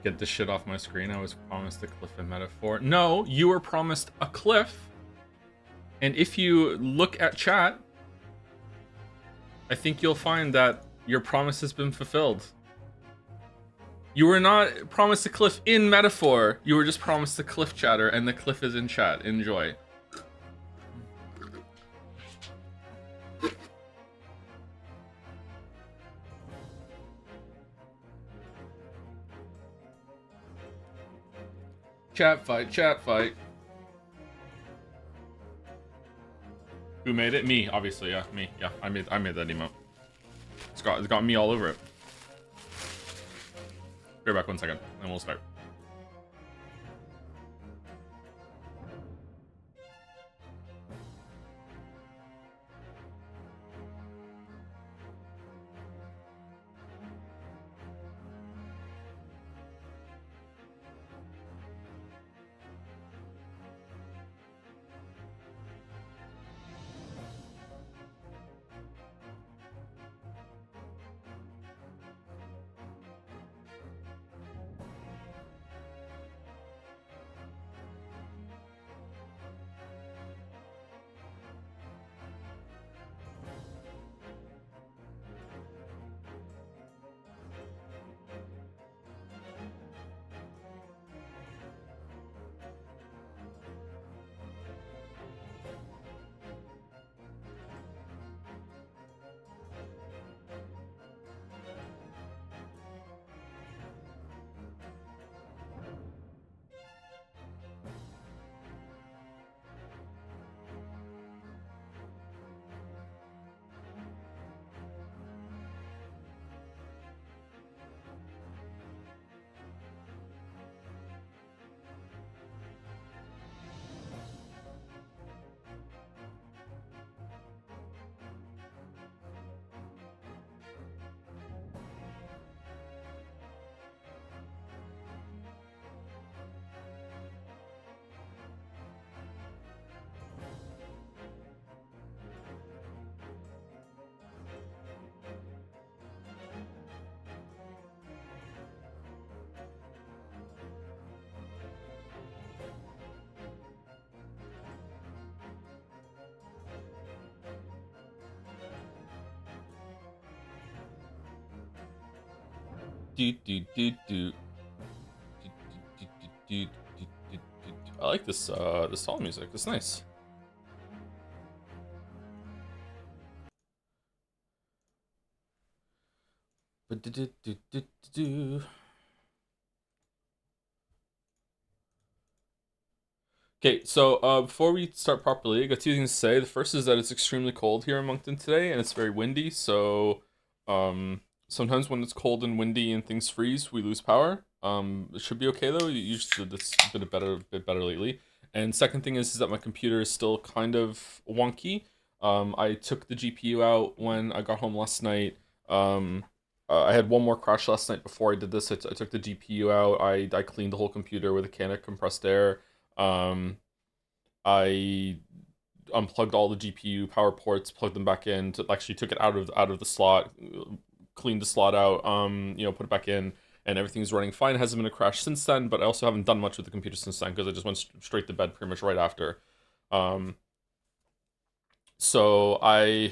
Get this shit off my screen. I was promised a cliff in metaphor. No, you were promised a cliff. And if you look at chat, I think you'll find that your promise has been fulfilled. You were not promised a cliff in metaphor. You were just promised a cliff, chatter, and the cliff is in chat. Enjoy. Chat fight, chat fight. Who made it? Me, obviously, yeah, me. Yeah, I made that emote. It's got me all over it. Be back 1 second, and we'll start. I like this this song music. It's nice. Okay, so before we start properly, I got two things to say. The first is that it's extremely cold here in Moncton today, and it's very windy. So sometimes when it's cold and windy and things freeze, we lose power. It should be okay though. Usually this a bit better lately. And second thing is that my computer is still kind of wonky. I took the GPU out when I got home last night. I had one more crash last night before I did this. I took the GPU out. I cleaned the whole computer with a can of compressed air. I unplugged all the GPU power ports, plugged them back in. Actually took it out of the slot, cleaned the slot out. Put it back in, and everything's running fine. It hasn't been a crash since then, but I also haven't done much with the computer since then because I just went straight to bed pretty much right after. So I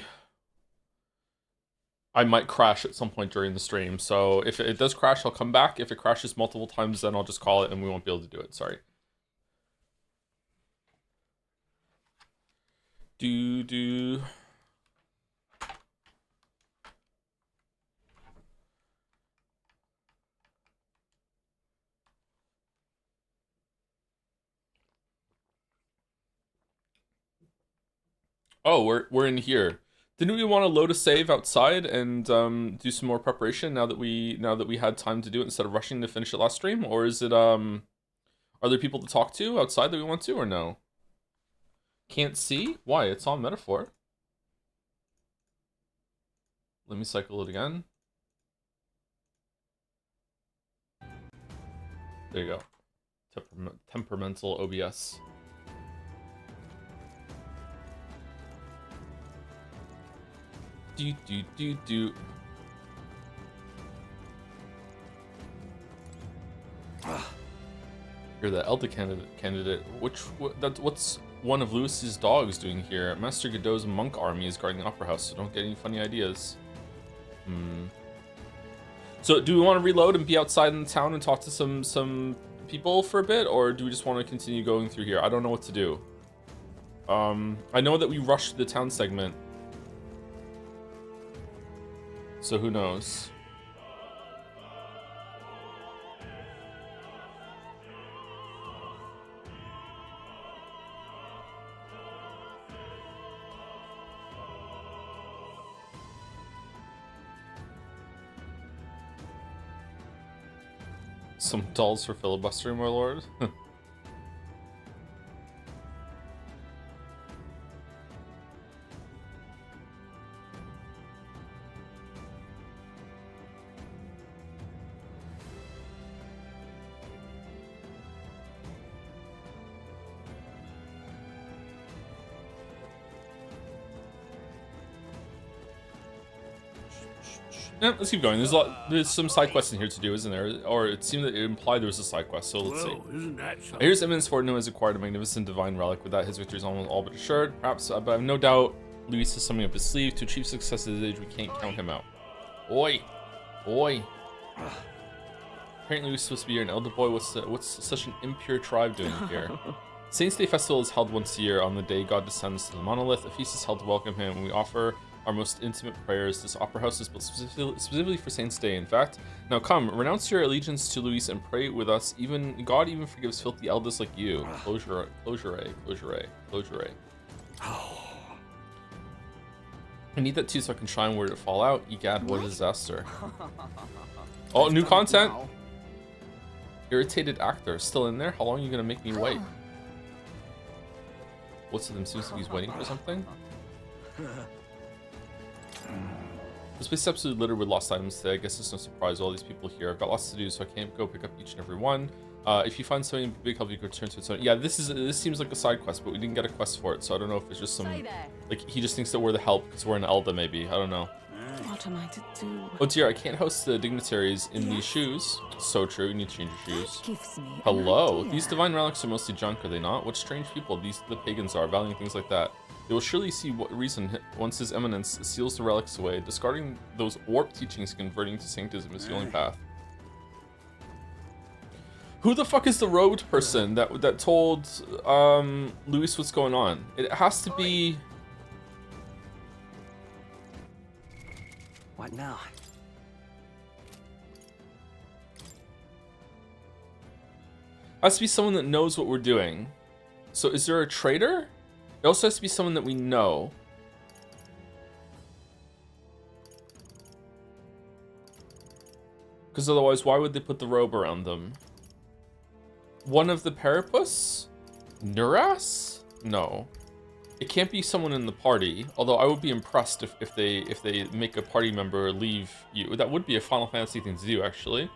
might crash at some point during the stream. So if it does crash, I'll come back. If it crashes multiple times, then I'll just call it and we won't be able to do it. Sorry. Do. Oh, we're in here. Didn't we want to load a save outside and do some more preparation now that we had time to do it instead of rushing to finish it last stream? Or is it are there people to talk to outside that we want to, or no? Can't see? Why? It's on metaphor. Let me cycle it again. There you go. Temperamental OBS. You're the elder candidate. What's one of Lewis's dogs doing here? Master Godot's monk army is guarding the opera house, so don't get any funny ideas. So do we want to reload and be outside in the town and talk to some people for a bit, or do we just want to continue going through here? I don't know what to do. I know that we rushed the town segment, so who knows? Some dolls for filibustering, my lord. Yeah, let's keep going. There's some side quests in here to do, isn't there? Or it seemed that it implied there was a side quest, so let's see. Isn't that something? Here's Eminence Fortino has acquired a magnificent divine relic. With that, his victory is almost all but assured. Perhaps, but I have no doubt Luis has something up his sleeve. To achieve success at his age, we can't count him out. Oi! Oi! Apparently Luis is supposed to be here, an elder boy. What's such an impure tribe doing here? Saints' Day Festival is held once a year on the day God descends to the monolith. A feast is held to welcome him, and we offer our most intimate prayers. This opera house is built specifically for Saints' Day, in fact. Now come, renounce your allegiance to Luis and pray with us. God even forgives filthy elders like you. Closure. I need that too so I can shine where it fall out. Egad, what a disaster. Oh, new content! Irritated actor, still in there? How long are you gonna make me wait? What's of them seems like he's waiting for something? This place is absolutely littered with lost items today. I guess it's no surprise all these people here. I've got lots to do, so I can't go pick up each and every one. If you find something big help, you can return to its own. Yeah, this seems like a side quest, but we didn't get a quest for it, so I don't know if it's just some like he just thinks that we're the help because we're an Elda, maybe. I don't know. What am I to do? Oh dear, I can't host the dignitaries in these shoes. So true, you need to change your shoes. Gives me an Hello, idea. these divine relics are mostly junk, are they not? What strange people these the pagans are, valuing things like that. They will surely see what reason once his eminence seals the relics away. Discarding those warped teachings, converting to sanctism is the only path. Who the fuck is the robed person that told Luis what's going on? It has to be. What now? Has to be someone that knows what we're doing. So is there a traitor? It also has to be someone that we know. Because otherwise, why would they put the robe around them? One of the Parapus? Nuras? No. It can't be someone in the party, although I would be impressed if they make a party member leave you. That would be a Final Fantasy thing to do, actually.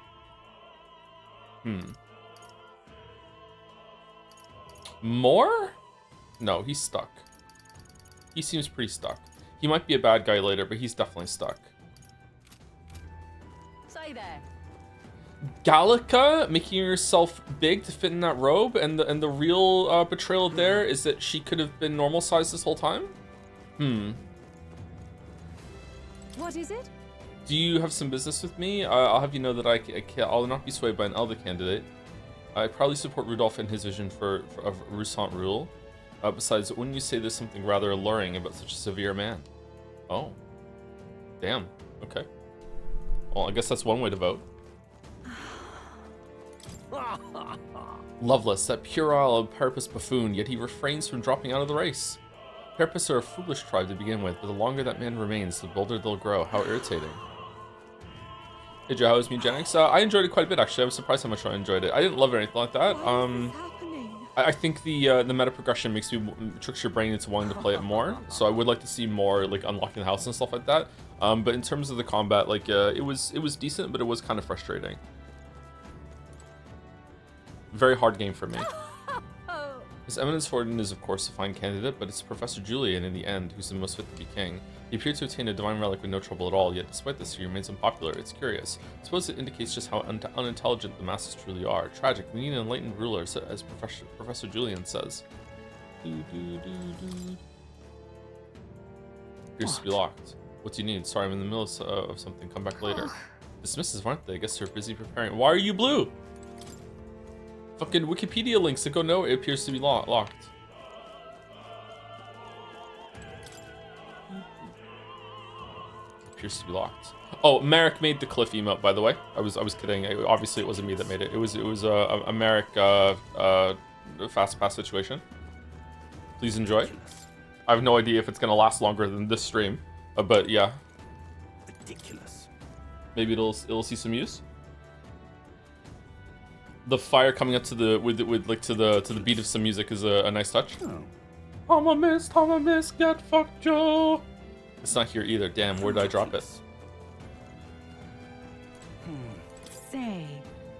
More? No, he's stuck. He seems pretty stuck. He might be a bad guy later, but he's definitely stuck. Say there. Gallica making herself big to fit in that robe, and the real betrayal there is that she could have been normal sized this whole time. What is it? Do you have some business with me? I'll have you know that I'll not be swayed by an elder candidate. I probably support Rudolph and his vision of Roussant rule. Besides, wouldn't you say there's something rather alluring about such a severe man? Oh. Damn. Okay. Well, I guess that's one way to vote. Loveless, that puerile Parapus buffoon, yet he refrains from dropping out of the race. Parapus are a foolish tribe to begin with, but the longer that man remains, the bolder they'll grow. How irritating. Hey Joe, how was Mugenics? I enjoyed it quite a bit, actually. I was surprised how much I enjoyed it. I didn't love it or anything like that. I think the meta progression tricks your brain into wanting to play it more. So I would like to see more like unlocking the house and stuff like that. But in terms of the combat, like it was decent, but it was kind of frustrating. Very hard game for me. His Eminence Forden is of course a fine candidate, but it's Professor Julian in the end who's the most fit to be king. He appeared to attain a divine relic with no trouble at all, yet despite this he remains unpopular. It's curious. I suppose it indicates just how unintelligent the masses truly are. Tragic. We need an enlightened ruler, as Professor Julian says. Appears to be locked. What do you need? Sorry, I'm in the middle of something. Come back later. Dismisses, aren't they? I guess they're busy preparing. Why are you blue? Fucking Wikipedia links that go nowhere. It appears to be locked. Appears to be locked. Oh, Merrick made the cliff emote, by the way. I was kidding. Obviously, it wasn't me that made it. It was a Merrick fast pass situation. Please enjoy. I have no idea if it's gonna last longer than this stream, but yeah. Ridiculous. Maybe it'll see some use. The fire coming up to the to the beat of some music is a nice touch. Oh. I'm a miss, get fucked, Joe. It's not here either. Damn, where did I drop it? Say.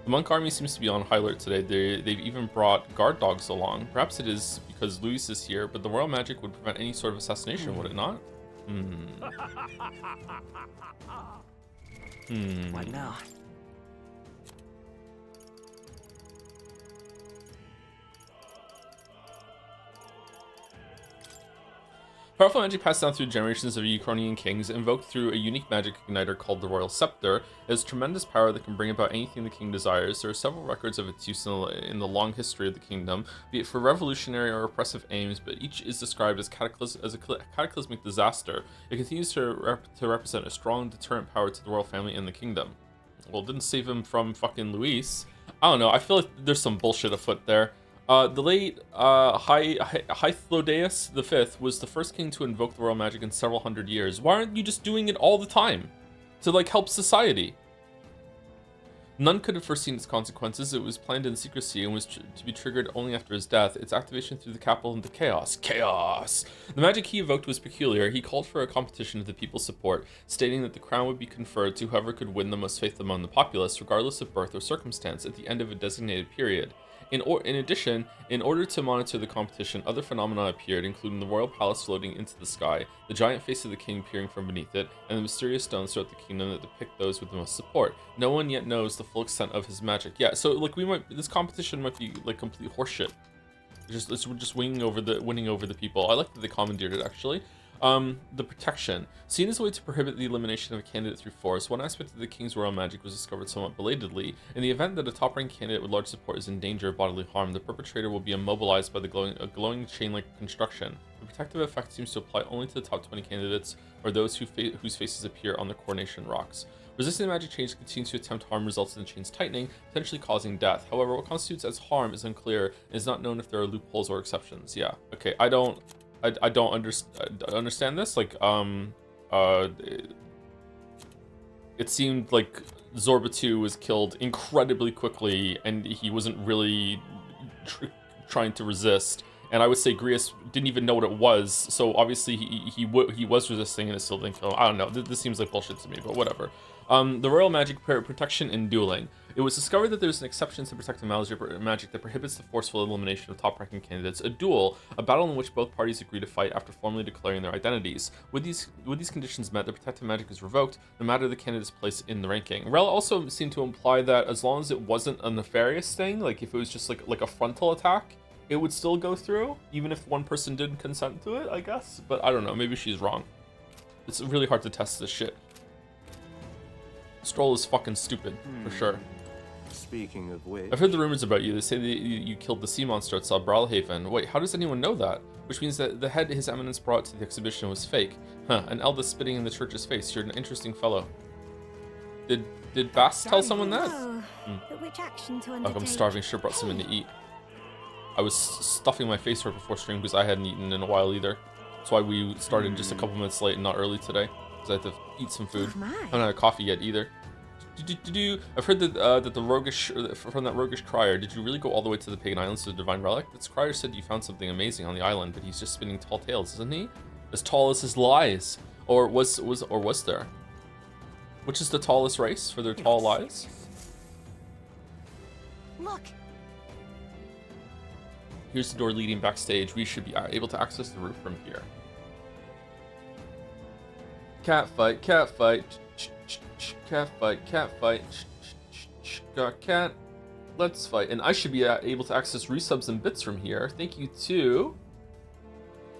The monk army seems to be on high alert today. They've even brought guard dogs along. Perhaps it is because Luis is here, but the royal magic would prevent any sort of assassination, would it not? What now? Powerful magic passed down through generations of Ukrainian kings, invoked through a unique magic igniter called the Royal Scepter. It has tremendous power that can bring about anything the king desires. There are several records of its use in the long history of the kingdom, be it for revolutionary or oppressive aims, but each is described as a cataclysmic disaster. It continues to represent a strong deterrent power to the royal family and the kingdom. Well, it didn't save him from fucking Luis. I don't know, I feel like there's some bullshit afoot there. The late Hythlodaeus V was the first king to invoke the royal magic in several hundred years. Why aren't you just doing it all the time to like help society? None could have foreseen its consequences. It was planned in secrecy and was to be triggered only after his death. Its activation threw the capital into chaos. Chaos! The magic he evoked was peculiar. He called for a competition of the people's support, stating that the crown would be conferred to whoever could win the most faith among the populace, regardless of birth or circumstance, at the end of a designated period. In addition, in order to monitor the competition, other phenomena appeared, including the royal palace floating into the sky, the giant face of the king peering from beneath it, and the mysterious stones throughout the kingdom that depict those with the most support. No one yet knows the full extent of his magic. Yeah, so like this competition might be like complete horseshit. It's just winning over the people. I like that they commandeered it actually. The protection. Seen as a way to prohibit the elimination of a candidate through force, one aspect of the king's royal magic was discovered somewhat belatedly. In the event that a top-ranked candidate with large support is in danger of bodily harm, the perpetrator will be immobilized by a glowing chain-like construction. The protective effect seems to apply only to the top 20 candidates or those whose faces appear on the coronation rocks. Resisting the magic chains continues to attempt harm results in the chains tightening, potentially causing death. However, what constitutes as harm is unclear and is not known if there are loopholes or exceptions. Yeah, okay, I don't understand this. Like, it seemed like Zorba 2 was killed incredibly quickly, and he wasn't really trying to resist. And I would say Grius didn't even know what it was, so obviously he was resisting and it still didn't kill him. I don't know. This seems like bullshit to me, but whatever. The royal magic protection and dueling. It was discovered that there's an exception to protective magic that prohibits the forceful elimination of top-ranking candidates. A duel, a battle in which both parties agree to fight after formally declaring their identities. With these conditions met, the protective magic is revoked, no matter the candidate's place in the ranking. Rel also seemed to imply that as long as it wasn't a nefarious thing, like if it was just like a frontal attack, it would still go through, even if one person didn't consent to it, I guess. But I don't know, maybe she's wrong. It's really hard to test this shit. Stroll is fucking stupid, for sure. Speaking of which... I've heard the rumors about you. They say that you killed the sea monster at Brawlhaven. Wait, how does anyone know that? Which means that the head His Eminence brought to the exhibition was fake. Huh, an Eldest spitting in the church's face. You're an interesting fellow. Did Bass tell someone that? But which action to Like, undertake? I'm starving, should have brought something to eat. I was stuffing my face right before stream because I hadn't eaten in a while either. That's why we started just a couple minutes late and not early today. Because I had to eat some food. Oh, my. I haven't had a coffee yet either. I've heard that that the roguish from that roguish crier. Did you really go all the way to the pagan islands to the divine relic? This crier said you found something amazing on the island, but he's just spinning tall tales, isn't he? As tall as his lies, or was there? Which is the tallest race for their tall lies? Look. Here's the door leading backstage. We should be able to access the roof from here. Cat fight, cat fight. Cat fight, cat fight. Got cat. Let's fight. And I should be able to access resubs and bits from here. Thank you to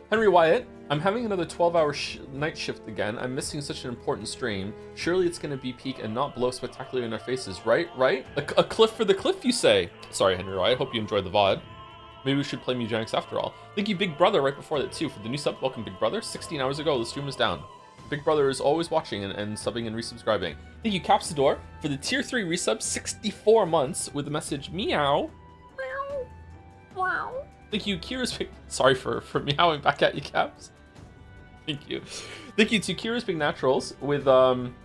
Henry Wyatt. I'm having another 12-hour night shift again. I'm missing such an important stream. Surely it's going to be peak and not blow spectacularly in our faces, right? Right? A cliff for the cliff, you say? Sorry, Henry Wyatt. Hope you enjoyed the VOD. Maybe we should play Mugenics after all. Thank you, Big Brother, right before that, too, for the new sub. Welcome, Big Brother. 16 hours ago, the stream was down. Big Brother is always watching and subbing and resubscribing. Thank you, Capsador, for the tier 3 resub, 64 months, with the message meow. Meow. Wow. Thank you, Kira's Big... Sorry for meowing back at you, Caps. Thank you. Thank you to Kira's Big Naturals with Gallica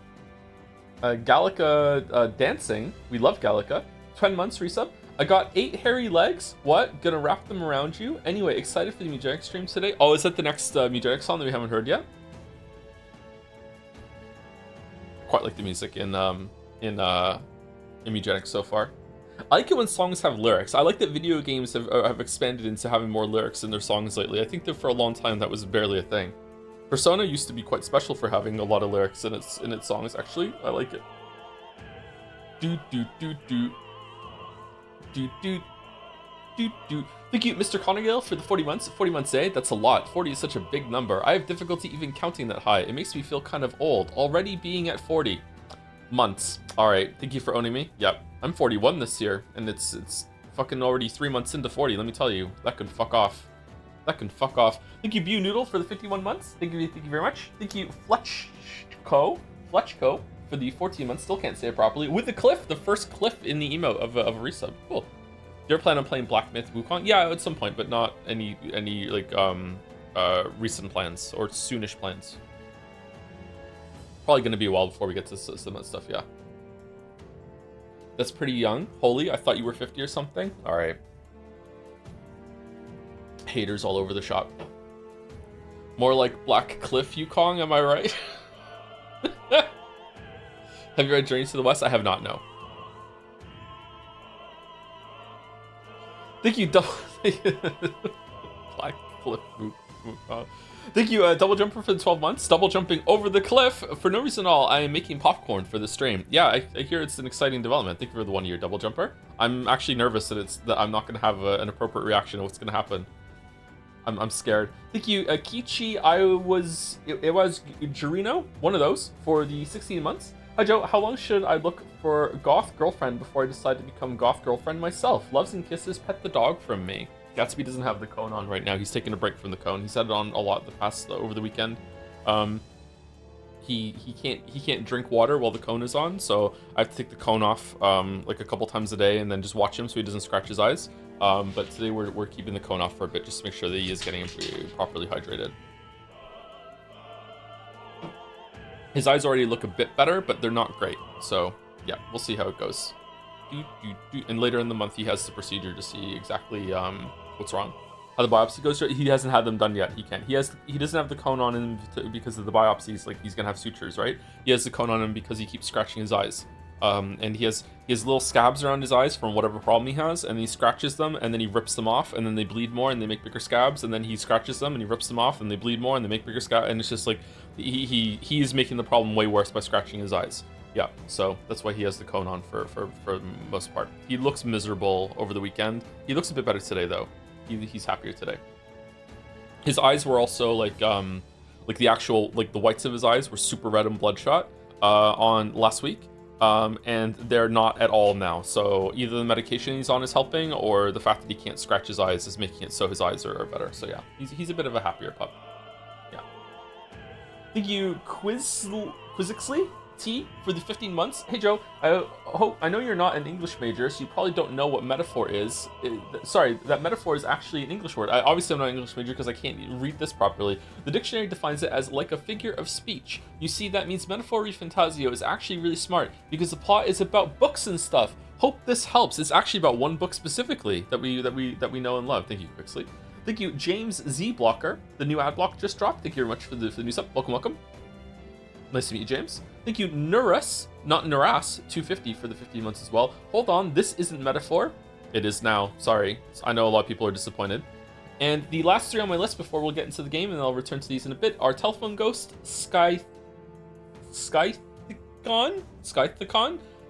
dancing. We love Gallica. 10 months resub. I got 8 hairy legs. What? Gonna wrap them around you? Anyway, excited for the Mugenics stream today. Oh, is that the next Mugenics song that we haven't heard yet? Quite like the music in Mugenics so far. I like it when songs have lyrics. I like that video games have expanded into having more lyrics in their songs lately. I think that for a long time that was barely a thing. Persona used to be quite special for having a lot of lyrics in its songs. Actually, I like it. Do do do do do do do do. Thank you, Mr. Conagale, for the 40 months. 40 months, eh? That's a lot. 40 is such a big number. I have difficulty even counting that high. It makes me feel kind of old, already being at 40 months. All right, thank you for owning me. Yep, I'm 41 this year, and it's fucking already 3 months into 40. Let me tell you, that could fuck off. That can fuck off. Thank you, Bew Noodle, for the 51 months. Thank you very much. Thank you, Fletchco, for the 14 months. Still can't say it properly. With the cliff, the first cliff in the emote of a resub. Cool. Do you ever plan on playing Black Myth Wukong? Yeah, at some point, but not any like recent plans or soonish plans. Probably gonna be a while before we get to some of that stuff. Yeah. That's pretty young. Holy, I thought you were 50 or something. All right. Haters all over the shop. More like Black Cliff Wukong, am I right? Have you read Journeys to the West? I have not, no. Thank you, Black Cliff Wukong. Thank you, Double Jumper, for the 12 months. Double jumping over the cliff for no reason at all. I am making popcorn for the stream. Yeah, I hear it's an exciting development. Thank you for the 1 year Double Jumper. I'm actually nervous that I'm not going to have an appropriate reaction to what's going to happen. I'm scared. Thank you, Kichi. It was Jurino, one of those, for the 16 months. Hi Joe, how long should I look for goth girlfriend before I decide to become goth girlfriend myself? Loves and kisses, pet the dog from me. Gatsby doesn't have the cone on right now. He's taking a break from the cone. He's had it on a lot over the weekend. He can't drink water while the cone is on, so I have to take the cone off like a couple times a day and then just watch him so he doesn't scratch his eyes. But today we're keeping the cone off for a bit just to make sure that he is getting properly hydrated. His eyes already look a bit better, but they're not great. So yeah, we'll see how it goes. And later in the month he has the procedure to see exactly what's wrong. How the biopsy goes. He hasn't had them done yet. He can't. He doesn't have the cone on him because of the biopsies. Like, he's gonna have sutures, right? He has the cone on him because he keeps scratching his eyes. And he has little scabs around his eyes from whatever problem he has, and he scratches them, and then he rips them off, and then they bleed more, and they make bigger scabs, and then he scratches them, and he rips them off, and they bleed more, and they make bigger scabs, and it's just like he is making the problem way worse by scratching his eyes. Yeah, so that's why he has the cone on for the most part. He looks miserable over the weekend. He looks a bit better today though. He's happier today. His eyes were also like the actual, like, the whites of his eyes were super red and bloodshot on last week. And they're not at all now. So either the medication he's on is helping, or the fact that he can't scratch his eyes is making it so his eyes are better. So yeah, he's a bit of a happier pup. Yeah. Thank you, Quizzixley T, for the 15 months. Hey Joe, I know you're not an English major, so you probably don't know what metaphor is. Sorry, that metaphor is actually an English word. I obviously am not an English major because I can't read this properly. The dictionary defines it as like a figure of speech. You see, that means metaphor ReFantazio is actually really smart because the plot is about books and stuff. Hope this helps. It's actually about one book specifically that we know and love. Thank you, Quickly. Thank you, James Z Blocker. The new ad block just dropped. Thank you very much for the new sub. Welcome. Nice to meet you, James. Thank you, Nuras, not Nuras, 250 for the 15 months as well. Hold on, this isn't metaphor. It is now. Sorry. I know a lot of people are disappointed. And the last 3 on my list before we'll get into the game, and I'll return to these in a bit, are Telephone Ghost, Skythicon,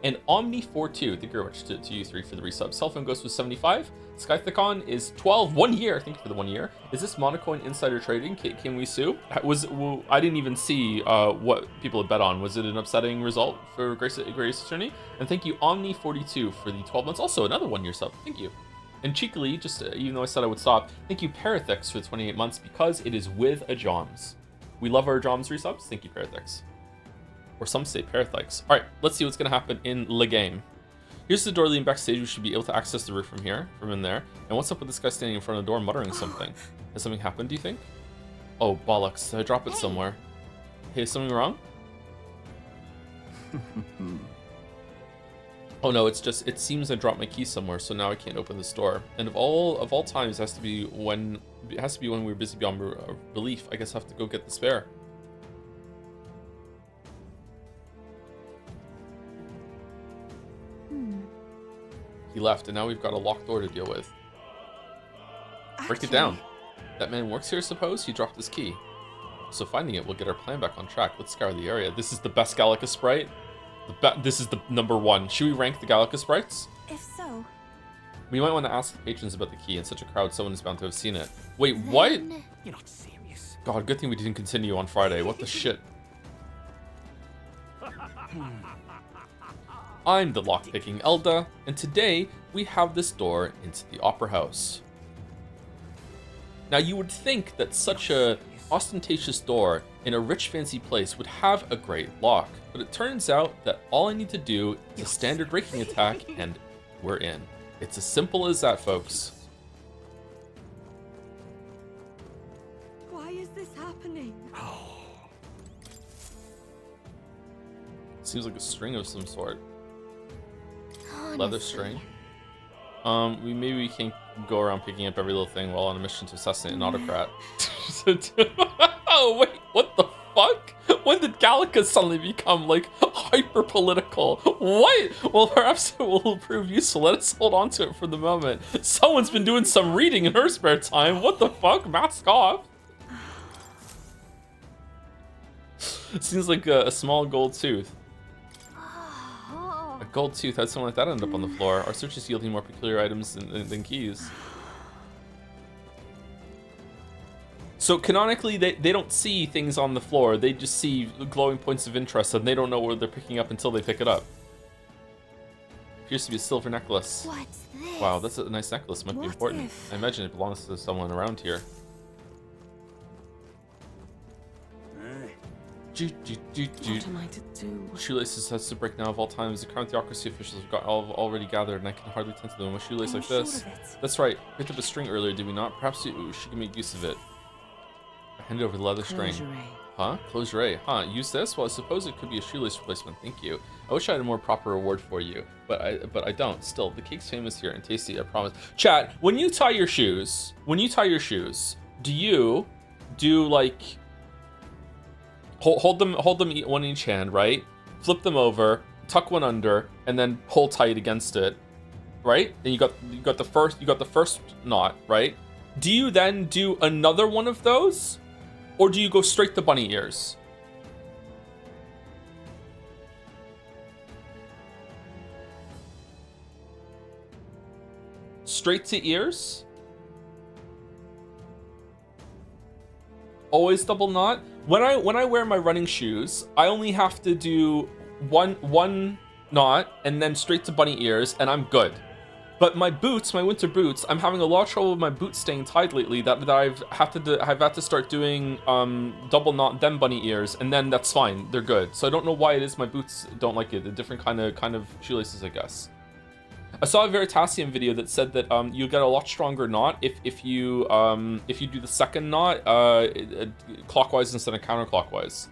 and Omni42. Thank you very much to you 3 for the resubs. Telephone Ghost was 75. Skythicon is 12. 1 year. Thank you for the 1 year. Is this Monocoin insider trading? Can we sue? I didn't even see what people had bet on. Was it an upsetting result for Grace Attorney? And thank you, Omni42, for the 12 months. Also, another 1 year sub. Thank you. And cheekily, just even though I said I would stop, thank you, Parathix, for the 28 months because it is with a Joms. We love our Joms resubs. Thank you, Parathix. Or some say Parathix. All right, let's see what's going to happen in the game. Here's the door leading backstage. We should be able to access the roof from here, from in there. And what's up with this guy standing in front of the door muttering something? Has something happened, do you think? Oh, bollocks. Did I drop it somewhere? Hey, is something wrong? Oh no, it's just, it seems I dropped my key somewhere, so now I can't open this door. And of all times, it has to be when we're busy beyond belief. I guess I have to go get the spare. He left, and now we've got a locked door to deal with. Break it down. That man works here, I suppose? He dropped his key. So finding it will get our plan back on track. Let's scour the area. This is the best Gallica sprite. This is the #1. Should we rank the Gallica sprites? If so, we might want to ask the patrons about the key. In such a crowd, someone is bound to have seen it. Wait, what? You're not serious. God, good thing we didn't continue on Friday. What the shit? I'm the lockpicking Elda, and today we have this door into the Opera House. Now, you would think that such a ostentatious door in a rich, fancy place would have a great lock, but it turns out that all I need to do is a standard raking attack, and we're in. It's as simple as that, folks. why is this happening? Seems like a string of some sort. Honestly. Leather string. Maybe we can go around picking up every little thing while on a mission to assassinate an autocrat. Oh wait, what the fuck? When did Gallica suddenly become like hyper political? What? Well, perhaps it will prove useful. Let us hold on to it for the moment. Someone's been doing some reading in her spare time. What the fuck? Mask off. Seems like a small gold tooth. A gold tooth. How'd something like that end up on the floor? Our search is yielding more peculiar items than keys. So canonically, they don't see things on the floor. They just see glowing points of interest, and they don't know where they're picking up until they pick it up. Appears to be a silver necklace. What's this? Wow, that's a nice necklace. Might be What important. if- I imagine it belongs to someone around here. What am I to do? Shoelaces has to break now of all times. The current theocracy officials have got already gathered, and I can hardly tend to them with a shoelace like I'm this. sure of it. That's right. Picked up a string earlier, did we not? Perhaps she can make use of it. I handed over the leather string. Huh? Closure. Huh? Use this? Well, I suppose it could be a shoelace replacement. Thank you. I wish I had a more proper reward for you, but I don't. Still, the cake's famous here and tasty, I promise. Chat, when you tie your shoes, do you do like hold them one in each hand, right? Flip them over, tuck one under, and then pull tight against it, right? And you got the first knot, right? Do you then do another one of those? Or do you go straight to bunny ears? Straight to ears? Always double knot? When I wear my running shoes, I only have to do one knot and then straight to bunny ears, and I'm good. But my boots, my winter boots, I'm having a lot of trouble with my boots staying tied lately. That I've had to start doing double knot, then bunny ears, and then that's fine. They're good. So I don't know why it is my boots don't like it. A different kind of shoelaces, I guess. I saw a Veritasium video that said that you get a lot stronger knot if you do the second knot clockwise instead of counterclockwise.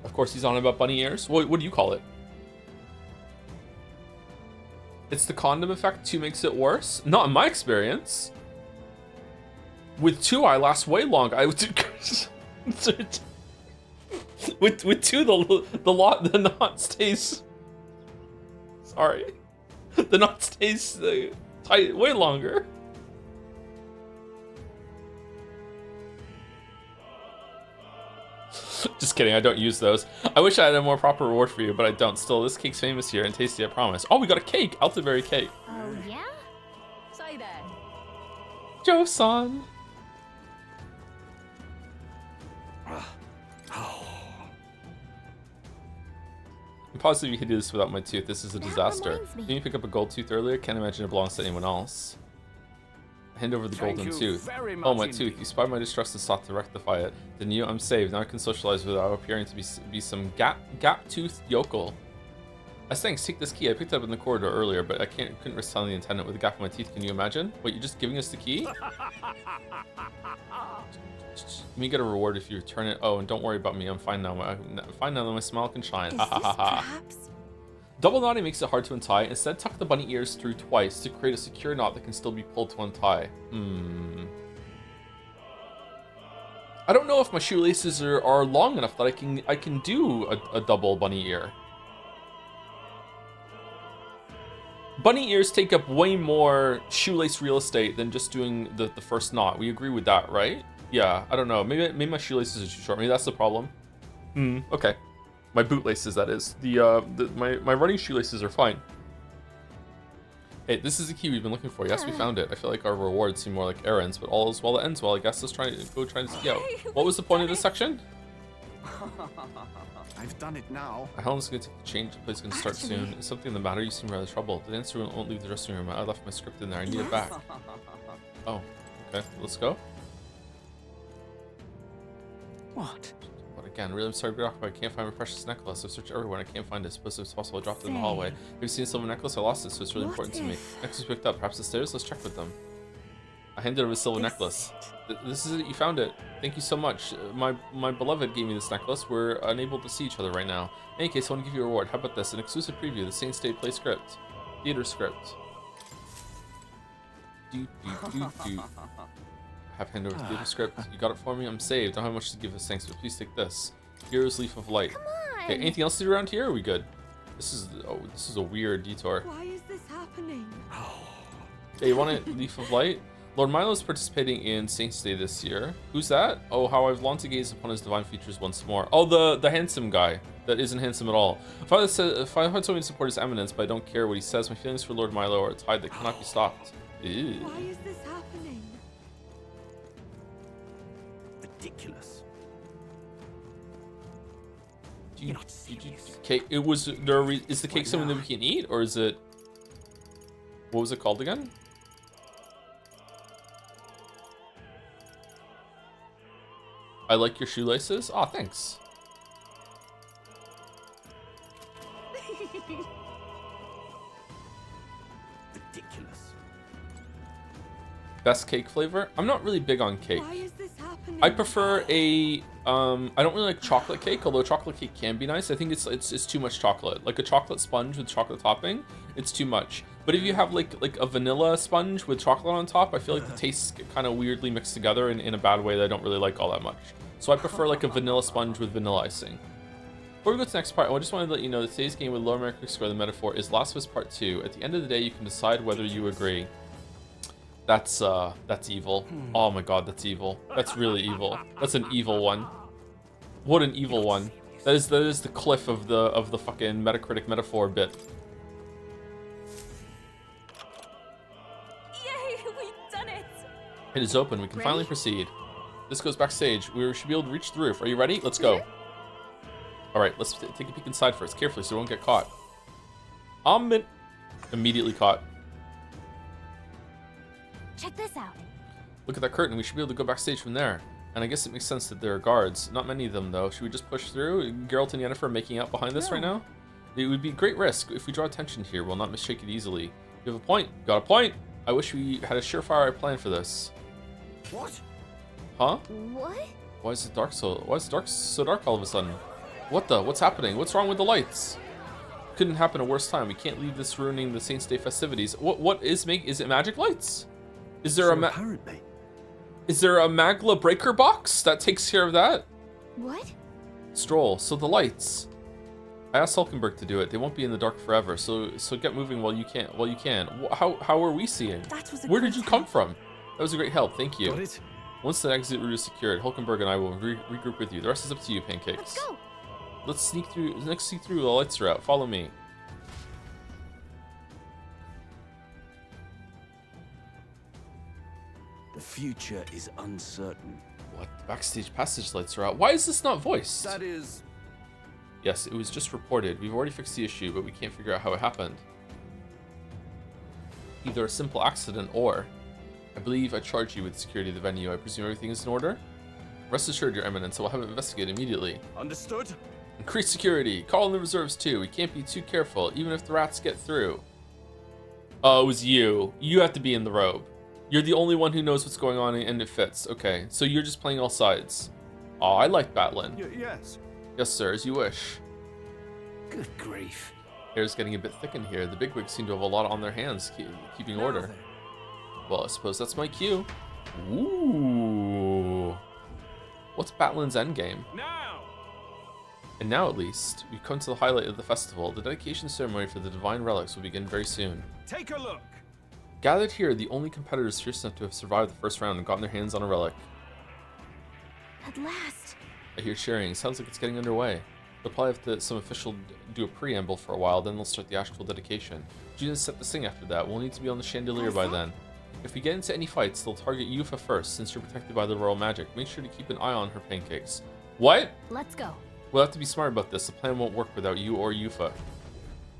Of course, he's on about bunny ears. What do you call it? It's the condom effect. 2 makes it worse. Not in my experience. With 2, I last way longer. With two, the knot stays. Sorry, the knot stays tight way longer. Just kidding, I don't use those. I wish I had a more proper reward for you, but I don't. Still, this cake's famous here and tasty, I promise. Oh, we got a cake! Elderberry cake. Oh, yeah? Say that. Joe-san. I'm positive you could do this without my tooth. This is a disaster. reminds me. Didn't you pick up a gold tooth earlier? Can't imagine it belongs to anyone else. Hand over the Thank golden you tooth. very Oh, much my indeed. tooth. You spied my distress and sought to rectify it. Then you, I'm saved. Now I can socialize without appearing to be some gap-toothed yokel. As thanks, take this key. I picked it up in the corridor earlier, but I couldn't risk telling the attendant with a gap in my teeth. Can you imagine? Wait, you're just giving us the key? You may get a reward if you return it. Oh, and don't worry about me. I'm fine now. I'm fine now that my smile can shine. Is Ha ha this ha ha. perhaps? Double knotting makes it hard to untie. Instead, tuck the bunny ears through twice to create a secure knot that can still be pulled to untie. I don't know if my shoelaces are long enough that I can do a double bunny ear. Bunny ears take up way more shoelace real estate than just doing the first knot. We agree with that, right? Yeah, I don't know. Maybe my shoelaces are too short. Maybe that's the problem. Okay. My bootlaces, that is. My running shoelaces are fine. Hey, this is the key we've been looking for. Yes, we found it. I feel like our rewards seem more like errands, but all is well that ends well. I guess let's try and see out. What was the point of this section? I've done it now. How long is it going to take to change? The place is going to start soon. Actually- Is something the matter? You seem rather troubled. The dancer won't leave the dressing room. I left my script in there. I need it back. Oh, okay. Let's go. What? But again, really, I'm sorry to be off, but I can't find my precious necklace. I've searched everywhere and I can't find it. Suppose it's possible I dropped it in the hallway. Have you seen a silver necklace? I lost it, so it's really What important to me. if- Necklace picked up. Perhaps the stairs? Let's check with them. I handed over a silver necklace. This is it. You found it. Thank you so much. My beloved gave me this necklace. We're unable to see each other right now. In any case, I want to give you a reward. How about this? An exclusive preview of the Saint State play script. Theater script. Have hand over the theater script. You got it for me? I'm saved. I don't have much to give as thanks, but please take this. Hero's Leaf of Light. Okay, anything else to do around here? Or are we good? This is a weird detour. Why is this happening? Hey, you want a Leaf of Light? Lord Milo's participating in Saint's Day this year. Who's that? Oh, how I've longed to gaze upon his divine features once more. Oh, the handsome guy that isn't handsome at all. Father told me to support his eminence, but I don't care what he says. My feelings for Lord Milo are a tide that cannot be stopped. Ew. Why is this happening? Ridiculous. You're not serious. Cake. It was there. Is the cake something that we can eat, or is it? What was it called again? I like your shoelaces. Aw, thanks. Ridiculous. Best cake flavor? I'm not really big on cake. Why is this happening? I prefer a I don't really like chocolate cake, although chocolate cake can be nice. I think it's too much chocolate. Like a chocolate sponge with chocolate topping, it's too much. But if you have like a vanilla sponge with chocolate on top, I feel like the tastes get kind of weirdly mixed together in a bad way that I don't really like all that much. So I prefer like a vanilla sponge with vanilla icing. Before we go to the next part, I just wanted to let you know that today's game with Lower American Square, the metaphor, is Last of Us Part 2. At the end of the day, you can decide whether you agree. That's evil. Oh my god, that's evil. That's really evil. That's an evil one. What an evil one. That is the cliff of the fucking Metacritic metaphor bit. Yay, we've done it! It is open. We can finally proceed. This goes backstage. We should be able to reach the roof. Are you ready? Let's go. All right, let's take a peek inside first, carefully, so we won't get caught. Immediately caught. Check this out. Look at that curtain. We should be able to go backstage from there. And I guess it makes sense that there are guards. Not many of them, though. Should we just push through? Geralt and Yennefer making out behind us right now? It would be a great risk. If we draw attention here, we'll not mistake it easily. You have a point. Got a point. I wish we had a surefire plan for this. What? Huh? What? Why is it dark so dark all of a sudden? What's happening? What's wrong with the lights? Couldn't happen a worse time. We can't leave this ruining the Saints' Day festivities. Is it magic lights? Is there apparently. Is there a Magla breaker box that takes care of that? What? Stroll. So the lights. I asked Hulkenberg to do it. They won't be in the dark forever. So get moving while you can. How are we seeing? That was a Where did great you come help. from? That was a great help. Thank you. Got it? Once the exit route is secured, Hulkenberg and I will regroup with you. The rest is up to you, Pancakes. Let's go. Let's sneak through. Next, sneak through. The lights are out. Follow me. The future is uncertain. What? The backstage passage lights are out. Why is this not voiced? That is... Yes, it was just reported. We've already fixed the issue, but we can't figure out how it happened. Either a simple accident or... I believe I charge you with security of the venue. I presume everything is in order? Rest assured, Your Eminence, I will have it investigated immediately. Understood? Increase security. Call in the reserves too. We can't be too careful, even if the rats get through. Oh, it was you. You have to be in the robe. You're the only one who knows what's going on and it fits. Okay, so you're just playing all sides. Oh, I like battling. Yes. Yes, sir, as you wish. Good grief. Air's getting a bit thick in here. The bigwigs seem to have a lot on their hands keeping order. Well, I suppose that's my cue. Ooh. What's Batlin's endgame? Now! And now, at least, we've come to the highlight of the festival. The dedication ceremony for the divine relics will begin very soon. Take a look. Gathered here are the only competitors fierce enough to have survived the first round and gotten their hands on a relic. At last. I hear cheering. Sounds like it's getting underway. They'll probably have to some official do a preamble for a while, then they'll start the actual dedication. June's set the sing after that. We'll need to be on the Chandelier by then. If we get into any fights, they'll target Yufa first, since you're protected by the royal magic. Make sure to keep an eye on her, Pancakes. What? Let's go. We'll have to be smart about this. The plan won't work without you or Yufa.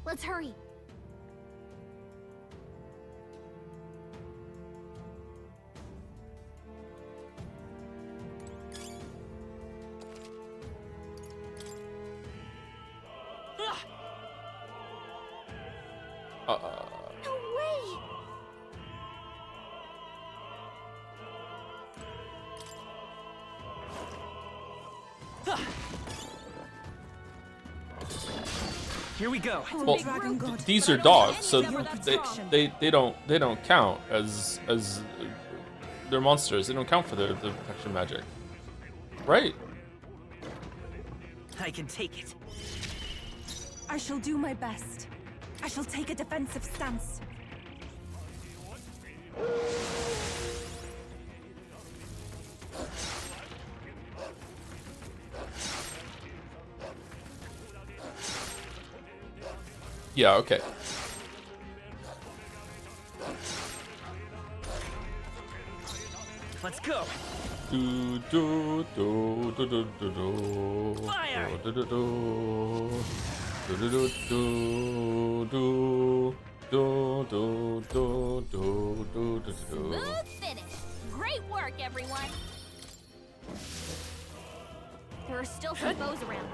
Let's hurry. No way. Here we go. Well, Dragon God. these are dogs, so they don't count as they're monsters. They don't count for their protection magic, right? I can take it. I shall do my best. I shall take a defensive stance. Yeah. Okay. Let's go. Do do do do do do do. Fire! Do do do do do do do do do do do do do do. Smooth finish. Great work, everyone. There are still some foes around.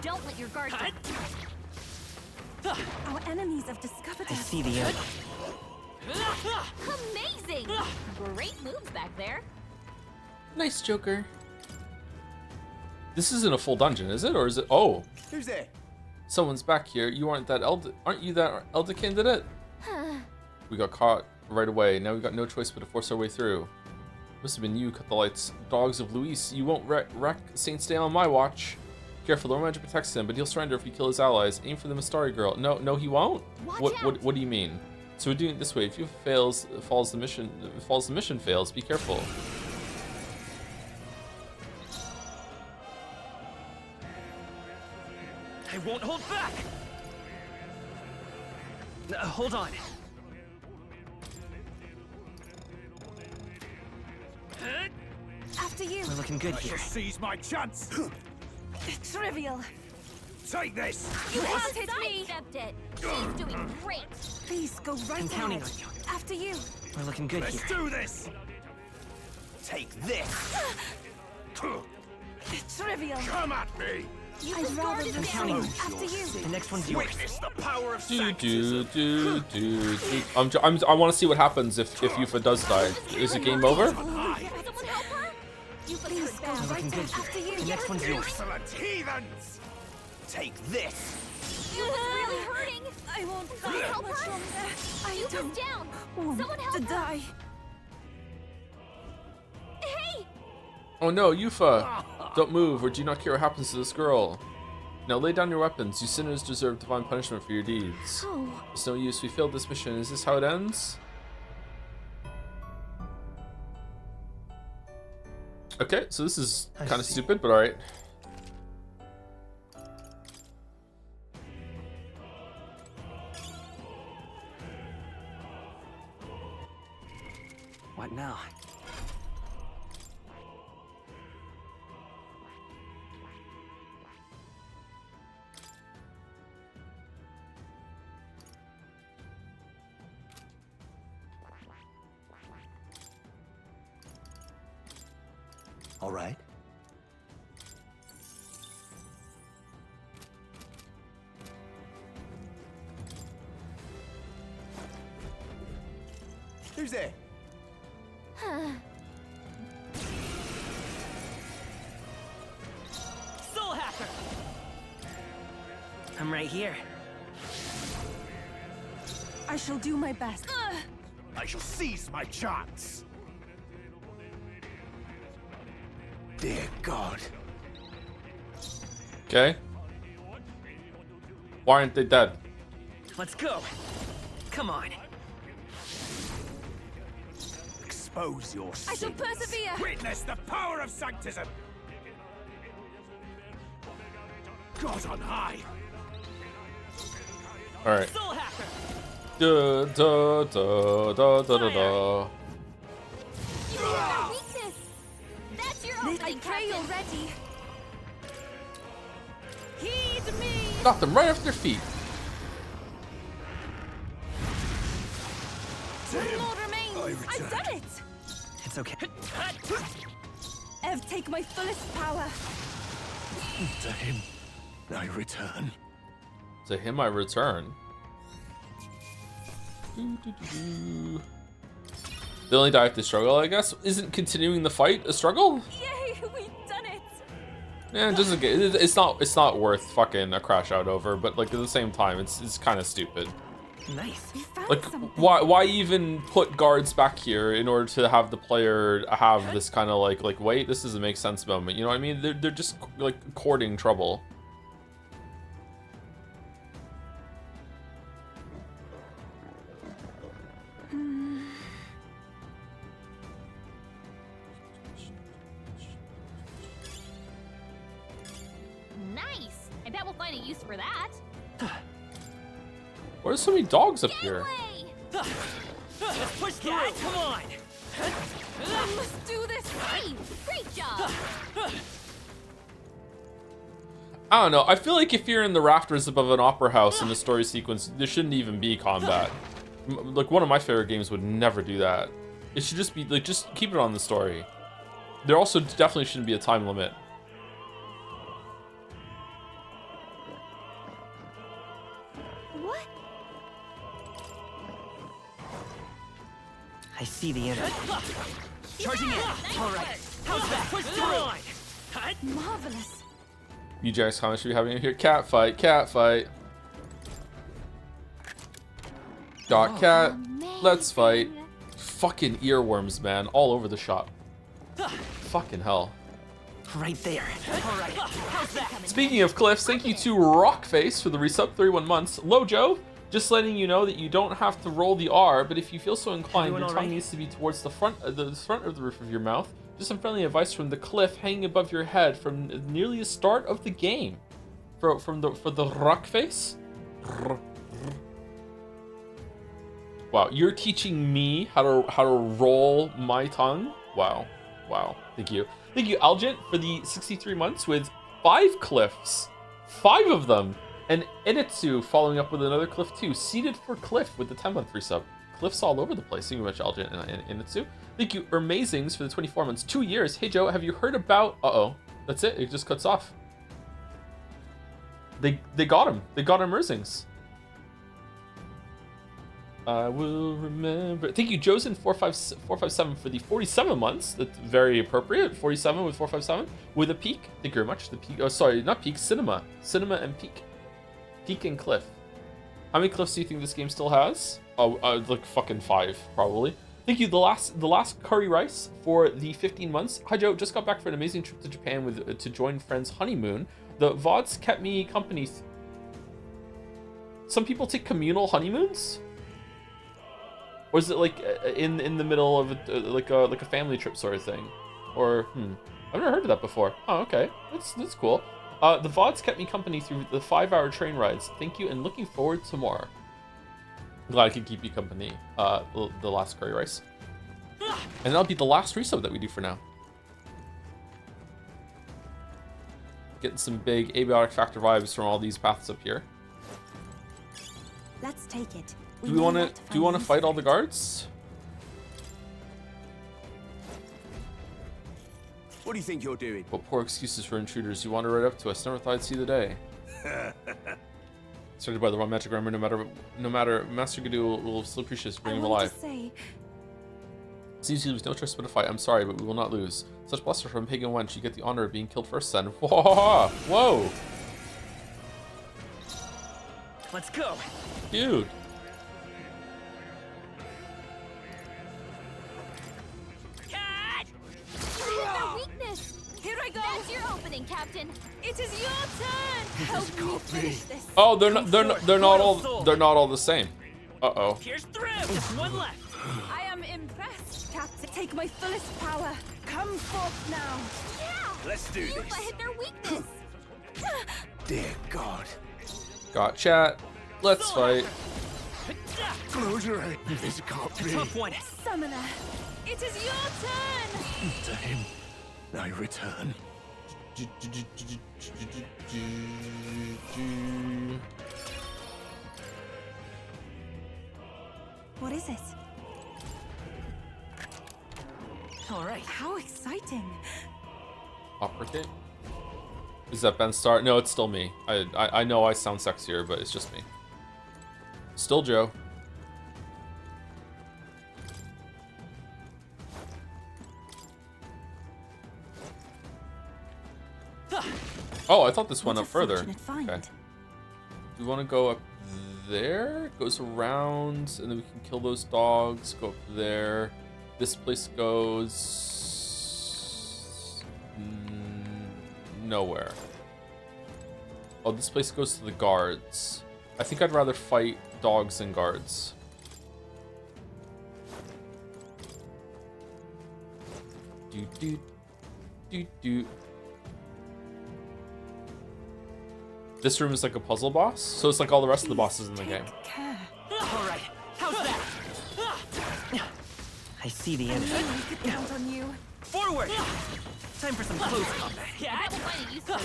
Don't let your guard down. Our enemies have discovered I us. see the end. Amazing! Great moves back there. Nice, Joker. This isn't a full dungeon, is it? Or is it? Oh, Who's there? someone's back here. You aren't you that Elder candidate? We got caught right away. Now we've got no choice but to force our way through. Must have been you, cut the lights. Dogs of Luis, you won't wreck Saint Stay on my watch. Careful, the magic protects him, but he'll surrender if we kill his allies. Aim for the Mistari girl. No, he won't. What do you mean? So we're doing it this way. If you falls the mission fails. Be careful. I won't hold back. Hold on. After you. We're looking good here. Seize my chance. Trivial. Take this. You can't hit me. Sidestepped it. She's doing great. Please go right I'm counting ahead. on you. After you. We're looking good Let's here. do this. Take this. Trivial. Come at me. I'd rather is lose counting on you. you. After you. The next one's yours. Witness the power of Do Sanctism. I want to see what happens if Yufa does die. Is it game over? Someone help her. You put Please her go down. We're looking right good ahead. here. After you. The next one's yours. Excellent heathens. Take this. You was really hurting. I won't Someone die help much her. longer. I You was don't down. want Someone help to her. die. Hey, Oh no, Yufa! Don't move, or do not care what happens to this girl. Now lay down your weapons. You sinners deserve divine punishment for your deeds. Oh, It's no use. We failed this mission. Is this how it ends? Okay, so this is kind of stupid, but alright. What now? All right. Who's there? Soul Hacker! I'm right here. I shall do my best. I shall seize my chance. Dear God. Okay. Why aren't they dead? Let's go. Come on. Expose your I shall sins. persevere. Witness the power of sanctism. God on high. Alright. Soul Hacker! Da da da da da da da. You know their weakness. That's your I opening, pray you're Captain. ready. Heed me. Knocked them right off their feet. One more remains. I've done it. It's okay. Ev, take my fullest power. To him, I return. To him I return. Doo, doo, doo, doo. They only die if they struggle, I guess. Isn't continuing the fight a struggle? Yay, we've done it. Yeah, it doesn't get. It's not worth fucking a crash out over. But like at the same time, it's kind of stupid. Nice. We found Like something. why even put guards back here in order to have the player have this kind of like wait, this doesn't make sense moment. You know what I mean? They're just like courting trouble. Nice. I bet we'll find a use for that. Why are so many dogs up Get here? away. Let's push through. Come on. I must do this. Hey, great job. I don't know. I feel like if you're in the rafters above an opera house in the story sequence, there shouldn't even be combat. Like one of my favorite games would never do that. It should just be like just keep it on the story. There also definitely shouldn't be a time limit. What? I see the enemy. Charging in. All right. How's that? Push through. Marvelous. You Jack's comments should be having here. Cat fight, cat fight. Got cat. Let's fight. Fucking earworms, man, all over the shop. Fucking hell. Right there. All right. How's that? Speaking of cliffs, thank you to Rockface for the resub 31 months. Lojo, just letting you know that you don't have to roll the R, but if you feel so inclined, Everyone your all tongue right? needs to be towards the front of the roof of your mouth. Just some friendly advice from the cliff hanging above your head from nearly the start of the game. For the Rockface. Wow, you're teaching me how to roll my tongue? Wow. Wow. Thank you. Thank you, Algent, for the 63 months with 5 cliffs. 5 of them. And Initsu following up with another cliff too. Seated for Cliff with the 10-month resub. Cliffs all over the place. Thank you very much, Algent and Initsu. Thank you, Ermazings, for the 24 months. 2 years. Hey, Joe, have you heard about... Uh-oh. That's it. It just cuts off. They got him. They got Ermazings. I will remember. Thank you, Josen457 for the 47 months. That's very appropriate. 47 with 457 with a peak. Thank you very much. The peak. Oh, sorry, not peak. Cinema and peak. Peak and cliff. How many cliffs do you think this game still has? Oh, like fucking 5 probably. Thank you, the last curry rice for the 15 months. Hi Joe, just got back for an amazing trip to Japan with to join friends' honeymoon. The VODs kept me company. Some people take communal honeymoons, or is it like in the middle of like a family trip sort of thing? Or I've never heard of that before. Oh, okay, that's cool. The VODs kept me company through the 5-hour train rides. Thank you, and looking forward to more. Glad I could keep you company. The last curry rice, and that'll be the last resub that we do for now. Getting some big abiotic factor vibes from all these paths up here. Let's take it. Do we want to fight all the guards? What do you think you're doing? What poor excuses for intruders. You wander right up to us. Never thought I'd see the day. Started by the wrong magic armor. No matter, Master Gadu will still appreciate us bringing him alive. Seems you lose no choice but to fight. I'm sorry, but we will not lose. Such bluster from pagan wench. You get the honor of being killed first. Then, whoa, Let's go. dude. Cat! Their weakness! Here I go! That's your opening, Captain! It is your turn! Help me finish this! Oh, they're not all the same. Uh-oh. Here's through. Just one left. I am impressed, Captain. Take my fullest power. Come forth now. Yeah! Let's do You this. let hit their weakness! Dear God. Got chat. Let's fight. Close your eyes. This can't be. Tough one. Summoner, it is your turn. To him, I return. What is it? All right. How exciting. Opera kit? Is that Ben Star? No, it's still me. I know I sound sexier, but it's just me. Still Joe. Oh, I thought this went What up a further. fortunate find. Okay. Do we want to go up there? Goes around, and then we can kill those dogs. Go up there. This place goes nowhere. Oh, this place goes to the guards. I think I'd rather fight dogs than guards. Do. This room is like a puzzle boss, so it's like all the rest of the bosses in the game. Care. All right. How's that? I see the enemy. I could count on you. Forward. Time for some close combat. I will find a use for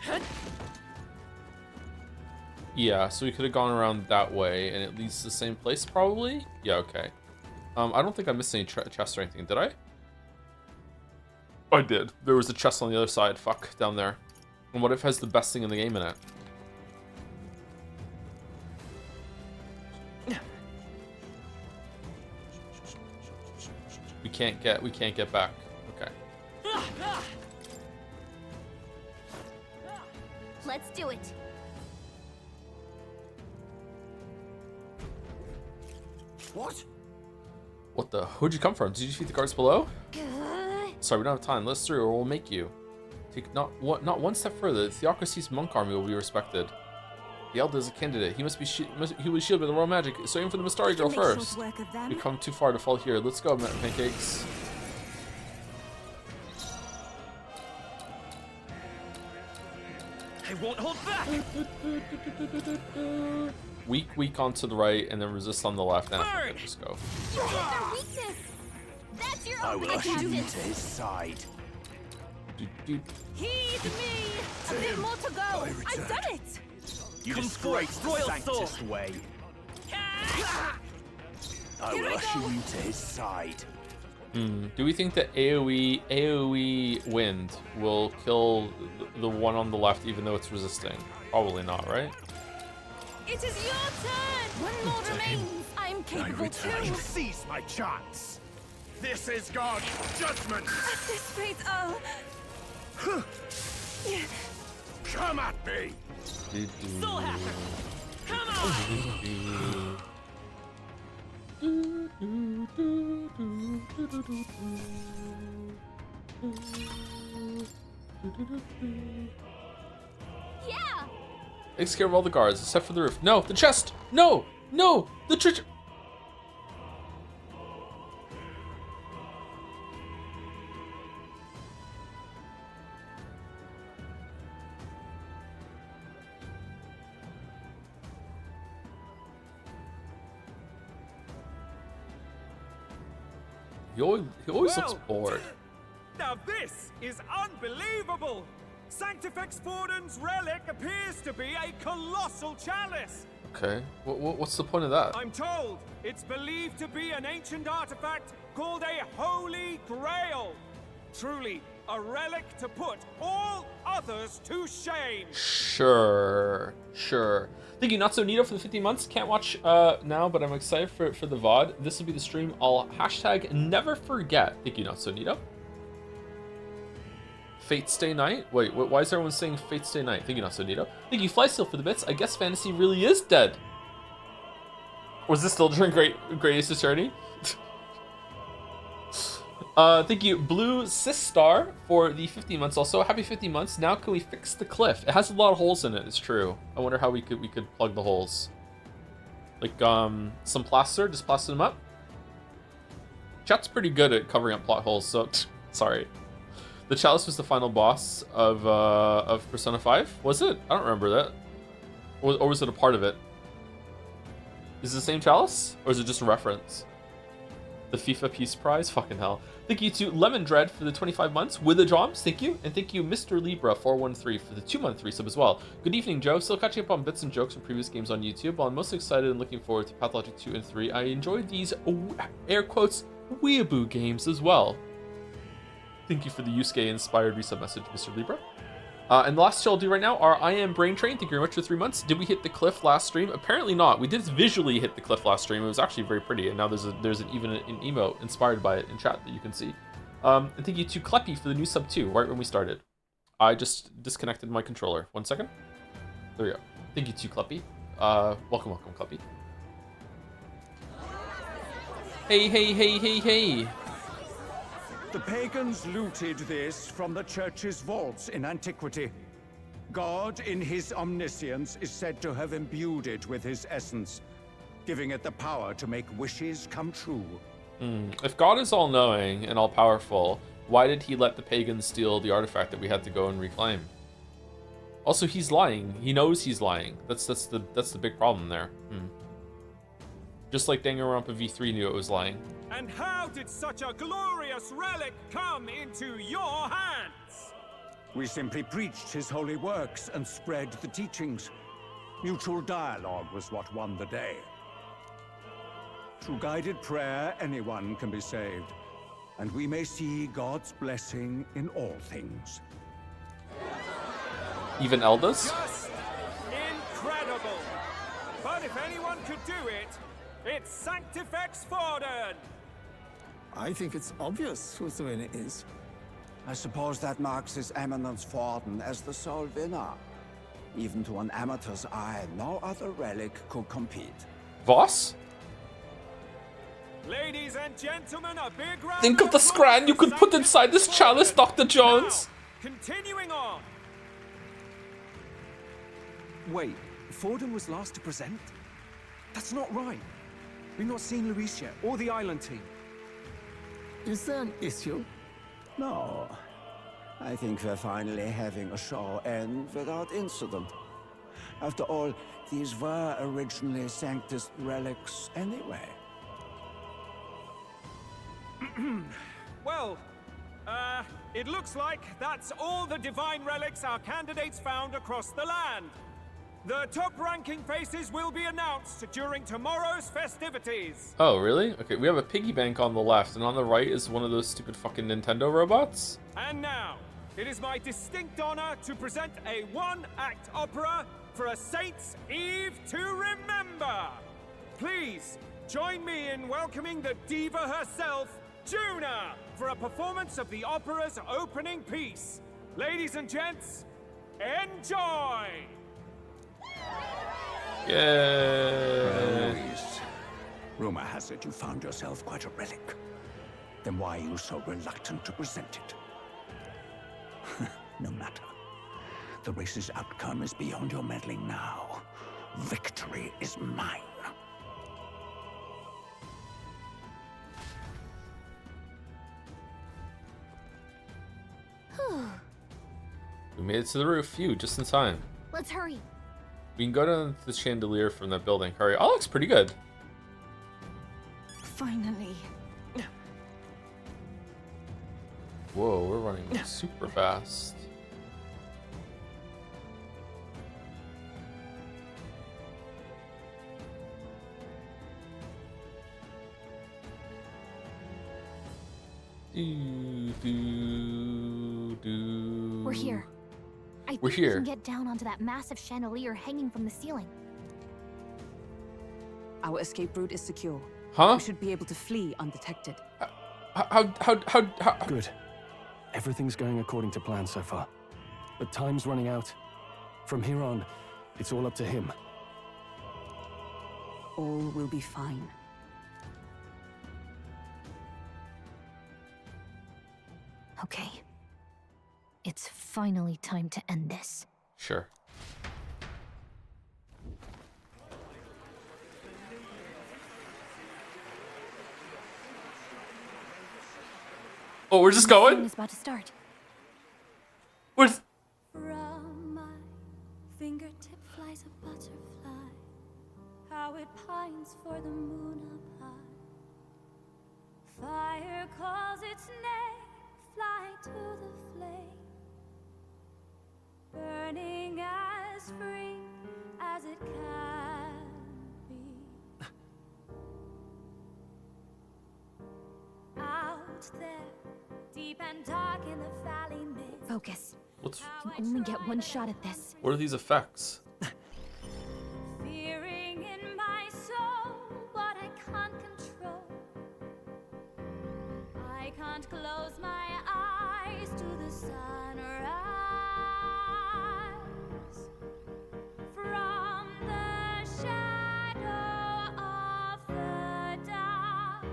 that! Yeah, so we could have gone around that way, and it leads to the same place, probably? Yeah, okay. I don't think I missed any chests or anything, did I? I did. There was a chest on the other side, fuck, down there. And what if it has the best thing in the game in it? We can't get back. Okay. Let's do it! What? What the? Who'd you come from? Did you defeat the guards below? Sorry, we don't have time. Let's through, or we'll make you. Take not one step further. The Theocracy's monk army will be respected. The Elder is a candidate. He must be he was shielded by the royal magic. So aim for the Mistari girl first. We've come too far to fall here. Let's go, pancakes. I won't hold back. Weak onto the right, and then resist on the left. And I think I just go. You hit their weakness! That's your I will opening, usher you Captain! to his side. Heed me! A bit more to go! I've done it! You Come disgrace the forth, royal soul. Sanctus way. I Here will I usher go. you to his side. Do we think that AoE wind will kill the one on the left, even though it's resisting? Probably not, right? It is your turn! One more remains! I'm I capable return. too! Seize my chance. This is God's judgment. At this rate, I'll... Come at me. Soul hacker. Come on. Yeah. Takes care of all the guards except for the roof. No, the chest. No, no, the treasure. He always looks bored. Now this is unbelievable! Sanctifex Forden's relic appears to be a colossal chalice. Okay, what's the point of that? I'm told it's believed to be an ancient artifact called a Holy Grail. Truly, a relic to put all others to shame. Sure. Thank you, Not So Neato, for the 15 months. Can't watch now, but I'm excited for the VOD. This will be the stream I'll hashtag never forget. Thank you, Not So Neato. Fate Stay Night? Wait, why is everyone saying Fate Stay Night? Thank you, Not So Neato. Thank you, Flysteel, for the bits. I guess fantasy really is dead. Was this still during Greatest Attorney? Thank you, Blue Sistar, for the 15 months also. Happy 15 months. Now can we fix the cliff? It has a lot of holes in it, it's true. I wonder how we could plug the holes. Like, some plaster, just plaster them up. Chat's pretty good at covering up plot holes, so, sorry. The chalice was the final boss of Persona 5? Was it? I don't remember that. Or was it a part of it? Is it the same chalice? Or is it just a reference? The FIFA Peace Prize? Fucking hell. Thank you to Lemon Dread for the 25 months with the jobs. Thank you. And thank you, Mr. Libra 413 for the 2-month 3 sub as well. Good evening, Joe. Still catching up on bits and jokes from previous games on YouTube. While I'm most excited and looking forward to Pathologic 2 and 3, I enjoyed these, air quotes, weeaboo games as well. Thank you for the Yusuke-inspired resub message, Mr. Libra. And the last two I'll do right now are I Am Brain Train. Thank you very much for 3 months. Did we hit the cliff last stream? Apparently not. We did visually hit the cliff last stream. It was actually very pretty. And now there's even an emote inspired by it in chat that you can see. And thank you to Kleppy for the new sub 2, right when we started. I just disconnected my controller. 1 second. There we go. Thank you to Kleppy. Welcome, Kleppy. Hey. The pagans looted this from the church's vaults in antiquity. God, in his omniscience, is said to have imbued it with his essence, giving it the power to make wishes come true. If God is all-knowing and all-powerful, why did he let the pagans steal the artifact that we had to go and reclaim? Also, he's lying. He knows he's lying. That's the big problem there. Just like Danganronpa V3 knew it was lying. And how did such a glorious relic come into your hands? We simply preached his holy works and spread the teachings. Mutual dialogue was what won the day. Through guided prayer, anyone can be saved, and we may see God's blessing in all things. Even Eldas? Just incredible! But if anyone could do it, it's Sanctifex Forden! I think it's obvious who the winner is. I suppose that marks His Eminence Forden as the sole winner. Even to an amateur's eye, no other relic could compete. Voss? Ladies and gentlemen, a big round Think of the scran you could put inside this chalice, Dr. Jones! Now, continuing on. Wait, Forden was last to present? That's not right. We've not seen Luis yet, or the island team. Is there an issue? No. I think we're finally having a show end without incident. After all, these were originally Sanctus relics anyway. Well, it looks like that's all the divine relics our candidates found across the land. The top-ranking faces will be announced during tomorrow's festivities. Oh, really? Okay, we have a piggy bank on the left, and on the right is one of those stupid fucking Nintendo robots. And now, it is my distinct honor to present a one-act opera for a Saints' Eve to remember. Please, join me in welcoming the diva herself, Juna, for a performance of the opera's opening piece. Ladies and gents, enjoy! Yay! Luis, rumor has seems that you found yourself quite a relic. Then why are you so reluctant to present it? No matter. The race's outcome is beyond your meddling now. Victory is mine. We made it to the roof. Phew, just in time. Let's hurry. We can go down to the chandelier from that building. Hurry. Oh, looks pretty good. Finally. Whoa, we're running super fast. We're here. I think we can get down onto that massive chandelier hanging from the ceiling. Our escape route is secure. Huh? We should be able to flee undetected. How? Good. Everything's going according to plan so far. But time's running out. From here on, it's all up to him. All will be fine. Okay. It's finally time to end this. Sure. Oh, we're just going? It's about to start. Where's... From my fingertip flies a butterfly, how it pines for the moon up high. Fire calls its name, fly to the flame, burning as free as it can be. Out there, deep and dark in the valley mid. Focus. What's... You can only get one shot at this. What are these effects? Fearing in my soul what I can't control. I can't close my eyes to the sunrise. From the shadow of the dark,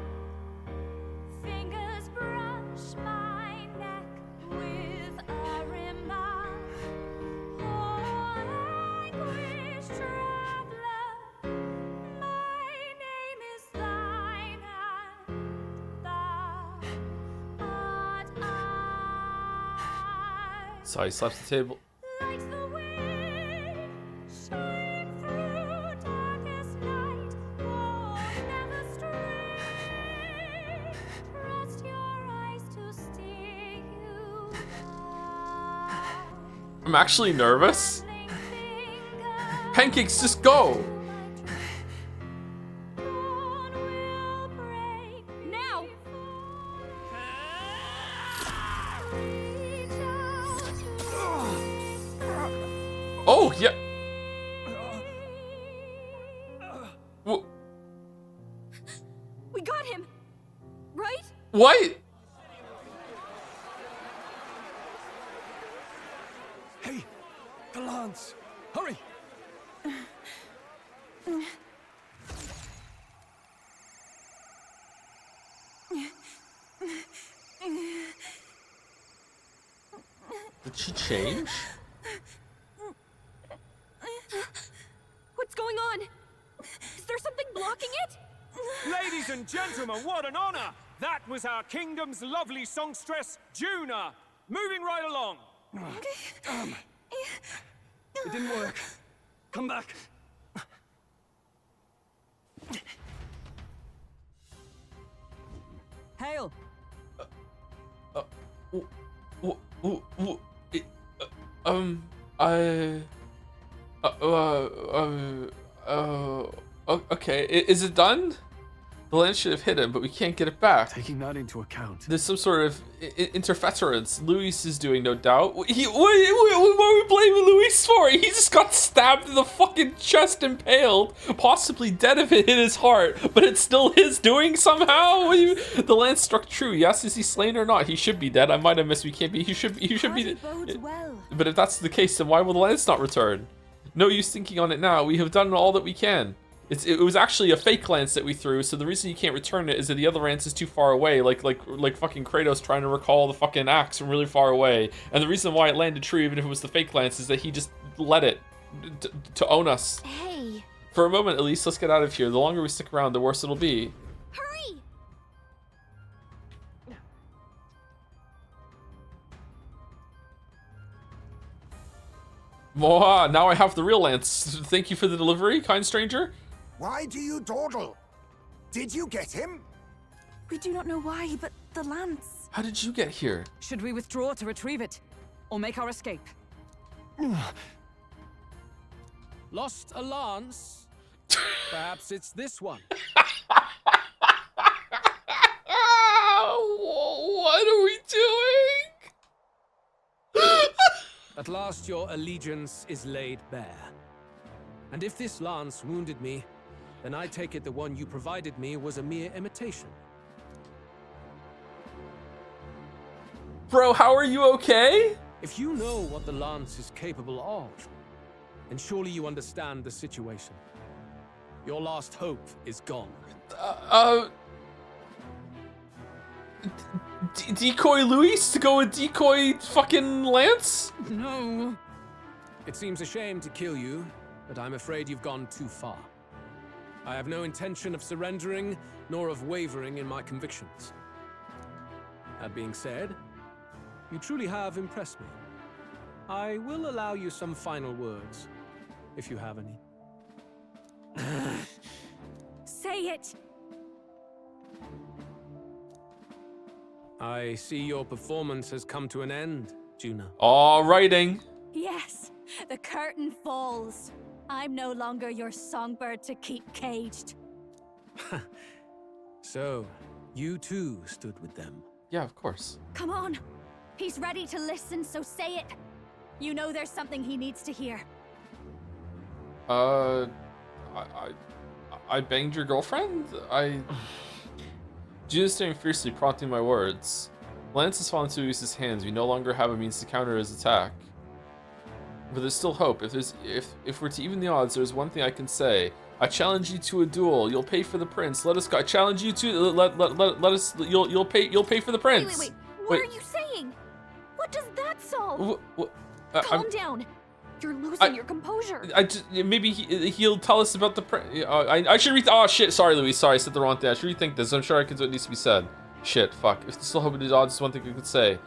fingers brush my neck with a remark. Oh, anguish traveler, my name is thine, and thou art I. So he slaps the table. Like the wind, shine through darkest night. Oh, never stray. Trust your eyes to steer you right. I'm actually nervous. Trembling finger, Pancakes, just go! dawn will break. Now! Reach out to Oh, yeah. Wh- We got him! Right? What? Hey! The lance! Hurry! Did she change? What's going on? Is there something blocking it? Ladies and gentlemen, what an honor! That was our kingdom's lovely songstress, Juna. Moving right along. It didn't work. Come back. Hail! Okay, is it done? The lens should have hit him, but we can't get it back. Taking that into account. There's some sort of interference Luis is doing, no doubt. What are we blaming Luis for? He just got stabbed in the fucking chest, impaled, possibly dead if it hit his heart, but it's still his doing somehow? The lance struck true. Yes, is he slain or not? He should be dead. I might have missed. We can't be. He should be. Bodes well. But if that's the case, then why will the lance not return? No use thinking on it now. We have done all that we can. it was actually a fake lance that we threw, so the reason you can't return it is that the other lance is too far away, like fucking Kratos trying to recall the fucking axe from really far away. And the reason why it landed true, even if it was the fake lance, is that he just let it to own us. Hey, For a moment, at least, let's get out of here. The longer we stick around, the worse it'll be. hurry! Moha, now I have the real lance. Thank you for the delivery, kind stranger. Why do you dawdle? Did you get him? We do not know why, but the lance. How did you get here? Should we withdraw to retrieve it? Or make our escape? Lost a lance? Perhaps it's this one. What are we doing? At last your allegiance is laid bare. And if this lance wounded me, then I take it the one you provided me was a mere imitation. Bro, how are you okay? If you know what the lance is capable of, then surely you understand the situation. Your last hope is gone. Decoy Luis to go with decoy fucking Lance? No. It seems a shame to kill you, but I'm afraid you've gone too far. I have no intention of surrendering, nor of wavering in my convictions. That being said, you truly have impressed me. I will allow you some final words, if you have any. Say it! I see your performance has come to an end, Juna. All writing. Yes, the curtain falls. I'm no longer your songbird to keep caged. So, you too stood with them. Yeah, of course. Come on. He's ready to listen, so say it. You know there's something he needs to hear. I banged your girlfriend? Judah staring fiercely, prompting my words. Lance has fallen into Luis's hands. We no longer have a means to counter his attack. But there's still hope. If we're to even the odds, there's one thing I can say. I challenge you to a duel. You'll pay for the prince. Let us go. I challenge you to let us. You'll pay for the prince. Wait. What are you saying? What does that solve? Calm down. You're losing your composure. Maybe he'll tell us about the prince. I should read. Oh shit! Sorry, Luis. Sorry, I said the wrong thing. I should rethink this. I'm sure I can do what needs to be said. Shit. Fuck. If there's still hope in these odds, one thing I could say.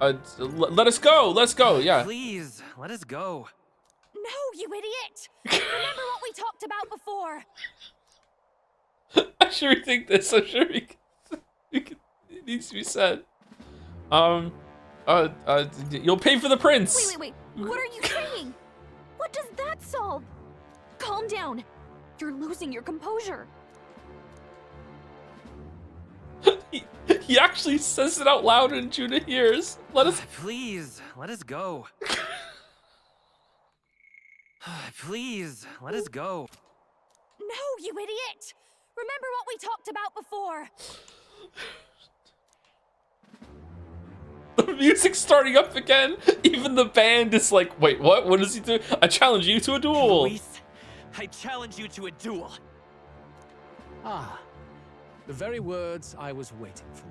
Let us go. Let's go. Yeah. Please, let us go. No, you idiot! Remember what we talked about before. I should rethink this. I'm sure it needs to be said. You'll pay for the prince. Wait. What are you saying? What does that solve? Calm down. You're losing your composure. He actually says it out loud and Judah hears. Let us. Please, let us go. Please, let us go. No, you idiot! Remember what we talked about before. The music's starting up again. Even the band is like, wait, what? What does he do? I challenge you to a duel. Luis, I challenge you to a duel. Ah, the very words I was waiting for.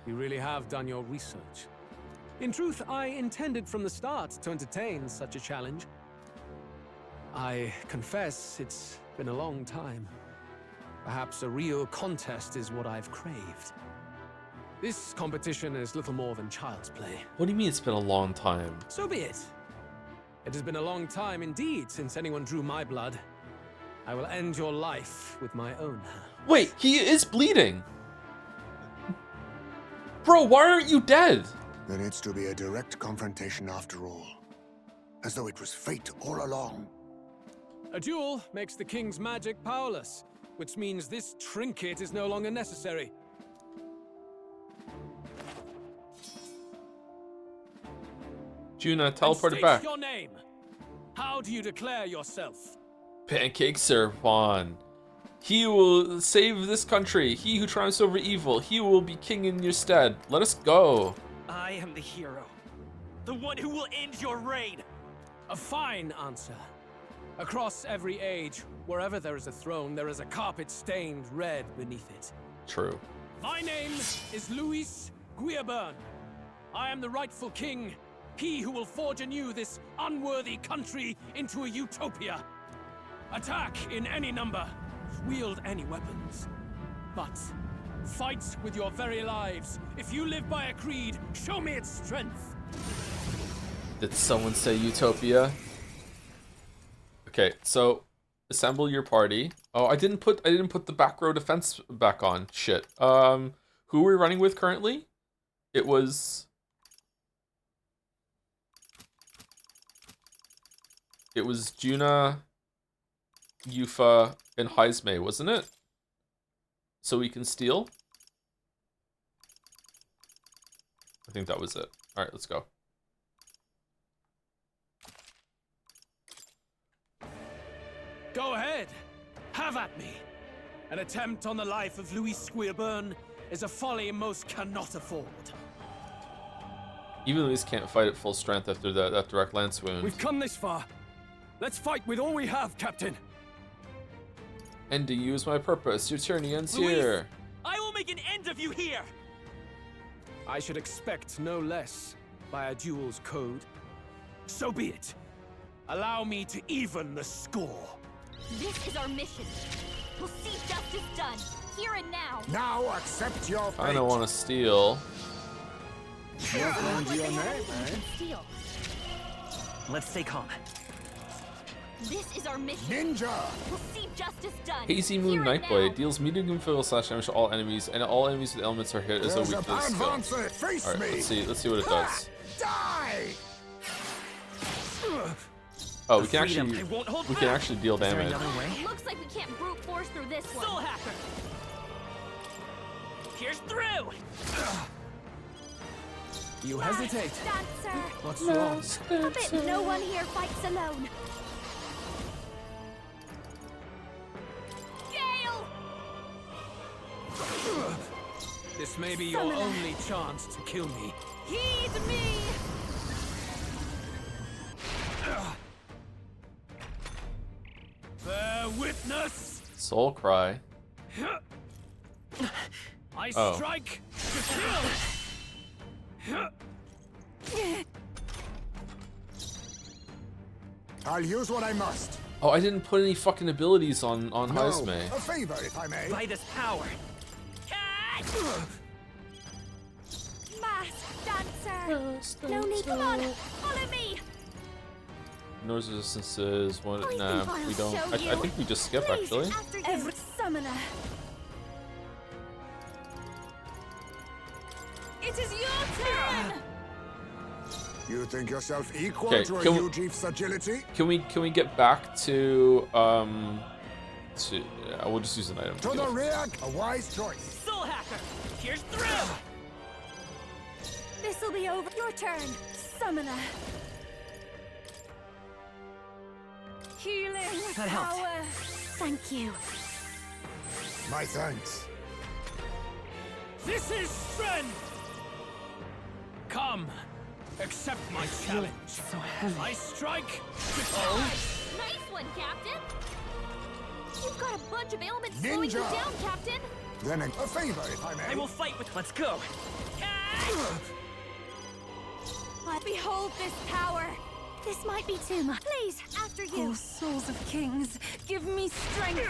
You really have done your research. In truth, I intended from the start to entertain such a challenge. I confess it's been a long time. Perhaps a real contest is what I've craved. This competition is little more than child's play. What do you mean it's been a long time? So be it. It has been a long time indeed since anyone drew my blood. I will end your life with my own hand. Wait, he is bleeding. Bro, why aren't you dead? There needs to be a direct confrontation after all. As though it was fate all along. A duel makes the king's magic powerless, which means this trinket is no longer necessary. Juna, teleported State back. your name. How do you declare yourself? Pancake Sir Juan. He will save this country. He who triumphs over evil. He will be king in your stead. Let us go. I am the hero. The one who will end your reign. A fine answer. Across every age, Wherever there is a throne, there is a carpet stained red beneath it. True. My name is Luis Guiabern. I am the rightful king, he who will forge anew this unworthy country into a utopia. Attack in any number, wield any weapons. But fight with your very lives. If you live by a creed, show me its strength. Did someone say utopia? Okay, so assemble your party. Oh, I didn't put the back row defense back on. Shit. Who are we running with currently? It was Juna, Yufa, and Heismei, wasn't it? So we can steal? I think that was it. Alright, let's go. Go ahead. Have at me. An attempt on the life of Luis Guiabern is a folly most cannot afford. Even Luis can't fight at full strength after that direct lance wound. We've come this far. Let's fight with all we have, Captain. And to use my purpose. Your tyranny ends Luis, here. I will make an end of you here! I should expect no less by a duel's code. So be it. Allow me to even the score. This is our mission. We'll see justice done, here and now. Now accept your fate. I don't want to steal. You're going to your name, eh? Steal. Let's stay calm. This is our mission. Ninja! We'll see justice done. Hazy Moon here and Nightblade now. deals medium physical slash damage to all enemies, and all enemies with elements are hit as a There's weak a to this bad skill. answer. Face Alright, me. let's see what it does. Die! Oh, The freedom I won't hold we can back. actually deal Is there damage. another way? Looks like we can't brute force through this one. Soul Hacker! Here's through! You hesitate. Dancer. What's wrong? I bet no one here fights alone. Gale! This may be your Summoner. only chance to kill me. Heed me! Bear witness! Soul Cry. I Oh. strike to kill! I'll use what I must. Oh, I didn't put any fucking abilities on No, Heismei. a favor, if I may. By this power. Mask dancer! No need, come on! Follow me! Noise resistances. One. I Nah, think I'll we don't. show I you. think we just skip Please, actually. after you. Every summoner. It is your turn! You think yourself equal Okay, to a can we- Ujief's agility? Can we get back to we'll just use an item. To the rear, a wise choice. Soul Hacker! Here's through! This'll be over. Your turn, summoner. Healing That helped. power. Thank you. My thanks. This is strength! Come, accept my challenge. So heavy. I strike to Oh. Nice one, Captain. You've got a bunch of ailments slowing you Ninja. down, Captain. Then a favor, if I may. I will fight with. Let's go! Behold this power. This might be too much. Please, after you. Oh, souls of kings, give me strength.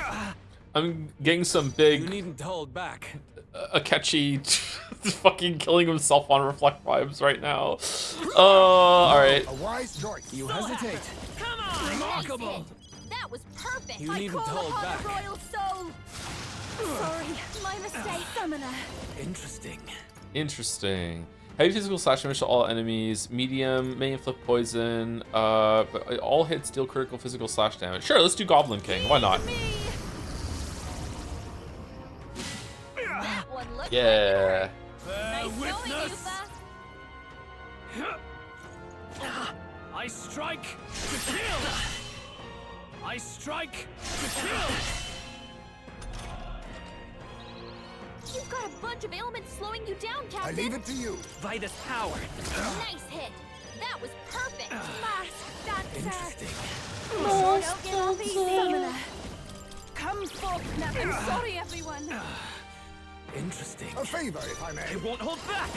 I'm getting some You big needn't hold back. Akechi fucking killing himself on reflect vibes right now. All right. A wise choice. You hesitate. Come on! Remarkable. Nice hit. That was perfect. You I needn't call hold upon back. the royal soul. Sorry, my mistake, summoner. Interesting. Interesting. Heavy physical slash damage to all enemies. Medium may inflict poison. But all hits deal critical physical slash damage. Sure, let's do Goblin King. Why not? Me. That one looks Yeah. like it hurt. Nice going, witness. Yufa. I strike to kill. I strike to kill. You've got a bunch of ailments slowing you down, I Captain. leave it to you. By this power. Nice hit. That was perfect. Mask dancer. Interesting. Don't give up easy. Summoner. Come forth now. I'm sorry, everyone. Interesting. A favor, if I may. It won't hold back!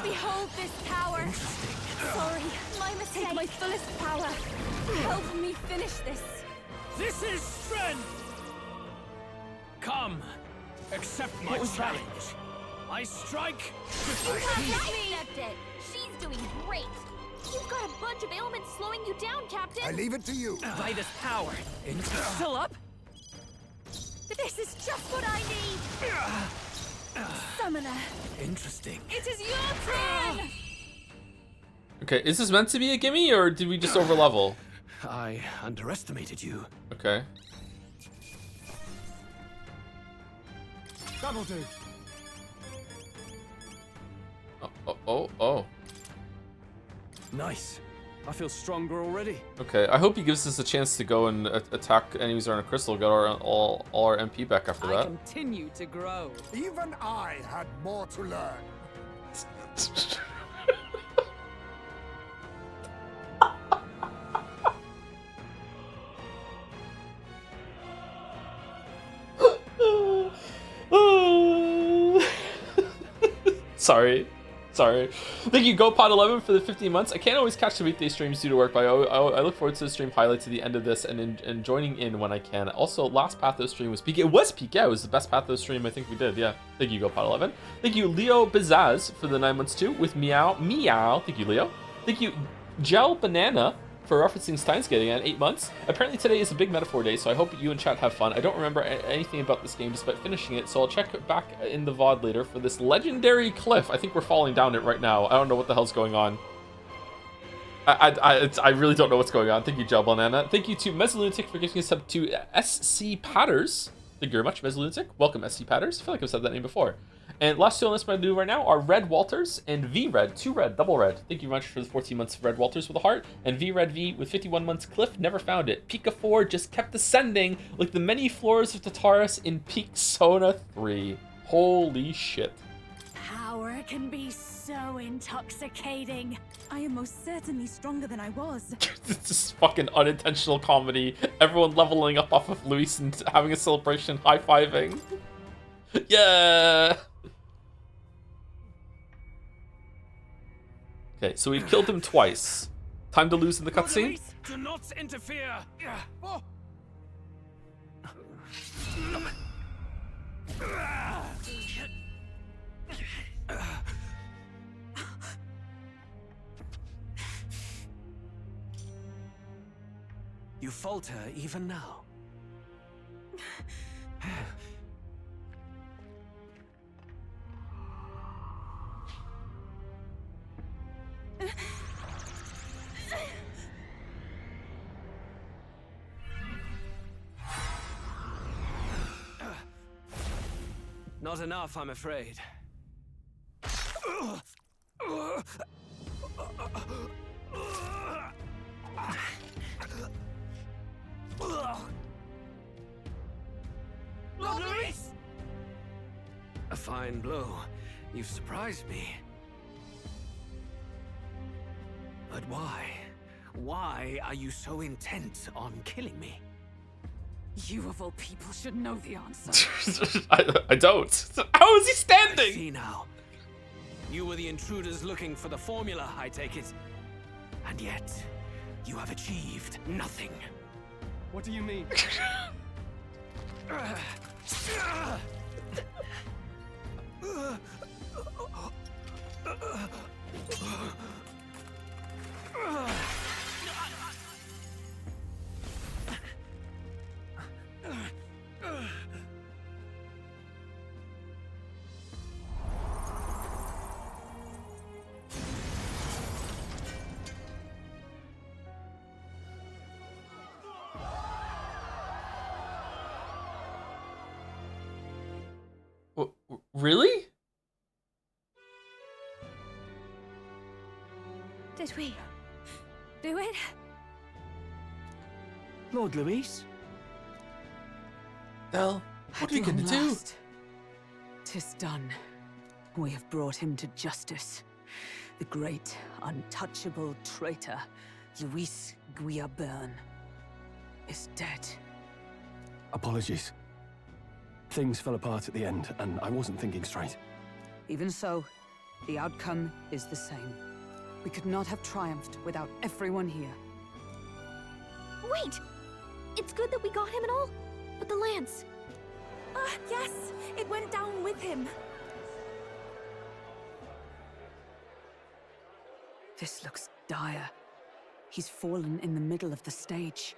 Behold this power. Sorry, my mistake. Take my fullest power. Help me finish this. This is strength! Come, accept my challenge. I strike You can't me. Accept it. She's doing great. You've got a bunch of ailments slowing you down, Captain. I leave it to you. by this power. Still up? This is just what I need. Summoner, Interesting. it is your turn. Okay, is this meant to be a gimme, or did we just overlevel? I underestimated you. Okay. That'll do. Oh. Nice. I feel stronger already. Okay, I hope he gives us a chance to go and attack enemies on a crystal, get all our MP back after I that. continue to grow. Even I had more to learn. Sorry. Thank you, GoPod11, for the 15 months. I can't always catch the weekday streams due to work, but I look forward to the stream highlights at the end of this and joining in when I can. Also, last Pathos stream was peak. It was peak, yeah. It was the best Pathos stream I think we did, yeah. Thank you, GoPod11. Thank you, Leo Bizaz, for the 9 months too, with Meow. Thank you, Leo. Thank you, Gel Banana, for referencing Steins Gate at 8 months. Apparently today is a big metaphor day, so I hope you and chat have fun. I don't remember anything about this game despite finishing it, so I'll check back in the VOD later for this legendary cliff. I think we're falling down it right now. I don't know what the hell's going on. I really don't know what's going on. Thank you, Gel Banana. Thank you to Mezzolunatic for giving us up to SC Patters. Thank you very much, Mezzolunatic. Welcome, SC Patters. I feel like I've said that name before. And last two on this my do right now are Red Walters and V Red, 2 red, double red. Thank you very much for the 14 months of Red Walters with a heart, and V Red V with 51 months. Cliff never found it. Pika 4 just kept ascending like the many floors of Tartarus in Peak Sona 3. Holy shit. Power can be so intoxicating. I am most certainly stronger than I was. This is fucking unintentional comedy. Everyone leveling up off of Luis and having a celebration, high-fiving. Yeah. Okay, so we've killed him twice. Time to lose in the cutscene? Do not interfere! You falter even now. Not enough, I'm afraid. Lord Luis! A fine blow. You've surprised me. But why? Why are you so intent on killing me? You of all people should know the answer. I don't. How is he standing? See now. You were the intruders looking for the formula, I take it. And yet, you have achieved nothing. What do you mean? Really? Did we do it? Lord Luis? Well, what are we gonna do? 'Tis done. We have brought him to justice. The great, untouchable traitor, Luis Guillaburn. is dead. Apologies. Things fell apart at the end, and I wasn't thinking straight. Even so, the outcome is the same. We could not have triumphed without everyone here. Wait! It's good that we got him and all, but the lance... Yes, it went down with him. This looks dire. He's fallen in the middle of the stage.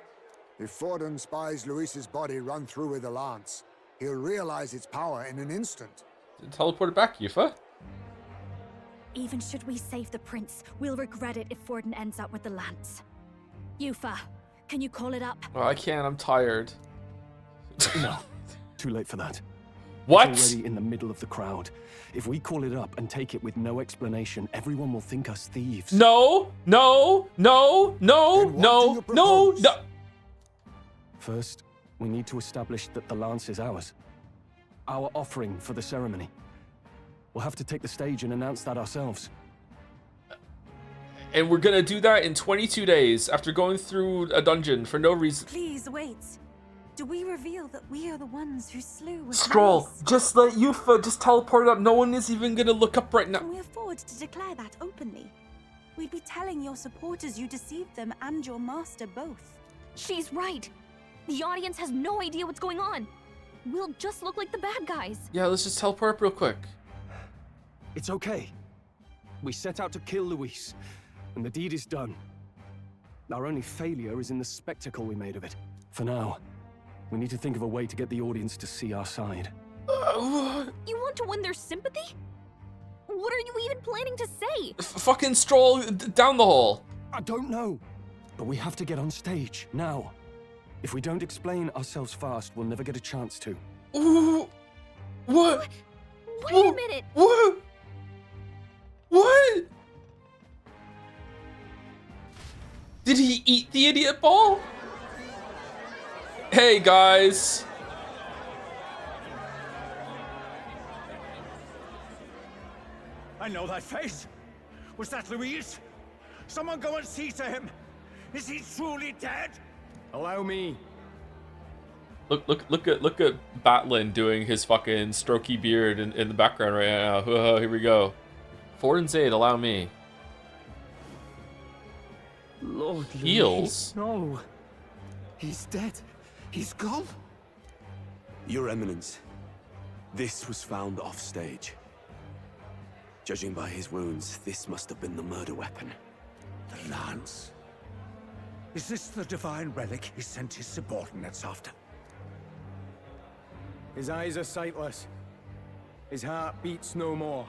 If Forden spies Luis's body run through with the lance, he'll realize its power in an instant. Teleport it back, Yufa. Even should we save the prince, we'll regret it if Forden ends up with the lance. Yufa, can you call it up? Oh, I can't. I'm tired. No. Too late for that. What? It's already in the middle of the crowd. If we call it up and take it with no explanation, everyone will think us thieves. No, no, no, no, Then what do no, you no, propose? no. First, we need to establish that the lance is ours. Our offering for the ceremony. We'll have to take the stage and announce that ourselves. And we're gonna do that in 22 days after going through a dungeon for no reason. Please wait. Do we reveal that we are the ones who slew with Stroll, Luis? just let Yufa just teleport it up. No one is even gonna look up right now. Can we afford to declare that openly? We'd be telling your supporters you deceived them and your master both. She's right. The audience has no idea what's going on. We'll just look like the bad guys. Yeah, let's just teleport up real quick. It's okay. We set out to kill Luis, and the deed is done. Our only failure is in the spectacle we made of it. For now, we need to think of a way to get the audience to see our side. You want to win their sympathy? What are you even planning to say? Fucking stroll down the hole. I don't know, but we have to get on stage, now. If we don't explain ourselves fast, we'll never get a chance to. Ooh, what? Wait a minute. What? What? Did he eat the idiot ball? Hey guys. I know that face. Was that Luis? Someone go and see to him. Is he truly dead? Allow me. Look at Batlin doing his fucking strokey beard in the background right now. Here we go. Ford and Zayd, allow me. Lord Heals? No. He's dead. He's gone. Your Eminence, this was found off stage. Judging by his wounds, this must have been the murder weapon. The lance. Is this the divine relic he sent his subordinates after? His eyes are sightless. His heart beats no more.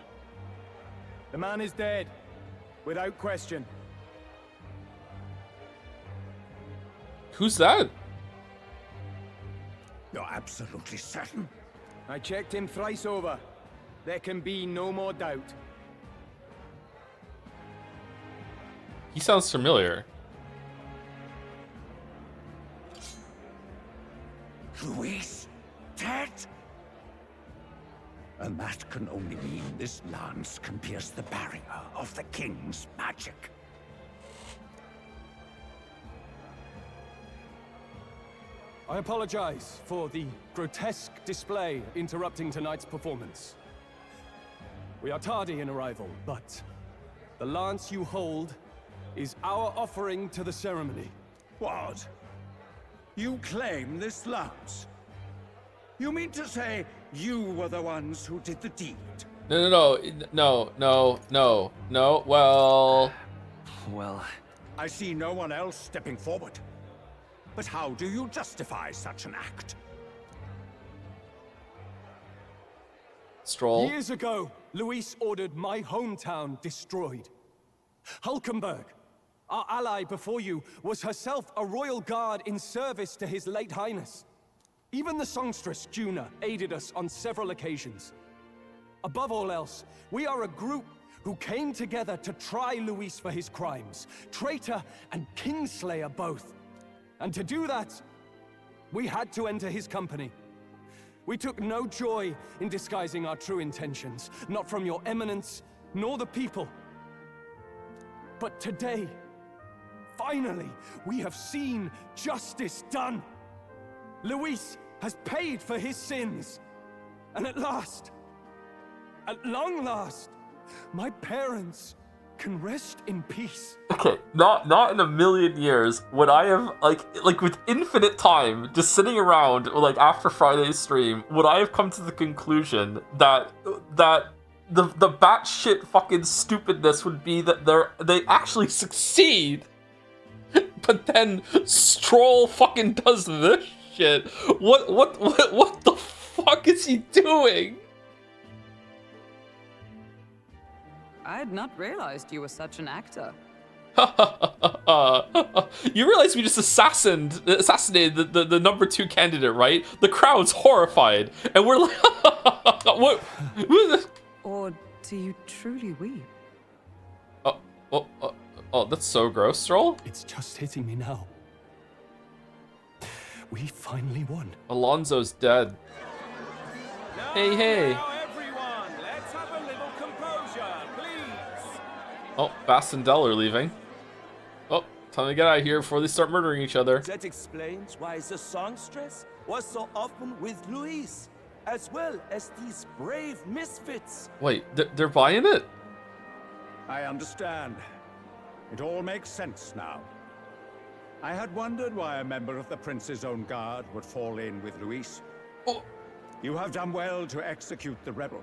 The man is dead, without question. Who's that? You're absolutely certain? I checked him thrice over. There can be no more doubt. He sounds familiar. Luis? Dead? And that can only mean this lance can pierce the barrier of the king's magic. I apologize for the grotesque display interrupting tonight's performance. We are tardy in arrival, but the lance you hold is our offering to the ceremony. What? You claim this lance? You mean to say you were the ones who did the deed? No. Well, I see no one else stepping forward. But how do you justify such an act? Stroll. Years ago, Luis ordered my hometown destroyed. Hulkenberg, our ally before you, was herself a royal guard in service to his late highness. Even the songstress, Juna, aided us on several occasions. Above all else, we are a group who came together to try Luis for his crimes, traitor and kingslayer both. And to do that, we had to enter his company. We took no joy in disguising our true intentions, not from your eminence, nor the people. But today, Finally, we have seen justice done. Luis has paid for his sins. And at long last, my parents can rest in peace. Okay, not in a million years would I have like with infinite time just sitting around like after Friday's stream would I have come to the conclusion that the batshit fucking stupidness would be that they actually succeed, but then Stroll fucking does this shit. What the fuck is he doing? I had not realized you were such an actor. You realize we just assassinated the number 2 candidate, right? The crowd's horrified, and we're like, what? Or do you truly weep? Oh, that's so gross, Stroll. It's just hitting me now. We finally won. Alonso's dead. Hey. Now, everyone, let's have a little composure, please. Oh, Bast and Dell are leaving. Oh, time to get out of here before they start murdering each other. That explains why the songstress was so often with Luis, as well as these brave misfits. Wait, they're buying it? I understand. It all makes sense now. I had wondered why a member of the Prince's own guard would fall in with Luis. Oh. You have done well to execute the rebel.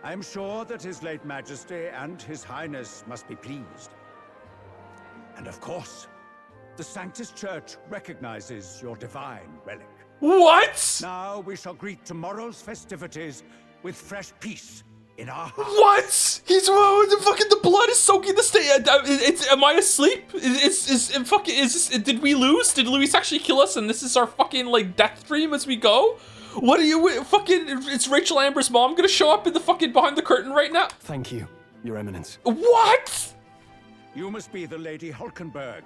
I am sure that His late Majesty and His Highness must be pleased. And of course, the Sanctus Church recognizes your divine relic. What? Now we shall greet tomorrow's festivities with fresh peace in our hearts. What? The blood is soaking the stage. Am I asleep? Did we lose? Did Luis actually kill us? And this is our fucking like death dream as we go? What are you fucking? It's Rachel Amber's mom gonna show up in the fucking behind the curtain right now? Thank you, Your Eminence. What? You must be the Lady Hulkenberg.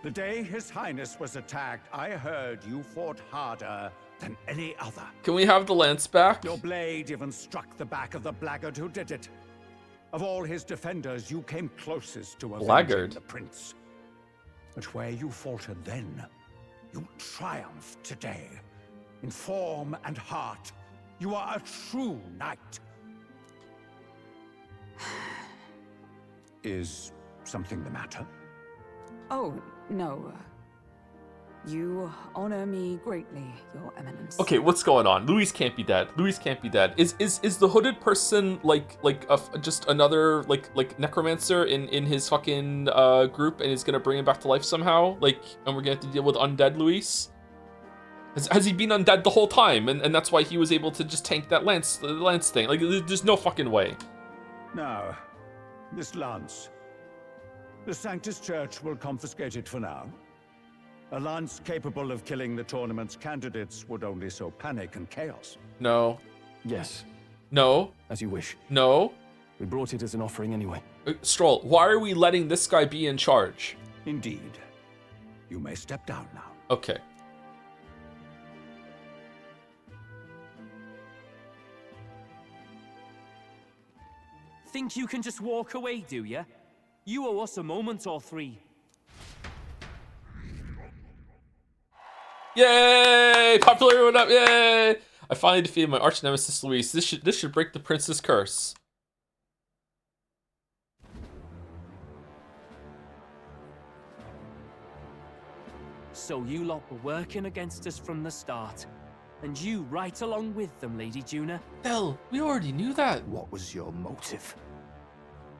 The day His Highness was attacked, I heard you fought harder than any other. Can we have the lance back? Your blade even struck the back of the blackguard who did it. Of all his defenders, you came closest to avenging the prince. But where you faltered then, you triumphed today. In form and heart, you are a true knight. Is something the matter? Oh, no. You honor me greatly, Your Eminence. Okay, what's going on? Luis can't be dead. Luis can't be dead. Is the hooded person just another like necromancer in his fucking group, and is gonna bring him back to life somehow? And we're gonna have to deal with undead Luis? Has he been undead the whole time, and that's why he was able to just tank that lance thing? Like, there's no fucking way. Now, this lance. The Sanctus Church will confiscate it for now. A lance capable of killing the tournament's candidates would only sow panic and chaos. No. Yes. No. As you wish. No. We brought it as an offering anyway. Stroll, why are we letting this guy be in charge? Indeed. You may step down now. Okay. Think you can just walk away, do ya? You owe us a moment or 3. Yay! Popularity went up, yay! I finally defeated my arch nemesis Luis. This should break the prince's curse. So you lot were working against us from the start. And you right along with them, Lady Juna. Hell, we already knew that. What was your motive?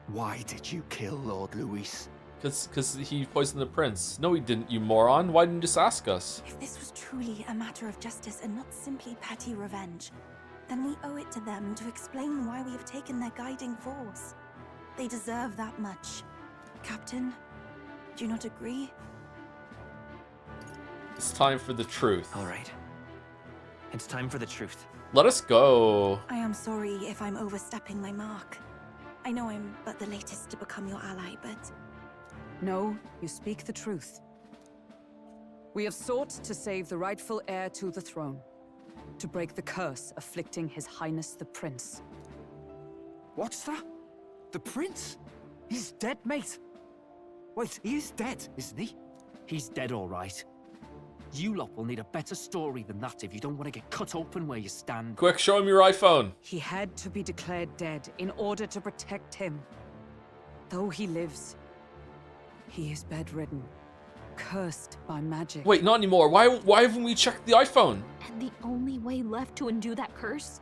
Why did you kill Lord Luis? Because he poisoned the prince. No, he didn't, you moron. Why didn't you just ask us? If this was truly a matter of justice and not simply petty revenge, then we owe it to them to explain why we have taken their guiding force. They deserve that much. Captain, do you not agree? It's time for the truth. All right. It's time for the truth. Let us go. I am sorry if I'm overstepping my mark. I know I'm but the latest to become your ally, but... No, you speak the truth. We have sought to save the rightful heir to the throne, to break the curse afflicting His Highness the Prince. What's that? The prince? He's dead, mate. Wait, he is dead, isn't he? He's dead, all right. You lot will need a better story than that if you don't want to get cut open where you stand. Quick, show him your iPhone. He had to be declared dead in order to protect him. Though he lives, he is bedridden, cursed by magic. Wait, not anymore. Why haven't we checked the iPhone? And the only way left to undo that curse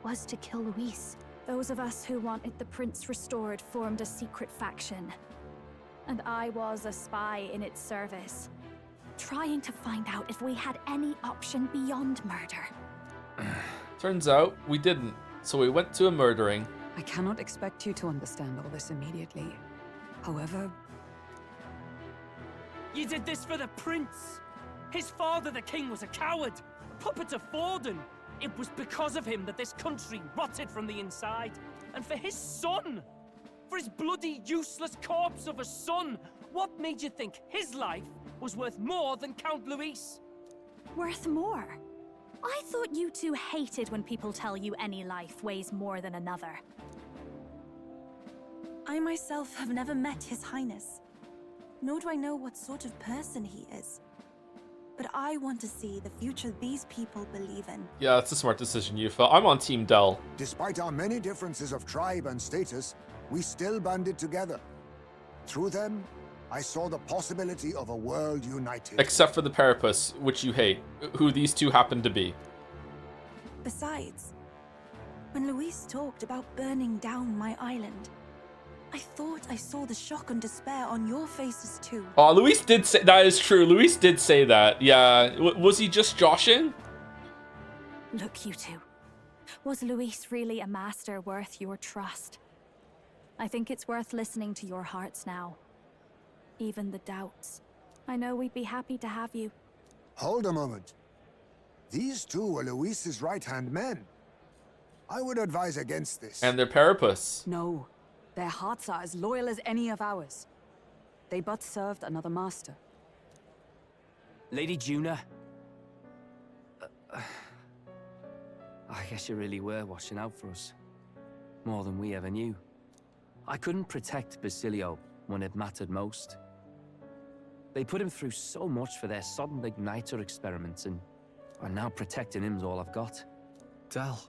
was to kill Luis. Those of us who wanted the prince restored formed a secret faction. And I was a spy in its service, trying to find out if we had any option beyond murder. Turns out we didn't, so we went to a murdering. I cannot expect you to understand all this immediately. However, You did this for the prince. His father, the king, was a coward, a puppet of Forden. It was because of him that this country rotted from the inside. And for his son, for his bloody, useless corpse of a son, what made you think his life was worth more than Count Luis? Worth more? I thought you two hated when people tell you any life weighs more than another. I myself have never met His Highness, nor do I know what sort of person he is. But I want to see the future these people believe in. Yeah, that's a smart decision, Yufa. I'm on Team Dell. Despite our many differences of tribe and status, we still banded together. Through them, I saw the possibility of a world united. Except for the Parapus, which you hate, who these two happen to be. Besides, when Luis talked about burning down my island, I thought I saw the shock and despair on your faces too. Oh, Luis did say that is true. Luis did say that. Yeah, was he just joshing? Look, you two. Was Luis really a master worth your trust? I think it's worth listening to your hearts now. Even the doubts. I know we'd be happy to have you. Hold a moment. These two were Luis's right-hand men. I would advise against this. And their Parapus. no. Their hearts are as loyal as any of ours. They but served another master. Lady Juna. I guess you really were watching out for us. More than we ever knew. I couldn't protect Basilio when it mattered most. They put him through so much for their sudden igniter experiments, and now protecting him's all I've got. Dell.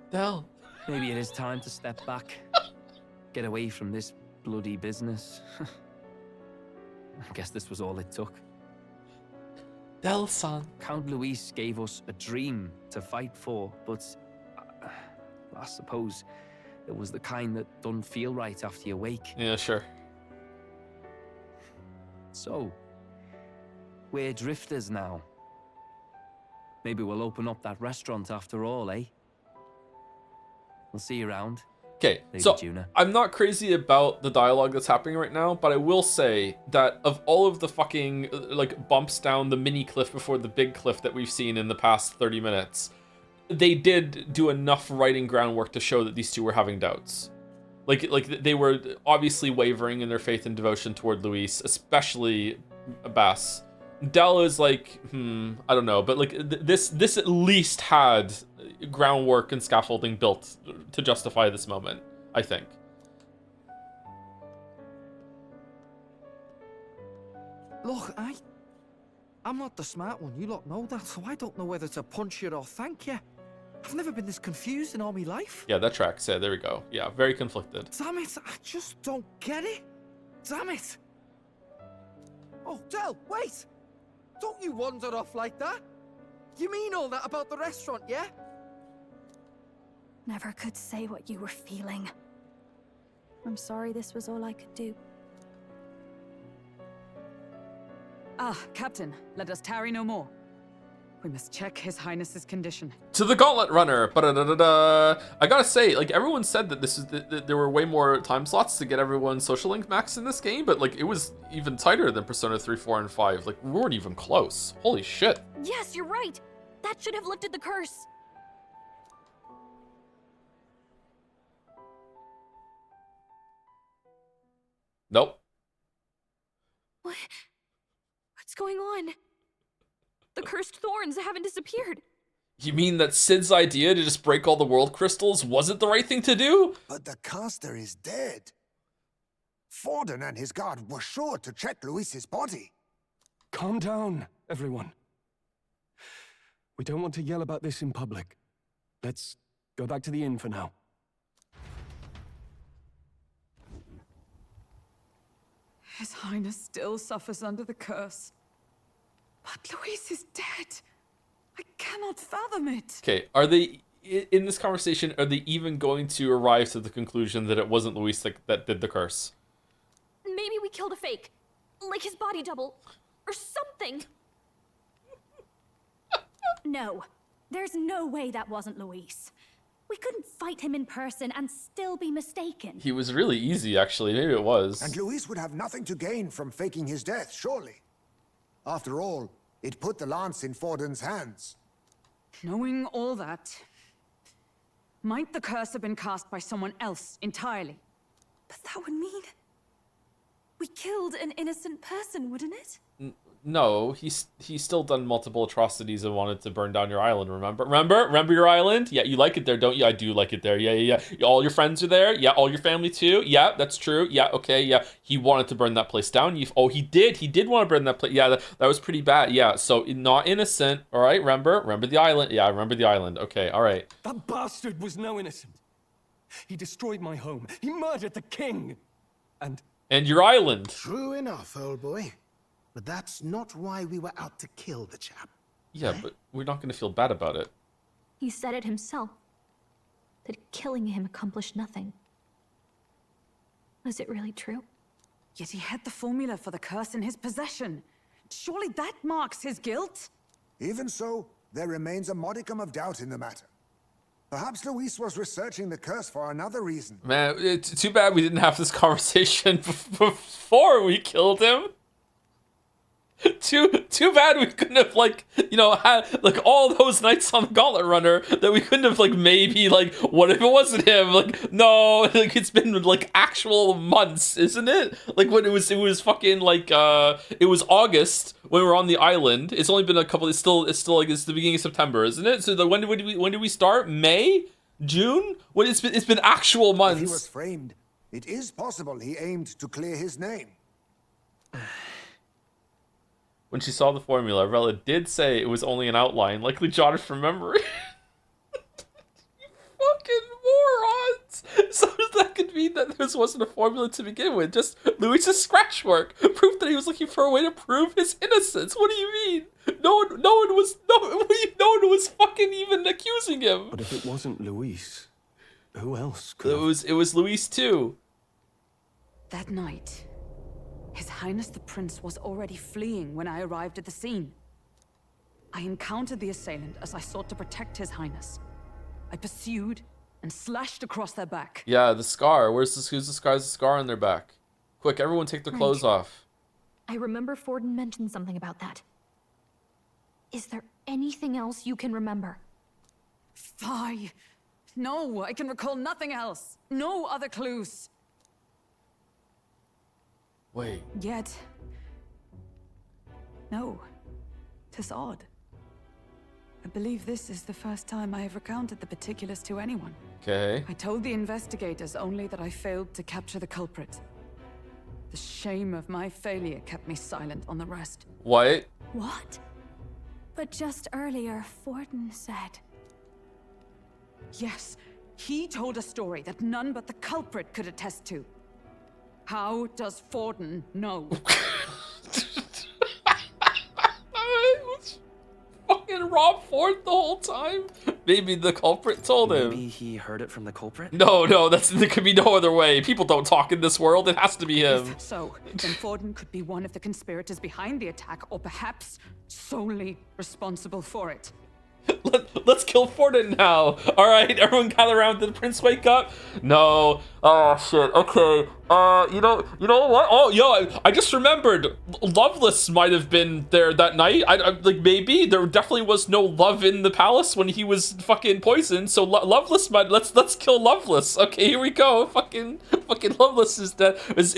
Dell. Maybe it is time to step back. Get away from this bloody business. I guess this was all it took. Dell-san. Count Luis gave us a dream to fight for, but I suppose it was the kind that don't feel right after you wake. Yeah, sure. So, we're drifters now. Maybe we'll open up that restaurant after all, eh? We'll see you around. Okay, Lady so Juna. I'm not crazy about the dialogue that's happening right now, but I will say that of all of the fucking like bumps down the mini cliff before the big cliff that we've seen in the past 30 minutes, they did do enough writing groundwork to show that these two were having doubts. Like they were obviously wavering in their faith and devotion toward Luis, especially Bass. Dell is like, I don't know, but like this at least had groundwork and scaffolding built to justify this moment, I think. Look, I'm not the smart one, you lot know that, so I don't know whether to punch you or thank you. I've never been this confused in all my life. Yeah, that tracks. Yeah, there we go. Yeah, very conflicted. Damn it, I just don't get it. Damn it. Oh, Del, wait! Don't you wander off like that? You mean all that about the restaurant, yeah? Never could say what you were feeling. I'm sorry this was all I could do. Ah, Captain, let us tarry no more. We must check His Highness's condition. To the Gauntlet Runner. Ba-da-da-da-da. I gotta say, like, everyone said that this is there were way more time slots to get everyone's social link max in this game, but like it was even tighter than Persona 3, 4, and 5. Like, we weren't even close. Holy shit. Yes, you're right. That should have lifted the curse. Nope. What's going on? The cursed thorns haven't disappeared. You mean that Sid's idea to just break all the world crystals wasn't the right thing to do? But the caster is dead. Forden and his guard were sure to check Luis's body. Calm down, everyone. We don't want to yell about this in public. Let's go back to the inn for now. His Highness still suffers under the curse. But Luis is dead. I cannot fathom it. Okay, are they, in this conversation, are they even going to arrive to the conclusion that it wasn't Luis that did the curse? Maybe we killed a fake. Like his body double. Or something. No. There's no way that wasn't Luis. We couldn't fight him in person and still be mistaken. He was really easy, actually. Maybe it was. And Luis would have nothing to gain from faking his death, surely. After all, it put the lance in Forden's hands. Knowing all that, might the curse have been cast by someone else entirely? But that would mean we killed an innocent person, wouldn't it? No, he's still done multiple atrocities and wanted to burn down your island, remember your island? Yeah, you like it there, don't you? I do like it there. Yeah. All your friends are there? Yeah, all your family too? Yeah, that's true. Yeah, okay, yeah. He wanted to burn that place down. He did want to burn that place. Yeah, that was pretty bad. Yeah, so not innocent, all right? Remember the island? Yeah, I remember the island. Okay, all right. That bastard was no innocent. He destroyed my home. He murdered the king. And your island. True enough, old boy. But that's not why we were out to kill the chap. Yeah, but we're not going to feel bad about it. He said it himself. That killing him accomplished nothing. Was it really true? Yet he had the formula for the curse in his possession. Surely that marks his guilt? Even so, there remains a modicum of doubt in the matter. Perhaps Luis was researching the curse for another reason. Man, it's too bad we didn't have this conversation before we killed him. Too bad we couldn't have, like, you know, had, like, all those nights on the Gauntlet Runner that we couldn't have, like, maybe, like, what if it wasn't him? Like, no, like, it's been, like, actual months, isn't it? Like, when it was fucking, like, it was August when we were on the island. It's only been a couple, it's still, like, it's the beginning of September, isn't it? So, when did we start? May? June? When it's been actual months. If he was framed, it is possible he aimed to clear his name. When she saw the formula, Rella did say it was only an outline, likely jotted from memory. You fucking morons! So that could mean that this wasn't a formula to begin with, just Luis's scratch work. Proof that he was looking for a way to prove his innocence. What do you mean? No one was fucking even accusing him. But if it wasn't Luis, who else could It was Luis too. That night, His Highness the Prince was already fleeing when I arrived at the scene. I encountered the assailant as I sought to protect His Highness. I pursued and slashed across their back. Yeah, the scar. Who's the scar on their back? Quick, everyone take their clothes off. I remember Forden mentioned something about that. Is there anything else you can remember? Fie! No, I can recall nothing else. No other clues. Wait. Yet... no. 'Tis odd. I believe this is the first time I have recounted the particulars to anyone. Okay. I told the investigators only that I failed to capture the culprit. The shame of my failure kept me silent on the rest. What? What? But just earlier, Forden said... Yes, he told a story that none but the culprit could attest to. How does Forden know? Fucking Rob Ford the whole time? Maybe the culprit told him. Maybe he heard it from the culprit? No, there could be no other way. People don't talk in this world. It has to be him. If so, then Forden could be one of the conspirators behind the attack, or perhaps solely responsible for it. Let's kill Forden now. All right, everyone gather around. Did the prince wake up? No. Oh shit. Okay. You know what? Oh, yo, I just remembered. Loveless might have been there that night. I like maybe there definitely was no love in the palace when he was fucking poisoned. So Loveless might let's kill Loveless. Okay, here we go. Fucking Loveless is dead. Is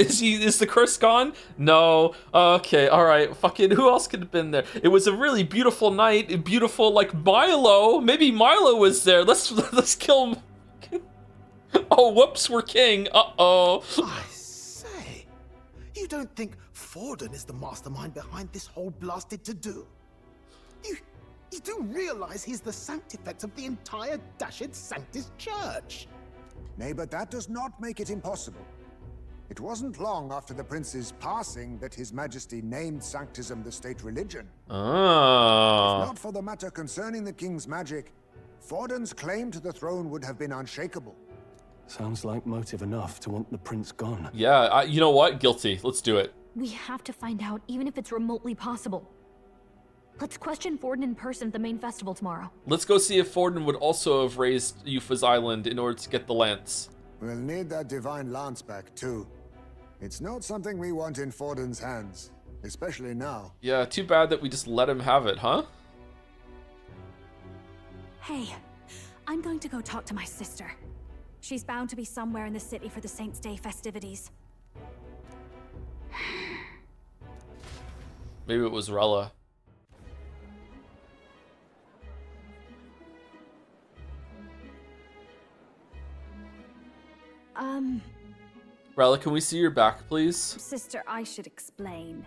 the curse gone? No. Okay, all right. Fucking who else could have been there? It was a really beautiful night. Beautiful like Milo. Maybe Milo was there. Let's kill him. Oh, whoops, we're king. Uh-oh. I say, you don't think Forden is the mastermind behind this whole blasted to-do? You do realize he's the sanctifex of the entire dashed Sanctus Church? Nay, but that does not make it impossible. It wasn't long after the prince's passing that His Majesty named Sanctism the state religion. Oh. If not for the matter concerning the king's magic, Forden's claim to the throne would have been unshakable. Sounds like motive enough to want the prince gone. Yeah, you know what? Guilty. Let's do it. We have to find out, even if it's remotely possible. Let's question Forden in person at the main festival tomorrow. Let's go see if Forden would also have raised Yufa's Island in order to get the lance. We'll need that divine lance back, too. It's not something we want in Forden's hands, especially now. Yeah, too bad that we just let him have it, huh? Hey, I'm going to go talk to my sister. She's bound to be somewhere in the city for the Saints' Day festivities. Maybe it was Rella. Rella, can we see your back, please? Sister, I should explain.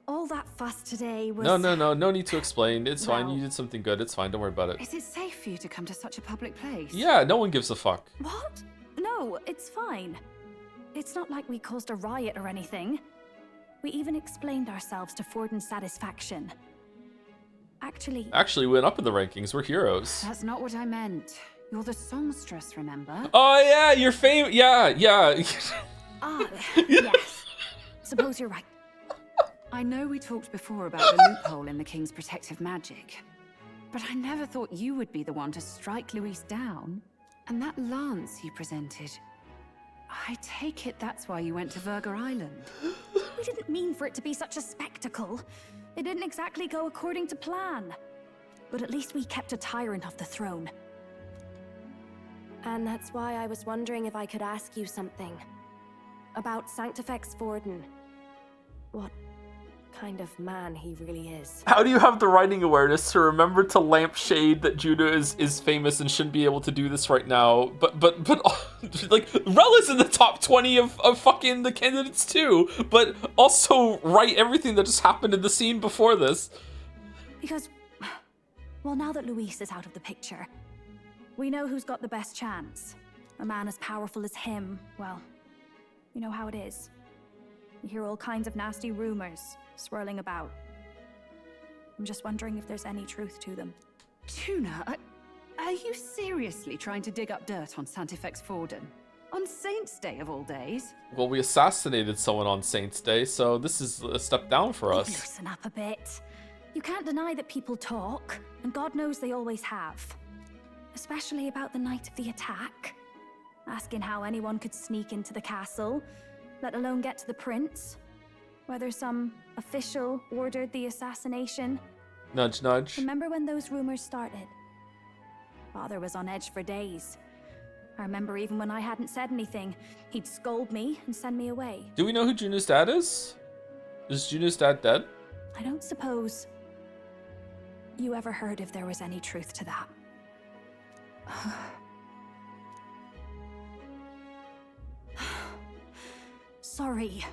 All that fuss today was... No need to explain. It's fine. Well, You did something good. It's fine. Don't worry about it. Is it safe for you to come to such a public place? Yeah, no one gives a fuck. What? No, it's fine. It's not like we caused a riot or anything. We even explained ourselves to Forden's satisfaction. Actually, we went up in the rankings. We're heroes. That's not what I meant. You're the songstress, remember? Oh, yeah, you're famous. Yeah. Yes. Suppose you're right. I know we talked before about the loophole in the king's protective magic, but I never thought you would be the one to strike Luis down. And that lance you presented, I take it that's why you went to Verga Island. We didn't mean for it to be such a spectacle. It didn't exactly go according to plan. But at least we kept a tyrant off the throne. And that's why I was wondering if I could ask you something. About Sanctifex Forden. What kind of man he really is. How do you have the writing awareness to remember to lampshade that Judah is famous and shouldn't be able to do this right now? But like Rella's in the top 20 of fucking the candidates too. But also write everything that just happened in the scene before this. Because, well, now that Luis is out of the picture, we know who's got the best chance. A man as powerful as him, well, you know how it is. You hear all kinds of nasty rumors swirling about. I'm just wondering if there's any truth to them. Tuna, are you seriously trying to dig up dirt on Sanctifex Forden? On Saints' Day of all days? Well, we assassinated someone on Saints' Day, so this is a step down for us. Loosen up a bit. You can't deny that people talk, and God knows they always have. Especially about the night of the attack. Asking how anyone could sneak into the castle, let alone get to the prince. Whether some official ordered the assassination. Nudge, nudge. Remember when those rumors started? Father was on edge for days. I remember even when I hadn't said anything, he'd scold me and send me away. Do we know who Juno's dad is? Is Juno's dad dead? I don't suppose you ever heard if there was any truth to that. Sorry.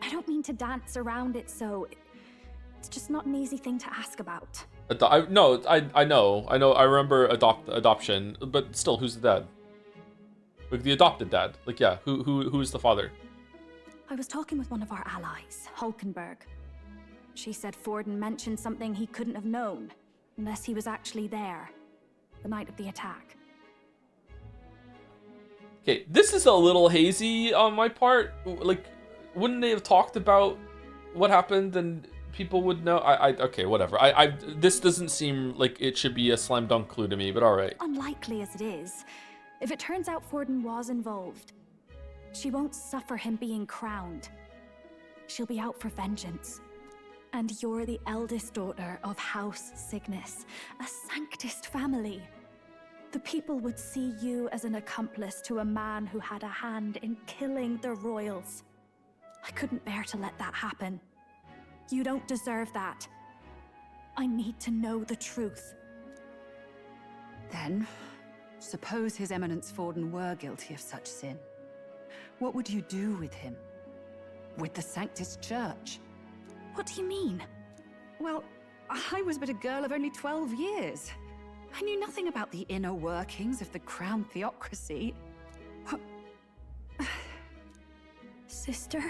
I don't mean to dance around it, so it's just not an easy thing to ask about. I know. I remember adoption, but still, who's the dad? Like the adopted dad. Like, yeah, who is the father? I was talking with one of our allies, Hulkenberg. She said Forden mentioned something he couldn't have known, unless he was actually there, the night of the attack. Okay, this is a little hazy on my part. Like, wouldn't they have talked about what happened and people would know? Okay, whatever. This doesn't seem like it should be a slam dunk clue to me, but all right. Unlikely as it is, if it turns out Forden was involved, She won't suffer him being crowned. She'll be out for vengeance. And you're the eldest daughter of House Cygnus, a Sanctist family. The people would see you as an accomplice to a man who had a hand in killing the royals. I couldn't bear to let that happen. You don't deserve that. I need to know the truth. Then, suppose His Eminence Forden were guilty of such sin. What would you do with him? With the Sanctist Church? What do you mean? Well, I was but a girl of only 12 years. I knew nothing about the inner workings of the crown theocracy. Sister?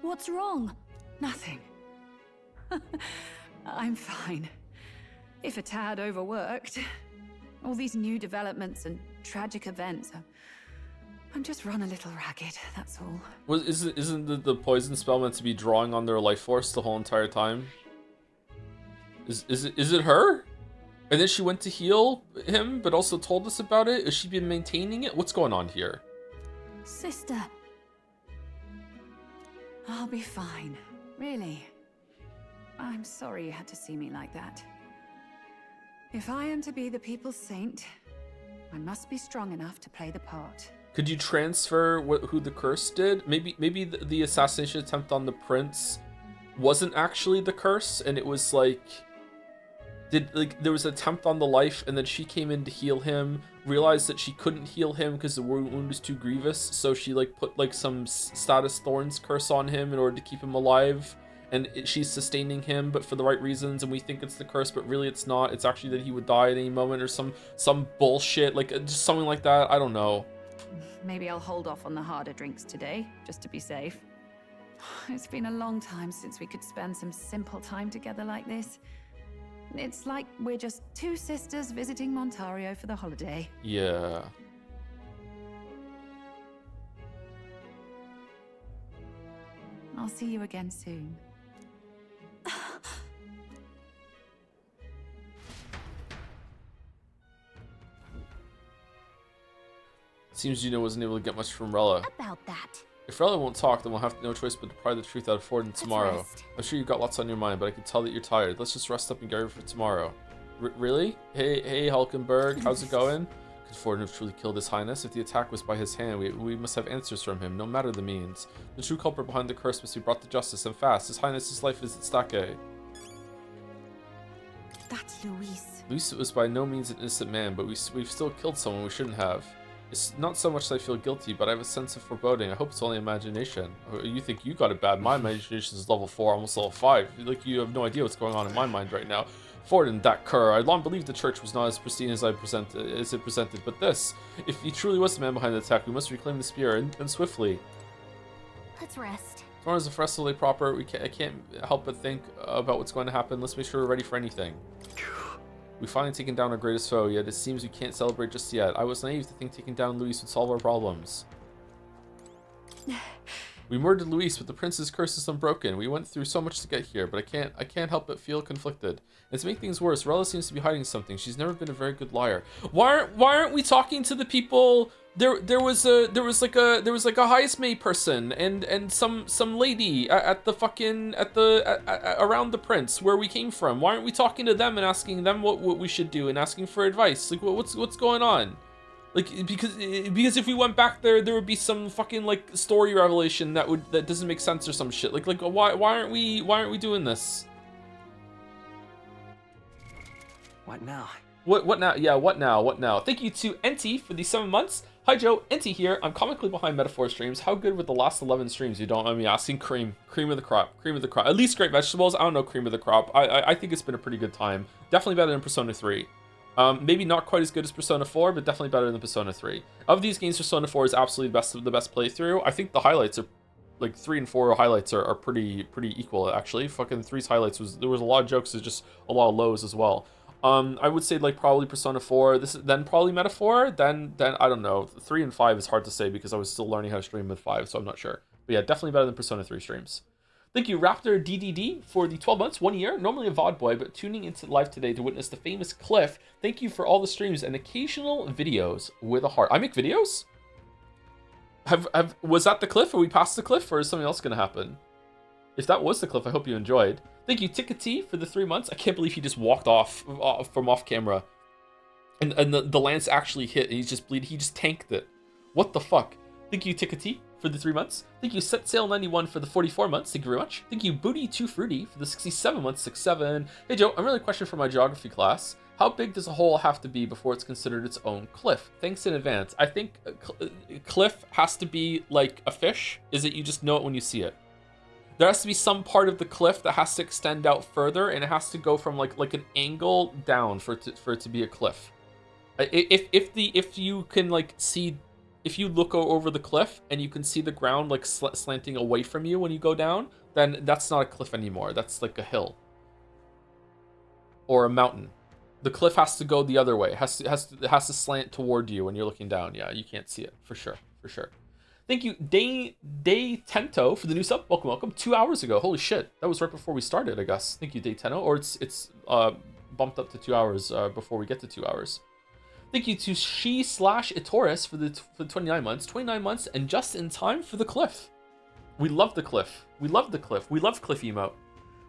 What's wrong? Nothing. I'm fine. If a tad overworked. All these new developments and tragic events. I'm just run a little ragged, that's all. Well, isn't the poison spell meant to be drawing on their life force the whole entire time? Is it her? And then she went to heal him, but also told us about it? Has she been maintaining it? What's going on here? Sister. I'll be fine. Really. I'm sorry you had to see me like that. If I am to be the people's saint, I must be strong enough to play the part. Could you transfer who the curse did? Maybe the assassination attempt on the prince wasn't actually the curse, and it was like there was an attempt on the life, and then she came in to heal him, realized that she couldn't heal him because the wound was too grievous, so she like put like some status thorns curse on him in order to keep him alive, and she's sustaining him, but for the right reasons, and we think it's the curse, but really it's not. It's actually that he would die at any moment, or some bullshit, like just something like that. I don't know. Maybe I'll hold off on the harder drinks today, just to be safe. It's been a long time since we could spend some simple time together like this. It's like we're just two sisters visiting Montario for the holiday. Yeah. I'll see you again soon. Seems Juno wasn't able to get much from Rella. About that. If Rella won't talk, then we'll have no choice but to pry the truth out of Forden tomorrow. I'm sure you've got lots on your mind, but I can tell that you're tired. Let's just rest up and get ready for tomorrow. Really? Hey, Hulkenberg, how's it going? Could Forden have truly killed His Highness? If the attack was by his hand, we must have answers from him, no matter the means. The true culprit behind the curse must be brought to justice, and fast. His Highness's life is at stake. That's Luis. Luis was by no means an innocent man, but we've still killed someone we shouldn't have. It's not so much that I feel guilty, but I have a sense of foreboding. I hope it's only imagination. You think you got it bad. My imagination is level 4, almost level 5. Like, you have no idea what's going on in my mind right now. Forden, that cur. I long believed the church was not as pristine as it presented, but this. If he truly was the man behind the attack, we must reclaim the spear, and swiftly. Let's rest. Tomorrow's a festival day proper. I can't help but think about what's going to happen. Let's make sure we're ready for anything. We've finally taken down our greatest foe, yet it seems we can't celebrate just yet. I was naive to think taking down Luis would solve our problems. We murdered Luis, but the prince's curse is unbroken. We went through so much to get here, but I can't help but feel conflicted. And to make things worse, Rella seems to be hiding something. She's never been a very good liar. Why aren't we talking to the people? There was like a highest May person and some lady at the fucking around the prince where we came from. Why aren't we talking to them and asking them what we should do and asking for advice? Like what's going on? Like because if we went back there would be some fucking like story revelation that doesn't make sense or some shit. Like why aren't we doing this? What now? What now? Yeah, what now? Thank you to NT for the 7 months. Hi Joe, NT here. I'm comically behind Metaphor streams. How good were the last 11 streams? You don't mind me asking. Cream of the crop. At least great vegetables. I don't know, cream of the crop. I think it's been a pretty good time. Definitely better than Persona 3. Maybe not quite as good as Persona 4, but definitely better than Persona 3. Of these games, Persona 4 is absolutely the best playthrough. I think the highlights are like 3 and 4 highlights are pretty equal actually. Fucking 3's highlights there was a lot of jokes, there's just a lot of lows as well. I would say like probably Persona 4, then probably Metaphor, then I don't know. 3 and 5 is hard to say because I was still learning how to stream with 5, so I'm not sure. But yeah, definitely better than Persona 3 streams. Thank you, Raptor DDD, for the 12 months, 1 year. Normally a VOD boy, but tuning into live today to witness the famous Cliff. Thank you for all the streams and occasional videos with a heart. I make videos? Was that the cliff? Are we past the cliff, or is something else gonna happen? If that was the cliff, I hope you enjoyed. Thank you, Tickety, for the 3 months. I can't believe he just walked off from off camera, and the lance actually hit, and he's just bleeding. He just tanked it. What the fuck? Thank you, Tickety, for the 3 months. Thank you, Set Sail 91 for the 44 months. Thank you very much. Thank you, Booty 2 Fruity for the 67 months. 67. Hey Joe, I'm really a question for my geography class. How big does a hole have to be before it's considered its own cliff? Thanks in advance. I think cliff has to be like a fish. Is it you just know it when you see it? There has to be some part of the cliff that has to extend out further, and it has to go from like an angle down for it to be a cliff. If you can like see, if you look over the cliff and you can see the ground like slanting away from you when you go down, then that's not a cliff anymore. That's like a hill or a mountain. The cliff has to go the other way. It has to slant toward you when you're looking down. Yeah, you can't see it for sure. Thank you, Day Tento, for the new sub. Welcome. 2 hours ago. Holy shit, that was right before we started, I guess. Thank you, Day Tento. Or it's bumped up to 2 hours before we get to 2 hours. Thank you to She/Itoris for the 29 months. 29 months and just in time for the cliff. We love the cliff. We love cliff emote.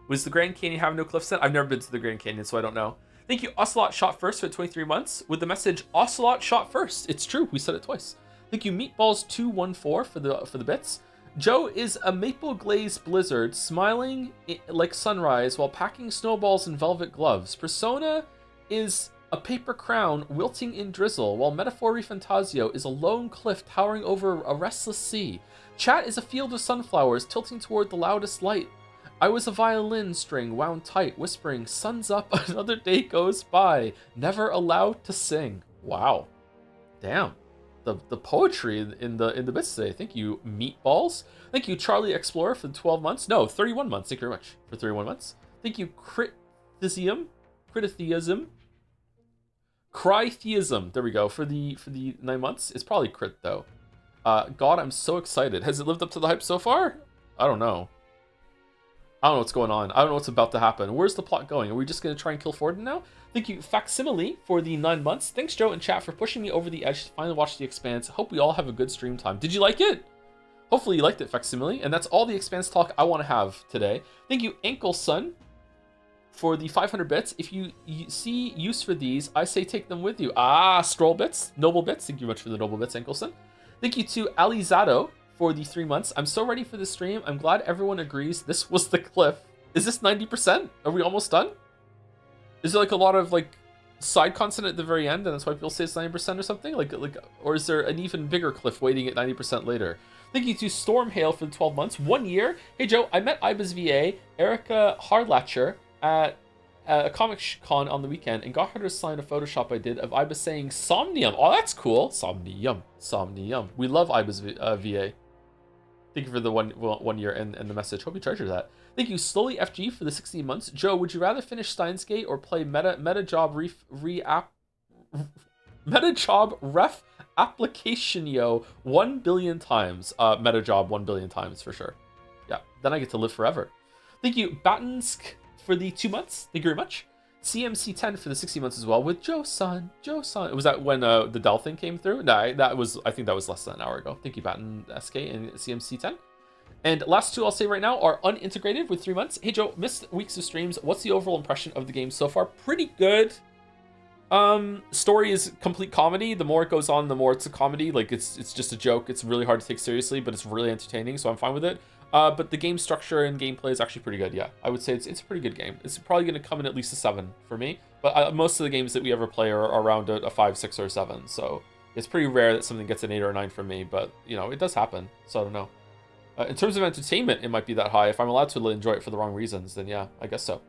Was the Grand Canyon have no cliff set? I've never been to the Grand Canyon, so I don't know. Thank you, Ocelot Shot First, for 23 months with the message Ocelot Shot First. It's true, we said it twice. Thank you, Meatballs214 for the bits. Joe is a maple glazed blizzard, smiling like sunrise while packing snowballs in velvet gloves. Persona is a paper crown wilting in drizzle, while Metaphor ReFantazio is a lone cliff towering over a restless sea. Chat is a field of sunflowers tilting toward the loudest light. I was a violin string wound tight, whispering, "Sun's up, another day goes by, never allowed to sing." Wow, damn. The poetry in the bits today. Thank you, Meatballs. Thank you, Charlie Explorer, for the 12 months. No, 31 months. Thank you very much for 31 months. Thank you, Crititheism. Crytheism. There we go. For the 9 months. It's probably crit though. God, I'm so excited. Has it lived up to the hype so far? I don't know. I don't know what's going on. I don't know what's about to happen. Where's the plot going? Are we just going to try and kill Forden now? Thank you, Facsimile, for the 9 months. Thanks, Joe and chat, for pushing me over the edge to finally watch The Expanse. Hope we all have a good stream time. Did you like it? Hopefully you liked it, Facsimile. And that's all the Expanse talk I want to have today. Thank you, Ankle Sun, for the 500 bits. If you see use for these, I say take them with you. Stroll bits, noble bits. Thank you very much for the noble bits, Ankle Sun. Thank you to Alizado for the 3 months. I'm so ready for the stream. I'm glad everyone agrees this was the cliff. Is this 90%? Are we almost done? Is there like a lot of like side content at the very end, and that's why people say it's 90% or something? Like, or is there an even bigger cliff waiting at 90% later? Thank you to Stormhail for the 12 months. 1 year. Hey Joe, I met Iba's VA, Erica Hardlatcher, at a Comic Con on the weekend and got her to sign a Photoshop I did of Iba saying Somnium. Oh, that's cool. Somnium. We love Iba's VA. Thank you for the one year and the message. Hope you treasure that. Thank you, Slowly FG, for the 16 months. Joe, would you rather finish Steins Gate or play Metajob Ref Applicationio 1 billion times? Metajob 1 billion times for sure. Yeah, then I get to live forever. Thank you, Batinsk, for the 2 months. Thank you very much. CMC10 for the 60 months as well with Joe-san. Was that when the Dell thing came through? No, I think that was less than an hour ago. Thank you, Batten SK and CMC10. And last two I'll say right now are unintegrated with 3 months. Hey Joe, missed weeks of streams. What's the overall impression of the game so far? Pretty good. Story is complete comedy. The more it goes on, the more it's a comedy. Like it's just a joke. It's really hard to take seriously, but it's really entertaining, so I'm fine with it. But the game structure and gameplay is actually pretty good. Yeah, I would say it's a pretty good game. It's probably going to come in at least a 7 for me. But most of the games that we ever play are around a 5, 6, or 7. So it's pretty rare that something gets an 8 or a 9 from me. But you know, it does happen. So I don't know. In terms of entertainment, it might be that high. If I'm allowed to enjoy it for the wrong reasons, then yeah, I guess so.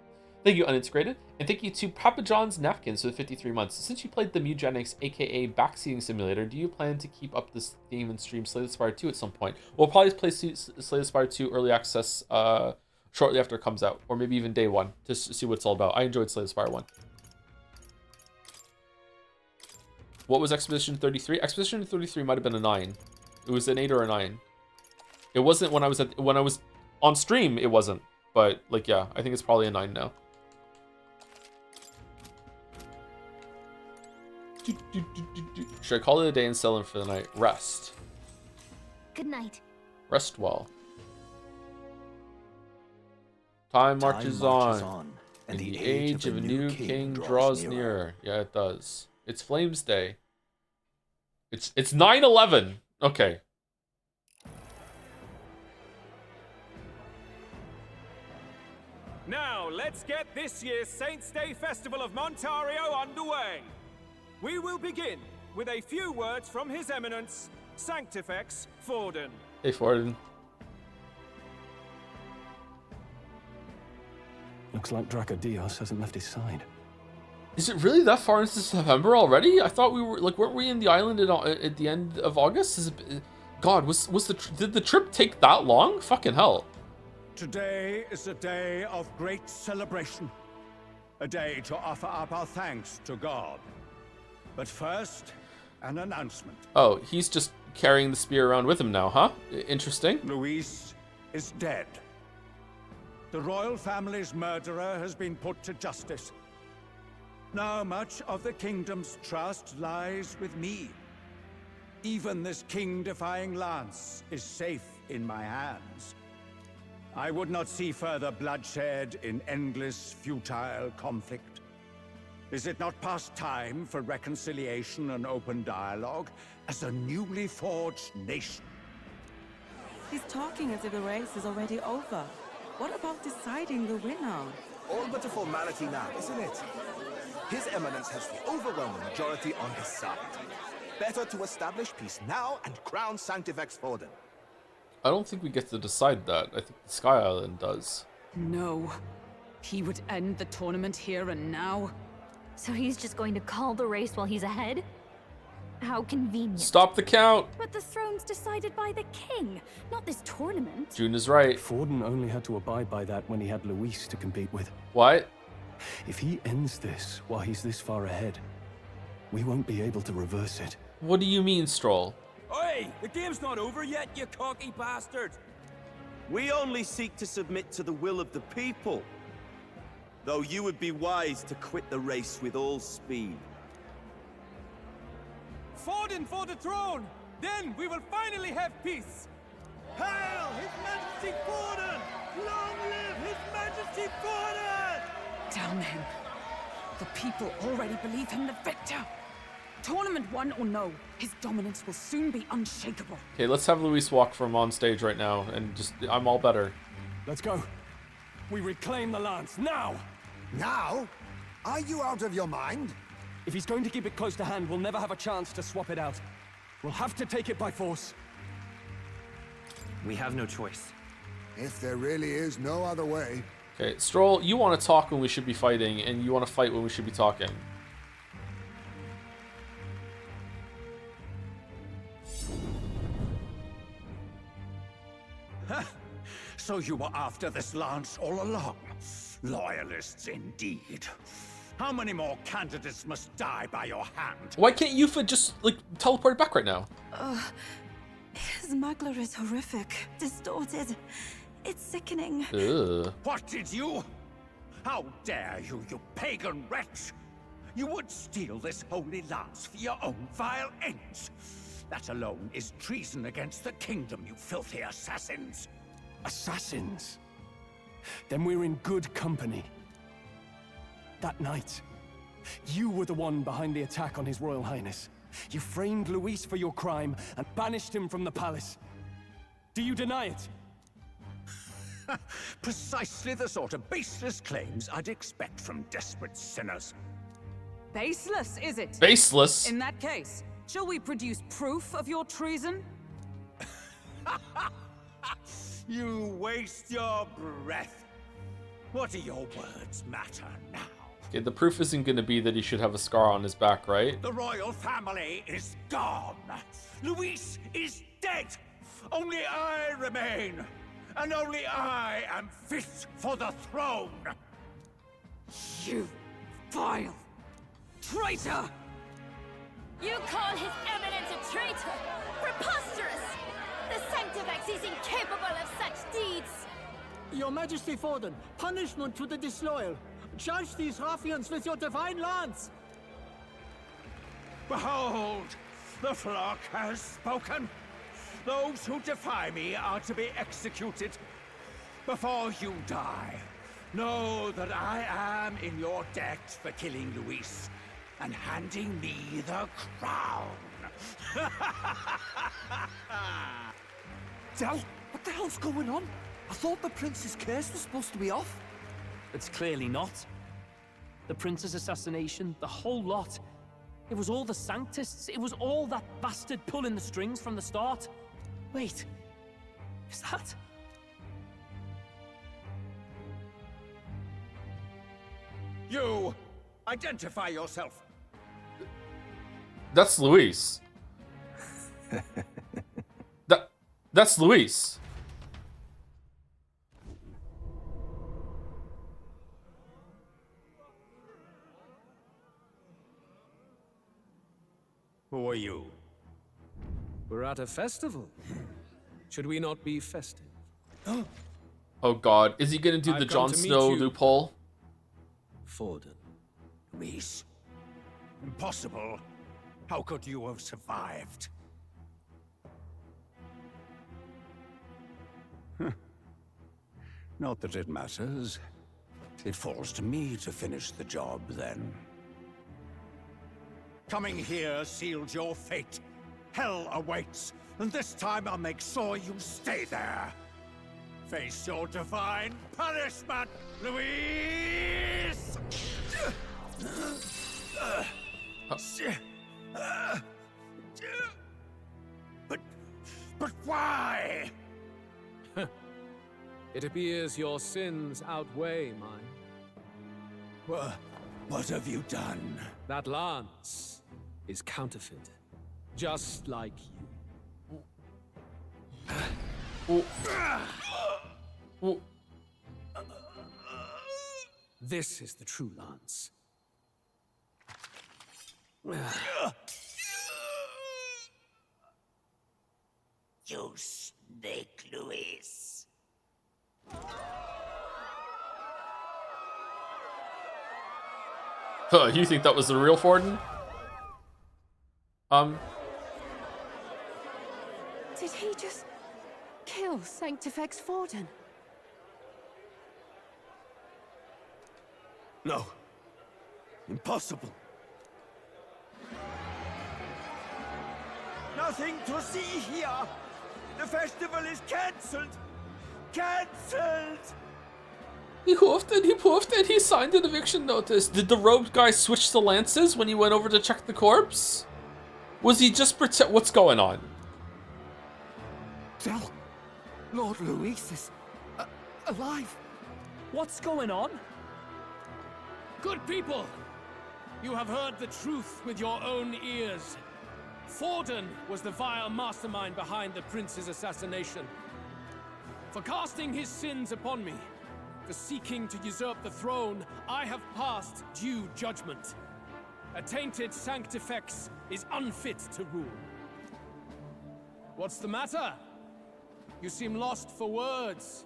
Thank you, Unintegrated. And thank you to Papa John's Napkins for the 53 months. Since you played the Mugenics, aka Backseating Simulator, do you plan to keep up this theme and stream Slay the Spire 2 at some point? We'll probably play Slay the Spire 2 early access shortly after it comes out, or maybe even day one, just to see what it's all about. I enjoyed Slay the Spire 1. What was Expedition 33? Expedition 33 might have been a 9. It was an 8 or a 9. It wasn't when I was on stream, it wasn't. But like yeah, I think it's probably a 9 now. Should I call it a day and sell them for the night? Rest. Good night. Rest well. Time marches on, and the age of a new king draws nearer. Yeah, it does. It's Flames Day. It's 9/11. Okay. Now, let's get this year's Saints' Day Festival of Montario underway. We will begin with a few words from His Eminence, Sanctifex Forden. Hey, Forden. Looks like Dracodios hasn't left his side. Is it really that far into September already? I thought we were, like, weren't we in the island at the end of August? Is it, God, did the trip take that long? Fucking hell. Today is a day of great celebration. A day to offer up our thanks to God. But first, an announcement. Oh, he's just carrying the spear around with him now, huh? Interesting. Luis is dead. The royal family's murderer has been put to justice. Now much of the kingdom's trust lies with me. Even this king-defying lance is safe in my hands. I would not see further bloodshed in endless, futile conflict. Is it not past time for reconciliation and open dialogue as a newly forged nation? He's talking as if the race is already over. What about deciding the winner? All but a formality now, isn't it? His Eminence has the overwhelming majority on his side. Better to establish peace now and crown Sanctifex Forden. I don't think we get to decide that. I think the Sky Island does. No. He would end the tournament here and now. So he's just going to call the race while he's ahead? How convenient. Stop the count! But the throne's decided by the king, not this tournament. June is right. Forden only had to abide by that when he had Luis to compete with. What? If he ends this while he's this far ahead, we won't be able to reverse it. What do you mean, Stroll? Oi! The game's not over yet, you cocky bastard! We only seek to submit to the will of the people. Though you would be wise to quit the race with all speed. Forden for the throne! Then we will finally have peace! Hail His Majesty Forden! Long live His Majesty Forden! Damn him. The people already believe him the victor. Tournament won or no, his dominance will soon be unshakable. Okay, let's have Luis walk from on stage right now, and just, I'm all better. Let's go. We reclaim the lance, now! Now? Are you out of your mind? If he's going to keep it close to hand, we'll never have a chance to swap it out. We'll have to take it by force. We have no choice. If there really is no other way. Okay, Stroll, you want to talk when we should be fighting, and you want to fight when we should be talking. So you were after this lance all along? Loyalists indeed. How many more candidates must die by your hand? Why can't Yufa just, like, teleport back right now? His smuggler is horrific, distorted. It's sickening. Ugh. What did you? How dare you, you pagan wretch! You would steal this holy lance for your own vile ends. That alone is treason against the kingdom, you filthy assassins. Assassins? Then we're in good company. That night, you were the one behind the attack on His Royal Highness. You framed Luis for your crime and banished him from the palace. Do you deny it? Precisely the sort of baseless claims I'd expect from desperate sinners. Baseless, is it? Baseless? In that case, shall we produce proof of your treason? You waste your breath. What do your words matter now? Okay, the proof isn't going to be that he should have a scar on his back, right? The royal family is gone. Luis is dead. Only I remain. And only I am fit for the throne. You vile traitor! You call His Eminence a traitor? Preposterous! The Sanctifex is incapable of such deeds! Your Majesty Forden, punishment to the disloyal. Judge these ruffians with your divine lance! Behold, the flock has spoken. Those who defy me are to be executed. Before you die, know that I am in your debt for killing Luis and handing me the crown. Del, what the hell's going on? I thought the prince's curse was supposed to be off. It's clearly not. The prince's assassination, the whole lot. It was all the Sanctists. It was all that bastard pulling the strings from the start. Wait, is that? You, identify yourself. That's Luis. That's Luis. Who are you? We're at a festival. Should we not be festive? Oh God, is he gonna do the Jon Snow loophole? Forden. Luis? Impossible. How could you have survived? Not that it matters. It falls to me to finish the job, then. Coming here sealed your fate. Hell awaits, and this time I'll make sure you stay there. Face your divine punishment, Luis! But why? It appears your sins outweigh mine. What have you done? That lance is counterfeit, just like you. This is the true lance. You snake, Luis. You think that was the real Forden? Did he just kill Sanctifex Forden? No. Impossible. Nothing to see here. The festival is cancelled. Cancelled. He hoofed it, he poofed it, he signed an eviction notice. Did the robed guy switch to lances when he went over to check the corpse? Was he just what's going on? Del, Lord Luis is alive. What's going on? Good people, you have heard the truth with your own ears. Forden was the vile mastermind behind the prince's assassination. For casting his sins upon me, for seeking to usurp the throne, I have passed due judgment. A tainted Sanctifex is unfit to rule. What's the matter? You seem lost for words.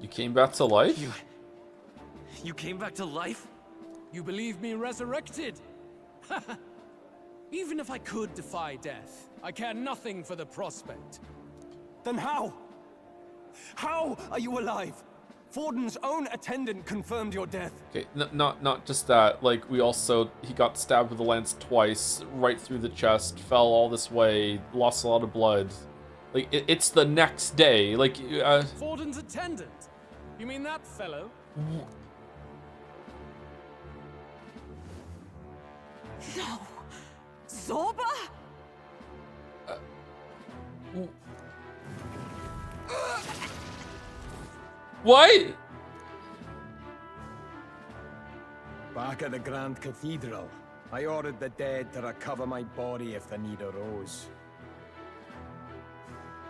You came back to life? You came back to life? You believe me resurrected? Even if I could defy death, I care nothing for the prospect. Then how? How are you alive? Forden's own attendant confirmed your death. Okay, not just that. Like, he got stabbed with a lance twice, right through the chest, fell all this way, lost a lot of blood. Like, it's the next day. Like, Forden's attendant? You mean that fellow? No! Zorba? What? Back at the Grand Cathedral, I ordered the dead to recover my body if the need arose.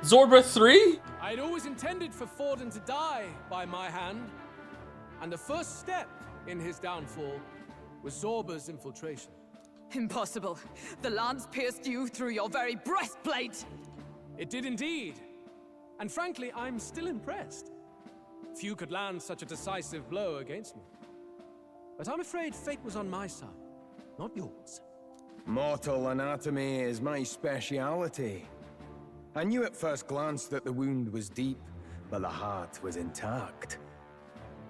Zorba 3? I'd always intended for Forden to die by my hand, and the first step in his downfall was Zorba's infiltration. Impossible. The lance pierced you through your very breastplate. It did indeed. And frankly, I'm still impressed. Few could land such a decisive blow against me. But I'm afraid fate was on my side, not yours. Mortal anatomy is my speciality. I knew at first glance that the wound was deep, but the heart was intact.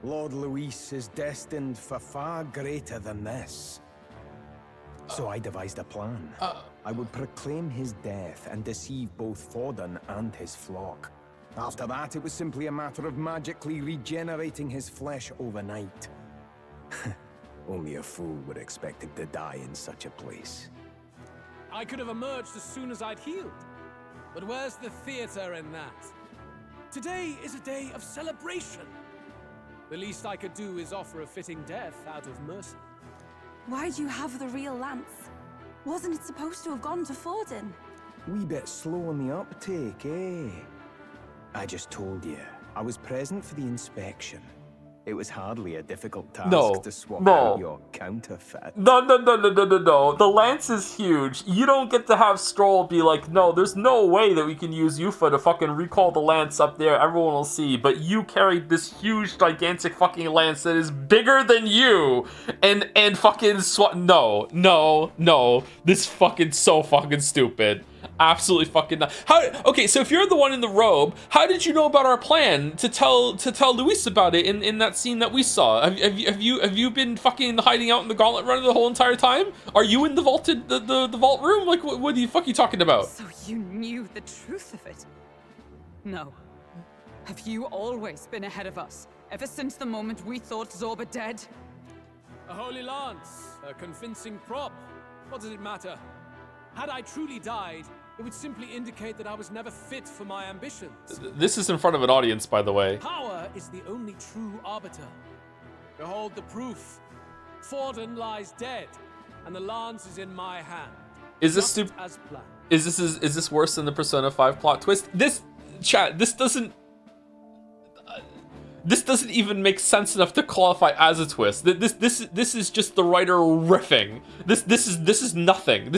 Lord Luis is destined for far greater than this. So I devised a plan. I would proclaim his death and deceive both Forden and his flock. After that, it was simply a matter of magically regenerating his flesh overnight. Only a fool would expect him to die in such a place. I could have emerged as soon as I'd healed. But where's the theater in that? Today is a day of celebration. The least I could do is offer a fitting death out of mercy. Why'd you have the real lance? Wasn't it supposed to have gone to Forden? Wee bit slow on the uptake, eh? I just told you, I was present for the inspection. It was hardly a difficult task to swap out your counterfeit. No. The lance is huge. You don't get to have Stroll be like, no, there's no way that we can use Yufa to fucking recall the lance up there. Everyone will see. But you carried this huge, gigantic fucking lance that is bigger than you. And fucking No. This fucking so fucking stupid. Absolutely fucking not. Okay, so if you're the one in the robe, how did you know about our plan to tell Luis about it in that scene that we saw? Have you been fucking hiding out in the gauntlet runner the whole entire time? Are you in the vault room? Like what the fuck are you talking about? So you knew the truth of it? No. Have you always been ahead of us? Ever since the moment we thought Zorba dead? A holy lance, a convincing prop. What does it matter? Had I truly died, it would simply indicate that I was never fit for my ambitions. This is in front of an audience, by the way. Power is the only true arbiter. Behold the proof. Forden lies dead, and the lance is in my hand. Is this stupid? Is this worse than the Persona 5 plot twist? This doesn't even make sense enough to qualify as a twist. This is just the writer riffing. This is nothing.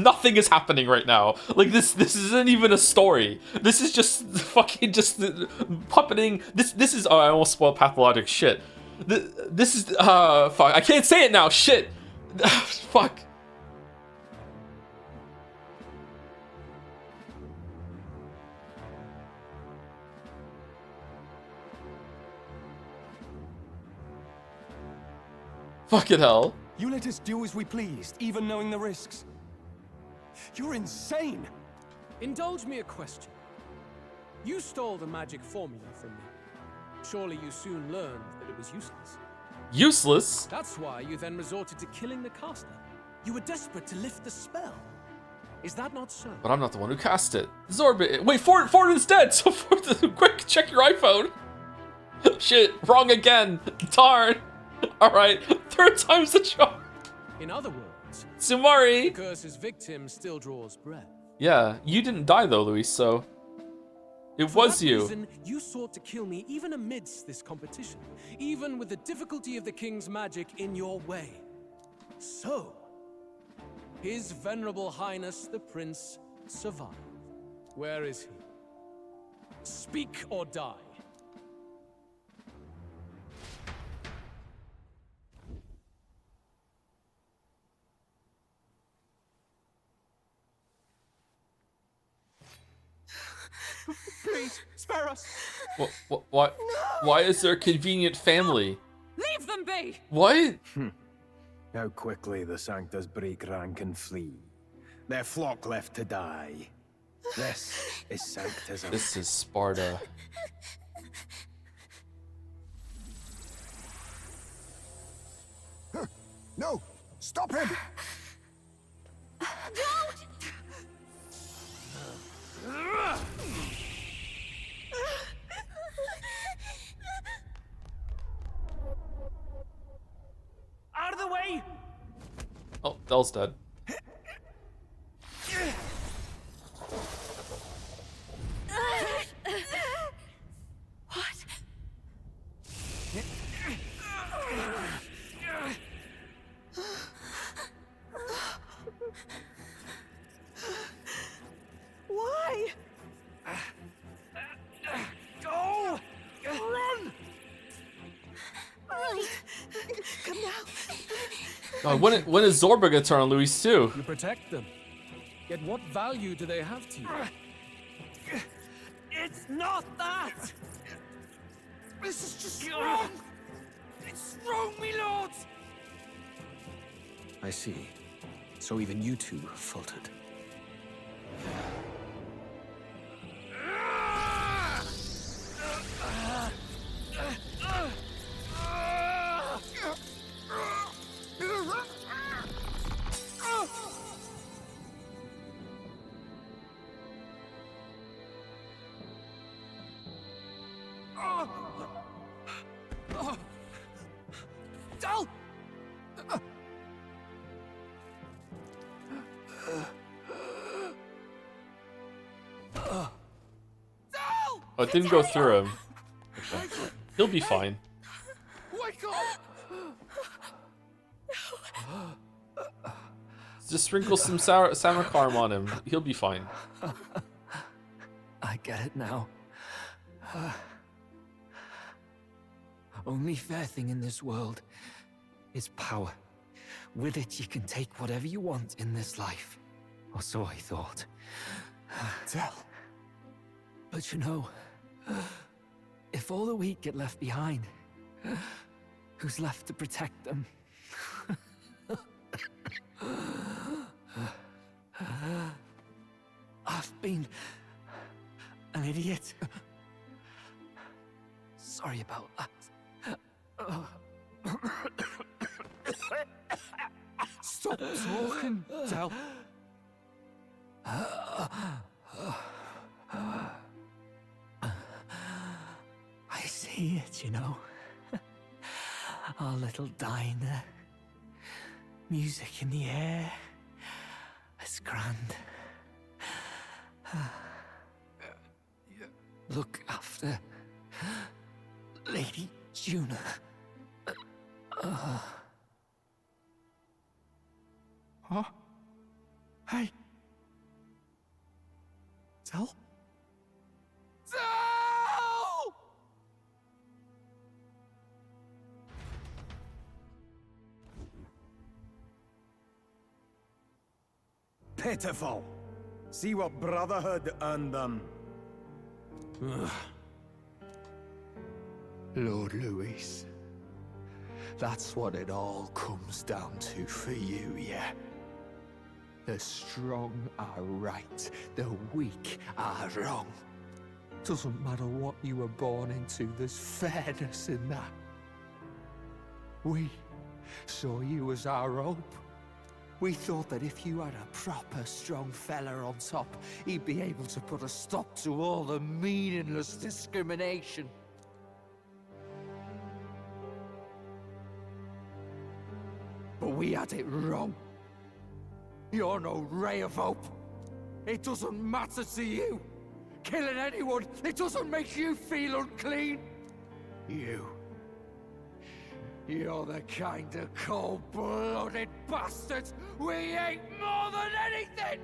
Nothing is happening right now. Like this isn't even a story. This is just fucking puppeting. This is I almost spoiled pathologic shit. This is fuck. I can't say it now. Shit. Fuck. Fucking hell. You let us do as we pleased, even knowing the risks. You're insane! Indulge me a question. You stole the magic formula from me. Surely you soon learned that it was useless. Useless? That's why you then resorted to killing the caster. You were desperate to lift the spell. Is that not so? But I'm not the one who cast it. Zorba. Wait, Forden's dead. So quick, check your iPhone. Shit, wrong again. Darn. All right, third time's the charm. In other words, Sumari. The curse's victim still draws breath. Yeah, you didn't die though, Luis. So it was you. For that reason, you sought to kill me even amidst this competition, even with the difficulty of the king's magic in your way. So, His Venerable Highness the Prince survived. Where is he? Speak or die. Please, spare us. What? Why is there a convenient family? Leave them be! What? How quickly the Sanctus break rank and flee. Their flock left to die. This is Sanctism. This is Sparta. No! Stop him! Out of the way! Oh, Del's dead. What? Why? Go! Run! fine. Come now. God, when is Zorba gonna turn on Luis too? You protect them. Yet what value do they have to you? It's not that! This is just wrong! It's wrong, me lords! I see. So even you two faltered. Del! Oh, it didn't go through him. Okay. He'll be fine. Wake up! Just sprinkle some sour carm on him. He'll be fine. I get it now. Only fair thing in this world is power. With it, you can take whatever you want in this life. Or so I thought. Tell. But you know, if all the weak get left behind, who's left to protect them? I've been an idiot. Sorry about that. Stop talking, Del. I see it, you know. Our little diner. Music in the air. It's grand. Look after Lady Juna. Huh? Hey. Del? Del! Pitiful. See what Brotherhood earned them. Lord Luis, that's what it all comes down to for you, yeah? The strong are right, the weak are wrong. Doesn't matter what you were born into, there's fairness in that. We saw you as our hope. We thought that if you had a proper strong fella on top, he'd be able to put a stop to all the meaningless discrimination. But we had it wrong. You're no ray of hope. It doesn't matter to you. Killing anyone, it doesn't make you feel unclean. You're the kind of cold-blooded bastards we hate more than anything!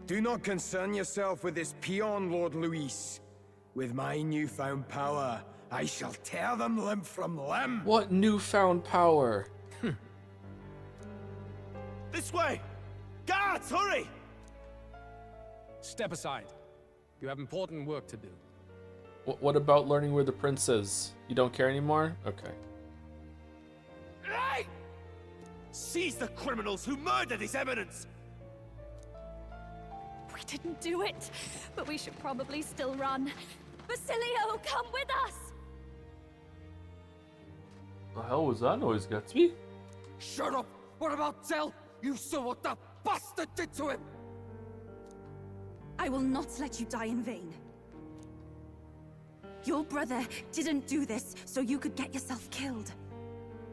Do not concern yourself with this peon, Lord Luis. With my newfound power, I shall tear them limb from limb. What newfound power? This way! Guards, hurry! Step aside. You have important work to do. What about learning where the prince is? You don't care anymore? Okay. Hey! Seize the criminals who murdered His Eminence! We didn't do it, but we should probably still run. Basilio, come with us! The hell was that noise, Gatsby? Shut up! What about Del? You saw what that bastard did to him! I will not let you die in vain. Your brother didn't do this so you could get yourself killed.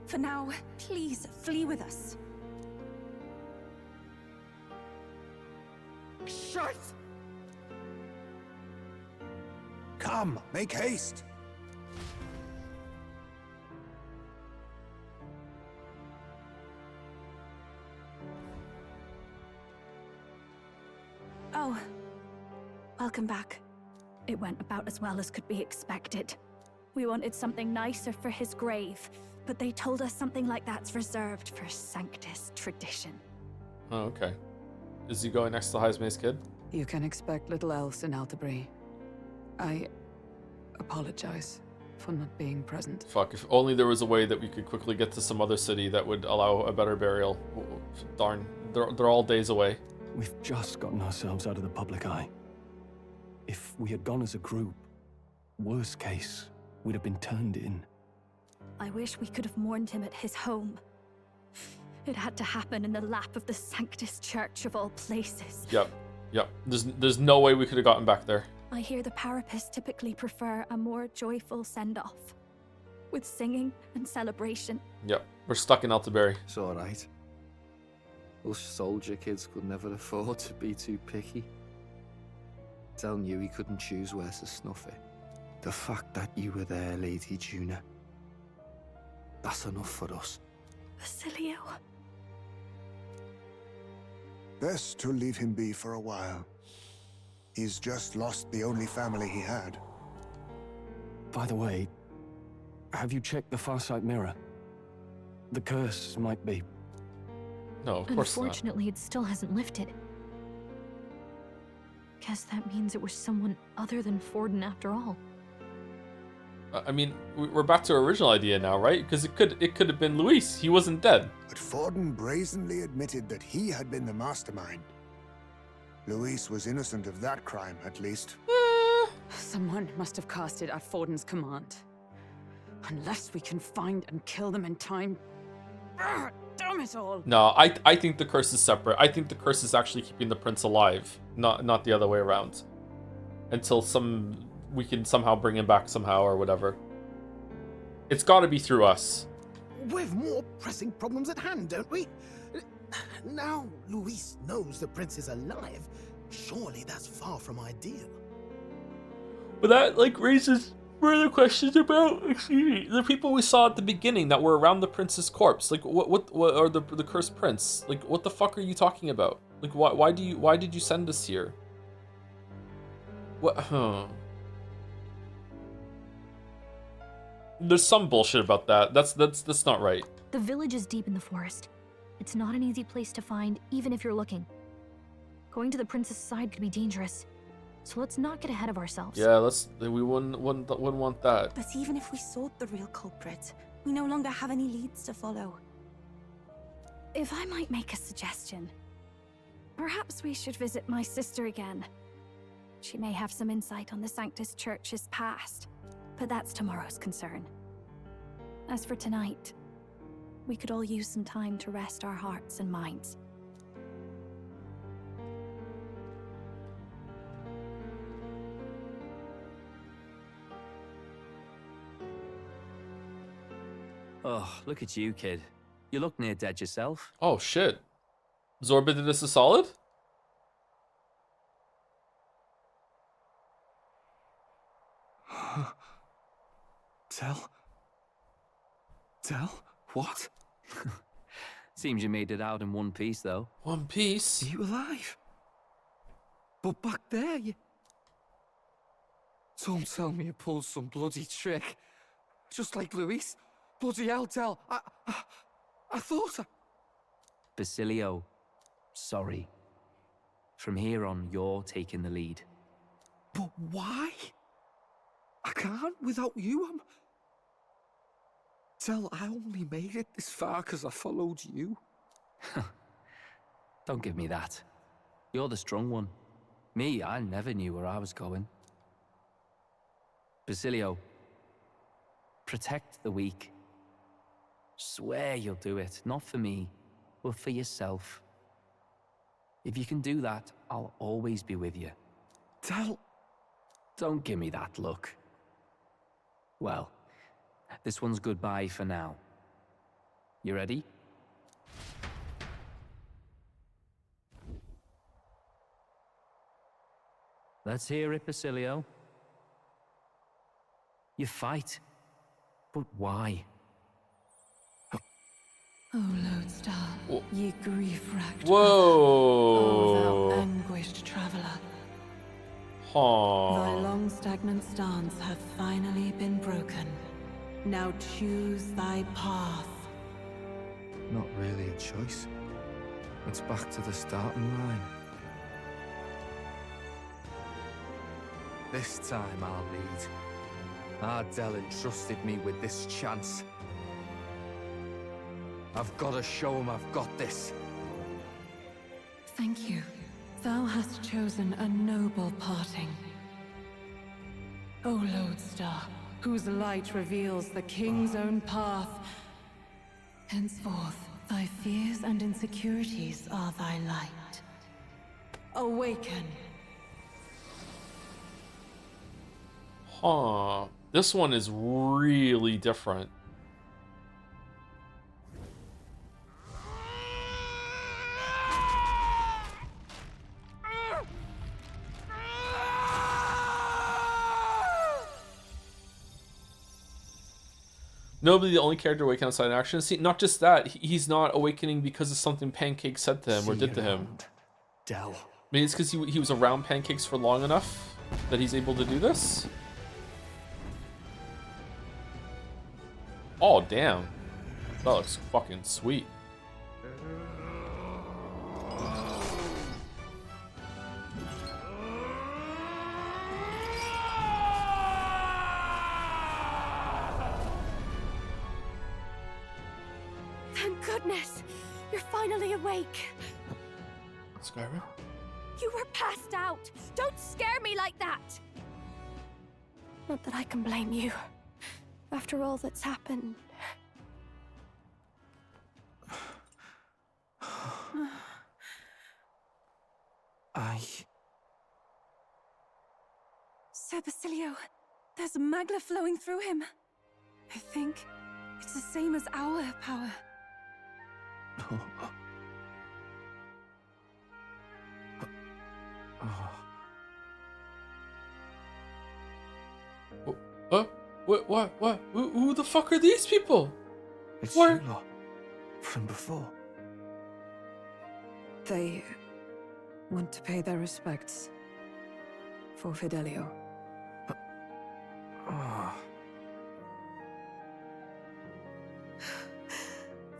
For now, please flee with us. Shit! Come, make haste! Oh, welcome back. It went about as well as could be expected. We wanted something nicer for his grave, but they told us something like that's reserved for Sanctus tradition. Oh, okay. Is he going next to Highsmay's kid? You can expect little else in Altabri. I apologize for not being present. Fuck, if only there was a way that we could quickly get to some other city that would allow a better burial. Darn, they're all days away. We've just gotten ourselves out of the public eye. If we had gone as a group, worst case, we'd have been turned in. I wish we could have mourned him at his home. It had to happen in the lap of the Sanctus Church of all places. Yep. There's no way we could have gotten back there. I hear the Parapists typically prefer a more joyful send-off, with singing and celebration. Yep, we're stuck in Altaberry. It's alright. Us soldier kids could never afford to be too picky. Tell knew he couldn't choose where to snuff it. The fact that you were there, Lady Juna, that's enough for us. Basilio. Best to leave him be for a while. He's just lost the only family he had. By the way, have you checked the Farsight mirror? The curse might be... No, of course not. Unfortunately, it still hasn't lifted. Guess that means it was someone other than Forden after all. I mean, we're back to our original idea now, right? Because it could have been Luis. He wasn't dead. But Forden brazenly admitted that he had been the mastermind. Luis was innocent of that crime, at least. Someone must have cast it at Forden's command. Unless we can find and kill them in time. Damn it all! No, I think the curse is separate. I think the curse is actually keeping the prince alive, not the other way around. Until we can somehow bring him back somehow or whatever. It's got to be through us. We've more pressing problems at hand, don't we? Now Luis knows the prince is alive. Surely that's far from ideal. But that raises further questions about the people we saw at the beginning that were around the prince's corpse. What or the cursed prince? What the fuck are you talking about? Why did you send us here? What? There's some bullshit about that. That's not right. The village is deep in the forest. It's not an easy place to find, even if you're looking. Going to the prince's side could be dangerous, so let's not get ahead of ourselves. Yeah, we wouldn't want that. But even if we sought the real culprit, we no longer have any leads to follow. If I might make a suggestion, perhaps we should visit my sister again. She may have some insight on the Sanctus Church's past, but that's tomorrow's concern. As for tonight, we could all use some time to rest our hearts and minds. Oh, look at you, kid. You look near dead yourself. Oh, shit. Zorba did us a solid? Tell? What? Seems you made it out in one piece, though. One piece? Are you alive? But back there, you... Don't tell me you pulled some bloody trick. Just like Luis. Bloody hell, Tell. I thought I... Basilio, sorry. From here on, you're taking the lead. But why? I can't without you. Tell, I only made it this far because I followed you. Don't give me that. You're the strong one. Me, I never knew where I was going. Basilio, protect the weak. Swear you'll do it, not for me, but for yourself. If you can do that, I'll always be with you. Tell... Don't give me that look. Well, this one's goodbye for now. You ready? Let's hear it, Basilio. You fight. But why? Oh, Lodestar, ye grief-racked Whoa! oh, thou anguished traveler. Thy long stagnant stance hath finally been broken. Now choose thy path. Not really a choice. It's back to the starting line. This time I'll lead. Ardell entrusted me with this chance. I've got to show him I've got this. Thank you. Thou hast chosen a noble parting. O Lodestar, whose light reveals the king's own path. Henceforth, thy fears and insecurities are thy light. Awaken. Huh. This one is really different. Nobody, the only character awakening outside action. See, not just that, he's not awakening because of something Pancake said to him or did to him. Dell. Maybe it's because he was around Pancakes for long enough that he's able to do this? Oh, damn. That looks fucking sweet. Thank goodness! You're finally awake. Skyrim? You were passed out! Don't scare me like that! Not that I can blame you. After all that's happened. Sir Basilio, there's magla flowing through him. I think it's the same as our power. What? Who the fuck are these people? It's What? you lot. From before. They want to pay their respects for Fidelio.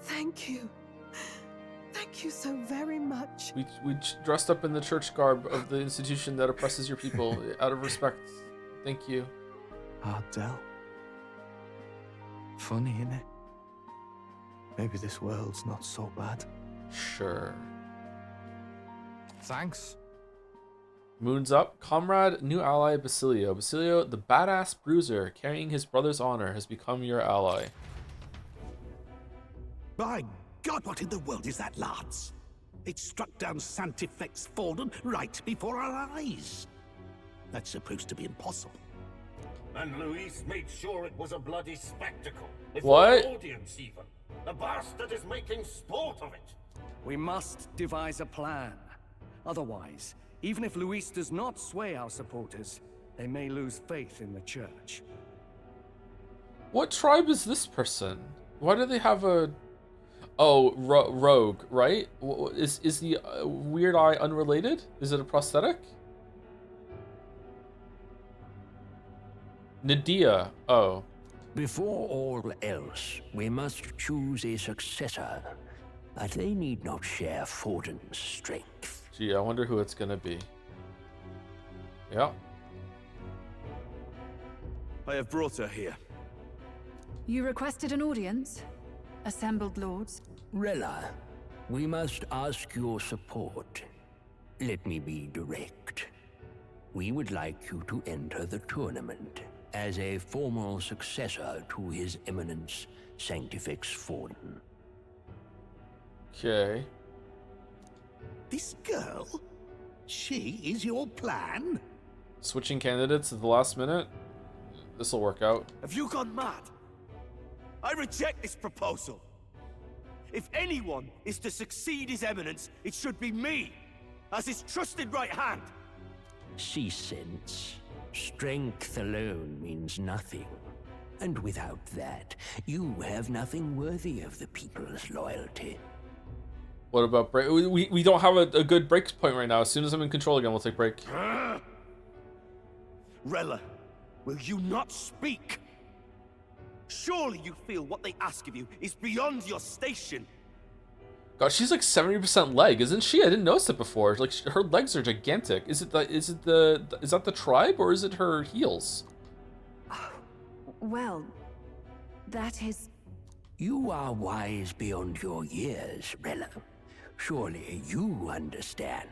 Thank you. Thank you so very much. We dressed up in the church garb of the institution that oppresses your people out of respect. Thank you. Ardell. Funny, innit? Maybe this world's not so bad. Sure. Thanks. Moon's up. Comrade, new ally, Basilio. Basilio, the badass bruiser, carrying his brother's honor, has become your ally. By God, what in the world is that, lads? It struck down Sanctifex Forden right before our eyes. That's supposed to be impossible. And Luis made sure it was a bloody spectacle. What? For audience, even. The bastard is making sport of it. We must devise a plan. Otherwise, even if Luis does not sway our supporters, they may lose faith in the church. What tribe is this person? Why do they have a... Oh, rogue, right? Is the weird eye unrelated? Is it a prosthetic? Nadia. Oh. Before all else, we must choose a successor, but they need not share Forden's strength. Gee, I wonder who it's gonna be. Yeah. I have brought her here. You requested an audience? Assembled lords? Rella, we must ask your support. Let me be direct. We would like you to enter the tournament as a formal successor to His Eminence Sanctifex Forden. Okay. This girl? She is your plan? Switching candidates at the last minute? This'll work out. Have you gone mad? I reject this proposal. If anyone is to succeed His Eminence, it should be me, as his trusted right hand. See sense. Strength alone means nothing. And without that, you have nothing worthy of the people's loyalty. What about break? We don't have a good break point right now. As soon as I'm in control again, we'll take break. Rella, will you not speak? Surely you feel what they ask of you is beyond your station. God, she's like 70% leg, isn't she? I didn't notice it before. Like her legs are gigantic. Is that the tribe or is it her heels? Well, that is... You are wise beyond your years, Rella. Surely you understand.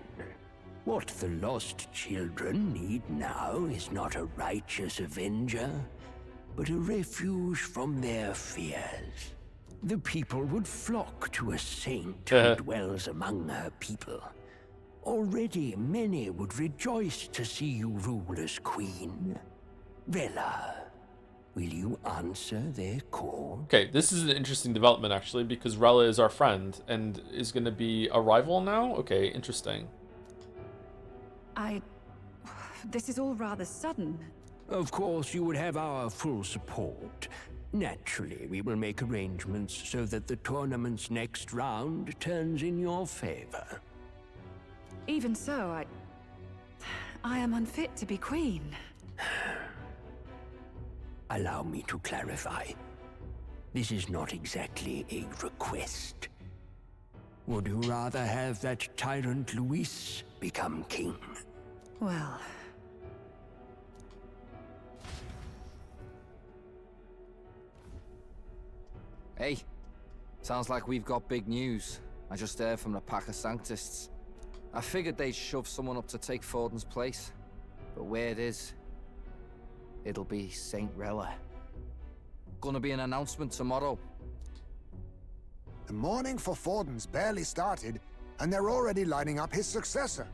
What the lost children need now is not a righteous avenger, but a refuge from their fears. The people would flock to a saint who dwells among her people. Already many would rejoice to see you rule as queen. Rella, will you answer their call? Okay, this is an interesting development actually, because Rella is our friend and is going to be a rival now. Okay, interesting. This is all rather sudden. Of course, you would have our full support. Naturally, we will make arrangements so that the tournament's next round turns in your favor. Even so, I am unfit to be queen. Allow me to clarify. This is not exactly a request. Would you rather have that tyrant Luis become king? Well... Hey, sounds like we've got big news. I just heard from the pack of Sanctists. I figured they'd shove someone up to take Forden's place. But where it is, it'll be Saint Rella. Gonna be an announcement tomorrow. The mourning for Forden's barely started, and they're already lining up his successor.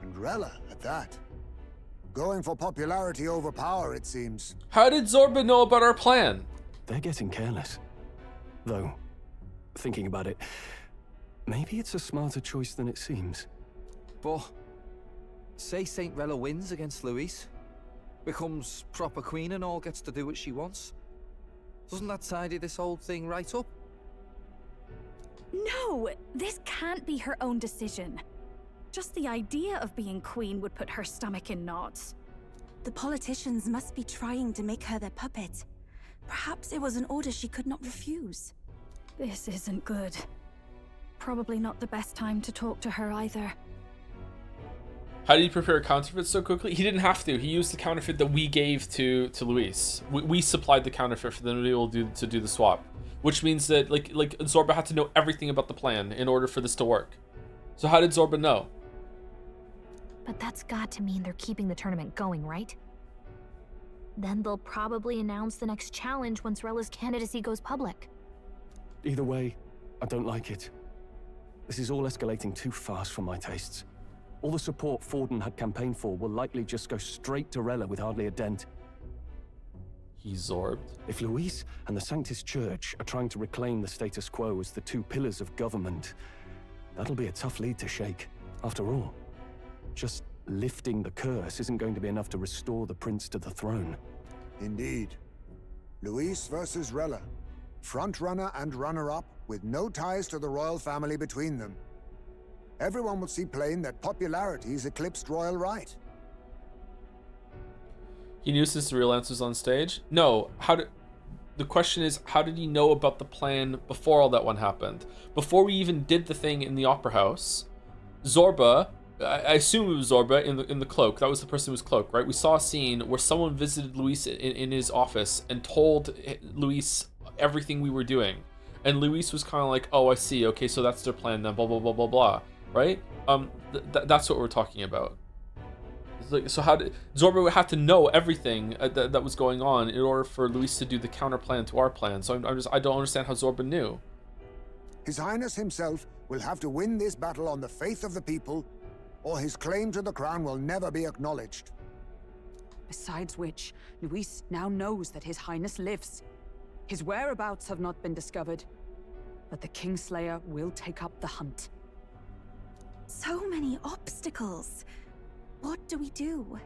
And Rella, at that. Going for popularity over power, it seems. How did Zorba know about our plan? They're getting careless. Though, thinking about it, maybe it's a smarter choice than it seems. But, say Saint Rella wins against Luis, becomes proper queen and all gets to do what she wants. Doesn't that tidy this whole thing right up? No, this can't be her own decision. Just the idea of being queen would put her stomach in knots. The politicians must be trying to make her their puppet. Perhaps it was an order she could not refuse. This isn't good. Probably not the best time to talk to her either. How did he prepare a counterfeit so quickly? He didn't have to. He used the counterfeit that we gave to Luis. We supplied the counterfeit for them to be able to do the swap. Which means that like Zorba had to know everything about the plan in order for this to work. So how did Zorba know? But that's got to mean they're keeping the tournament going, right? Then they'll probably announce the next challenge once Rella's candidacy goes public. Either way, I don't like it. This is all escalating too fast for my tastes. All the support Forden had campaigned for will likely just go straight to Rella with hardly a dent. He's Zorbed. If Luis and the Sanctus Church are trying to reclaim the status quo as the two pillars of government, that'll be a tough lead to shake. After all, just lifting the curse isn't going to be enough to restore the prince to the throne. Indeed. Luis versus Rella. Frontrunner and runner-up, with no ties to the royal family between them. Everyone will see plain that popularity's eclipsed royal right. He knew since the real answer's on stage? No. The question is, how did he know about the plan before all that one happened? Before we even did the thing in the opera house, Zorba, I assume it was Zorba in the cloak. That was the person who was cloaked, right? We saw a scene where someone visited Luis in his office and told Luis everything we were doing. And Luis was kind of like, oh, I see. Okay, so that's their plan then, blah, blah, blah, blah, blah. Right? That's what we're talking about. So how did Zorba have to know everything that was going on in order for Luis to do the counter plan to our plan? So I don't understand how Zorba knew. His Highness himself will have to win this battle on the faith of the people, or his claim to the crown will never be acknowledged. Besides which, Luis now knows that His Highness lives. His whereabouts have not been discovered, but the Kingslayer will take up the hunt. So many obstacles. What do we do?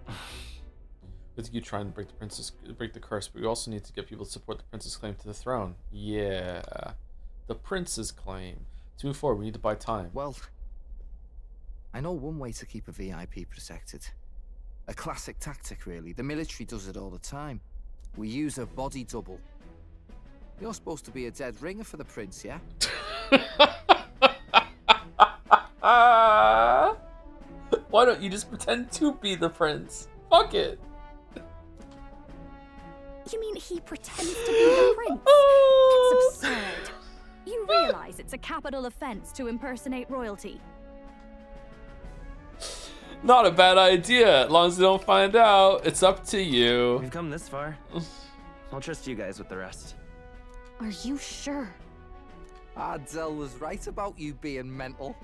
I think you try and break the curse, but we also need to get people to support the prince's claim to the throne. Yeah, the prince's claim. To move forward, we need to buy time. Well, I know one way to keep a VIP protected. A classic tactic, really. The military does it all the time. We use a body double. You're supposed to be a dead ringer for the prince, yeah? Why don't you just pretend to be the prince? Fuck it. You mean he pretends to be the prince? That's absurd. You realize it's a capital offense to impersonate royalty. Not a bad idea. As long as they don't find out, it's up to you. We've come this far. I'll trust you guys with the rest. Are you sure? Ardell was right about you being mental.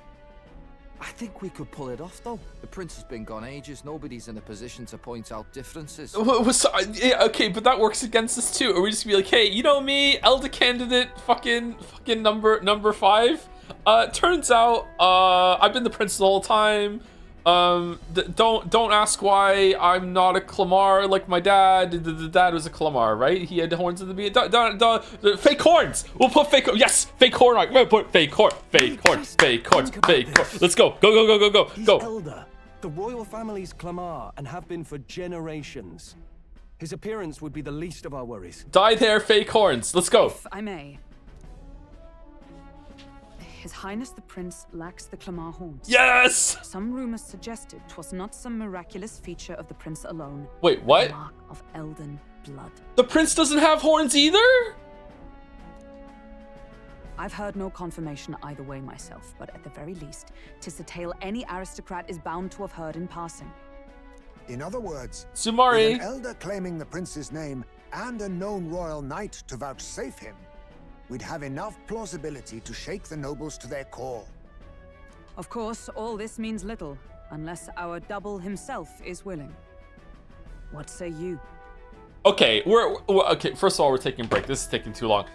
I think we could pull it off, though. The prince has been gone ages. Nobody's in a position to point out differences. Yeah, okay, but that works against us too. Or we just be like, hey, you know me, elder candidate, fucking number 5. Turns out, I've been the prince the whole time. Don't ask why I'm not a Clamar like my dad. The dad was a Clamar, right? He had horns at the beginning. Fake horns. We'll put fake. Yes, fake horn. Right, we'll put fake horn. Fake horns. Fake horns. Fake horn. Let's go. Go. He's elder. The royal family's Clamar and have been for generations. His appearance would be the least of our worries. Dyed hair, fake horns. Let's go. If I may. His Highness the Prince lacks the Clamar horns. Yes! Some rumors suggested 'twas not some miraculous feature of the prince alone. Wait, what? A mark of Elden blood. The prince doesn't have horns either? I've heard no confirmation either way myself, but at the very least, 'tis a tale any aristocrat is bound to have heard in passing. In other words, Sumari, with an elder claiming the prince's name and a known royal knight to vouchsafe him, we'd have enough plausibility to shake the nobles to their core. Of course, all this means little, unless our double himself is willing. What say you? Okay, we're okay. First of all, we're taking a break. This is taking too long.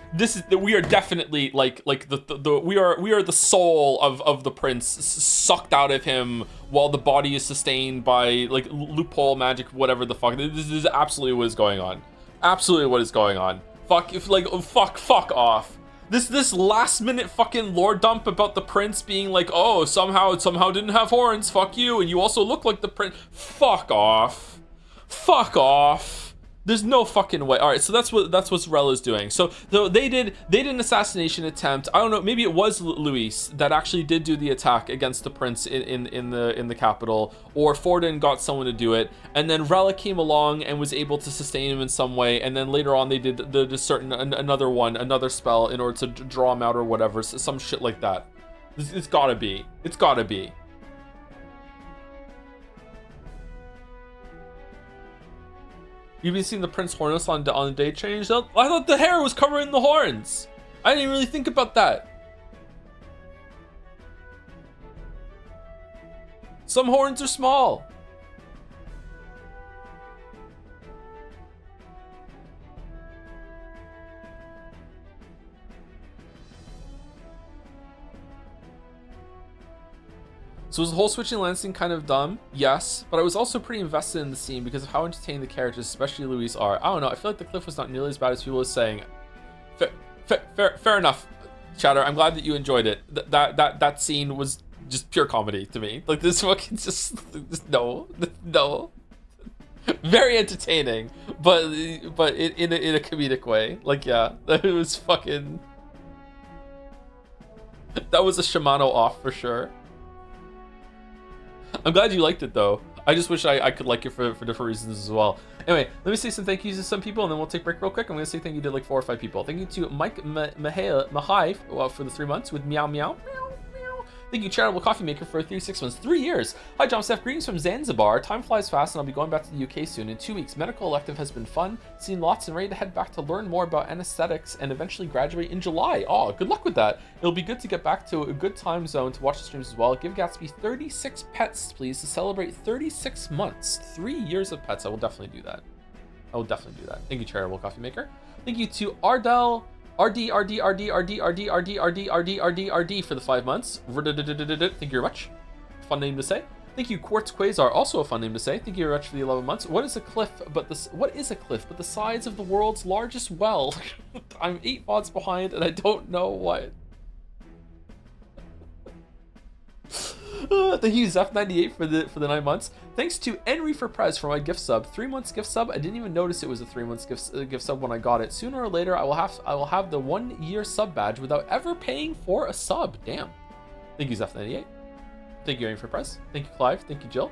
We are definitely like we are the soul of the prince sucked out of him while the body is sustained by like loophole magic, whatever the fuck. This is absolutely what is going on. Absolutely what is going on. Fuck off. This last minute fucking lore dump about the prince being like, oh, somehow didn't have horns. Fuck you, and you also look like the prince. Fuck off. Fuck off. There's no fucking way. All right, so that's what Rella's doing. So they did an assassination attempt. I don't know, maybe it was Luis that actually did do the attack against the prince in the capital, or Forden got someone to do it, and then Rella came along and was able to sustain him in some way, and then later on they did another spell in order to draw him out or whatever, some shit like that. It's gotta be. You've been seeing the Prince Hornless on the day change? I thought the hair was covering the horns. I didn't even really think about that. Some horns are small. So was the whole switching lens thing kind of dumb? Yes, but I was also pretty invested in the scene because of how entertaining the characters, especially Luis, are. I don't know, I feel like the cliff was not nearly as bad as people were saying. Fair enough, Chatter. I'm glad that you enjoyed it. That scene was just pure comedy to me. Like, this fucking just no. Very entertaining, but in a comedic way. Like, yeah, it was fucking. That was a Shimano off for sure. I'm glad you liked it though. I just wish I could like it for different reasons as well. Anyway, let me say some thank yous to some people and then we'll take a break real quick. I'm going to say thank you to like 4 or 5 people. Thank you to Mike Mahai for the 3 months with Meow Meow. Thank you, Charitable Coffee Maker, for 36 months, 3 years. Hi, John Steph. Greetings from Zanzibar. Time flies fast, and I'll be going back to the UK soon in 2 weeks. Medical elective has been fun. Seen lots and ready to head back to learn more about anesthetics and eventually graduate in July. Oh, good luck with that. It'll be good to get back to a good time zone to watch the streams as well. Give Gatsby 36 pets, please, to celebrate 36 months. 3 years of pets. I will definitely do that. Thank you, Charitable Coffee Maker. Thank you to Ardell. RD for the 5 months. Thank you very much. Fun name to say. Thank you, Quartz Quasar, also a fun name to say. Thank you very much for the 11 months. What is a cliff but the size of the world's largest well? I'm 8 mods behind and I don't know what. Thank you, Zeph98 for the 9 months. Thanks to Henry for Prez for my gift sub. 3 months gift sub. I didn't even notice it was a 3 months gift sub when I got it. Sooner or later, I will have the 1 year sub badge without ever paying for a sub. Damn. Thank you, Zeph98. Thank you, Henry for Prez. Thank you, Clive. Thank you, Jill.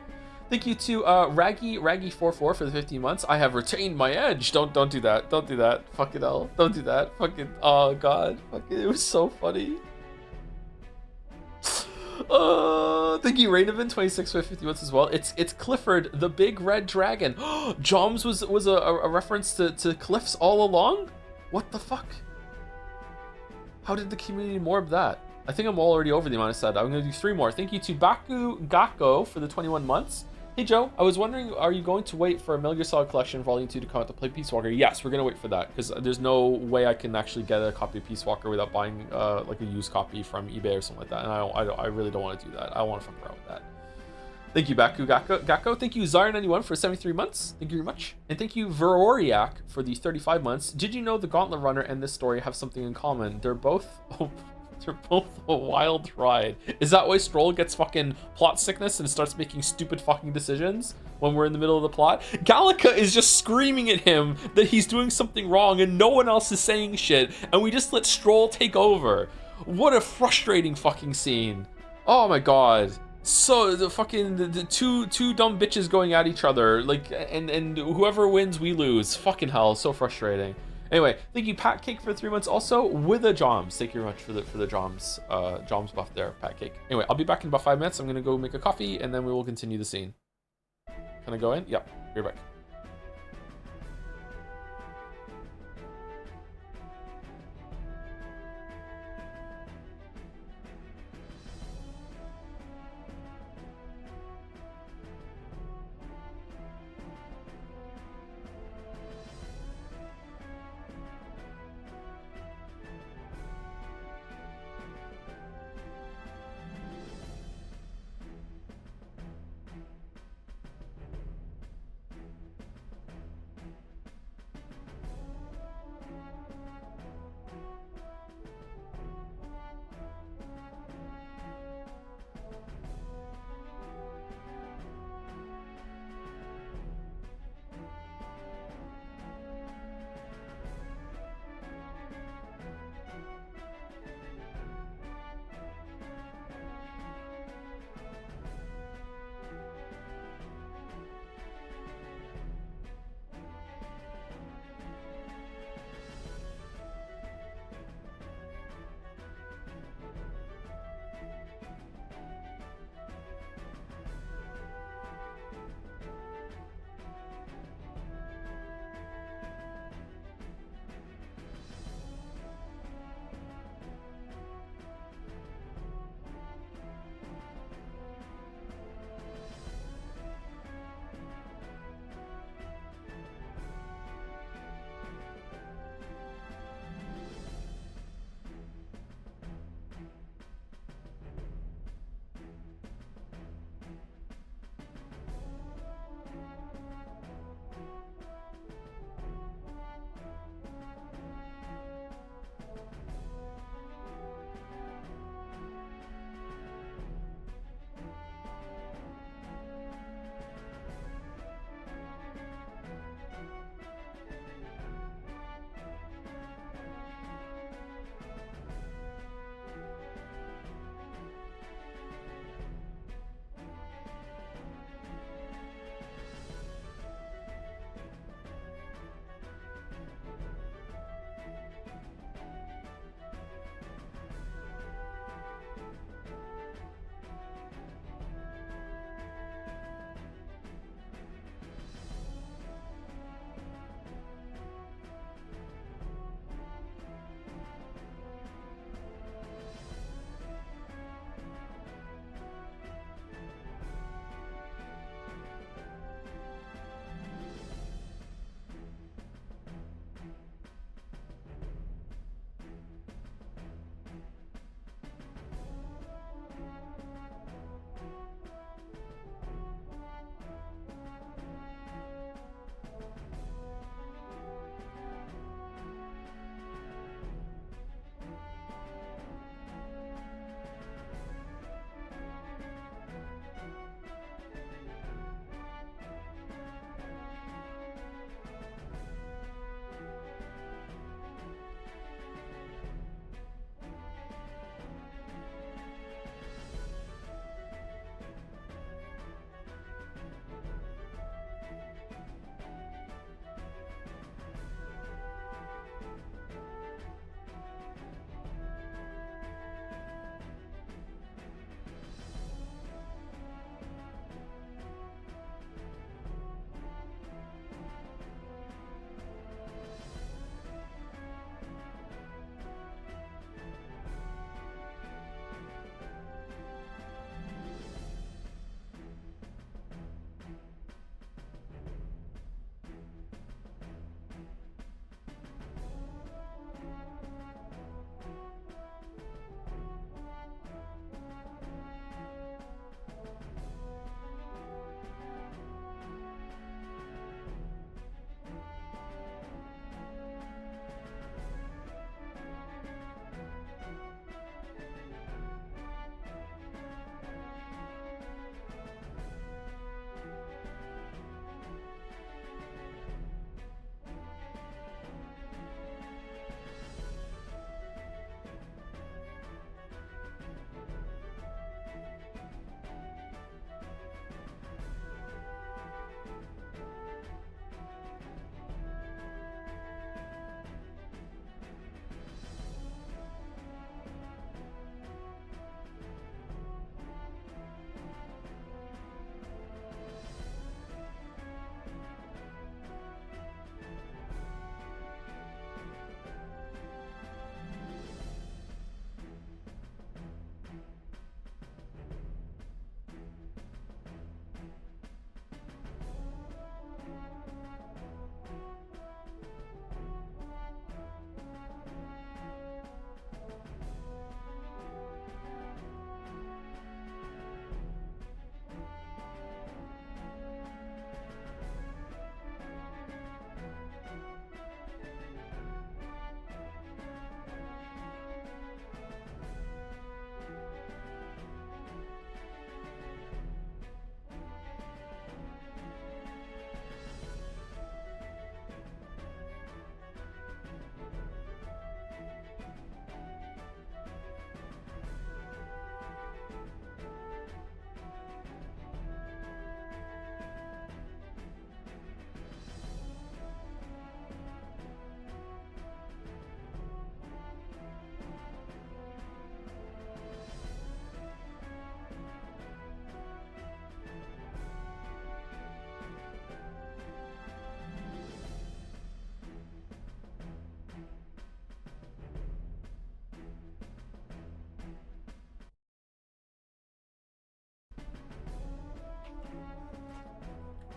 Thank you to Raggy44 for the 15 months. I have retained my edge. Don't do that. Don't do that. Fucking hell. Don't do that. Fucking, oh god. Fucking, it was so funny. Thank you, Rainovan, 26 for 50 months as well. It's Clifford, the big red dragon. Joms was a reference to Cliffs all along? What the fuck? How did the community morb that? I think I'm already over the amount I said. I'm gonna do 3 more. Thank you to Baku Gakko for the 21 months. Hey Joe, I was wondering, are you going to wait for a Metal Gear Solid Collection Volume 2 to come out to play Peace Walker? Yes, we're gonna wait for that, because there's no way I can actually get a copy of Peace Walker without buying like a used copy from eBay or something like that, and I really don't want to do that. I want to fuck around with that. Thank you, Baku Gakko. Thank you, Zara91 for 73 months. Thank you very much. And thank you, Veroriak, for the 35 months. Did you know the Gauntlet Runner and this story have something in common? They're both a wild ride. Is that why Stroll gets fucking plot sickness and starts making stupid fucking decisions when we're in the middle of the plot? Gallica is just screaming at him that he's doing something wrong and no one else is saying shit, and we just let Stroll take over. What a frustrating fucking scene. Oh my god. So the fucking the two dumb bitches going at each other, like, and whoever wins we lose. Fucking hell, so frustrating. Anyway, thank you, Pat Cake, for 3 months also with a Joms. Thank you very much for the Joms Joms buff there, Pat Cake. Anyway, I'll be back in about 5 minutes. I'm gonna go make a coffee and then we will continue the scene. Can I go in? Yep, be right back.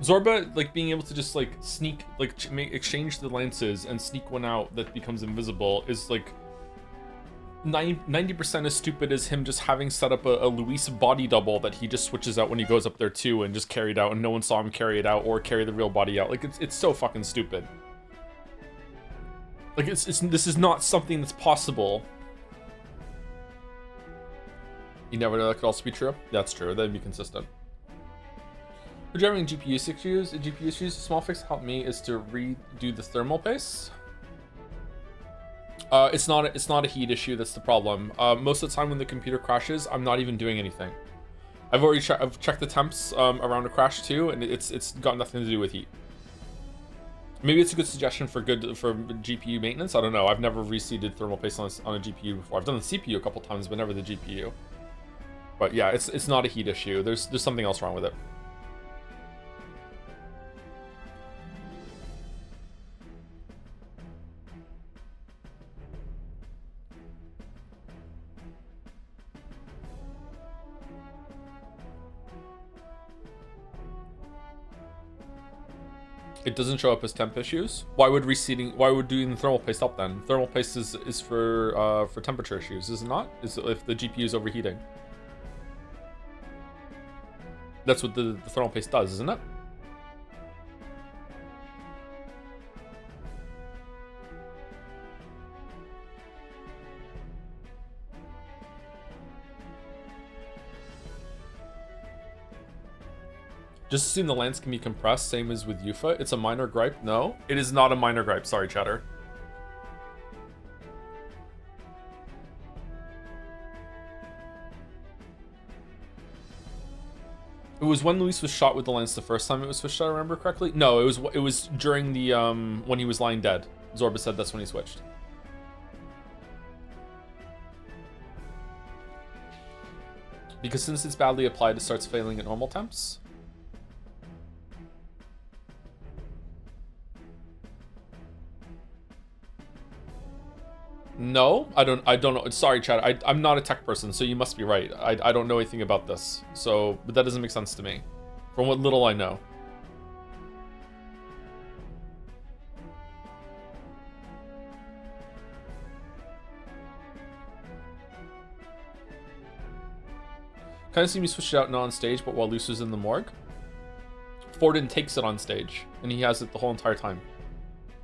Zorba, like, being able to just, like, sneak, like, exchange the lances and sneak one out that becomes invisible is, like, 90% as stupid as him just having set up a Luis body double that he just switches out when he goes up there too and just carried out and no one saw him carry it out or carry the real body out. Like, it's so fucking stupid. Like, this is not something that's possible. You never know, that could also be true. That's true, that'd be consistent. If you're having GPU issues, a small fix to help me is to redo the thermal paste. It's not a heat issue that's the problem. Most of the time when the computer crashes, I'm not even doing anything. I've checked the temps around a crash too, and it's got nothing to do with heat. Maybe it's a good suggestion for GPU maintenance. I don't know. I've never reseated thermal paste on a GPU before. I've done the CPU a couple times, but never the GPU. But yeah, it's not a heat issue. There's something else wrong with it. It doesn't show up as temp issues. Why would doing the thermal paste help then? Thermal paste is for temperature issues, is it not? Is if the GPU is overheating. That's what the thermal paste does, isn't it? Just assume the lens can be compressed, same as with UFA. It's a minor gripe. No, it is not a minor gripe. Sorry, chatter. It was when Luis was shot with the lens the first time it was switched, I remember correctly. No, it was during the when he was lying dead. Zorba said that's when he switched. Because since it's badly applied, it starts failing at normal temps. No, I don't know. Sorry, Chad. I'm not a tech person, so you must be right. I don't know anything about this. So, but that doesn't make sense to me. From what little I know. Kind of see me switch it out not on stage, but while Luce was in the morgue. Forden takes it on stage, and he has it the whole entire time.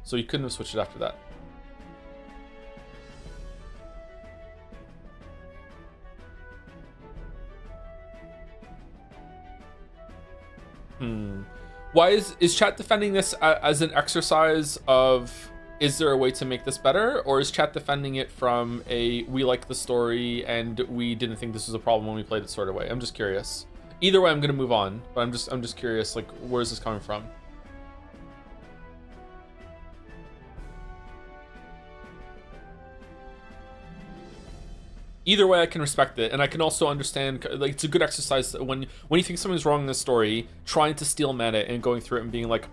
So you couldn't have switched it after that. Why is chat defending this as an exercise of, is there a way to make this better, or is chat defending it from a we like the story and we didn't think this was a problem when we played it sort of way? I'm just curious. Either way, I'm gonna move on, but I'm just curious, like, where is this coming from? Either way, I can respect it, and I can also understand, like, it's a good exercise when you think something's wrong in the story, trying to steel man it and going through it and being like,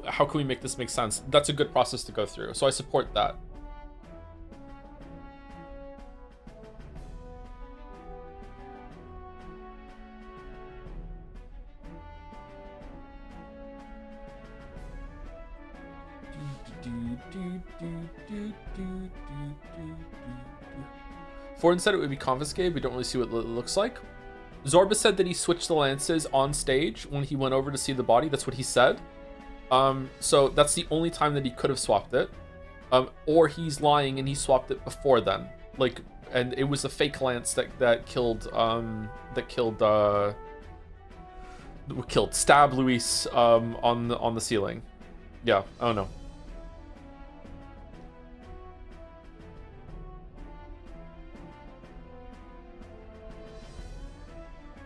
how can we make this make sense? That's a good process to go through, so I support that. Forden said it would be confiscated. We don't really see what it looks like. Zorba said that he switched the lances on stage when he went over to see the body. That's what he said. So that's the only time that he could have swapped it. Or he's lying and he swapped it before then. Like, and it was a fake lance that killed Stab Luis on the ceiling. Yeah, I don't know.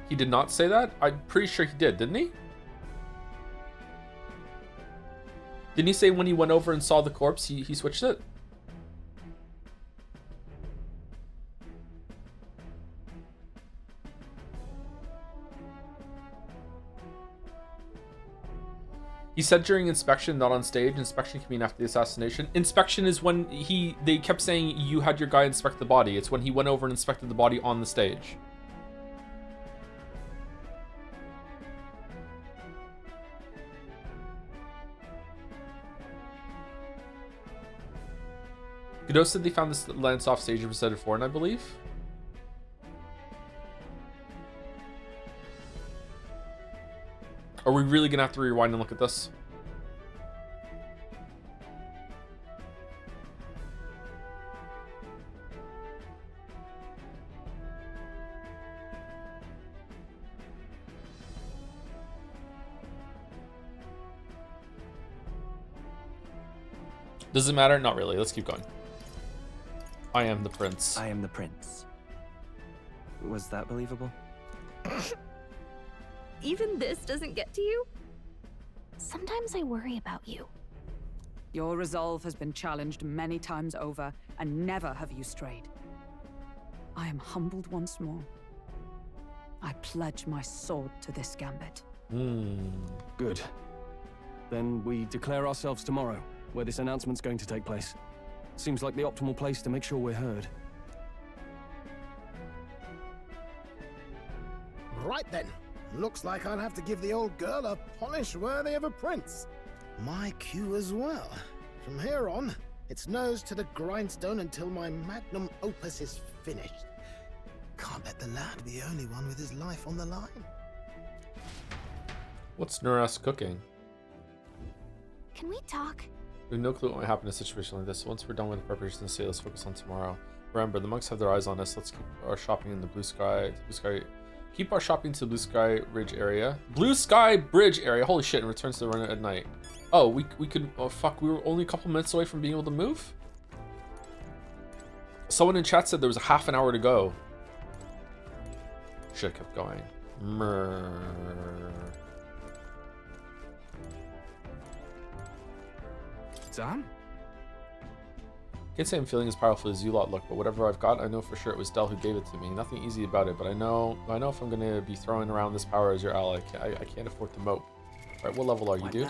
He did not say that? I'm pretty sure he did, didn't he? Didn't he say when he went over and saw the corpse, he switched it? He said during inspection, not on stage. Inspection can mean after the assassination. Inspection is when they kept saying you had your guy inspect the body. It's when he went over and inspected the body on the stage. Godot said they found this lance off stage presented for, I believe. Are we really gonna have to rewind and look at this? Does it matter? Not really. Let's keep going. I am the prince. I am the prince. Was that believable? Even this doesn't get to you? Sometimes I worry about you. Your resolve has been challenged many times over, and never have you strayed. I am humbled once more. I pledge my sword to this gambit. Good. Then we declare ourselves tomorrow, where this announcement's going to take place. Seems like the optimal place to make sure we're heard. Right then. Looks like I'll have to give the old girl a polish worthy of a prince. My cue as well. From here on, it's nose to the grindstone until my magnum opus is finished. Can't let the lad be the only one with his life on the line. What's Nuras cooking? Can we talk? We have no clue what might happen in a situation like this. Once we're done with the preparations today, let's focus on tomorrow. Remember, the monks have their eyes on us. Let's keep our shopping in the blue sky. Keep our shopping to the Blue Sky Bridge area. Blue Sky Bridge area. Holy shit! And returns to the run at night. Oh, we could. Oh fuck! We were only a couple minutes away from being able to move. Someone in chat said there was a half an hour to go. Should have kept going. Sam? Can't say I'm feeling as powerful as you lot look, but whatever I've got, I know for sure it was Del who gave it to me. Nothing easy about it, but I know if I'm gonna be throwing around this power as your ally, I can't afford to mope. Alright, what level are you, dude?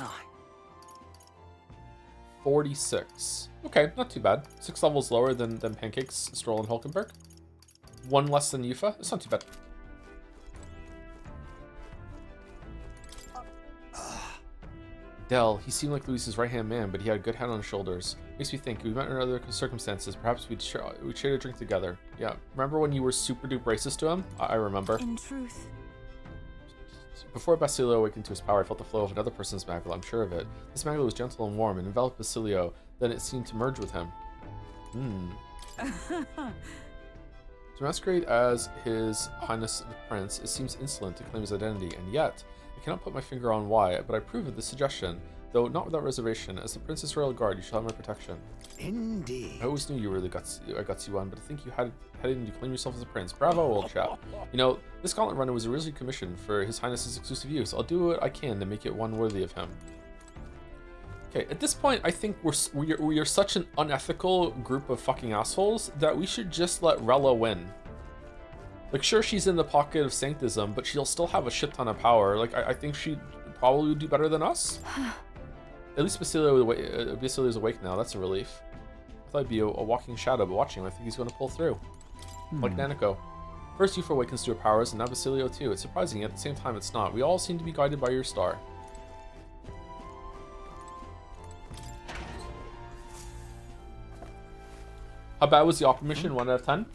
46. Okay, not too bad. 6 levels lower than Pancakes, Stroll, and Hulkenberg. 1 less than Yufa. It's not too bad. Del, he seemed like Luis's right-hand man, but he had a good head on his shoulders. Makes me think, if we met in other circumstances, perhaps we'd share a drink together. Yeah, remember when you were super duper racist to him? I remember. In truth. Before Basilio awakened to his power, I felt the flow of another person's magla, I'm sure of it. This magla was gentle and warm and enveloped Basilio, then it seemed to merge with him. To masquerade as His Highness the Prince, it seems insolent to claim his identity, and yet, I cannot put my finger on why, but I approve of the suggestion, though not without reservation. As the Princess Royal Guard, you shall have my protection. Indeed. I always knew you were the gutsy one, but I think you had it in you to claim yourself as a prince. Bravo, old chap. You know, this gauntlet runner was originally commissioned for His Highness's exclusive use. I'll do what I can to make it one worthy of him. Okay, at this point, I think we are such an unethical group of fucking assholes that we should just let Rella win. Like, sure, she's in the pocket of sanctism, but she'll still have a shit ton of power. Like, I think she probably would do better than us. At least Basilio's awake now. That's a relief. I thought he'd be a walking shadow, but watching him, I think he's going to pull through. Like Nanako. First, Yufa awakens to her powers, and now Basilio too. It's surprising, yet at the same time, it's not. We all seem to be guided by your star. How bad was the opera mission? 1 out of 10?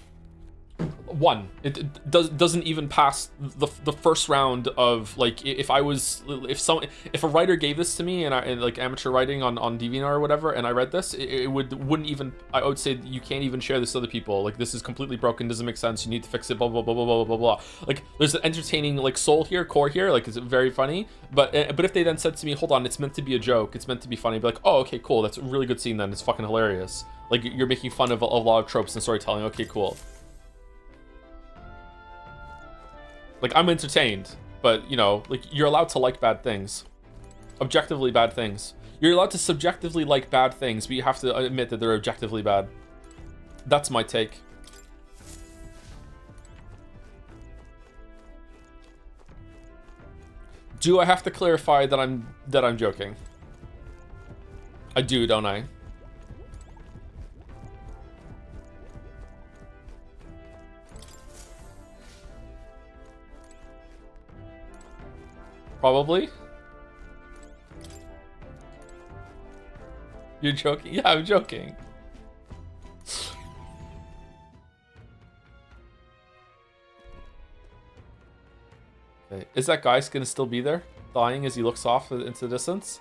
1. It doesn't even pass the first round of, like, if a writer gave this to me and like amateur writing on DeviantArt or whatever, and I read this, it wouldn't even, I would say you can't even share this to other people. Like, this is completely broken, doesn't make sense, you need to fix it, blah blah blah blah blah blah blah. Like, there's an entertaining, like, core here, like, it's very funny, but if they then said to me, hold on, it's meant to be a joke, it's meant to be funny, I'd be like, oh, okay, cool, that's a really good scene then, it's fucking hilarious. Like, you're making fun of a lot of tropes and storytelling, okay, cool. Like, I'm entertained, but, you know, like, you're allowed to like bad things. Objectively bad things. You're allowed to subjectively like bad things, but you have to admit that they're objectively bad. That's my take. Do I have to clarify that I'm joking? I do, don't I? Probably. You're joking? Yeah, I'm joking. Okay. Is that guy gonna still be there, dying as he looks off into the distance?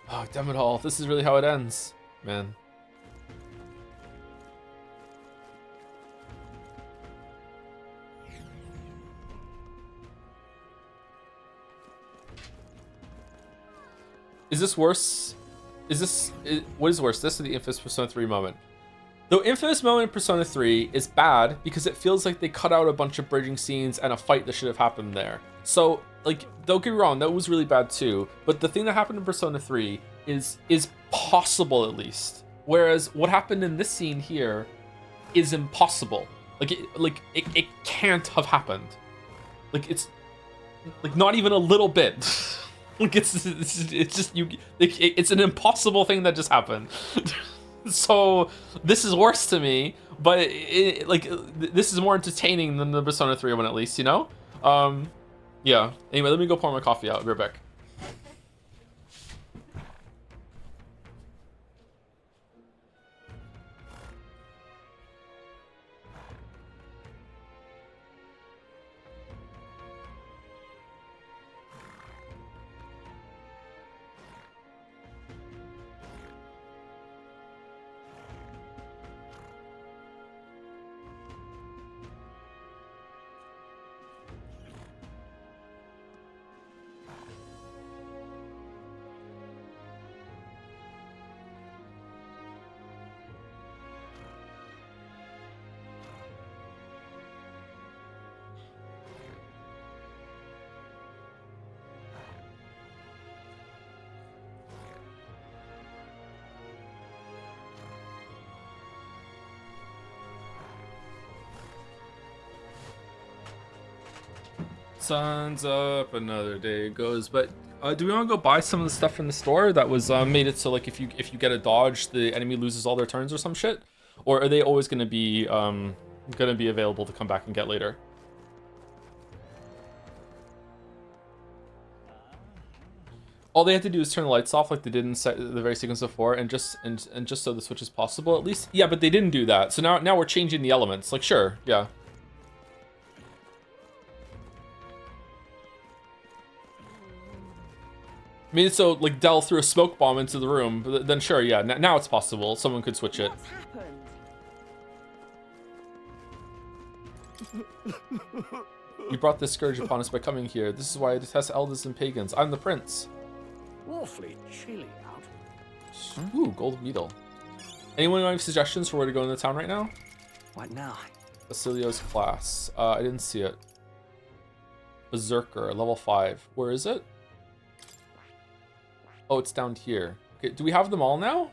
Oh, damn it all! This is really how it ends, man. Is this worse? What is worse? This or the infamous Persona 3 moment? The infamous moment in Persona 3 is bad because it feels like they cut out a bunch of bridging scenes and a fight that should have happened there. So, like, don't get me wrong, that was really bad too. But the thing that happened in Persona 3 is possible at least. Whereas what happened in this scene here is impossible. It can't have happened. Like, it's like not even a little bit. Like it's just you. It's an impossible thing that just happened. So this is worse to me, but this is more entertaining than the Persona 3 one at least, you know? Yeah. Anyway, let me go pour my coffee out. I'll be right back. Sun's up, another day goes. But do we want to go buy some of the stuff from the store that was made it so like if you get a dodge, the enemy loses all their turns or some shit, or are they always going to be available to come back and get later? All they have to do is turn the lights off like they did in the very sequence before, and just so the switch is possible at least. Yeah, but they didn't do that. So now we're changing the elements. Like sure, yeah. I mean, so like Dell threw a smoke bomb into the room, but then sure, yeah, now it's possible. Someone could switch it. What's happened? You brought this scourge upon us by coming here. This is why I detest elders and pagans. I'm the prince. Awfully chilly out. Ooh, gold beetle. Anyone have any suggestions for where to go in the town right now? What now? Basilio's class. I didn't see it. Berserker, level 5. Where is it? Oh, it's down here. Okay, do we have them all now?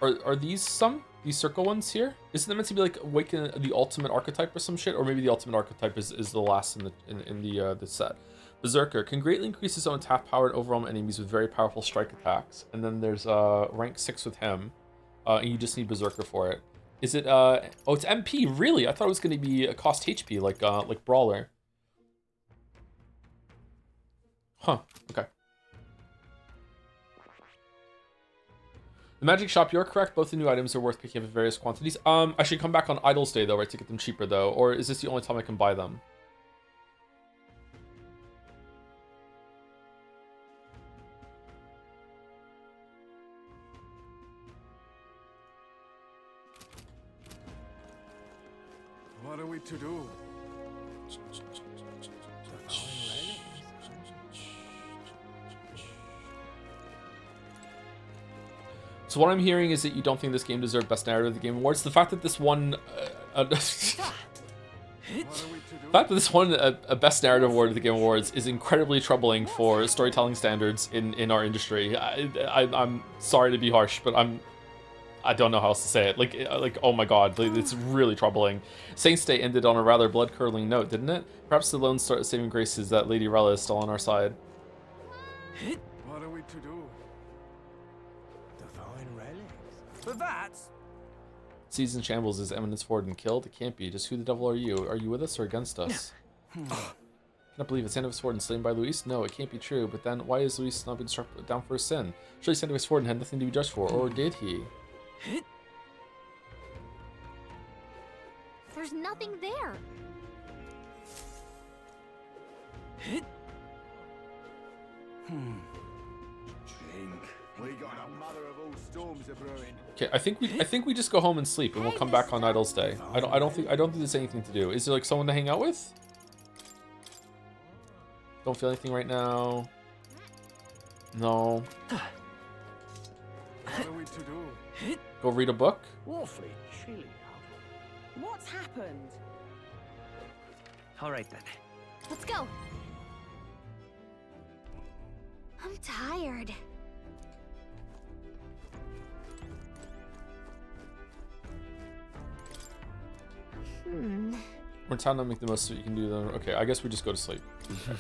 Are these these circle ones here? Isn't it meant to be like awaken the ultimate archetype or some shit? Or maybe the ultimate archetype is the last in the set. Berserker can greatly increase his own attack power and overwhelm enemies with very powerful strike attacks. And then there's rank 6 with him. And you just need Berserker for it. Is it oh, it's MP, really? I thought it was gonna be a cost HP like Brawler. Huh, okay. The magic shop, you're correct. Both the new items are worth picking up in various quantities. I should come back on Idle's Day though, right, to get them cheaper though, or is this the only time I can buy them? What are we to do? So what I'm hearing is that you don't think this game deserved Best Narrative of the Game Awards. The fact that this one, a Best Narrative Award of the Game Awards is incredibly troubling for storytelling standards in our industry. I'm sorry to be harsh, but I don't know how else to say it. Like oh my god, it's really troubling. Saints Day ended on a rather blood-curdling note, didn't it? Perhaps the lone saving grace is that Lady Rella is still on our side. What are we to do? But that's... Season shambles. Is Eminence Forden killed? It can't be. Just who the devil are you? Are you with us or against us? Cannot believe it. Sandus Forden slain by Luis? No, it can't be true. But then, why is Luis not been struck down for a sin? Surely Sandus Forden had nothing to be judged for, or did he? There's nothing there. We got a mother of all storms a brewing. Okay, I think we just go home and sleep, and we'll come back on Idol's Day. I don't think there's anything to do. Is there like someone to hang out with? Don't feel anything right now. No. What are we to do? Go read a book. Awfully chilly. What's happened? All right then. Let's go. I'm tired. We're in town to make the most of what you can do then. Okay, I guess we just go to sleep. Okay.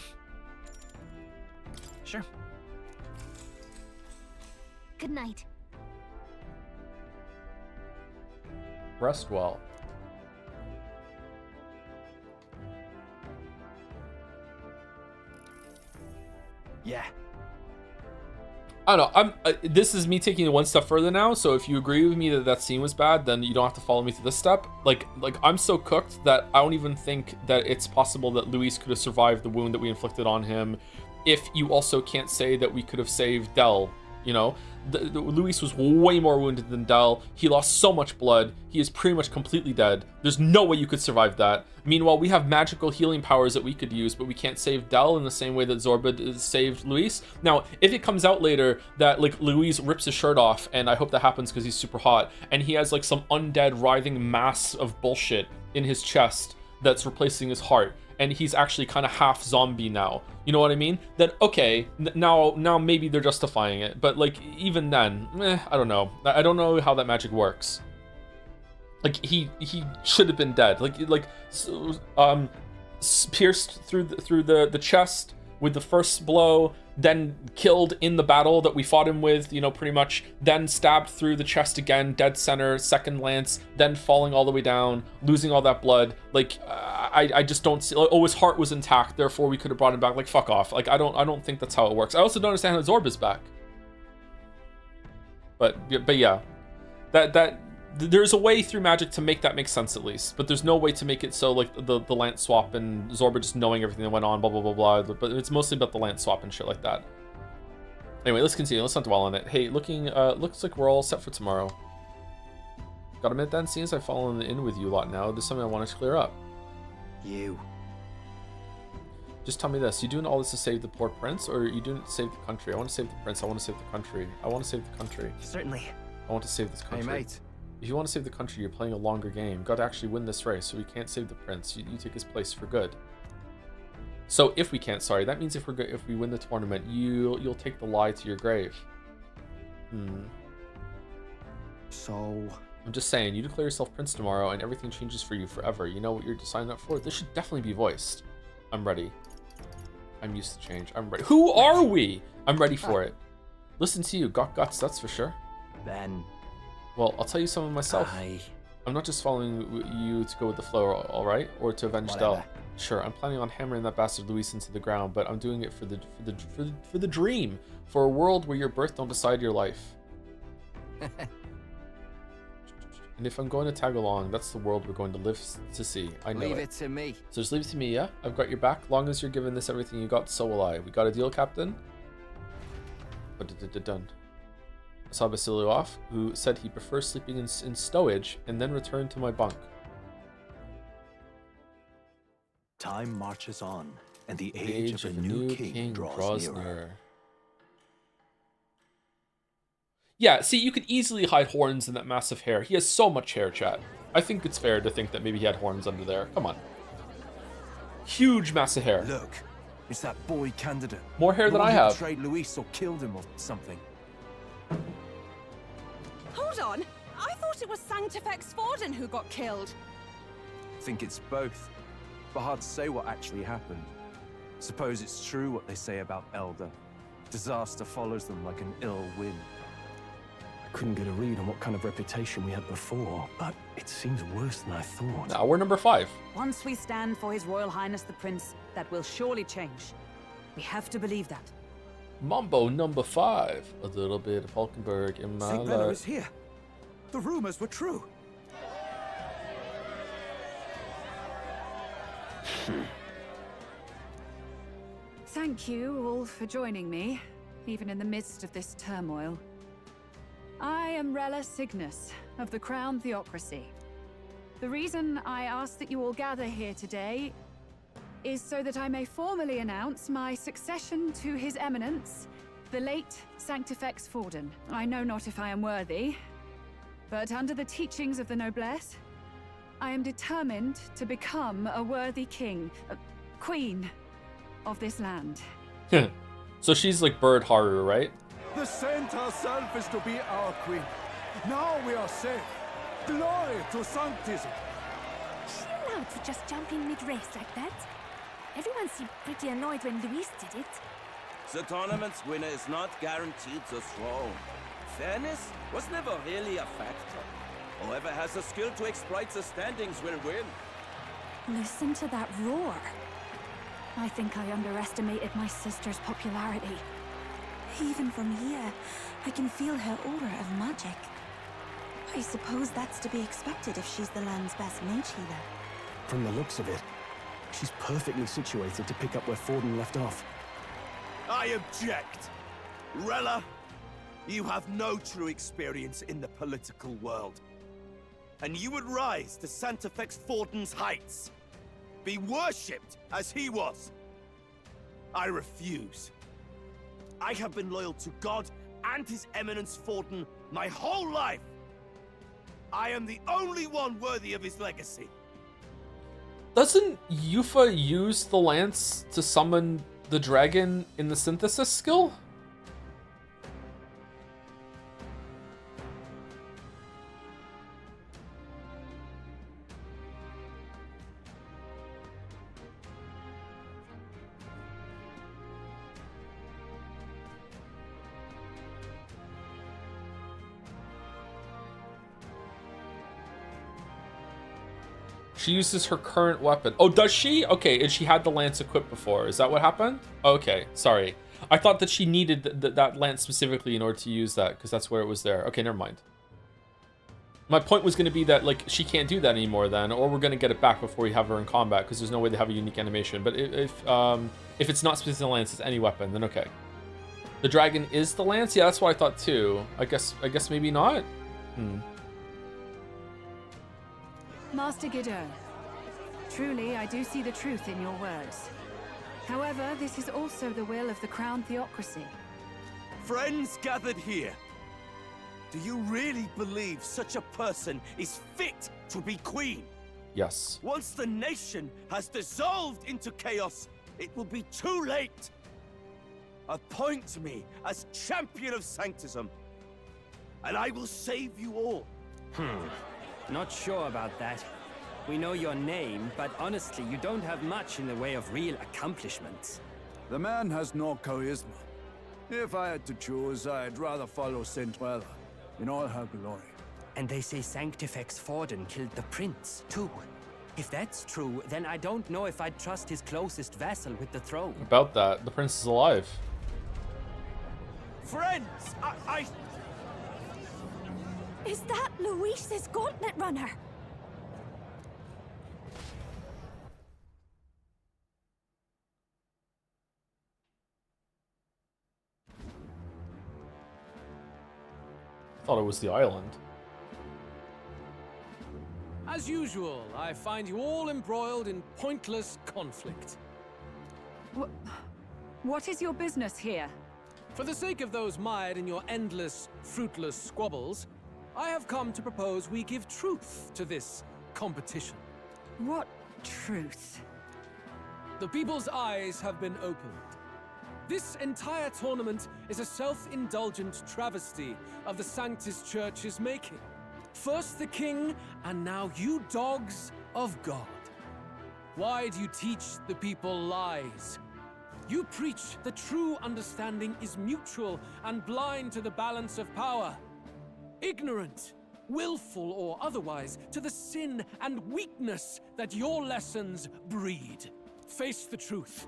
Sure. Good night. Rest well. Yeah. I don't know. This is me taking it one step further now. So if you agree with me that that scene was bad, then you don't have to follow me to this step. Like I'm so cooked that I don't even think that it's possible that Luis could have survived the wound that we inflicted on him. If you also can't say that we could have saved Del, you know, Luis was way more wounded than Del. He lost so much blood. He is pretty much completely dead. There's no way you could survive that. Meanwhile, we have magical healing powers that we could use, but we can't save Del in the same way that Zorba saved Luis. Now, if it comes out later that like Luis rips his shirt off, and I hope that happens because he's super hot, and he has like some undead writhing mass of bullshit in his chest that's replacing his heart, and he's actually kind of half zombie now, you know what I mean? Then okay, now maybe they're justifying it, but like even then, I don't know. I don't know how that magic works. Like he should have been dead. Pierced through the chest with the first blow, then killed in the battle that we fought him with, you know, pretty much, then stabbed through the chest again, dead center, second lance, then falling all the way down, losing all that blood. Like I just don't see, like, oh, his heart was intact, therefore we could have brought him back. Like, fuck off. Like I don't think that's how it works. I also don't understand how Zorb is back. But yeah, that there's a way through magic to make that make sense at least, but there's no way to make it so like the lance swap and Zorba just knowing everything that went on, blah blah blah blah. But it's mostly about the lance swap and shit like that. Anyway, let's continue. Let's not dwell on it. Hey, looks like we're all set for tomorrow. Gotta admit then, seeing as I've fallen in with you a lot now, there's something I wanted to clear up. You. Just tell me this: you doing all this to save the poor prince, or are you doing it to save the country? I want to save the prince. I want to save the country. I want to save the country. Certainly. I want to save this country. Hey, mate. If you want to save the country, you're playing a longer game. You've got to actually win this race, so we can't save the prince. You take his place for good. So if we can't, sorry, that means if we win the tournament, you'll take the lie to your grave. So I'm just saying, you declare yourself prince tomorrow, and everything changes for you forever. You know what you're signing up for? This should definitely be voiced. I'm ready. I'm used to change. I'm ready. Who are we? I'm ready for it. Listen to you, got guts, that's for sure. Then. Well, I'll tell you some of myself. I'm not just following you to go with the flow, all right, or to avenge Del. Sure, I'm planning on hammering that bastard Luis into the ground, but I'm doing it for the dream, for a world where your birth don't decide your life. And if I'm going to tag along, that's the world we're going to live to see. I know Leave it to me. So just leave it to me, yeah? I've got your back. Long as you're giving this everything you got, so will I. We got a deal, Captain? Done. I saw Basilio off, who said he prefers sleeping in stowage and then returned to my bunk. Time marches on, and the age of a new king draws nearer. Yeah, see, you could easily hide horns in that massive hair. He has so much hair, chat. I think it's fair to think that maybe he had horns under there. Come on. Huge, massive hair. Look, it's that boy candidate. More hair than I have. Betrayed Luis or killed him or something. Hold on! I thought it was Sanctifex Forden who got killed. Think it's both, but hard to say what actually happened. Suppose it's true what they say about Elder. Disaster follows them like an ill wind. I couldn't get a read on what kind of reputation we had before, but it seems worse than I thought. Now we're number 5. Once we stand for His Royal Highness the Prince, that will surely change. We have to believe that. Mambo number 5. A little bit of Hulkenberg in my St. Bella life. is here. The rumors were true. Thank you all for joining me, even in the midst of this turmoil. I am Rella Cygnus of the Crown Theocracy. The reason I ask that you all gather here today is so that I may formally announce my succession to His Eminence, the late Sanctifex Forden. I know not if I am worthy, but under the teachings of the noblesse, I am determined to become a worthy king, queen of this land. So she's like Bird Haru, right? The saint herself is to be our queen. Now we are safe. Glory to Sanctism. Is she allowed to just jump in mid-race like that? Everyone seemed pretty annoyed when Luis did it. The tournament's winner is not guaranteed the throne. Fairness was never really a factor. Whoever has the skill to exploit the standings will win. Listen to that roar. I think I underestimated my sister's popularity. Even from here, I can feel her aura of magic. I suppose that's to be expected if she's the land's best mage healer. From the looks of it, she's perfectly situated to pick up where Forden left off. I object. Rella, you have no true experience in the political world. And you would rise to Sanctifex Forden's heights. Be worshipped as he was. I refuse. I have been loyal to God and His Eminence Forden my whole life. I am the only one worthy of his legacy. Doesn't Yufa use the lance to summon the dragon in the synthesis skill? She uses her current weapon. Oh, does she? Okay, and she had the lance equipped before. Is that what happened? Okay, sorry. I thought that she needed that lance specifically in order to use that, because that's where it was there. Okay, never mind. My point was going to be that, like, she can't do that anymore then, or we're going to get it back before we have her in combat, because there's no way to have a unique animation. But if it's not specifically the lance, it's any weapon, then okay. The dragon is the lance? Yeah, that's what I thought too. I guess maybe not? Master Guido, truly I do see the truth in your words. However, this is also the will of the Crown Theocracy. Friends gathered here, do you really believe such a person is fit to be queen? Yes. Once the nation has dissolved into chaos, it will be too late. Appoint me as champion of Sanctism, and I will save you all. Not sure about that. We know your name, but honestly, you don't have much in the way of real accomplishments. The man has no charisma. If I had to choose, I'd rather follow Saint Rella in all her glory. And they say Sanctifex Forden killed the prince, too. If that's true, then I don't know if I'd trust his closest vassal with the throne. About that, the prince is alive. Friends, I... Is that Luis's gauntlet runner? Thought it was the island. As usual, I find you all embroiled in pointless conflict. What is your business here? For the sake of those mired in your endless, fruitless squabbles, I have come to propose we give truth to this competition. What truth? The people's eyes have been opened. This entire tournament is a self-indulgent travesty of the Sanctus Church's making. First the king, and now you dogs of God. Why do you teach the people lies? You preach that true understanding is mutual and blind to the balance of power. Ignorant, willful or otherwise, to the sin and weakness that your lessons breed. Face the truth.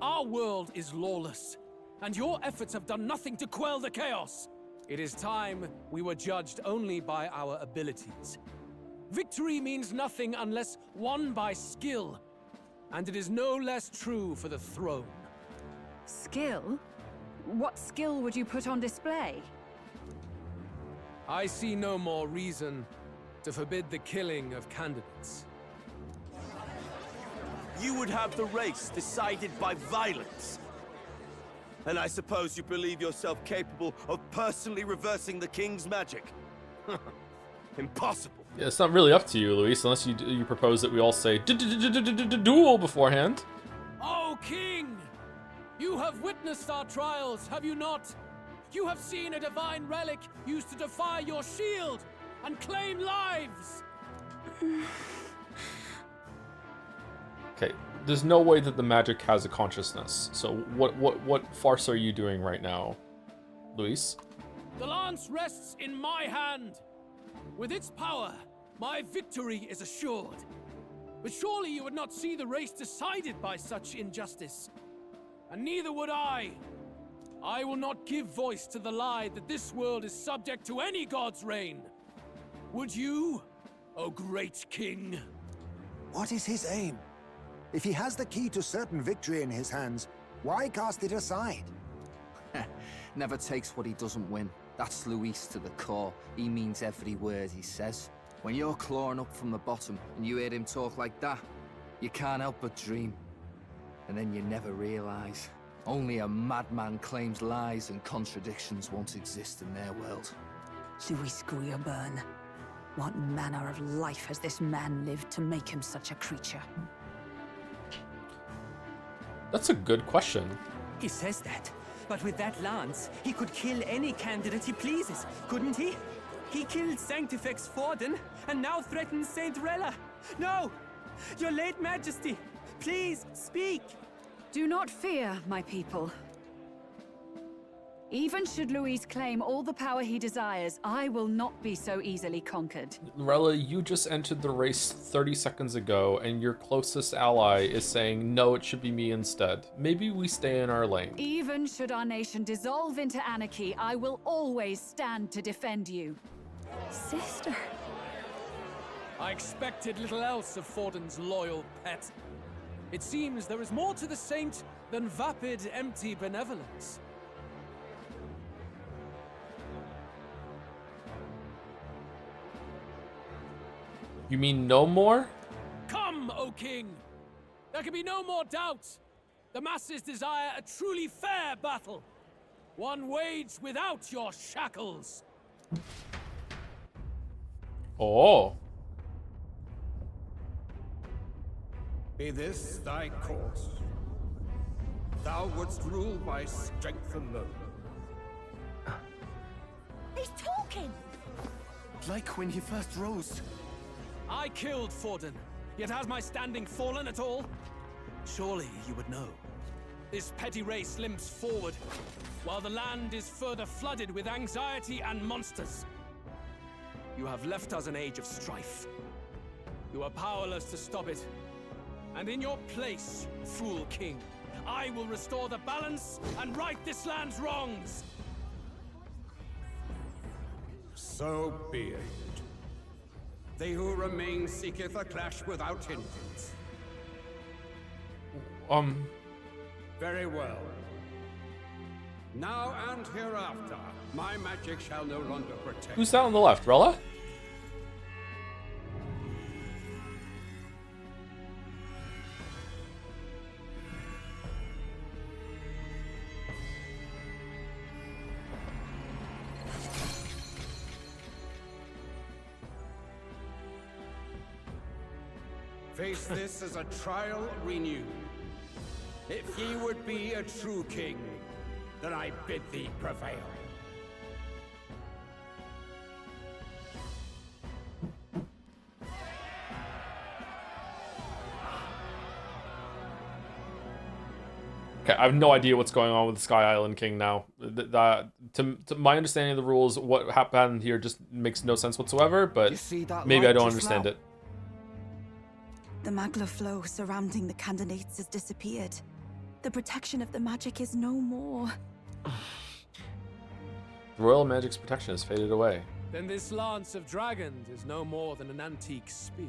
Our world is lawless, and your efforts have done nothing to quell the chaos. It is time we were judged only by our abilities. Victory means nothing unless won by skill, and it is no less true for the throne. Skill? What skill would you put on display? I see no more reason to forbid the killing of candidates. You would have the race decided by violence. And I suppose you believe yourself capable of personally reversing the king's magic? Impossible. Yeah, it's not really up to you, Luis, unless you propose that we all say duel beforehand. Oh, King! You have witnessed our trials, have you not? You have seen a divine relic used to defy your shield and claim lives! Okay, there's no way that the magic has a consciousness. So what farce are you doing right now, Luis? The lance rests in my hand. With its power, my victory is assured. But surely you would not see the race decided by such injustice. And neither would I. I will not give voice to the lie that this world is subject to any god's reign. Would you, O great king? What is his aim? If he has the key to certain victory in his hands, why cast it aside? Never takes what he doesn't win. That's Luis to the core. He means every word he says. When you're clawing up from the bottom and you hear him talk like that, you can't help but dream. And then you never realize. Only a madman claims lies and contradictions won't exist in their world. Luis Grierburn. What manner of life has this man lived to make him such a creature? That's a good question. He says that, but with that lance, he could kill any candidate he pleases, couldn't he? He killed Sanctifex Forden, and now threatens Saint Rella. No! Your late majesty, please, speak! Do not fear, my people. Even should Luis claim all the power he desires, I will not be so easily conquered. Rella, you just entered the race 30 seconds ago, and your closest ally is saying, no, it should be me instead. Maybe we stay in our lane. Even should our nation dissolve into anarchy, I will always stand to defend you. Sister. I expected little else of Forden's loyal pet. It seems there is more to the saint than vapid, empty benevolence. You mean no more? Come, O king! There can be no more doubt. The masses desire a truly fair battle. One waged without your shackles. Oh. Be this thy course. Thou wouldst rule by strength alone. He's talking! Like when he first rose. I killed Forden, yet has my standing fallen at all? Surely you would know. This petty race limps forward, while the land is further flooded with anxiety and monsters. You have left us an age of strife. You are powerless to stop it. And in your place, fool king, I will restore the balance and right this land's wrongs. So be it. They who remain seeketh a clash without hindrance. Very well. Now and hereafter, my magic shall no longer protect. Who's that on the left, Rella? Face this as a trial renewed. If ye would be a true king, then I bid thee prevail. Okay, I have no idea what's going on with the Sky Island King now. To my understanding of the rules, what happened here just makes no sense whatsoever, but maybe I don't understand it. The magla flow surrounding the candidates has disappeared. The protection of the magic is no more. The royal magic's protection has faded away. Then this lance of dragons is no more than an antique spear.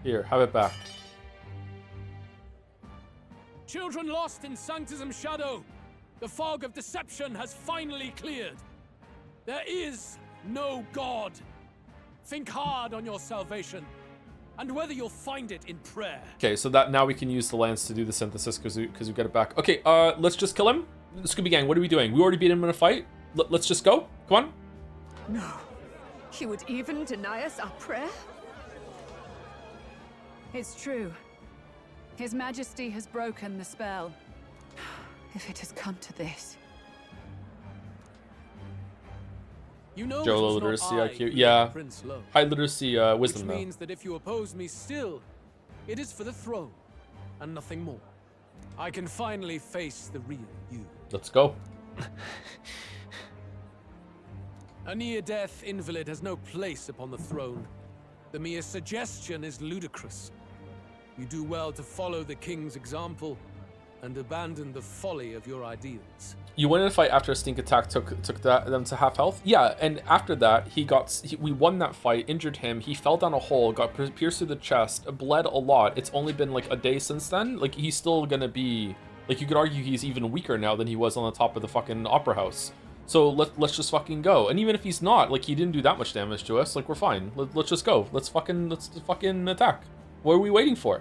Here, have it back. Children lost in Sanctism Shadow, the fog of deception has finally cleared. There is no God. Think hard on your salvation, and whether you'll find it in prayer. Okay, so that now we can use the lance to do the synthesis because we got it back. Okay, let's just kill him. Scooby Gang, what are we doing? We already beat him in a fight. Let's just go. Come on. No. He would even deny us our prayer? It's true. His Majesty has broken the spell. If it has come to this. You know, Joe low literacy IQ. Yeah. High literacy wisdom which though. means that if you oppose me still, it is for the throne and nothing more. I can finally face the real you. Let's go. A near-death invalid has no place upon the throne. The mere suggestion is ludicrous. You do well to follow the king's example and abandon the folly of your ideals. You win in a fight after a stink attack took them to half health. Yeah, and after that we won that fight, injured him. He fell down a hole, got pierced through the chest, bled a lot. It's only been like a day since then. Like he's still gonna be like, you could argue he's even weaker now than he was on the top of the fucking opera house. So let's just fucking go. And even if he's not, like he didn't do that much damage to us, like we're fine. Let's just go. Let's fucking attack. What are we waiting for?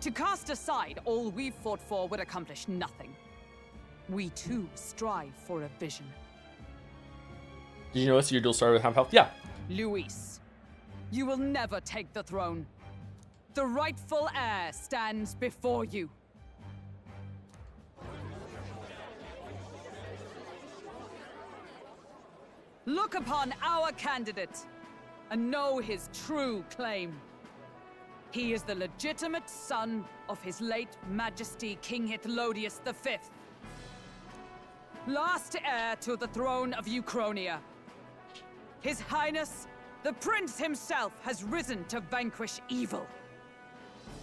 To cast aside all we've fought for would accomplish nothing. We too strive for a vision. Did you notice your dual star with half health? Yeah. Luis, you will never take the throne. The rightful heir stands before you. Look upon our candidate and know his true claim. He is the legitimate son of his late Majesty King Hithlodius V, last heir to the throne of Uchronia. His Highness, the Prince himself, has risen to vanquish evil.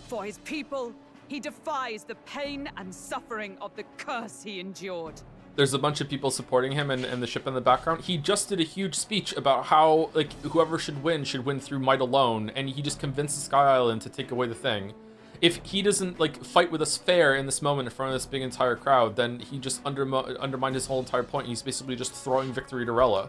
For his people, he defies the pain and suffering of the curse he endured. There's a bunch of people supporting him and the ship in the background. He just did a huge speech about how like whoever should win through might alone, and he just convinced Sky Island to take away the thing. If he doesn't like fight with us fair in this moment in front of this big entire crowd, then he just undermined his whole entire point. He's basically just throwing victory to Rella.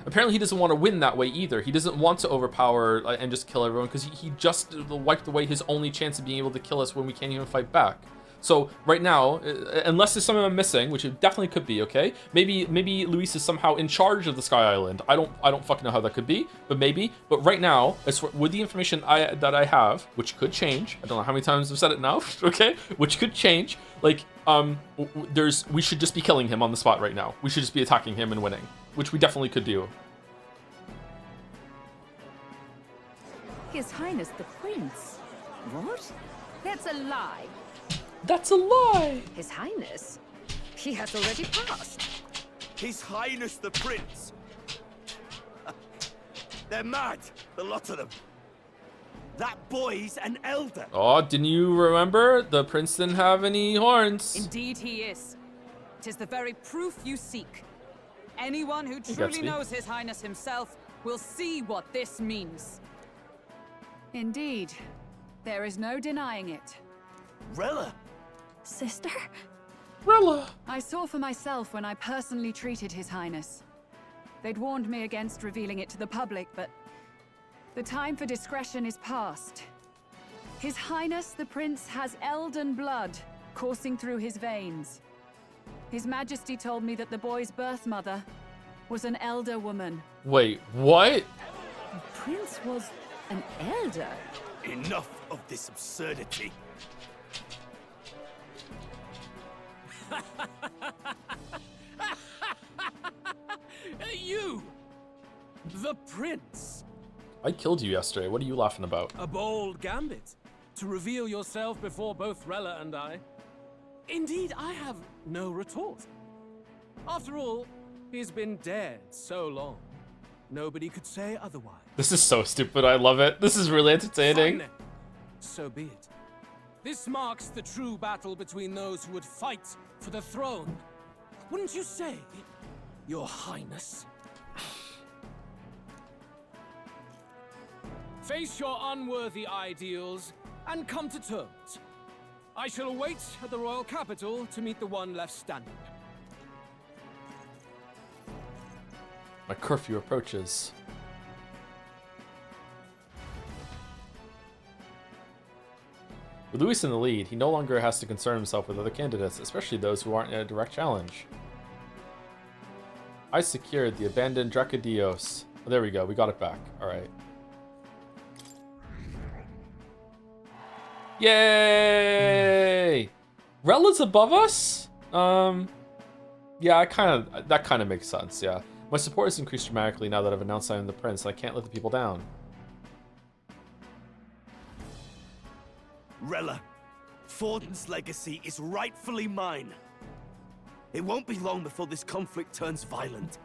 Apparently he doesn't want to win that way either. He doesn't want to overpower and just kill everyone, because he just wiped away his only chance of being able to kill us when we can't even fight back. So right now, unless there's something I'm missing, which it definitely could be, okay? Maybe Luis is somehow in charge of the Sky Island. I don't fucking know how that could be, but maybe. But right now, with the information that I have, which could change, I don't know how many times I've said it now, okay? Which could change. Like, we should just be killing him on the spot right now. We should just be attacking him and winning, which we definitely could do. His Highness the Prince. What? That's a lie. That's a lie! His Highness? He has already passed. His Highness the Prince. They're mad, the lot of them. That boy's an elder. Oh, didn't you remember? The prince didn't have any horns. Indeed he is. It is the very proof you seek. Anyone who truly knows His Highness himself will see what this means. Indeed, there is no denying it. Rella! Sister? Rella! I saw for myself when I personally treated His Highness. They'd warned me against revealing it to the public, but the time for discretion is past. His Highness the Prince has Elden blood coursing through his veins. His Majesty told me that the boy's birth mother was an elder woman. Wait, what? The Prince was an elder? Enough of this absurdity. You! The Prince! I killed you yesterday. What are you laughing about? A bold gambit. To reveal yourself before both Rella and I. Indeed, I have no retort. After all, he's been dead so long. Nobody could say otherwise. This is so stupid. I love it. This is really entertaining. Fine. So be it. This marks the true battle between those who would fight for the throne. Wouldn't you say, Your Highness? Face your unworthy ideals and come to terms. I shall await at the royal capital to meet the one left standing. My curfew approaches. With Luis in the lead, he no longer has to concern himself with other candidates, especially those who aren't in a direct challenge. I secured the abandoned Dracodios. Oh, there we go, we got it back. Alright. Yay! Rella's above us? Yeah, that kind of makes sense, yeah. My support has increased dramatically now that I've announced I am the prince, and I can't let the people down. Rella, Forden's legacy is rightfully mine. It won't be long before this conflict turns violent.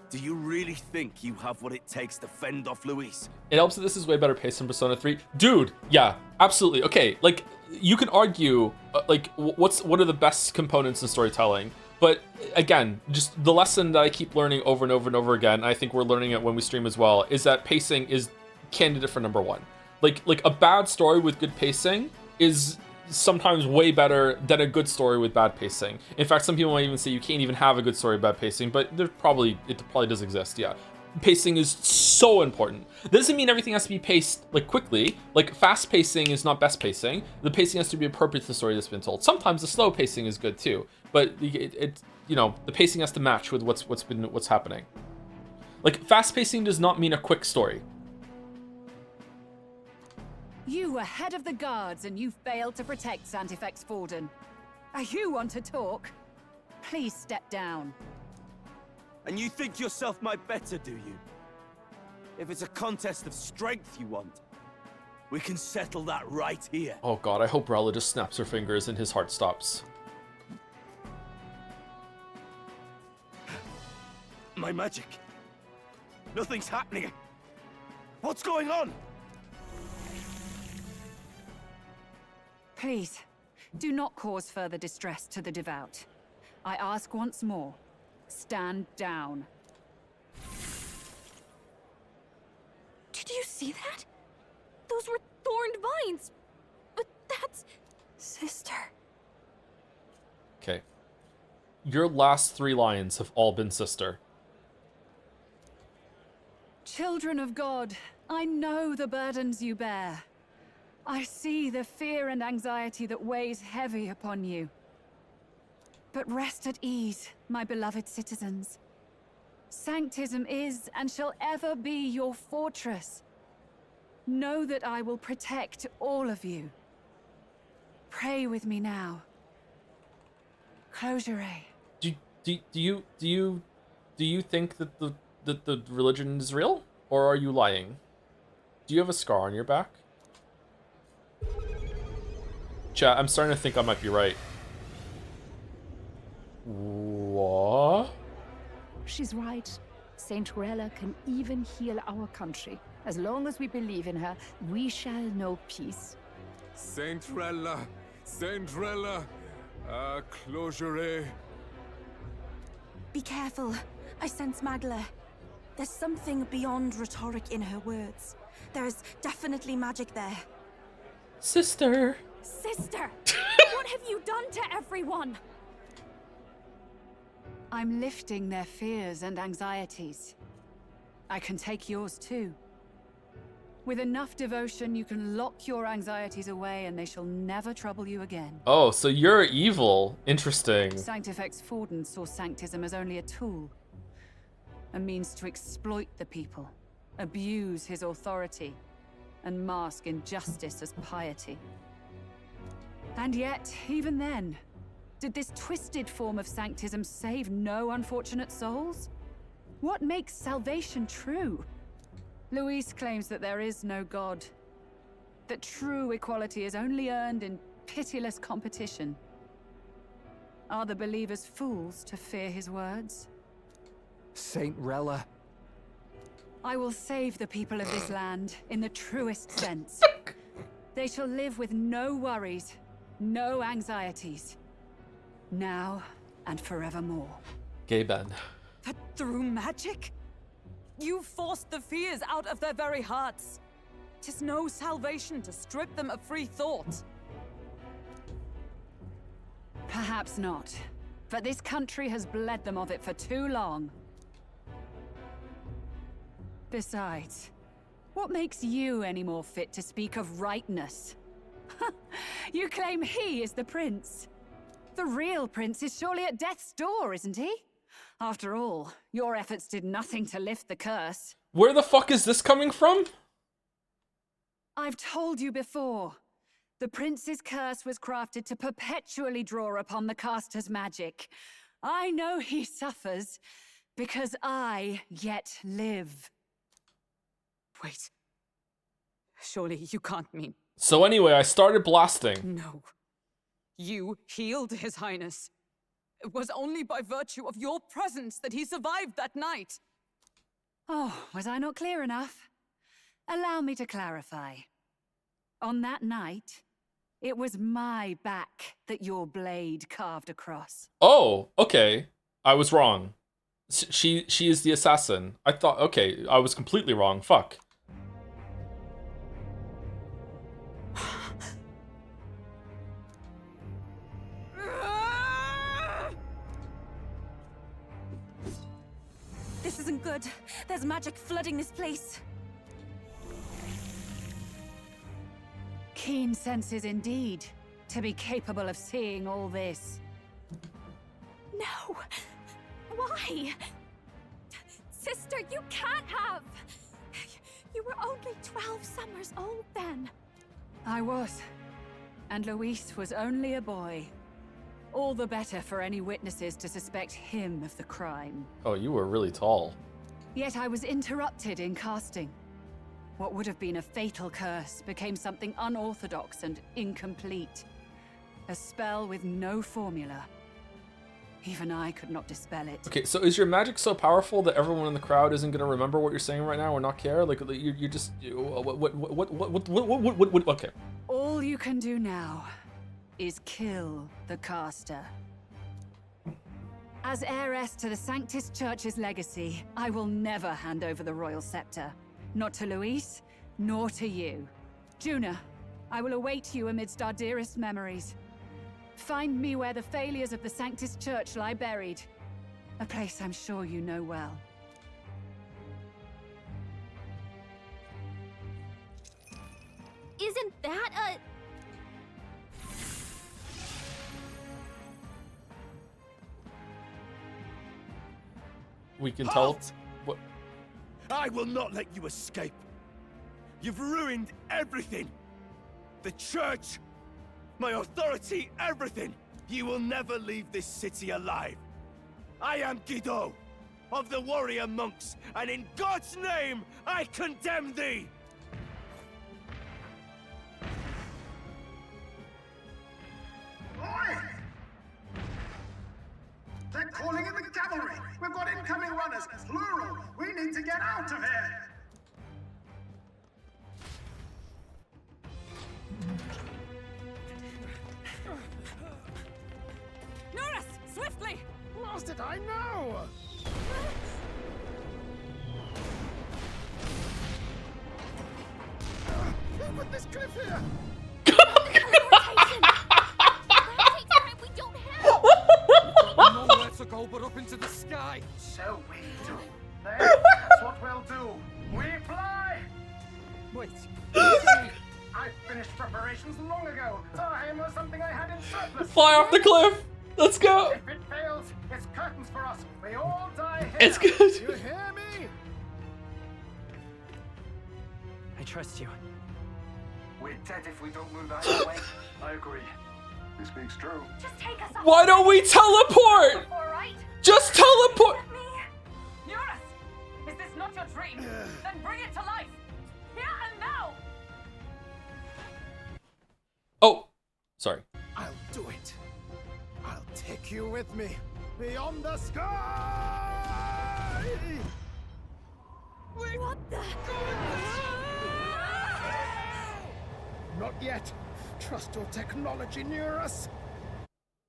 Do you really think you have what it takes to fend off Luis? It helps that this is way better paced than Persona 3. Dude, yeah, absolutely. Okay, like, you can argue, what are the best components in storytelling? But again, just the lesson that I keep learning over and over and over again, I think we're learning it when we stream as well, is that pacing is candidate for number one. Like a bad story with good pacing is sometimes way better than a good story with bad pacing. In fact, some people might even say you can't even have a good story with bad pacing, but it probably does exist, yeah. Pacing is so important. Doesn't mean everything has to be paced like quickly. Like fast pacing is not best pacing. The pacing has to be appropriate to the story that's been told. Sometimes the slow pacing is good too, but the pacing has to match with what's happening. Like fast pacing does not mean a quick story. You were head of the guards and you failed to protect Santifex Forden. You want to talk? Please step down. And you think yourself my better, do you? If it's a contest of strength you want, we can settle that right here. Oh god, I hope Rella just snaps her fingers and his heart stops. My magic. Nothing's happening. What's going on? Please, do not cause further distress to the devout. I ask once more, stand down. Did you see that? Those were thorned vines. But that's... Sister. Okay. Your last 3 lines have all been sister. Children of God, I know the burdens you bear. I see the fear and anxiety that weighs heavy upon you. But rest at ease, my beloved citizens. Sanctism is and shall ever be your fortress. Know that I will protect all of you. Pray with me now. Closure. Do you think that the religion is real, or are you lying? Do you have a scar on your back? Chat, I'm starting to think I might be right. What? She's right. Saint Rella can even heal our country. As long as we believe in her, we shall know peace. Saint Rella, closure. Be careful. I sense Magla. There's something beyond rhetoric in her words. There's definitely magic there. Sister! Sister! What have you done to everyone? I'm lifting their fears and anxieties. I can take yours too. With enough devotion, you can lock your anxieties away and they shall never trouble you again. Oh, so you're evil. Interesting. Sanctifex Forden saw sanctism as only a tool. A means to exploit the people, abuse his authority, and mask injustice as piety. And yet, even then, did this twisted form of sanctism save no unfortunate souls? What makes salvation true? Luis claims that there is no God, that true equality is only earned in pitiless competition. Are the believers fools to fear his words? Saint Rella. I will save the people of this land in the truest sense. They shall live with no worries, no anxieties. Now and forevermore. Gay Ben. But through magic? You forced the fears out of their very hearts. 'Tis no salvation to strip them of free thought. Perhaps not. But this country has bled them of it for too long. Besides, what makes you any more fit to speak of rightness? You claim he is the prince. The real prince is surely at death's door, isn't he? After all, your efforts did nothing to lift the curse. Where the fuck is this coming from? I've told you before. The prince's curse was crafted to perpetually draw upon the caster's magic. I know he suffers because I yet live. Wait. Surely you can't mean... So anyway, I started blasting. No. You healed His Highness. It was only by virtue of your presence that he survived that night. Oh, was I not clear enough? Allow me to clarify. On that night, it was my back that your blade carved across. Oh, okay. I was wrong. She is the assassin. I thought, okay, I was completely wrong. Fuck. This isn't good. There's magic flooding this place. Keen senses indeed, to be capable of seeing all this. No! Why? Sister, you can't have! You were only 12 summers old then. I was. And Luis was only a boy. All the better for any witnesses to suspect him of the crime. Oh, you were really tall. Yet I was interrupted in casting. What would have been a fatal curse became something unorthodox and incomplete. A spell with no formula. Even I could not dispel it. Okay, so is your magic so powerful that everyone in the crowd isn't going to remember what you're saying right now or not care? Like, you just... What, okay. All you can do now is kill the caster. As heiress to the Sanctus Church's legacy, I will never hand over the royal scepter. Not to Luis, nor to you. Juna, I will await you amidst our dearest memories. Find me where the failures of the Sanctus Church lie buried. A place I'm sure you know well. Isn't that a... We can tell... What? I will not let you escape. You've ruined everything. The church, my authority, everything. You will never leave this city alive. I am Guido, of the warrior monks, and in God's name, I condemn thee! Oi! They're calling in the cavalry! We've got incoming runners, plural! We need to get out of here! Norris, swiftly! Lost it, I know! Who put this cliff here? Nowhere to go but up into the sky. So we do. That's what we'll do. We fly! Wait. I finished preparations long ago. Time was something I had in surplus. Fly off the cliff! Let's go! If it fails, it's curtains for us. We all die here. It's good. You hear me? I trust you. We're dead if we don't move out of the way. I agree. This speaks true. Just take us off. Why don't we teleport? Alright? Just teleport! Norris, is this not your dream? Then bring it to life! Here and now! Oh, sorry. I'll do it. I'll take you with me beyond the sky. What the? Not yet. Trust your technology near us.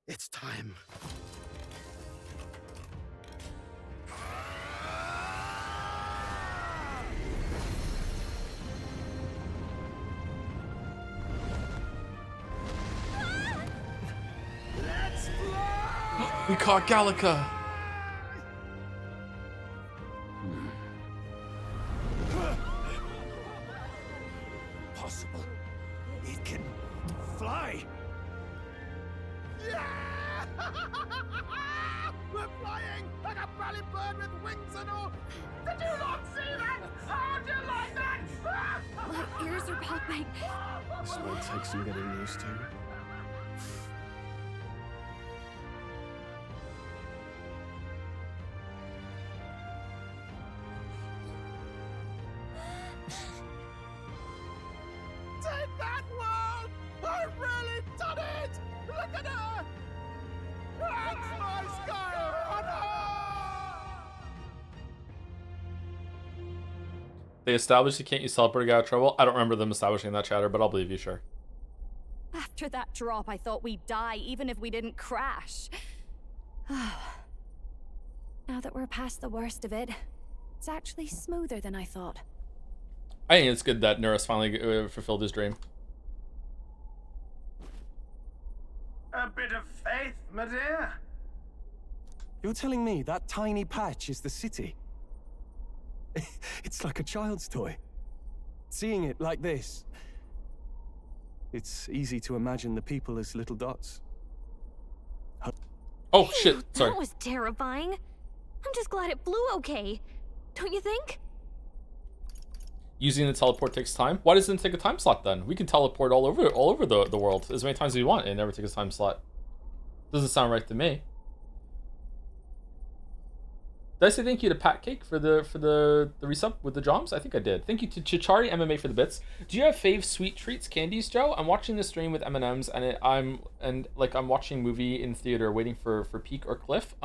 It's time. We caught Gallica. Possible. It can fly. Yeah! We're flying like a bally bird with wings and all. Did you not see that? How do you like that? My ears are popping. This will take some getting used to. Take that, world! I've really done it! Look at her! That's my sky runner! They established you can't use teleport to get out of trouble. I don't remember them establishing that, chatter, but I'll believe you, sure. After that drop, I thought we'd die even if we didn't crash. Now that we're past the worst of it, it's actually smoother than I thought. I think it's good that Neris finally fulfilled his dream. A bit of faith, my dear. You're telling me that tiny patch is the city? It's like a child's toy. Seeing it like this, it's easy to imagine the people as little dots. Oh shit, sorry. That was terrifying. I'm just glad it flew okay. Don't you think? Using the teleport takes time. Why doesn't it take a time slot then? We can teleport all over the world as many times as we want. It never takes a time slot. Doesn't sound right to me. Did I say thank you to Pat Cake for the resub with the joms? I think I did. Thank you to Chichari MMA for the bits. Do you have fave sweet treats, candies, Joe? I'm watching the stream with M&Ms and I'm watching movie in theater waiting for Peak or Cliff.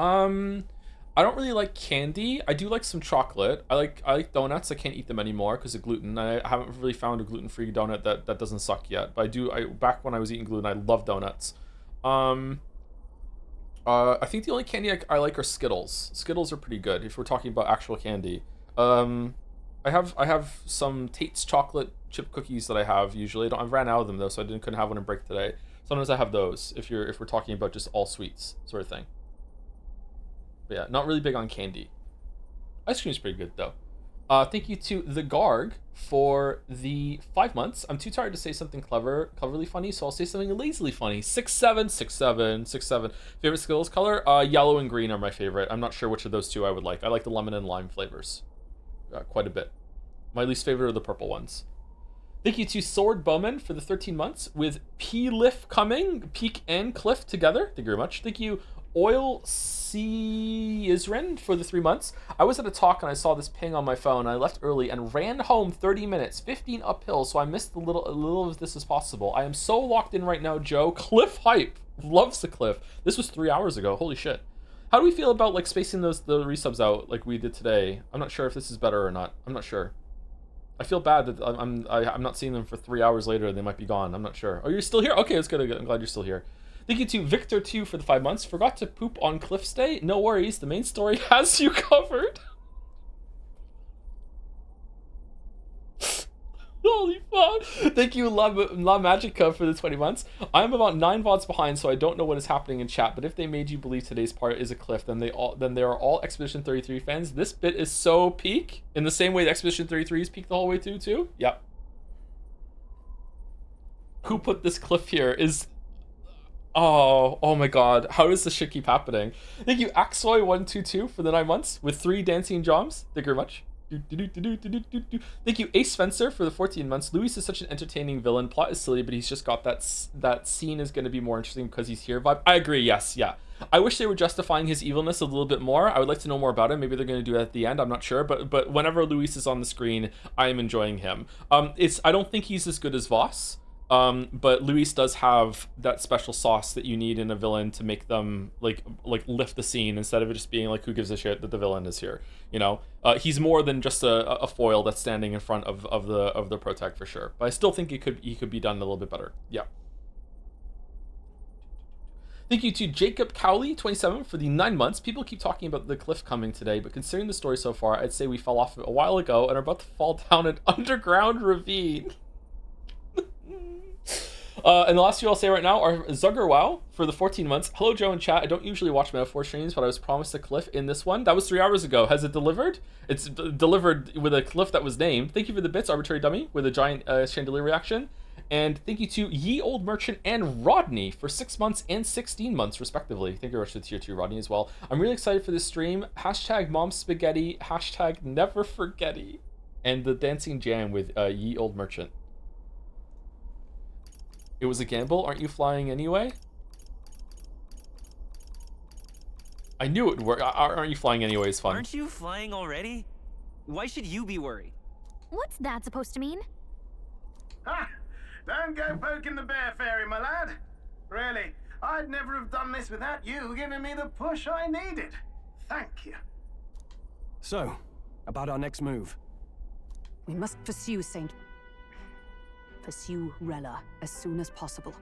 I don't really like candy. I do like some chocolate. I like donuts. I can't eat them anymore because of gluten. I haven't really found a gluten-free donut that doesn't suck yet. But back when I was eating gluten, I loved donuts. I think the only candy I like are Skittles. Skittles are pretty good if we're talking about actual candy. I have some Tate's chocolate chip cookies that I have usually. I ran out of them though, so I couldn't have one in break today. Sometimes I have those if we're talking about just all sweets sort of thing. But yeah, not really big on candy. Ice cream's pretty good though. Thank you to the Garg for the 5 months. I'm too tired to say something cleverly funny, so I'll say something lazily funny. 6-7. Favorite Skittles color? Yellow and green are my favorite. I'm not sure which of those two I would like. I like the lemon and lime flavors quite a bit. My least favorite are the purple ones. Thank you to Sword Bowman for the 13 months with P-Liff coming, Peak and Cliff together. Thank you very much. Thank you, Oil C. Isren for the 3 months. I was at a talk and I saw this ping on my phone. I left early and ran home 30 minutes, 15 uphill, so I missed a little of this as possible. I am so locked in right now, Joe. Cliff hype. Loves the Cliff. This was 3 hours ago. Holy shit. How do we feel about like spacing the resubs out like we did today? I'm not sure if this is better or not. I'm not sure. I feel bad that I'm not seeing them for 3 hours later. They might be gone. I'm not sure. Oh, you're still here? Okay, that's good. I'm glad you're still here. Thank you to Victor2 for the 5 months. Forgot to poop on Cliff's Day? No worries. The main story has you covered. Holy fuck. Thank you, La Magica, for the 20 months. I'm about 9 VODs behind, so I don't know what is happening in chat, but if they made you believe today's part is a cliff, then they are all Expedition 33 fans. This bit is so peak, in the same way that Expedition 33 is peak the whole way through, too. Yep. Who put this cliff here is... Oh my god. How does this shit keep happening? Thank you, Axoy122 for the 9 months with 3 dancing joms. Thank you very much. Thank you, Ace Spencer, for the 14 months. Luis is such an entertaining villain. Plot is silly, but he's just got that scene is going to be more interesting because he's here vibe. I agree, yes, yeah. I wish they were justifying his evilness a little bit more. I would like to know more about him. Maybe they're going to do it at the end. I'm not sure, but whenever Luis is on the screen, I am enjoying him. I don't think he's as good as Voss. But Luis does have that special sauce that you need in a villain to make them like lift the scene instead of it just being like, who gives a shit that the villain is here, you know? He's more than just a foil that's standing in front of the protag for sure. But I still think he could be done a little bit better. Yeah. Thank you to Jacob Cowley, 27, for the 9 months. People keep talking about the cliff coming today, but considering the story so far, I'd say we fell off a while ago and are about to fall down an underground ravine. And the last two I'll say right now are Zuggerwow for the 14 months. Hello, Joe and chat. I don't usually watch Metaphor streams, but I was promised a cliff in this one. That was 3 hours ago. Has it delivered? It's delivered with a cliff that was named. Thank you for the bits, Arbitrary Dummy, with a giant Chandelier reaction. And thank you to Ye Old Merchant and Rodney for 6 months and 16 months, respectively. Thank you very much to tier 2 Rodney as well. I'm really excited for this stream. Hashtag Mom Spaghetti. Hashtag Never Forgetty. And the Dancing Jam with Ye Old Merchant. It was a gamble. Aren't you flying anyway? I knew it would work. Aren't you flying anyway is fun. Aren't you flying already? Why should you be worried? What's that supposed to mean? Ha! Don't go poking the bear fairy, my lad. Really, I'd never have done this without you giving me the push I needed. Thank you. So, about our next move. We must pursue Rella as soon as possible.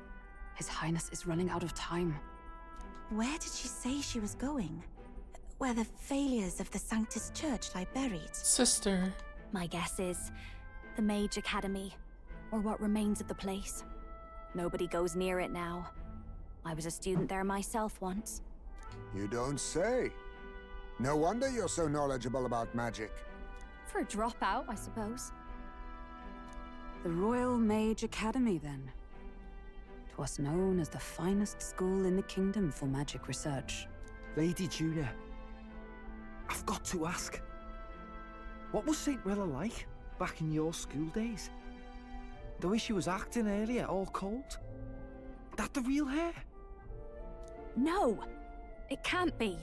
His Highness is running out of time. Where did she say she was going? Where the failures of the Sanctus Church lie buried? Sister. My guess is the Mage Academy, or what remains of the place. Nobody goes near it now. I was a student there myself once. You don't say. No wonder you're so knowledgeable about magic. For a dropout, I suppose. The Royal Mage Academy, then. 'Twas known as the finest school in the kingdom for magic research. Lady Julia, I've got to ask. What was St. Rella like back in your school days? The way she was acting earlier, all cold? That the real hair? No! It can't be.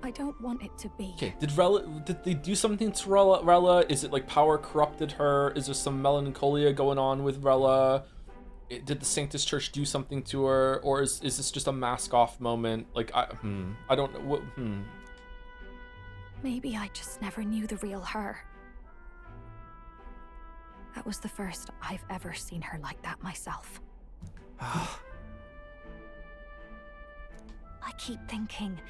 I don't want it to be. Okay, did they do something to Rella? Is it like power corrupted her? Is there some melancholia going on with Rella? Did the Sanctus Church do something to her? Or is this just a mask off moment? Like, I don't know. What, Maybe I just never knew the real her. That was the first I've ever seen her like that myself. I keep thinking,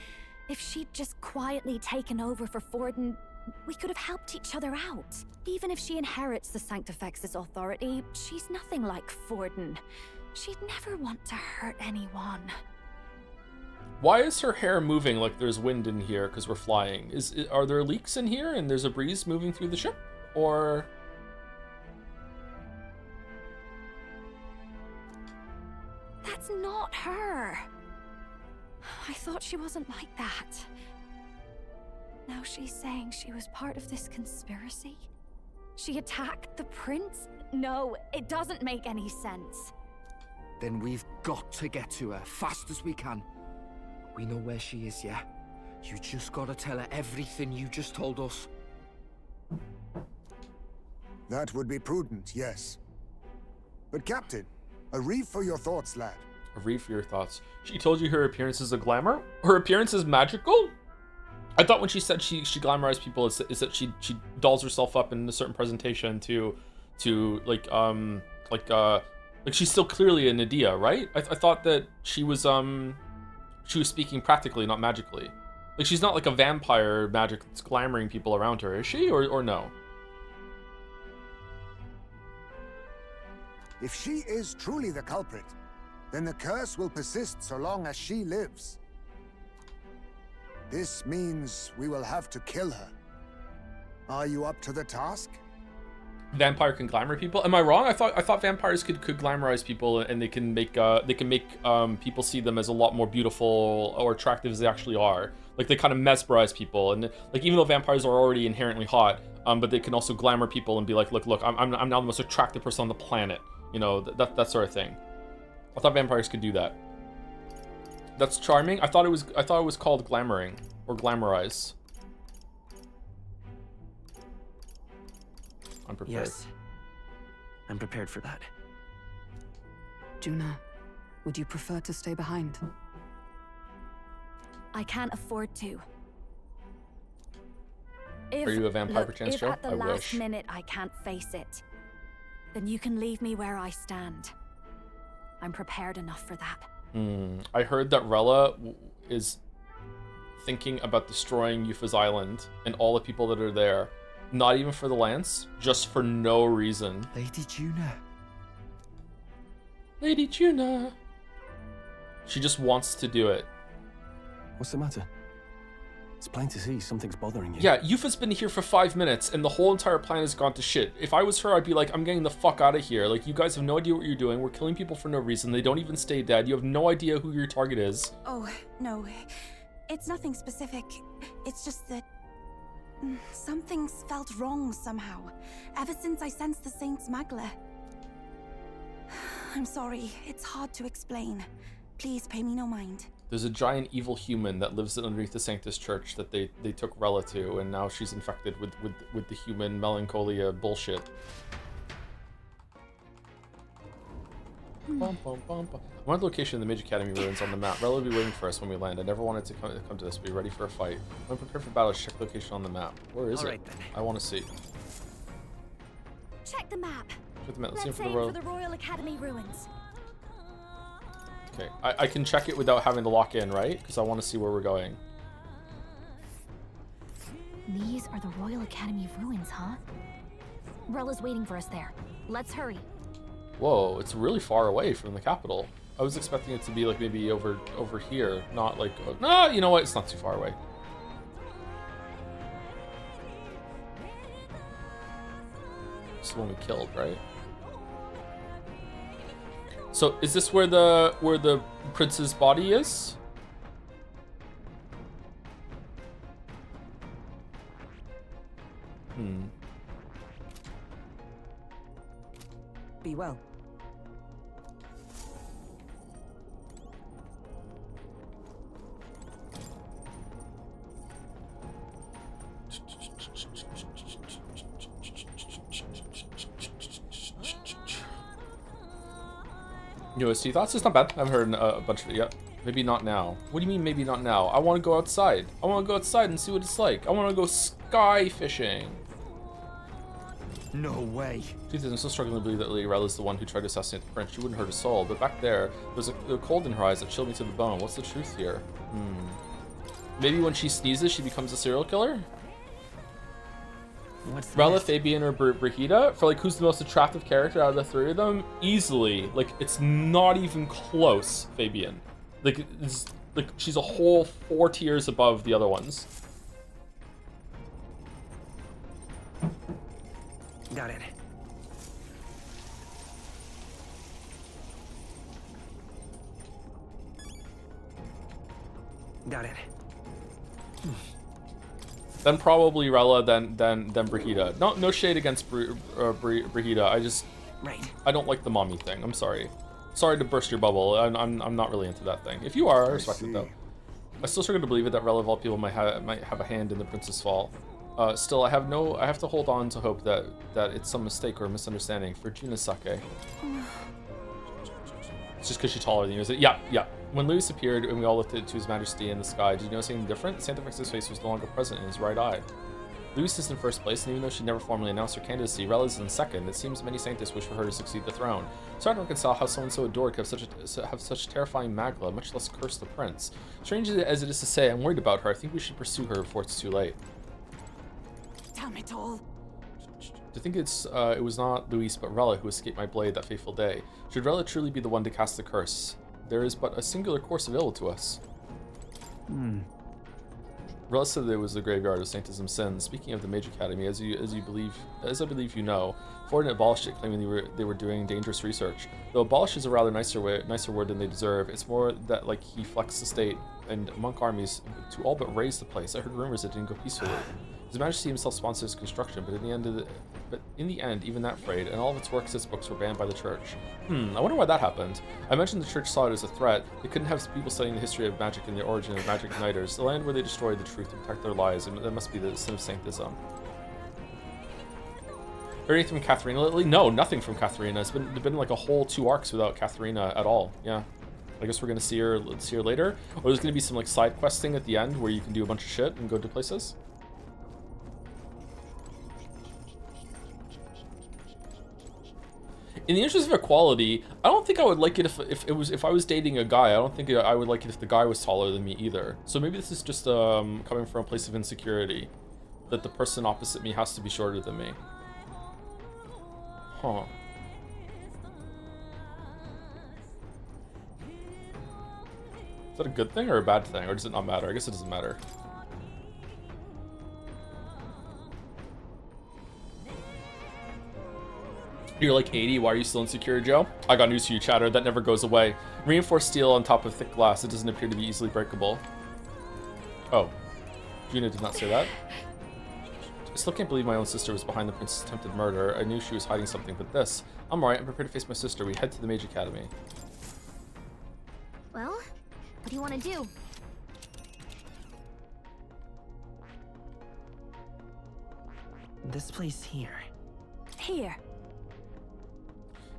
if she'd just quietly taken over for Forden, we could have helped each other out. Even if she inherits the Sanctifex's authority, she's nothing like Forden. She'd never want to hurt anyone. Why is her hair moving like there's wind in here because we're flying? Are there leaks in here and there's a breeze moving through the ship? Or... That's not her. I thought she wasn't like that. Now she's saying she was part of this conspiracy? She attacked the prince? No, it doesn't make any sense. Then we've got to get to her fast as we can. We know where she is, yeah? You just gotta tell her everything you just told us. That would be prudent, yes. But Captain, a reef for your thoughts, lad. A reef for your thoughts. She told you her appearance is a glamour? Her appearance is magical? I thought when she said she glamorized people is that she dolls herself up in a certain presentation to like she's still clearly a Nadia, right? I thought that she was speaking practically, not magically. Like she's not like a vampire magic that's glamoring people around her, is she? Or no? If she is truly the culprit, then the curse will persist so long as she lives. This means we will have to kill her. Are you up to the task? Vampire can glamour people? Am I wrong? I thought vampires could glamorize people and they can make people see them as a lot more beautiful or attractive as they actually are. Like they kind of mesmerize people, and like even though vampires are already inherently hot, but they can also glamour people and be like, look, I'm now the most attractive person on the planet. You know, that sort of thing. I thought vampires could do that. That's charming. I thought it was called glamoring or glamorize. I'm prepared. Yes. I'm prepared for that. Juna, would you prefer to stay behind? I can't afford to. Are you a vampire Look, perchance, if Joe? at the I last wish. minute I can't face it, then you can leave me where I stand. I'm prepared enough for that. I heard that Rella is thinking about destroying Yufa's Island and all the people that are there, Not even for the lance, just for no reason. Lady Juna. Lady Juna. She just wants to do it. What's the matter? It's plain to see something's bothering you. Yeah, Yufa's been here for 5 minutes and the whole entire plan has gone to shit. If I was her, I'd be like, I'm getting the fuck out of here. Like, you guys have no idea what you're doing. We're killing people for no reason. They don't even stay dead. You have no idea who your target is. Oh, no. It's nothing specific. It's just that something's felt wrong somehow. Ever since I sensed the Saint's Magla. I'm sorry. It's hard to explain. Please pay me no mind. There's a giant evil human that lives underneath the Sanctus Church that they took Rella to, and now she's infected with the human melancholia bullshit. Bum, bum, bum, bum. One location in the Mage Academy ruins on the map. Rella will be waiting for us when we land. I never wanted to come to this. Be ready for a fight. When prepared for battle, check location on the map. Where is it? Then. I want to see. Check the map. Check the map. Let's Let's see aim for for the Royal Academy ruins. Okay, I can check it without having to lock in, right? Because I want to see where we're going. These are the Royal Academy ruins, huh? Rella's waiting for us there. Let's hurry. Whoa, it's really far away from the capital. I was expecting it to be like maybe over here, not like... No, you know what? It's not too far away. This is the one we killed, right? So is this where the prince's body is? Be well. USC thoughts? It's not bad. I haven't heard a bunch of it yet. Maybe not now. What do you mean maybe not now? I want to go outside. I want to go outside and see what it's like. I want to go sky fishing. No way. Jesus, I'm still struggling to believe that Lady Rella is the one who tried to assassinate the prince. She wouldn't hurt a soul, but back there was a cold in her eyes that chilled me to the bone. What's the truth here? Maybe when she sneezes, she becomes a serial killer? What's Rella, Fabian, or Brigida? For like, who's the most attractive character out of the three of them? Easily. Like, it's not even close, Fabian. Like, she's a whole 4 tiers above the other ones. Got it. Got it. Then probably Rella, then Brigida. No shade against Brigida. I don't like the mommy thing. I'm sorry. Sorry to burst your bubble. I'm not really into that thing. If you are, I respect it though. I still struggle to believe it that Rella of all people might have a hand in the prince's fall. Still, I have to hold on to hope that it's some mistake or misunderstanding for Juna's sake. It's just because she's taller than you, is it? Yeah. When Louis appeared and we all looked to his majesty in the sky, did you notice anything different? Santafex's face was no longer present in his right eye. Louis is in first place, and even though she never formally announced her candidacy, Rella is in second. It seems many Sanctus wish for her to succeed the throne. It's hard to reconcile how someone so adored could have such terrifying magla, much less curse the prince. Strange as it is to say, I'm worried about her. I think we should pursue her before it's too late. Damn it all. To think it was not Louis but Rella who escaped my blade that fateful day. Should Rella truly be the one to cast the curse? There is but a singular course available to us. Rella said that it was the graveyard of Sanctism sin. Speaking of the Mage Academy, as I believe you know, Forden abolished it, claiming they were doing dangerous research. Though abolish is a rather nicer word than they deserve. It's more that like he flexed the state and monk armies to all but raise the place. I heard rumors it didn't go peacefully. His Majesty himself sponsors construction, but in the end, even that frayed, and all of its works, its books were banned by the church. I wonder why that happened. I mentioned the church saw it as a threat. They couldn't have people studying the history of magic and the origin of magic igniters. The land where they destroyed the truth to protect their lives, and that must be the sin of sanctism. Heard anything from Katharina lately? No, nothing from Katharina. It's been like a whole 2 arcs without Katharina at all. Yeah. I guess we're gonna see her later. Or there's gonna be some like side questing at the end where you can do a bunch of shit and go to places. In the interest of equality, I don't think I would like it if I was dating a guy. I don't think I would like it if the guy was taller than me either. So maybe this is just coming from a place of insecurity. that the person opposite me has to be shorter than me. Huh. Is that a good thing or a bad thing? Or does it not matter? I guess it doesn't matter. You're like 80, why are you still insecure, Joe? I got news for you, chatter, that never goes away. Reinforced steel on top of thick glass, it doesn't appear to be easily breakable. Oh. Gina did not say that. I still can't believe my own sister was behind the prince's attempted murder. I knew she was hiding something, but this... I'm alright, I'm prepared to face my sister. We head to the Mage Academy. Well, what do you want to do? This place here. Here.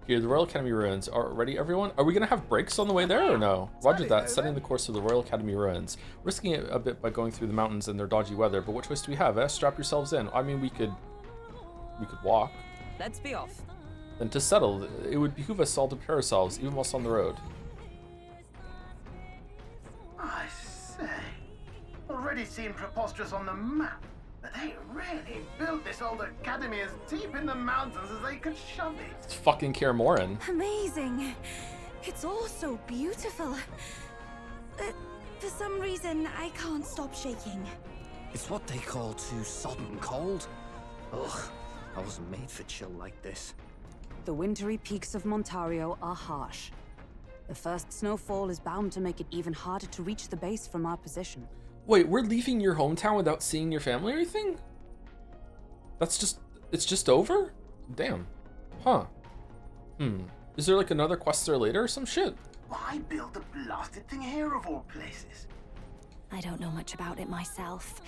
Here, the Royal Academy ruins. Ready, everyone? Are we gonna have breaks on the way there or no? Roger that. Setting the course of the Royal Academy ruins. Risking it a bit by going through the mountains and their dodgy weather, but what choice do we have, eh? Strap yourselves in. I mean, we could walk. Let's be off. Then to settle, it would behoove us all to prepare ourselves, even whilst on the road. I say, already seen preposterous on the map, but they really built this old academy as deep in the mountains as they could shove it. It's fucking Kaer Morhen. Amazing. It's all so beautiful. For some reason, I can't stop shaking. It's what they call too sodden cold. Ugh, I wasn't made for chill like this. The wintry peaks of Montario are harsh. The first snowfall is bound to make it even harder to reach the base from our position. Wait, we're leaving your hometown without seeing your family or anything? It's just over? Damn. Huh. Is there like another quest there later or some shit? Why build the blasted thing here of all places? I don't know much about it myself,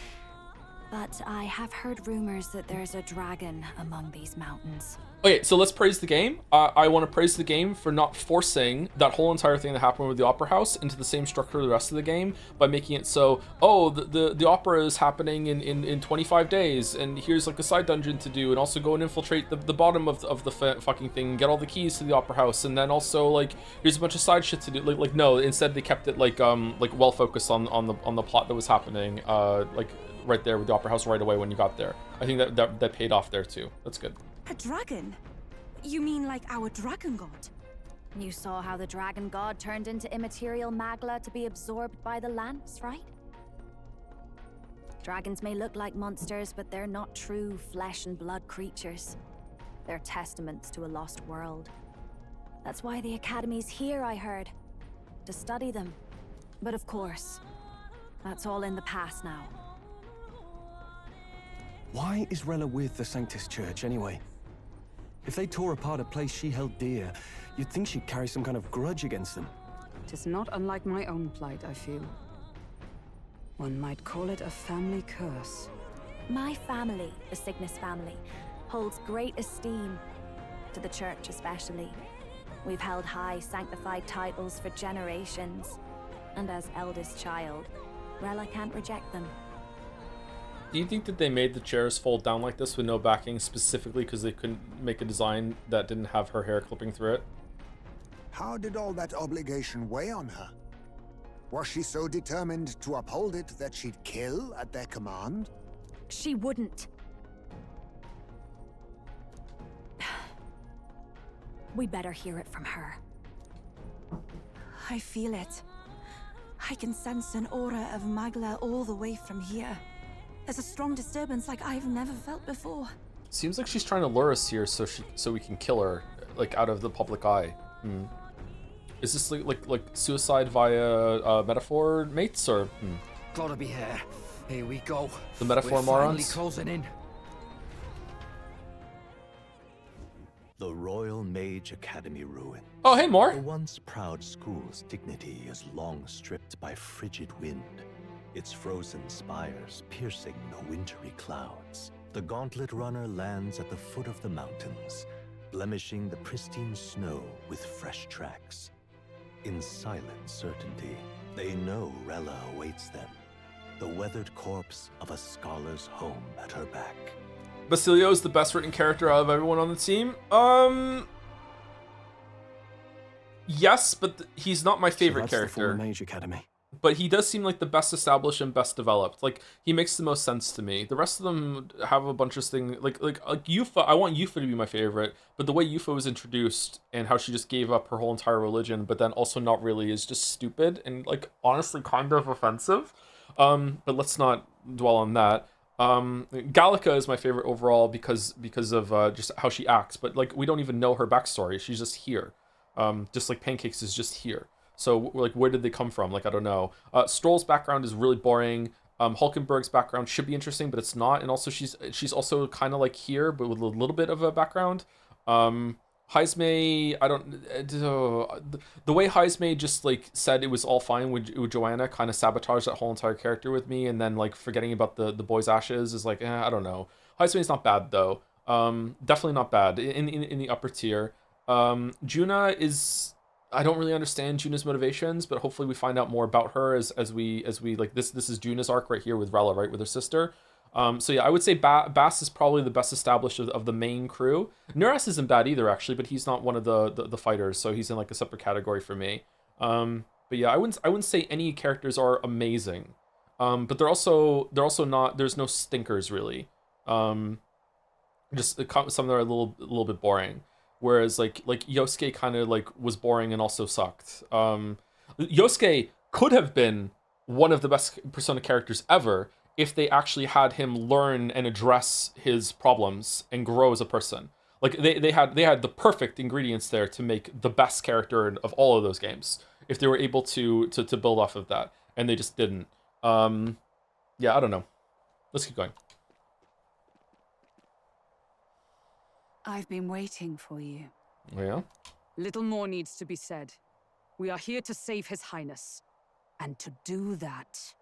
but I have heard rumors that there's a dragon among these mountains. Okay, so let's praise the game. I want to praise the game for not forcing that whole entire thing that happened with the Opera House into the same structure of the rest of the game by making it so, oh, the opera is happening in 25 days, and here's like a side dungeon to do, and also go and infiltrate the bottom of the fucking thing, and get all the keys to the Opera House, and then also like here's a bunch of side shit to do. Like no, instead they kept it like well focused on the plot that was happening, like right there with the Opera House right away when you got there. I think that paid off there too. That's good. A dragon? You mean like our dragon god? You saw how the dragon god turned into immaterial magla to be absorbed by the lance, right? Dragons may look like monsters, but they're not true flesh and blood creatures. They're testaments to a lost world. That's why the Academy's here, I heard. To study them. But of course, that's all in the past now. Why is Rella with the Sanctus Church anyway? If they tore apart a place she held dear, you'd think she'd carry some kind of grudge against them. Tis not unlike my own plight, I feel. One might call it a family curse. My family, the Cygnus family, holds great esteem, to the church especially. We've held high sanctified titles for generations, and as eldest child, Rella can't reject them. Do you think that they made the chairs fold down like this with no backing specifically because they couldn't make a design that didn't have her hair clipping through it? How did all that obligation weigh on her? Was she so determined to uphold it that she'd kill at their command? She wouldn't. We better hear it from her. I feel it. I can sense an aura of Magla all the way from here. There's a strong disturbance like I've never felt before. Seems like she's trying to lure us here so we can kill her, like out of the public eye. Is this like suicide via metaphor, mates, or? Gotta be here. Here we go. The metaphor We're morons. finally closing in. The Royal Mage Academy ruins. Oh, hey, Mor. The once proud school's dignity is long stripped by frigid wind. Its frozen spires piercing the wintry clouds. The gauntlet runner lands at the foot of the mountains, blemishing the pristine snow with fresh tracks. In silent certainty, they know Rella awaits them, the weathered corpse of a scholar's home at her back. Basilio is the best written character out of everyone on the team. Yes, but he's not my favorite So that's the character. former Mage Academy. but he does seem like the best established and best developed. Like, he makes the most sense to me. The rest of them have a bunch of things like Yufa. I want Yufa to be my favorite, but the way Yufa was introduced and how she just gave up her whole entire religion, but then also not really, is just stupid and like honestly kind of offensive. But let's not dwell on that. Gallica is my favorite overall because of just how she acts, but like we don't even know her backstory. She's just here. Just like Pancakes is just here. So like, where did they come from? Like, I don't know. Stroll's background is really boring. Hulkenberg's background should be interesting, but it's not. And also she's also kind of like here, but with a little bit of a background. Heismay, I don't. The way Heismay just like said it was all fine with Joanna kind of sabotaged that whole entire character with me, and then like forgetting about the boy's ashes is like, I don't know. Heismay's not bad though. Definitely not bad in the upper tier. Juna is, I don't really understand Juna's motivations, but hopefully we find out more about her as we like this is Juna's arc right here with Rella, right, with her sister. So yeah, I would say Bass is probably the best established of the main crew. Nuras isn't bad either, actually, but he's not one of the fighters, so he's in like a separate category for me. But yeah, I wouldn't say any characters are amazing, but they're also not. There's no stinkers really. Just some that are a little bit boring. Whereas like Yosuke kind of like was boring and also sucked. Yosuke could have been one of the best Persona characters ever if they actually had him learn and address his problems and grow as a person. Like they had the perfect ingredients there to make the best character of all of those games if they were able to build off of that, and they just didn't. Yeah, I don't know. Let's keep going. I've been waiting for you. Yeah? Little more needs to be said. We are here to save His Highness. And to do that...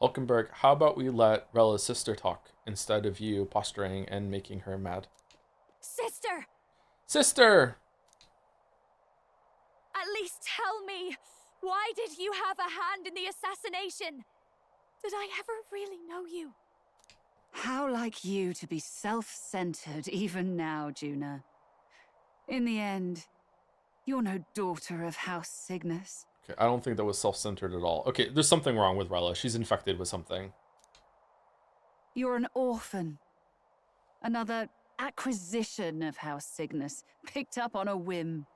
Hulkenberg, how about we let Rella's sister talk instead of you posturing and making her mad? Sister! Sister! At least tell me, why did you have a hand in the assassination? Did I ever really know you? How like you to be self-centered even now, Juna. In the end, you're no daughter of House Cygnus. Okay, I don't think that was self-centered at all. Okay, there's something wrong with Rella. She's infected with something. You're an orphan. Another acquisition of House Cygnus, picked up on a whim.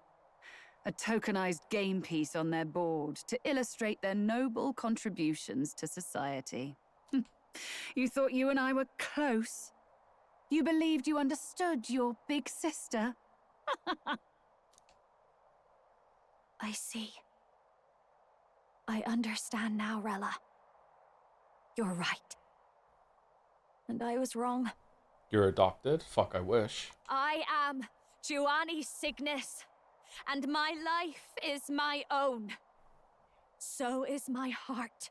A tokenized game piece on their board to illustrate their noble contributions to society. You thought you and I were close? You believed you understood your big sister? I see. I understand now, Rella. You're right. And I was wrong. You're adopted? Fuck, I wish. I am Giovanni Cygnus, and my life is my own. So is my heart.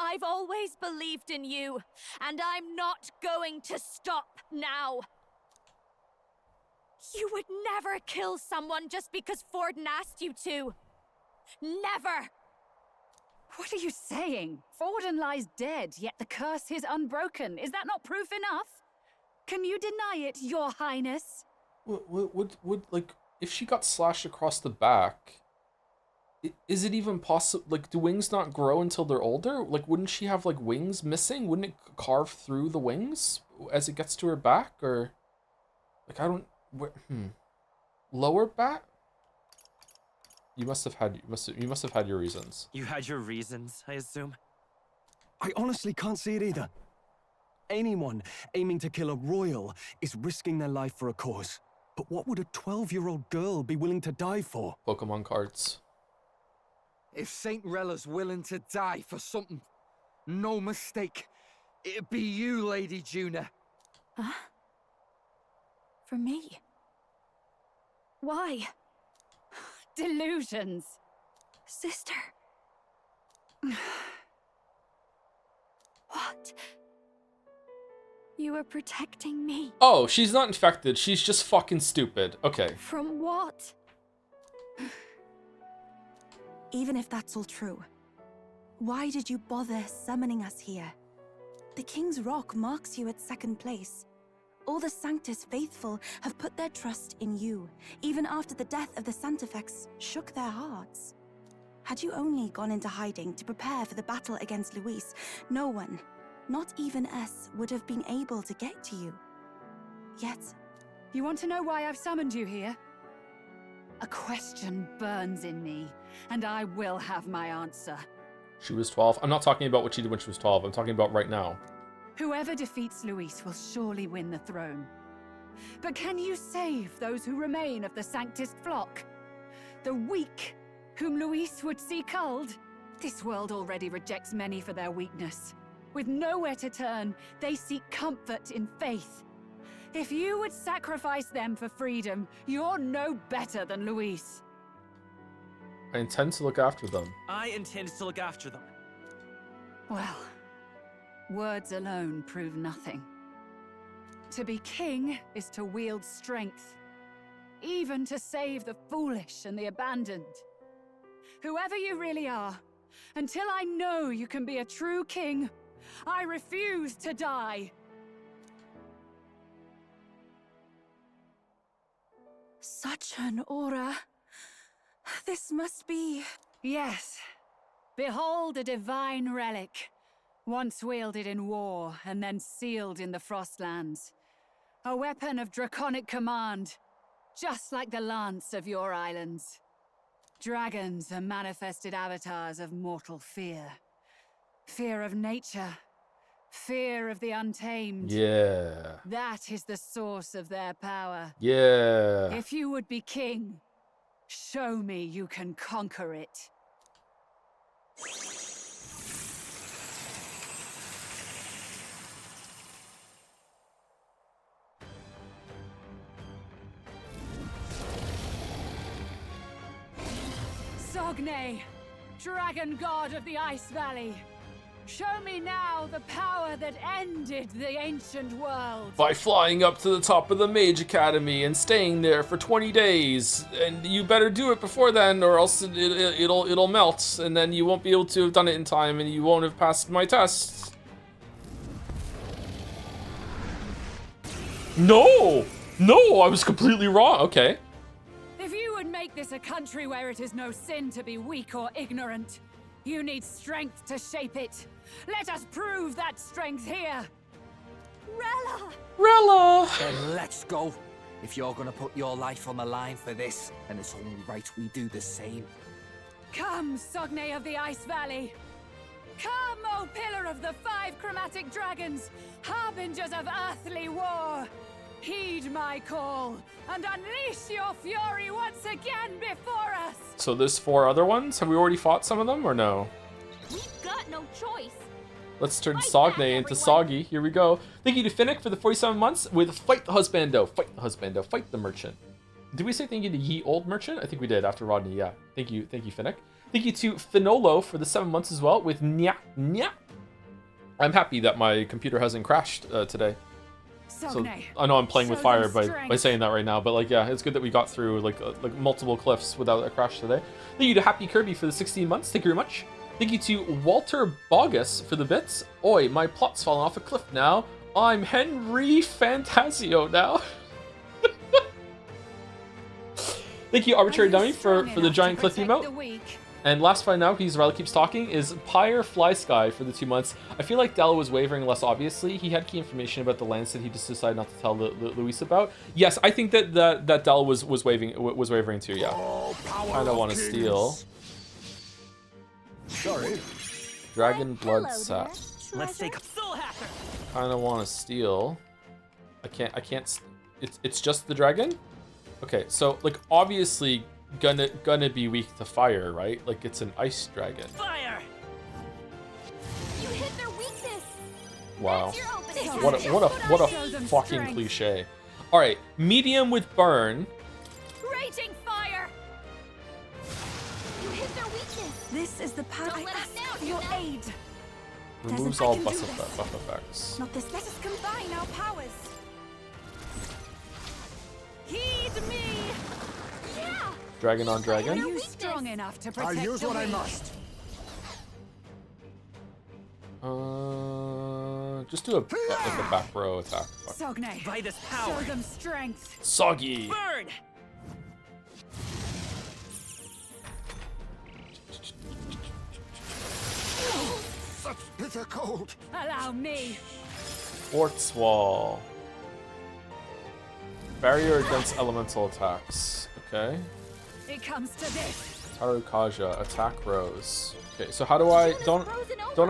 I've always believed in you, and I'm not going to stop now. You would never kill someone just because Forden asked you to. Never! What are you saying? Forden lies dead, yet the curse is unbroken. Is that not proof enough? Can you deny it, Your Highness? Would like, if she got slashed across the back, is it even possible? Like, do wings not grow until they're older? Like, wouldn't she have like wings missing? Wouldn't it carve through the wings as it gets to her back? Or like, I don't. Lower back? You must have had your reasons. You had your reasons, I assume? I honestly can't see it either. Anyone aiming to kill a royal is risking their life for a cause. But what would a 12-year-old girl be willing to die for? Pokemon cards. If Saint Rella's willing to die for something, no mistake, it'd be you, Lady Juna. Huh? For me? Why? Delusions. Sister. What? You were protecting me. Oh, she's not infected. She's just fucking stupid. Okay. From what? Even if that's all true, why did you bother summoning us here? The King's Rock marks you at second place. All the Sanctus faithful have put their trust in you, even after the death of the Santafex shook their hearts. Had you only gone into hiding to prepare for the battle against Luis, no one, not even us, would have been able to get to you. Yet... You want to know why I've summoned you here? A question burns in me, and I will have my answer. She was 12. I'm not talking about what she did when she was 12. I'm talking about right now. Whoever defeats Luis will surely win the throne. But can you save those who remain of the Sanctist flock? The weak, whom Luis would see culled? This world already rejects many for their weakness. With nowhere to turn, they seek comfort in faith. If you would sacrifice them for freedom, you're no better than Luis. I intend to look after them. I intend to look after them. Well, words alone prove nothing. To be king is to wield strength, even to save the foolish and the abandoned. Whoever you really are, until I know you can be a true king, I refuse to die. Such an aura. This must be... Yes. Behold a divine relic, once wielded in war and then sealed in the Frostlands. A weapon of draconic command, just like the lance of your islands. Dragons are manifested avatars of mortal fear. Fear of nature. Fear of the untamed. Yeah. That is the source of their power. Yeah. If you would be king, show me you can conquer it. Sogne, dragon god of the Ice Valley. Show me now the power that ended the ancient world. By flying up to the top of the Mage Academy and staying there for 20 days. And you better do it before then, or else it'll melt, and then you won't be able to have done it in time, and you won't have passed my tests. No! No, I was completely wrong. Okay. If you would make this a country where it is no sin to be weak or ignorant, you need strength to shape it. Let us prove that strength here. Rella! Rella! Then let's go. If you're gonna put your life on the line for this, then it's only right we do the same. Come, Sogne of the Ice Valley. Come, O Pillar of the 5 chromatic dragons, harbingers of earthly war. Heed my call, and unleash your fury once again before us! So there's 4 other ones? Have we already fought some of them, or no? We've got no choice. Let's turn Sogne into Soggy. Here we go. Thank you to Finnick for the 47 months with Fight the Husbando. Fight the Husbando. Fight the Merchant. Did we say thank you to Ye Old Merchant? I think we did after Rodney, yeah. Thank you, Finnick. Thank you to Finolo for the 7 months as well with Nya Nya. I'm happy that my computer hasn't crashed today. So I know I'm playing with fire by saying that right now, but like, yeah, it's good that we got through like multiple cliffs without a crash today. Thank you to Happy Kirby for the 16 months. Thank you very much. Thank you to Walter Bogus for the bits. Oi, my plot's falling off a cliff now. I'm ReFantazio now. Thank you, Arbitrary Dummy, for the giant cliff emote. And last find out, because Riley keeps talking, is Pyre Fly Sky for the 2 months. I feel like Della was wavering less obviously. He had key information about the lands that he just decided not to tell Luis about. Yes, I think that Della was wavering too. Yeah, kind of want to steal. Sorry. Dragon Blood Sap. Let's take Soul Hacker. Kind of want to steal. I can't. It's just the dragon. Okay, so like obviously. Gonna be weak to fire, right? Like it's an ice dragon. Fire! You hit their weakness. Wow. What a fucking cliche. All right, medium with burn. Raging fire. You hit their weakness. This is the power. Don't let us down, for your aid. Removes all buff effects. Not this. Let us combine our powers. Heed me. Yeah. Dragon on dragon. Are you strong enough to protect I'll use what I must. Just do a back row attack. Sogne, by this power. Show them strength. Soggy. Burn. Such bitter cold. Allow me. Quartz wall. Barrier against elemental attacks. Okay. It comes to this. Tarukaja, attack rose. Okay, so how do I don't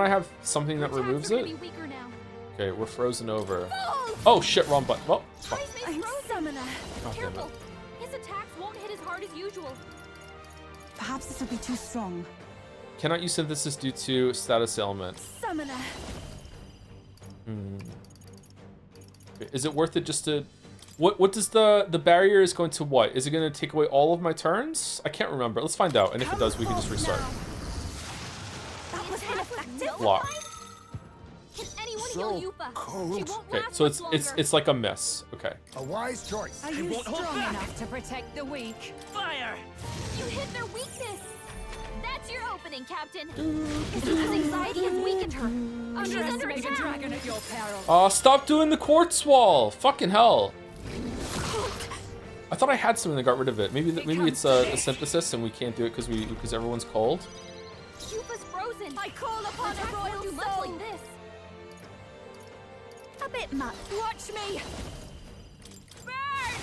I have something that removes it? Okay, we're frozen over. Oh shit, wrong button. Well, fuck. I'm summoner. God damn it. Careful. His attacks won't hit as hard as usual. Perhaps this will be too strong. Cannot use synthesis due to status ailment. Summoner. Okay, is it worth it just to what does the barrier is going to what? Is it going to take away all of my turns? I can't remember. Let's find out. And if it does, we can just restart. That was ineffective. Block. Can anyone heal Yufa? Cold. She won't Okay, last so much longer. it's like a miss. Okay. A wise choice. Are you strong enough to protect the weak? Fire! You hit their weakness. That's your opening, Captain. His anxiety has weakened her. She's under Underestimate a attack. dragon at your peril. Stop doing the quartz wall. Fucking hell. I thought I had something that got rid of it. Maybe it's a synthesis and we can't do it because everyone's cold. Yufa's frozen. I call upon a royal do much like this. A bit much. Watch me. Burn!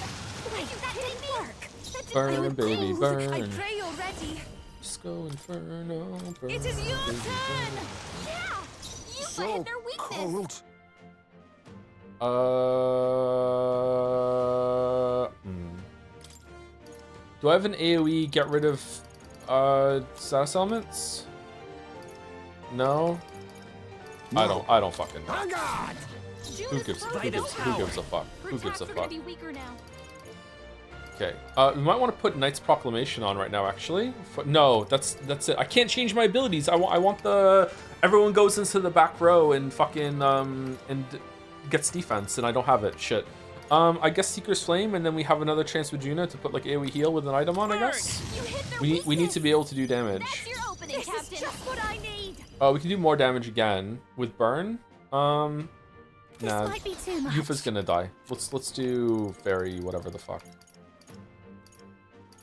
Wait, that didn't work. That didn't Burn, baby, I burn. pray already. Disco Inferno. Burn, It is your baby, turn. burn. Yeah. Yufa hit their weakness. Cold. Do I have an AoE get rid of status elements? No. I don't fucking know. Who gives a fuck? Who gives a fuck? Okay. We might want to put Knight's Proclamation on right now, actually. No, that's it. I can't change my abilities. I want the everyone goes into the back row and fucking and gets defense, and I don't have it. Shit. I guess Seeker's Flame, and then we have another chance with Juna to put like AoE heal with an item on. I guess. We need to be able to do damage. That's your opening, Captain. This is just what I need. We can do more damage again with burn. Nah. might be too much. Yufa's gonna die. Let's do fairy, whatever the fuck.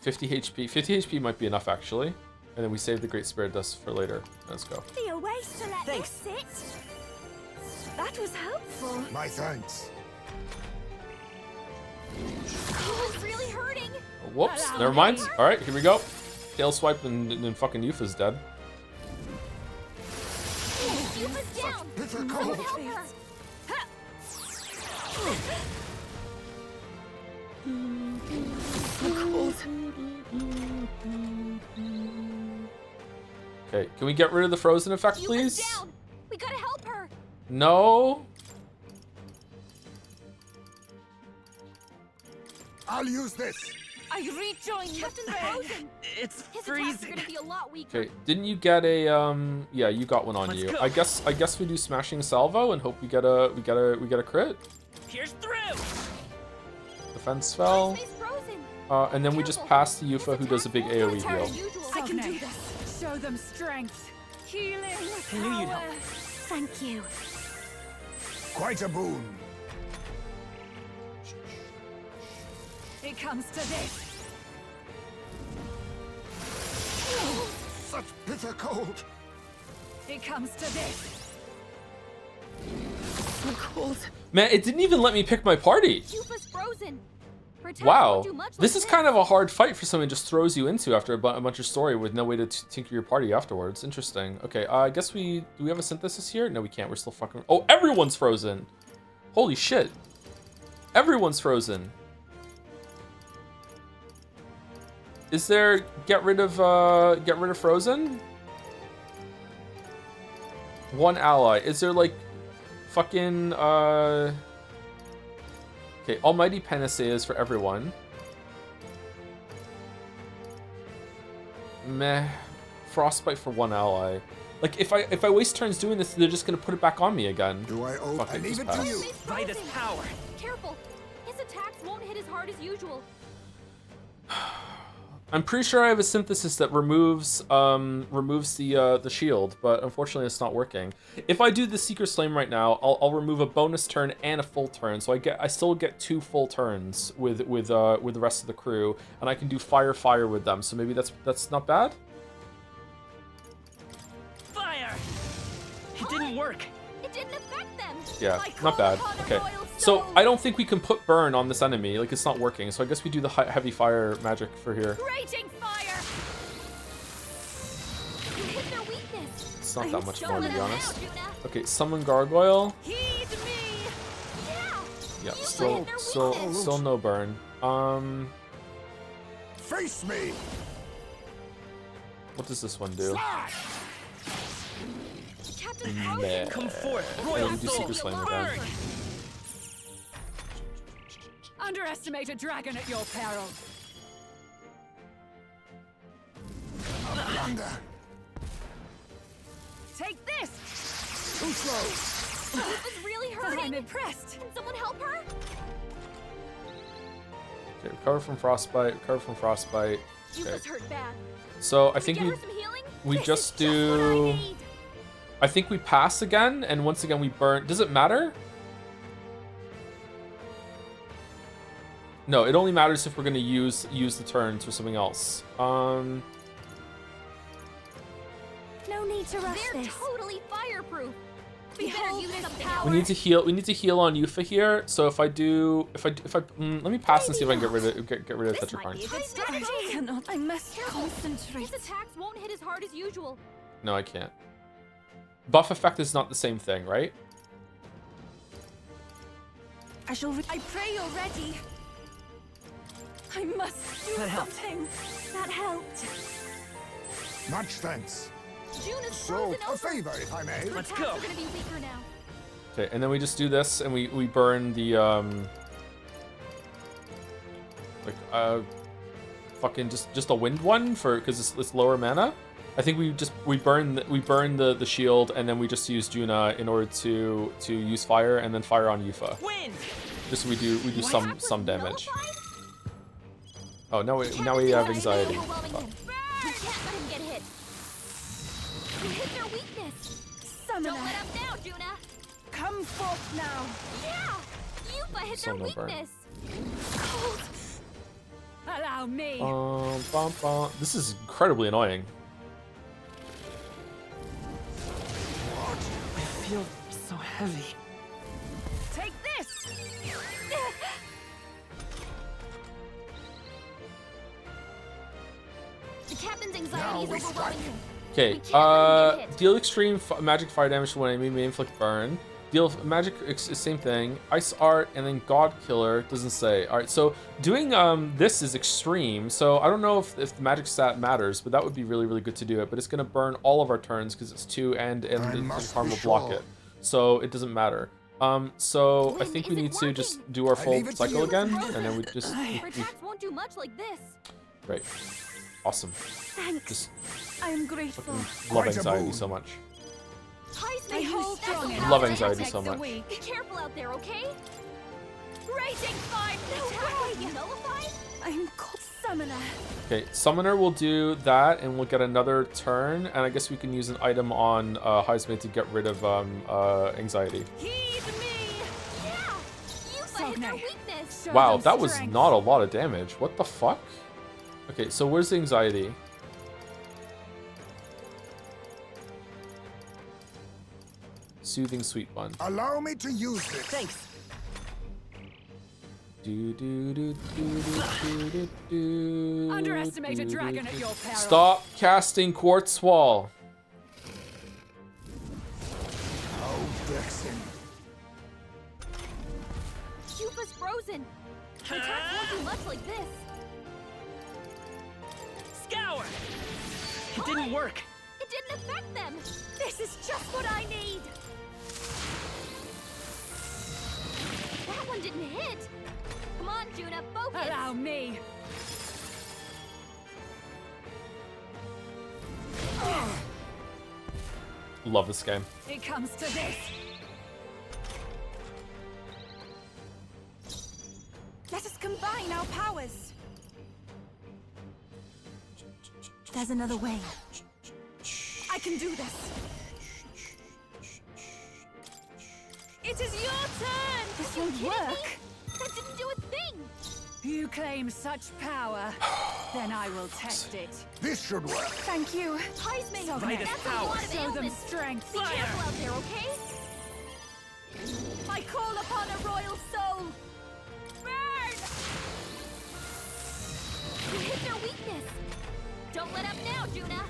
50 HP. 50 HP might be enough actually. And then we save the Great Spirit Dust for later. Let's go. Be a waste to let this sit. That was helpful. My thanks. It was really hurting. Whoops. Never mind. All right, here we go. Tail swipe and then fucking Yufa's dead. Yufa's down. Bitter Someone cold. help her. Okay, can we get rid of the frozen effect, Yufa's please? down. We gotta help her. No. I'll use this. I rejoin Captain Frozen. It's His freezing. attacks are gonna be a lot weaker. Okay, didn't you get a yeah, you got one on Let's you. go. I guess we do smashing salvo and hope we get a crit. Here's through. Defense spell. He's frozen. And then we just pass to Yufa who does a big AoE heal. I can do this. Show them strength. Healing. I knew you'd help. Thank you. Quite a boon. It comes to this. Such bitter cold. It comes to this. So cold. Man, it didn't even let me pick my party. Yufa's frozen. Her attacks Wow, won't do much this like is kind of a hard fight for someone just throws you into after a bunch of story with no way to tinker your party afterwards. Interesting. Okay, I guess do we have a synthesis here? No, we can't. We're still fucking. Oh, everyone's frozen. Holy shit. Everyone's frozen. Is there get rid of frozen? One ally. Is there like fucking okay, Almighty Panacea is for everyone. Meh. Frostbite for one ally. Like if I waste turns doing this, they're just gonna put it back on me again. Do I owe? Fuck I it, leave just it to pass. you. Vitus power. Careful. His attacks won't hit as hard as usual. I'm pretty sure I have a synthesis that removes the shield, but unfortunately it's not working. If I do the Seeker's Flame right now, I'll remove a bonus turn and a full turn, so I still get 2 full turns with the rest of the crew, and I can do fire with them. So maybe that's not bad. Fire. It didn't work. It didn't affect them. Yeah, not bad. Okay, so I don't think we can put burn on this enemy. Like, it's not working. So I guess we do the heavy fire magic for here. Raging fire. You hit their weakness. It's not that much more, to be honest. Okay, summon gargoyle. Heed me. Yeah, still no burn. Face me. What does this one do? Captain, come forth, Yeah, Royal we do Secret Flame again. Underestimate a dragon at your peril. Take this! Too slow. This is really hurting. I'm impressed. Can someone help her? Okay, recover from frostbite. Recover from frostbite. You Okay. was hurt bad. So I think Get her some healing? we This just is what I do. need. I think we pass again, and once again we burn. Does it matter? No, it only matters if we're gonna use the turns for something else. No need to rush They're totally fireproof. We better use something else. We need to heal on Yuffie here. So if I let me pass and see if I can get rid of Tetrakarn. I cannot. I must concentrate. His attacks won't hit as hard as usual. No, I can't. Buff effect is not the same thing, right? I shall. I pray you're ready. I must do That helped. something. That helped. Much thanks. June is So, frozen a over. favor, if I may. Let's Attacks go. are gonna be weaker now. Okay, and then we just do this, and we burn the fucking just a wind one for because it's lower mana. I think we burn the shield, and then we just use Juna in order to use fire, and then fire on Yuffie. Wind. Just so we do some damage. Oh, now we have anxiety. Overwhelming him. We can't let him get hit. You hit their weakness. Summoner. Don't let up now, Juna. Come forth now. Yeah. Yuffie hit Still their no burn. weakness. Cold. Allow me. This is incredibly annoying. I feel so heavy. Take this! The captain's anxiety is overwhelming him. Okay, can't let him get hit. deal extreme magic fire damage to one enemy, may inflict burn. Deal magic, same thing. Ice art, and then God Killer, doesn't say. Alright, so doing this is extreme, so I don't know if the magic stat matters, but that would be really, really good to do it. But it's going to burn all of our turns because it's 2 and the charm will block it. So it doesn't matter. So I think we need to just do our full cycle again, and then we just... Her attacks won't do much like this. Right. Awesome. Thanks. Just I'm grateful. love anxiety so much. Ties may hold. Love anxiety so much. Be careful out there, okay? Raging fire. No way. Nullified. I'm called Summoner. Okay, Summoner will do that, and we'll get another turn, and I guess we can use an item on Heisman to get rid of anxiety. Heed me. Yeah. You hit their weakness. Wow, that was not a lot of damage. What the fuck? Okay, so where's the anxiety? Soothing sweet one. Allow me to use this. Thanks. Underestimate a dragon at your peril. Stop casting Quartz Wall. Oh, Vexen. Yuffie's frozen. Her attacks won't do much like this. Scour. It didn't work. It didn't affect them. This is just what I need. That one didn't hit. Come on, Juna, focus. Allow me. Love this game. It comes to this. Let us combine our powers. There's another way. I can do this. It is your turn. This won't work. That didn't do a thing. You claim such power, then I will test it. This should work. Thank you. Heisman, So that's that's a lot of Show them ailments. strength. Be careful out there, okay? I call upon a royal soul. Burn! You hit their weakness. Don't let up now, Juna.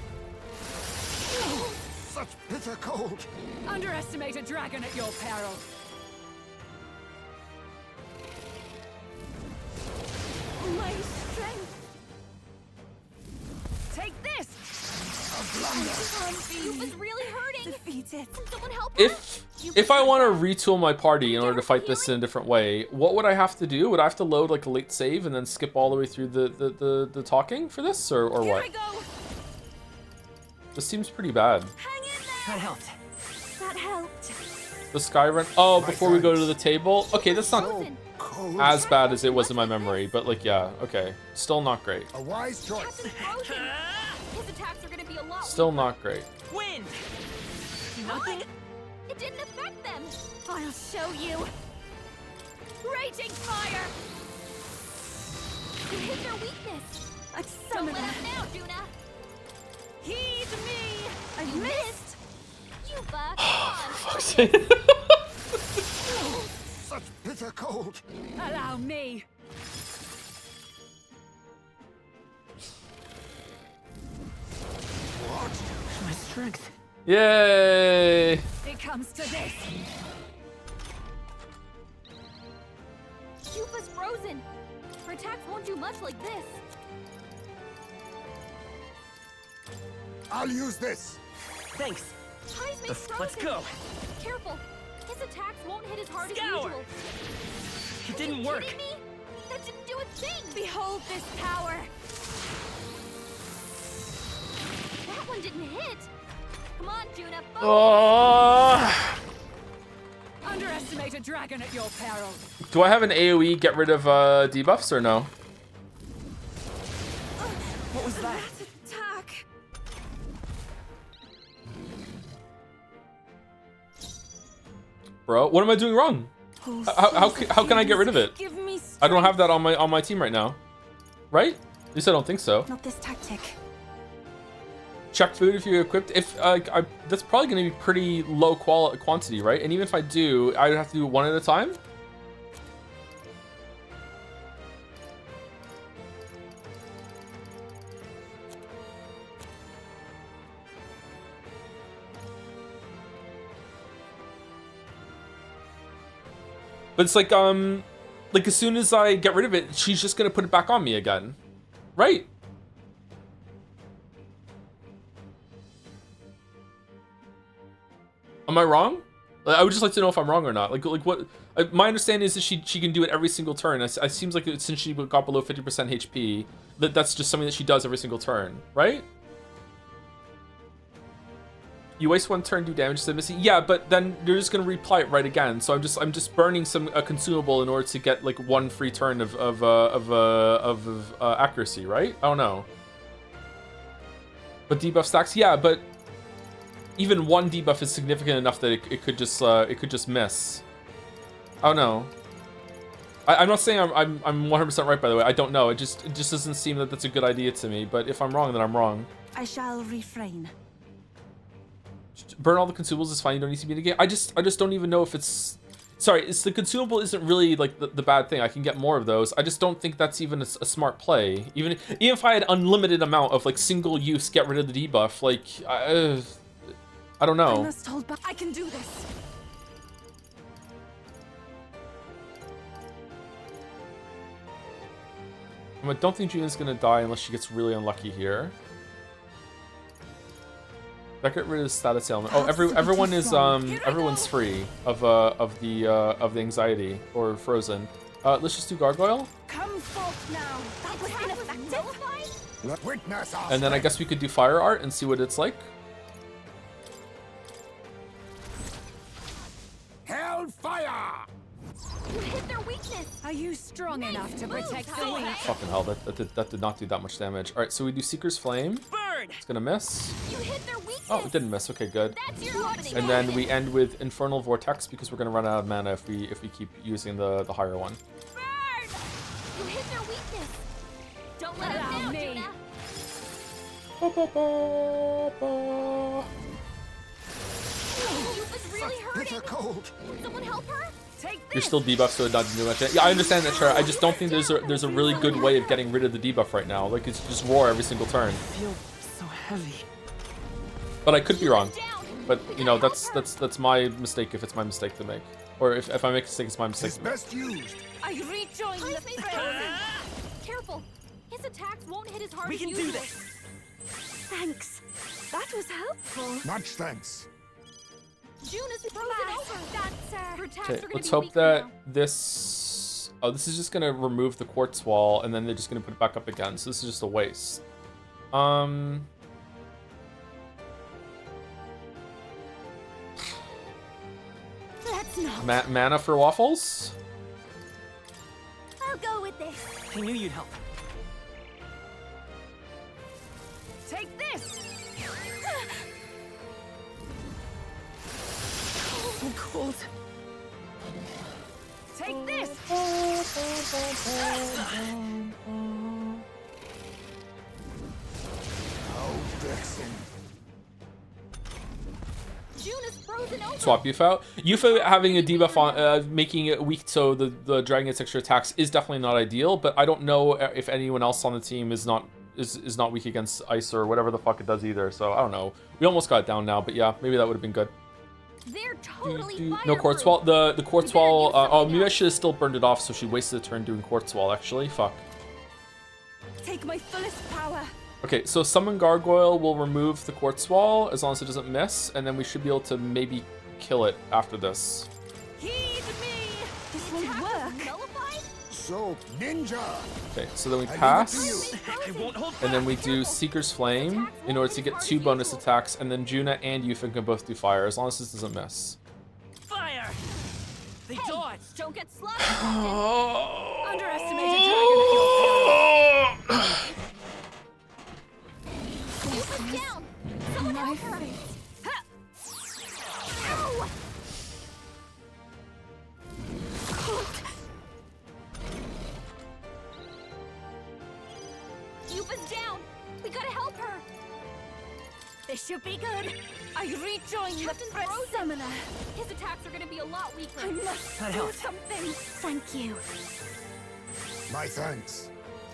Such bitter cold. Underestimate a dragon at your peril. My strength. Take this. You was really hurting. Defeated. Can someone help her? If I want to retool my party in order to fight this in a different way, what would I have to do? Would I have to load like a late save and then skip all the way through the talking for this, or what? This seems pretty bad. That helped. That helped. The Skyrun. Oh, before we go to the table. Okay, that's not as bad as it was in my memory, but like, yeah, okay, still not great. A wise choice. His attacks are gonna be a lot. Still not great. Wind. Nothing. It didn't affect them. I'll show you. Raging fire. You hit their weakness. Don't let up now, Juna. Heed me. I missed. You buck. Fuck's sake. Such bitter cold. Allow me. My strength. Yay! It comes to this. Cuba's frozen. Her attacks won't do much like this. I'll use this. Thanks. Heisman's frozen. Let's go. Careful. His attacks won't hit as hard as Scour. usual. It Are didn't you work. kidding me? That didn't do a thing. Behold this power. That one didn't hit. Come on, Juna. Focus. Oh. Underestimate a dragon at your peril. Do I have an AoE get rid of debuffs or no? What was that? Attack. Bro, what am I doing wrong? How can I get rid of it? Give me I don't have that on my team right now. Right? At least I don't think so. Not this tactic. Check food if you're equipped. If that's probably going to be pretty low quantity, right? And even if I do, I'd have to do one at a time. But it's like as soon as I get rid of it, she's just gonna put it back on me again, right? Am I wrong? I would just like to know if I'm wrong or not. Like what? My understanding is that she can do it every single turn. It seems like since she got below 50% HP, that's just something that she does every single turn, right? You waste one turn, do damage to the missing. Yeah, but then you're just gonna reapply it right again. So I'm just burning some consumable in order to get like one free turn of accuracy, right? I don't know. But debuff stacks, yeah, but even one debuff is significant enough that it could just miss. I don't know. I'm not saying I'm 100% right, by the way. I don't know. It just doesn't seem that that's a good idea to me. But if I'm wrong, then I'm wrong. I shall refrain. Burn all the consumables is fine. You don't need to be in the game. I just don't even know if it's. Sorry, it's the consumable isn't really like the bad thing. I can get more of those. I just don't think that's even a smart play. Even if I had unlimited amount of like single use, get rid of the debuff. Like I don't know. I must hold back. I can do this. I don't think Juna's gonna die unless she gets really unlucky here. That get rid of the status ailment. Oh, everyone is everyone's free of the anxiety or frozen. Let's just do gargoyle. Come forth now. That was ineffective. Witness our And then I guess we could do fire art and see what it's like. Hellfire! You hit their weakness. Are you strong enough to protect the weak? Fucking hell, that did not do that much damage. All right, so we do Seeker's Flame. Burn. It's gonna miss. You hit their weakness. Oh, it didn't miss. Okay, good. That's your opening. And then we end with Infernal Vortex because we're gonna run out of mana if we keep using the higher one. Burn! You hit their weakness. Yufa's really hurting. Cold. Someone help her. You're still debuffed, so it doesn't do much. Yeah, I understand that, Chara. I just don't think there's a really good way of getting rid of the debuff right now. Like, it's just roar every single turn. I feel so heavy. But I could be wrong. But you know, that's my mistake if it's my mistake to make. Or if I make a mistake, it's my mistake. It's best used. I rejoin the Careful. His attacks won't hit as hard We as can usual. do this. Thanks. That was helpful. Much thanks. June is frozen over. Her attacks Okay, are gonna let's be hope weaker that now. this... Oh, this is just going to remove the quartz wall, and then they're just going to put it back up again. So this is just a waste. Let's not. Mana for waffles? I'll go with this. I knew you'd help. Take this! So cold. Take this! Oh, Dixon. June is frozen over. Swap Yufa out. Yufa having a debuff on, making it weak so the dragon gets extra attacks is definitely not ideal, but I don't know if anyone else on the team is not weak against ice or whatever the fuck it does either, so I don't know. We almost got it down now, but yeah, maybe that would have been good. They're totally No quartz wall. The quartz wall. Oh, maybe I should have still burned it off, so she wasted a turn doing quartz wall. Actually, fuck. Take my fullest power. Okay, so summon gargoyle will remove the quartz wall as long as it doesn't miss, and then we should be able to maybe kill it after this. Heed me. This won't work. Nullified? So, ninja. Okay, so then we I leave it pass, to you. I won't hold and then we do Seeker's Flame in order to get 2 bonus attacks, and then Juna and Yufa can both do fire as long as this doesn't miss. fire. They Hey, dodge. don't get sloppy. Underestimated dragon at your peril. Yufa's down. Someone help her. Ow! Yufa's down. We gotta help her. This should be good. I rejoin the Captain Fred Frozen. Summoner. His attacks are gonna be a lot weaker. I must That do helped. something. Thank you. My thanks.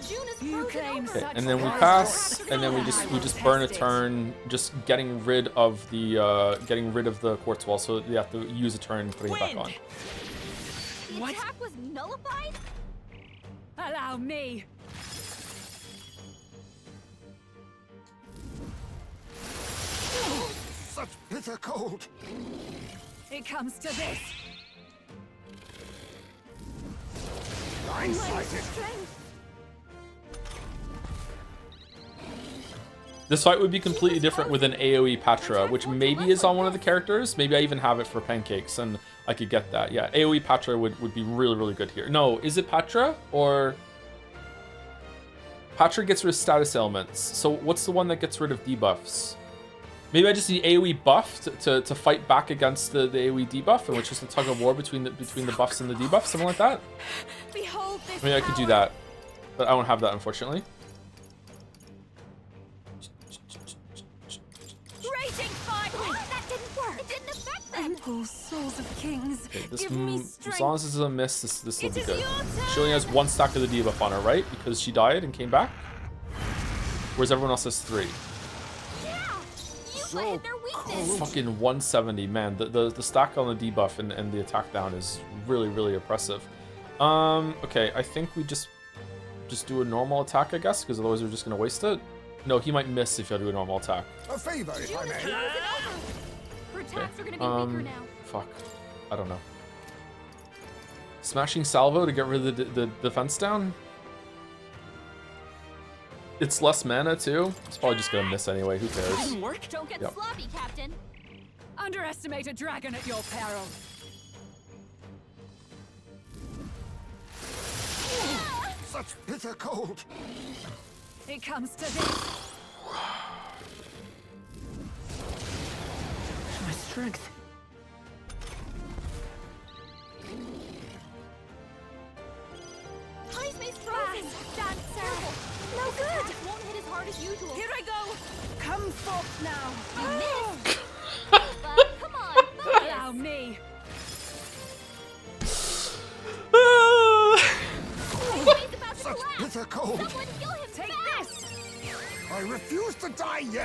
June is You frozen claim over. such And then we power. pass, and then we just burn a turn, just getting rid of the quartz wall. So you have to use a turn putting it back on. The attack was nullified? Allow me. Such bitter cold. It comes to this. Blindsided. This fight would be completely different with an AoE Patra, which maybe is on one of the characters. Maybe I even have it for pancakes, and I could get that. Yeah, AoE Patra would be really, really good here. No, is it Patra? Or... Patra gets rid of status elements. So what's the one that gets rid of debuffs? Maybe I just need AoE buff to fight back against the AoE debuff, and which is the tug of war between the buffs and the debuffs, something like that. Behold this Maybe I could do that, but I don't have that, unfortunately. Raging fire! That didn't work. It didn't affect them. Oh, souls of kings. Okay, this Give me as strength. long as this is a miss, this will be is good. your She only has 1 stack of the debuff on her, right? Because she died and came back. Whereas everyone else has 3. Yeah! Yufa hit their weakness. Fucking 170, man. The stack on the debuff and the attack down is really, really oppressive. Okay, I think we just do a normal attack, I guess, because otherwise we're just gonna waste it. No, he might miss if you do a normal attack. A favor, if I may. Her attacks are gonna be weaker now. Fuck. I don't know. Smashing salvo to get rid of the defense down? It's less mana too. It's probably just gonna miss anyway. Who cares? Didn't work. Don't get Yep. sloppy, Captain. Underestimate a dragon at your peril. Such bitter cold. It comes to this. My strength. Heismay's frozen. Dancer. No good. Won't hit as hard as usual. Here I go.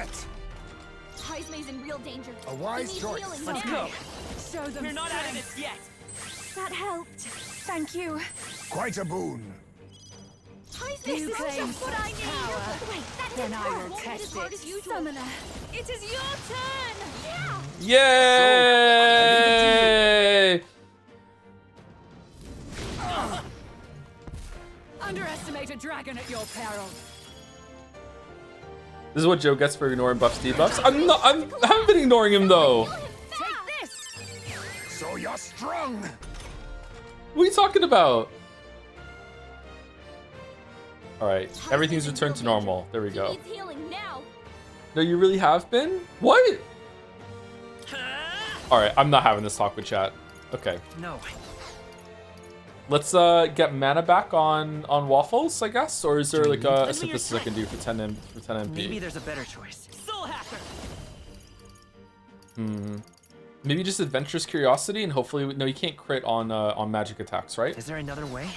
yet. Heismay's in real danger. A wise He needs choice. healing Let's now. go. Show them We're not out of strength. this yet. That helped. Thank you. Quite a boon. Heismay's You is claim just what I need. power. Wait, that Then hit I hard. will Won't hit as test hard it. as usual. Summoner. It is your turn. Yay! Underestimate a dragon at your peril. This is what Joe gets for ignoring buffs debuffs. I haven't been ignoring him though. Take this. So you're strong. What are you talking about? Alright, everything's returned to normal. There we He go. needs healing now. No, you really have been? What? Alright, I'm not having this talk with chat. Okay. No. Let's get mana back on Waffles, I guess? Or is there like a Lend me your synthesis I can do for 10 MP? Maybe there's a better choice. Soul Hacker. Maybe just Adventurous Curiosity and hopefully... No, you can't crit on magic attacks, right? Is there another way?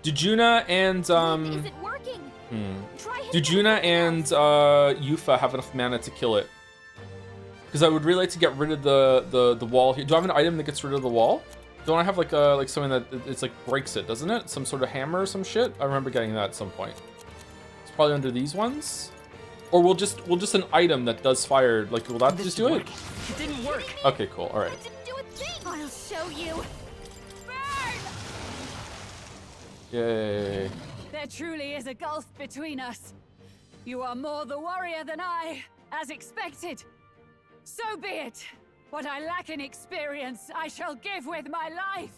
Dujuna and... Isn't working. Try hitting Dujuna it with and Yufa have enough mana to kill it. Because I would really like to get rid of the wall here. Do I have an item that gets rid of the wall? Don't I have like something that it's like breaks it, doesn't it? Some sort of hammer or some shit? I remember getting that at some point. It's probably under these ones. Or we'll just an item that does fire. Like, will that just do it? It didn't work. Okay, cool. All right. Didn't do a thing. I'll show you. Burn! Yay. There truly is a gulf between us. You are more the warrior than I, as expected. So be it. What I lack in experience, I shall give with my life.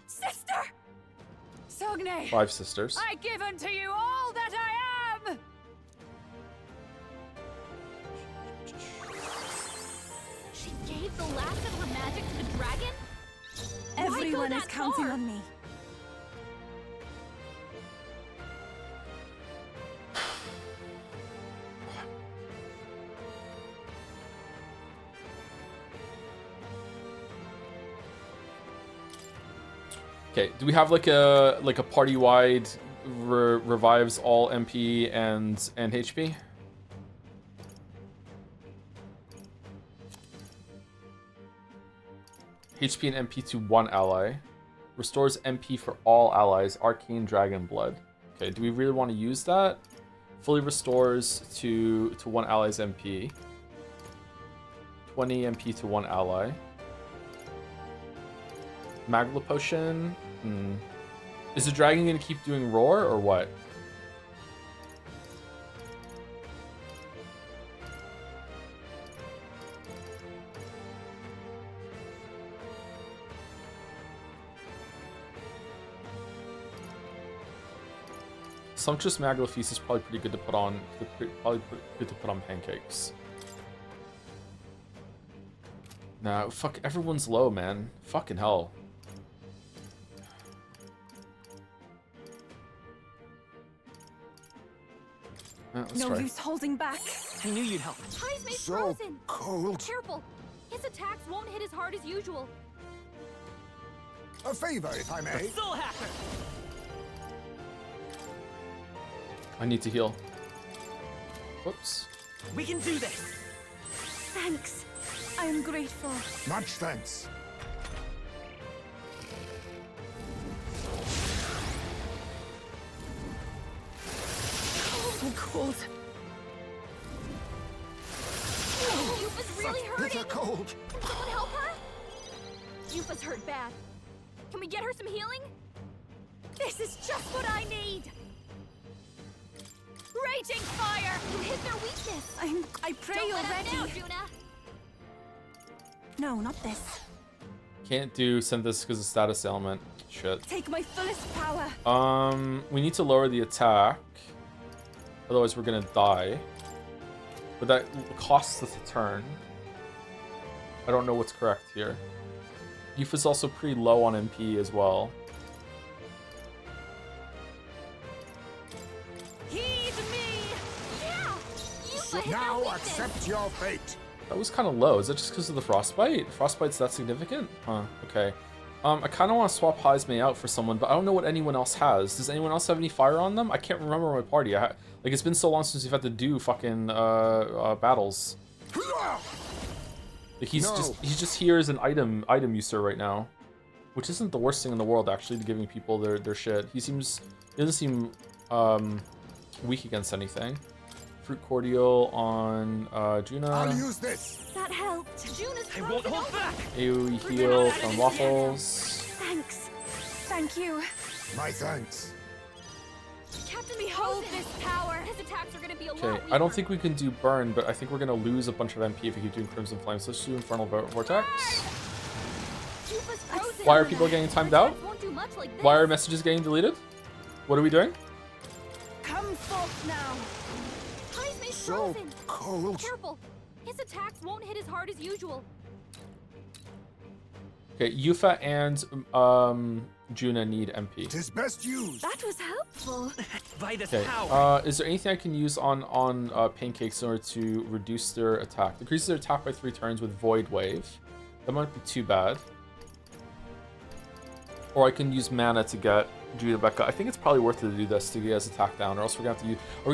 Sister! Sogne! 5 sisters. I give unto you all that I am! She gave the last of her magic to the dragon? Everyone is counting on me. Okay, do we have like a party-wide revives all MP and HP? HP and MP to one ally. Restores MP for all allies. Arcane Dragon Blood. Okay, do we really want to use that? Fully restores to one ally's MP. 20 MP to one ally. Magla Potion. Is the dragon gonna keep doing roar or what? Sumptuous Magla Feast is probably pretty good to put on. Pancakes. Nah, fuck, everyone's low, man. Fucking hell. No use holding back. I knew you'd help. Heismay's So frozen. cold. Careful. His attacks won't hit as hard as usual. A favor, if I may. Soul Hacker. I need to heal. Whoops. We can do this. Thanks. I am grateful. Much thanks. So cold. Yufa's really hurting. Bitter cold. Can someone help her? Yufa's hurt bad. Can we get her some healing? This is just what I need. Raging fire! You hit their weakness. I pray Don't you're let us ready. down, Juna. No, not this. Can't do synthesis because of status ailment. Shit. Take my fullest power. We need to lower the attack. Otherwise we're gonna die. But that costs us a turn. I don't know what's correct here. Yufa's also pretty low on MP as well. Heed me! Yeah! Yufa hit Now their weakness. accept your fate. That was kind of low. Is that just because of the frostbite? Frostbite's that significant? Huh, okay. I kind of want to swap Heisme out for someone, but I don't know what anyone else has. Does anyone else have any fire on them? I can't remember my party. Like, it's been so long since we've had to do fucking battles. Like, he's just here as an item user right now, which isn't the worst thing in the world actually, to giving people their shit. He doesn't seem weak against anything. Fruit cordial on Juna. I'll use this. That helped. Juna's I won't hold back. AoE heal from waffles. Thanks. Thank you. My thanks. Captain, behold this power. His attacks are going to be a lot Okay, weaker. I don't think we can do burn, but I think we're gonna lose a bunch of MP if we keep doing Crimson Flame. So let's do Infernal Vortex. Why are people getting timed out? Why are messages getting deleted? What are we doing? Come forth now. Heisme's So frozen. cold. Careful. His attacks won't hit as hard as usual. Okay, Yufa and Juna need MP. Tis best used. That was helpful. By this Okay, power. is there anything I can use on Pancakes in order to reduce their attack? Decreases their attack by 3 turns with Void Wave. That might be too bad. Or I can use mana to get Juna back up. I think it's probably worth it to do this to get his attack down, or else we're gonna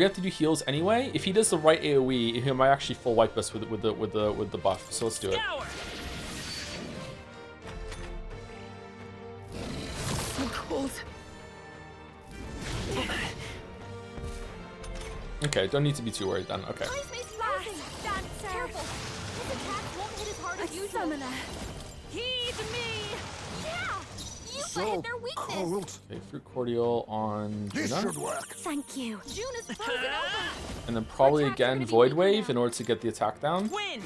have to do heals anyway. If he does the right AoE, he might actually full wipe us with the buff. So let's do it. So cold. Okay, don't need to be too worried then. Okay. Heisme's frozen. Careful. His attacks won't hit as hard as usual. Summoner. Heed me. Yeah. You So hit their weakness. cold. Okay, fruit cordial on This Juna. should work. Thank you. Juna's frozen over. And then probably again Void Wave in order to get the attack down. Win.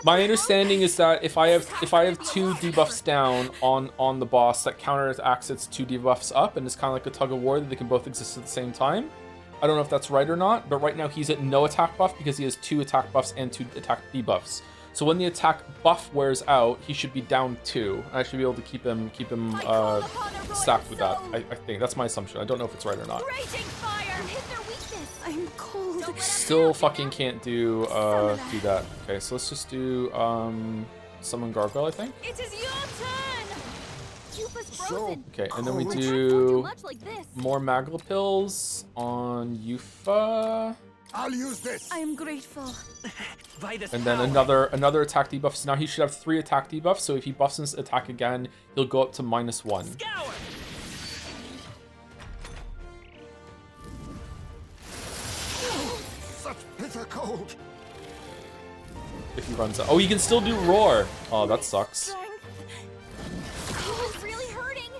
My understanding is that if I have 2 debuffs down on the boss, that counteracts its 2 debuffs up, and it's kind of like a tug of war that they can both exist at the same time. I don't know if that's right or not, but right now he's at no attack buff because he has 2 attack buffs and 2 attack debuffs. So when the attack buff wears out, he should be down 2. I should be able to keep him stacked with that. I think that's my assumption. I don't know if it's right or not. Raging fire. Hit their weakness. I'm cold. Still fucking can't do that. Okay, so let's just do summon Gargoyle, I think. It is your turn. Yufa's frozen. Okay, and then we Attacks won't do much like this. more Magla pills on Yufa. I'll use this. I am grateful. By this And then power. another attack debuff. So now he should have 3 attack debuffs. So if he buffs his attack again, he'll go up to -1. Scour. Such bitter cold. If he runs out. Oh, he can still do roar. Oh, that sucks. Yufa's really hurting.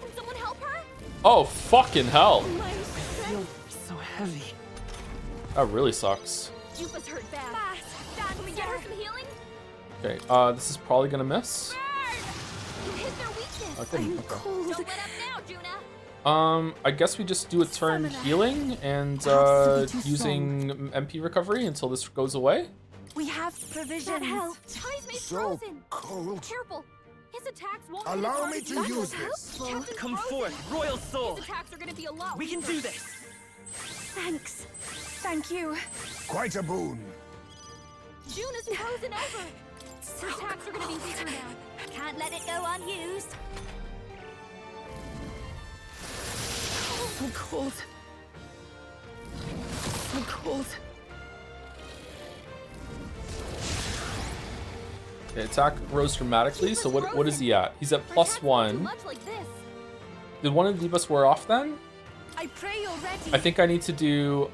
Can someone help her? Oh, fucking hell. My feel so heavy. That really sucks. Yufa's hurt bad. Can we get her some healing? Okay, this is probably gonna miss. You hit their weakness. Okay, okay. Don't let up now, Juna. I guess we just do a turn healing and using MP recovery until this goes away. We have provisions. That helped. Heisme's So frozen. cold. Careful. His attacks won't Allow hit me as to hard as use usual. this. Captain's Come frozen. forth, royal soul. His attacks are going to be a lot We can weaker. do this. Thanks. Thank you. Quite a boon. Juna's frozen over. Her attacks are going to be weaker now. Can't let it go unused. So cold. So cold. Okay, attack rose dramatically. So what is he at? He's at +1. Much like this. Did one of the debuffs wear off then? I pray you're ready. I think I need to do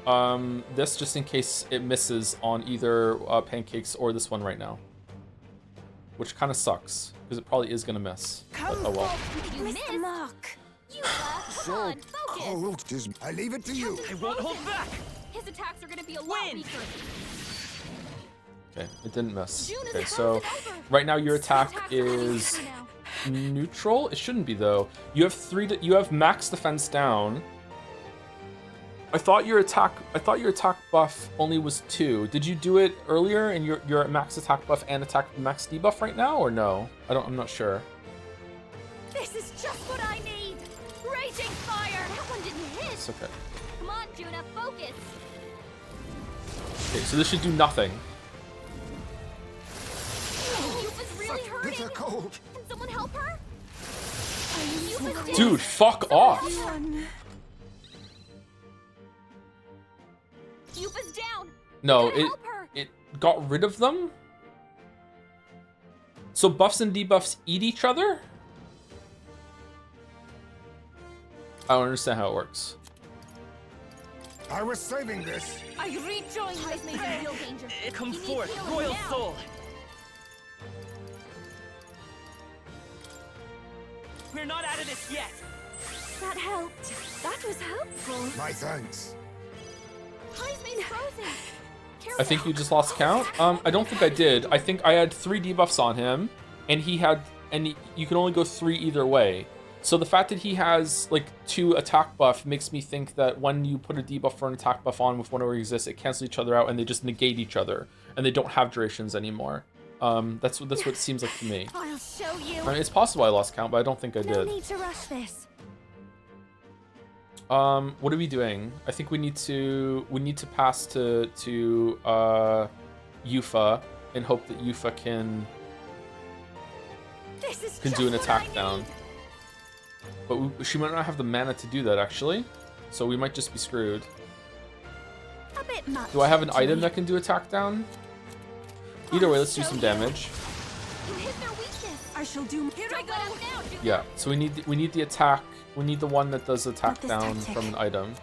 this just in case it misses on either Pancakes or this one right now. Which kind of sucks, because it probably is going to miss. But, oh well. You missed the mark. Yufa, come So on, focus. cold. Tis. I leave it to you. I won't hold back. His attacks are going to be a lot weaker. Okay, it didn't miss. Juna's Okay, so frozen over. right now your attack Attacks are gonna be is weaker now. neutral. It shouldn't be though. You have you have max defense down. I thought your attack buff only was 2. Did you do it earlier and you're at max attack buff and attack max debuff right now, or no? I'm not sure. This is just what I need. Raging fire. That one didn't hit. It's okay. Come on, Juna, focus. Okay, so this should do nothing. Yufa's really hurt. Bitter cold. Can someone help her? Dude, fuck off. Yufa's down. No, it got rid of them? So buffs and debuffs eat each other? I don't understand how it works. I was saving this. I rejoin this may be real danger. Come You need forth, healing royal now. soul. We're not out of this yet. That helped. That was helpful. My thanks. Heismay's frozen. I think you just lost count. I don't think I did. I think I had 3 debuffs on him, and you can only go 3 either way. So the fact that he has like 2 attack buff makes me think that when you put a debuff or an attack buff on with whatever exists, it cancels each other out and they just negate each other, and they don't have durations anymore. That's what it seems like to me. I'll show you. I mean, it's possible I lost count, but I don't think I No did. need to rush this. What are we doing? I think we need to pass to Yufa and hope that Yufa can do an attack down. But she might not have the mana to do that actually, so we might just be screwed. A bit much. Do I have an item that can do attack down? Either way, let's do some damage. You hit their weakness. I shall do. Here I go. Now, Yeah, so we need the attack. We need the one that does attack down from an item.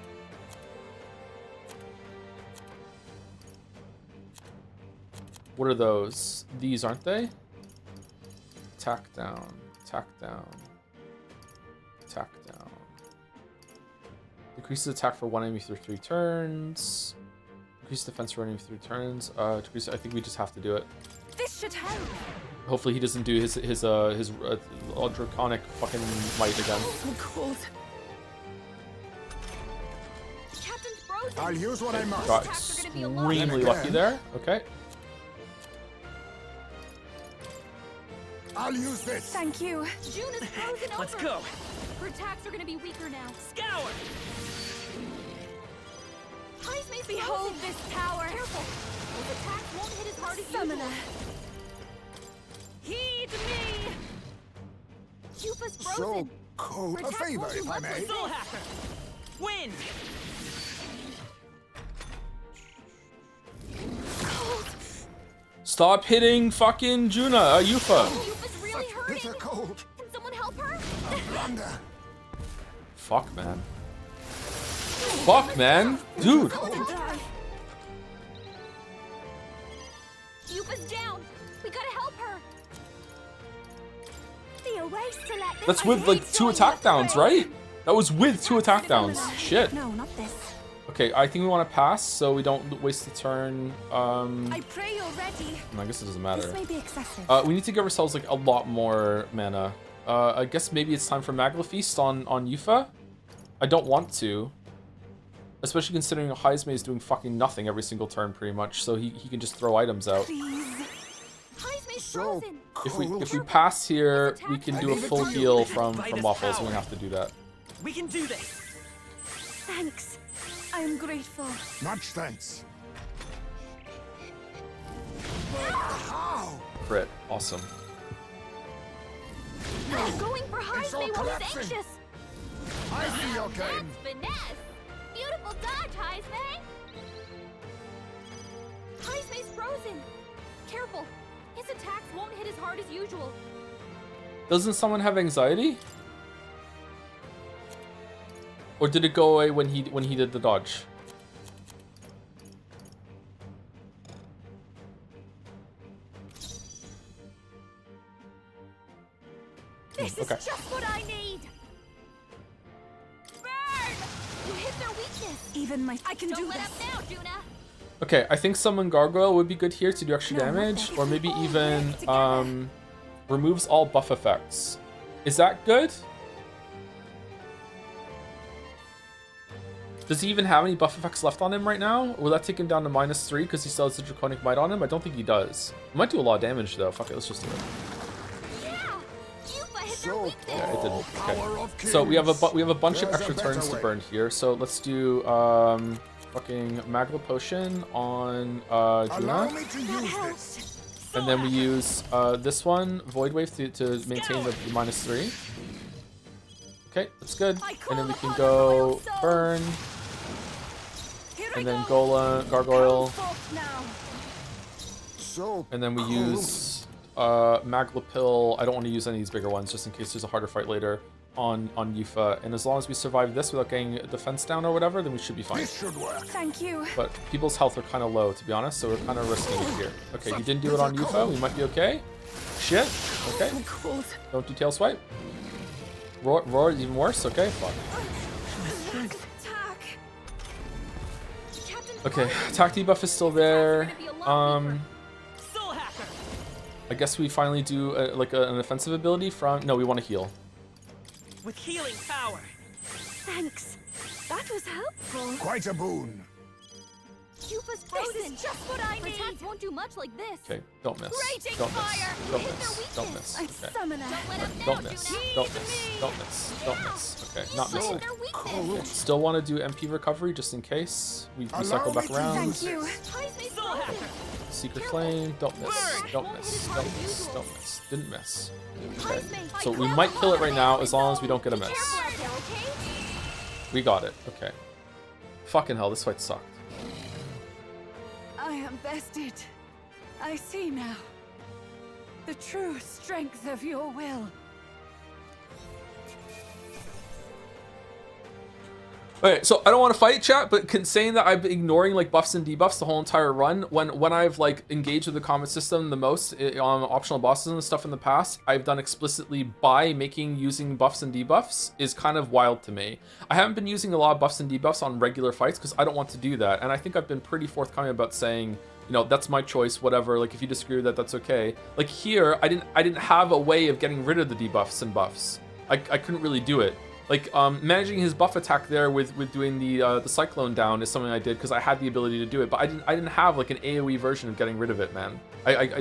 What are those? These, aren't they? Attack down, attack down, attack down. Decreases attack for 1 enemy through 3 turns. Increase defense for 1 enemy through 3 turns. Decrease. I think we just have to do it. This should help. Hopefully he doesn't do his draconic fucking might again. So cold. Captain's frozen. I'll use what I must. Got extremely lucky there. Okay. I'll use this. Thank you. June is frozen over. Let's go. Her attacks are gonna be weaker now. Scour. Heismay's Behold frozen. this power. Careful. His attacks won't hit as hard as Summoner. usual. Heed me. Yufa's So frozen. cold. Her A attacks favor, won't do if I much may. with Soul this. hacker. Wind. Stop hitting fucking Yufa. Yufa's really hurting. Bitter cold. Can someone help her? Thunder. Fuck, man. Fuck, man. Dude. Yufa's down. We gotta help her. The erase to let this. That's with like 2 attack downs, right? That was with 2 attack downs. Shit. No, not this. Okay, I think we want to pass so we don't waste the turn. I pray you're ready. I guess it doesn't matter. This may be excessive. We need to give ourselves like a lot more mana. I guess maybe it's time for Magla Feast on Yufa. I don't want to. Especially considering Heismay is doing fucking nothing every single turn pretty much, so he can just throw items out. Heismay's So frozen. If we pass here, we can do a full heal from Waffles, so we have to do that. We can do this. Thanks. I am grateful. Much thanks. How? Crit. Awesome. Going for It's all Heismay while he's collapsing. anxious. I see your game. That's finesse. Beautiful dodge, Heismay. Heismay's frozen. Careful. His attacks won't hit as hard as usual. Doesn't someone have anxiety? Or did it go away when he did the dodge? This Okay. is just what I need. Burn! You hit their weakness. Even my. I can Don't do let this. up now, Juna. Okay, I think Summon Gargoyle would be good here to do extra No, not damage, that. or maybe All even work together. removes all buff effects. Is that good? Does he even have any buff effects left on him right now? Will that take him down to -3 because he still has the Draconic Might on him? I don't think he does. It might do a lot of damage though. Fuck it, let's just do it. Yeah! Yufa hit their So weakness. Yeah, it didn't. power Okay. of So we have kings. a bunch of There's a extra better turns to way. burn here. So let's do fucking Magla Potion on Allow Juna. me to use this. And then we use this one, Void Wave, to maintain the -3. Okay, that's good. And then we can go Burn. And then Golem, Gargoyle. And then we use Magla Pill. I don't want to use any of these bigger ones just in case there's a harder fight later on Yuffie. And as long as we survive this without getting a defense down or whatever, then we should be fine. This should work. Thank you. But people's health are kind of low, to be honest, so we're kind of risking it here. Okay, you didn't do it on Yuffie. We might be okay. Shit. Okay. Don't do Tail Swipe. Roar is even worse. Okay, fuck. Okay, attack debuff is still there. I guess we finally do an offensive ability from. No, we want to heal. With healing power. Thanks. That was helpful. Quite a boon. Yuffie's frozen. This is just what I need. Attacks won't do much like this. Okay, don't miss. Don't miss. Don't miss. Don't miss. Okay. Don't miss. Don't miss. Don't miss. Don't miss. Okay, not missing. Okay. Still want to do MP recovery just in case we cycle back around. Thank you. Secret Flame. Don't miss. Don't miss. Don't miss. Don't miss. Didn't miss. Okay. So we might kill it right now as long as we don't get a miss. We got it. Okay. Fucking hell, this fight sucked. I am bested. I see now. The true strength of your will. Okay, so I don't want to fight, chat, but saying that I've been ignoring like buffs and debuffs the whole entire run, when I've like engaged with the combat system the most on optional bosses and stuff in the past, I've done explicitly by using buffs and debuffs is kind of wild to me. I haven't been using a lot of buffs and debuffs on regular fights because I don't want to do that, and I think I've been pretty forthcoming about saying, you know, that's my choice, whatever. Like if you disagree with that, that's okay. Like here, I didn't have a way of getting rid of the debuffs and buffs. I couldn't really do it. Like managing his buff attack there with doing the cyclone down is something I did because I had the ability to do it, but I didn't have like an AoE version of getting rid of it, man. I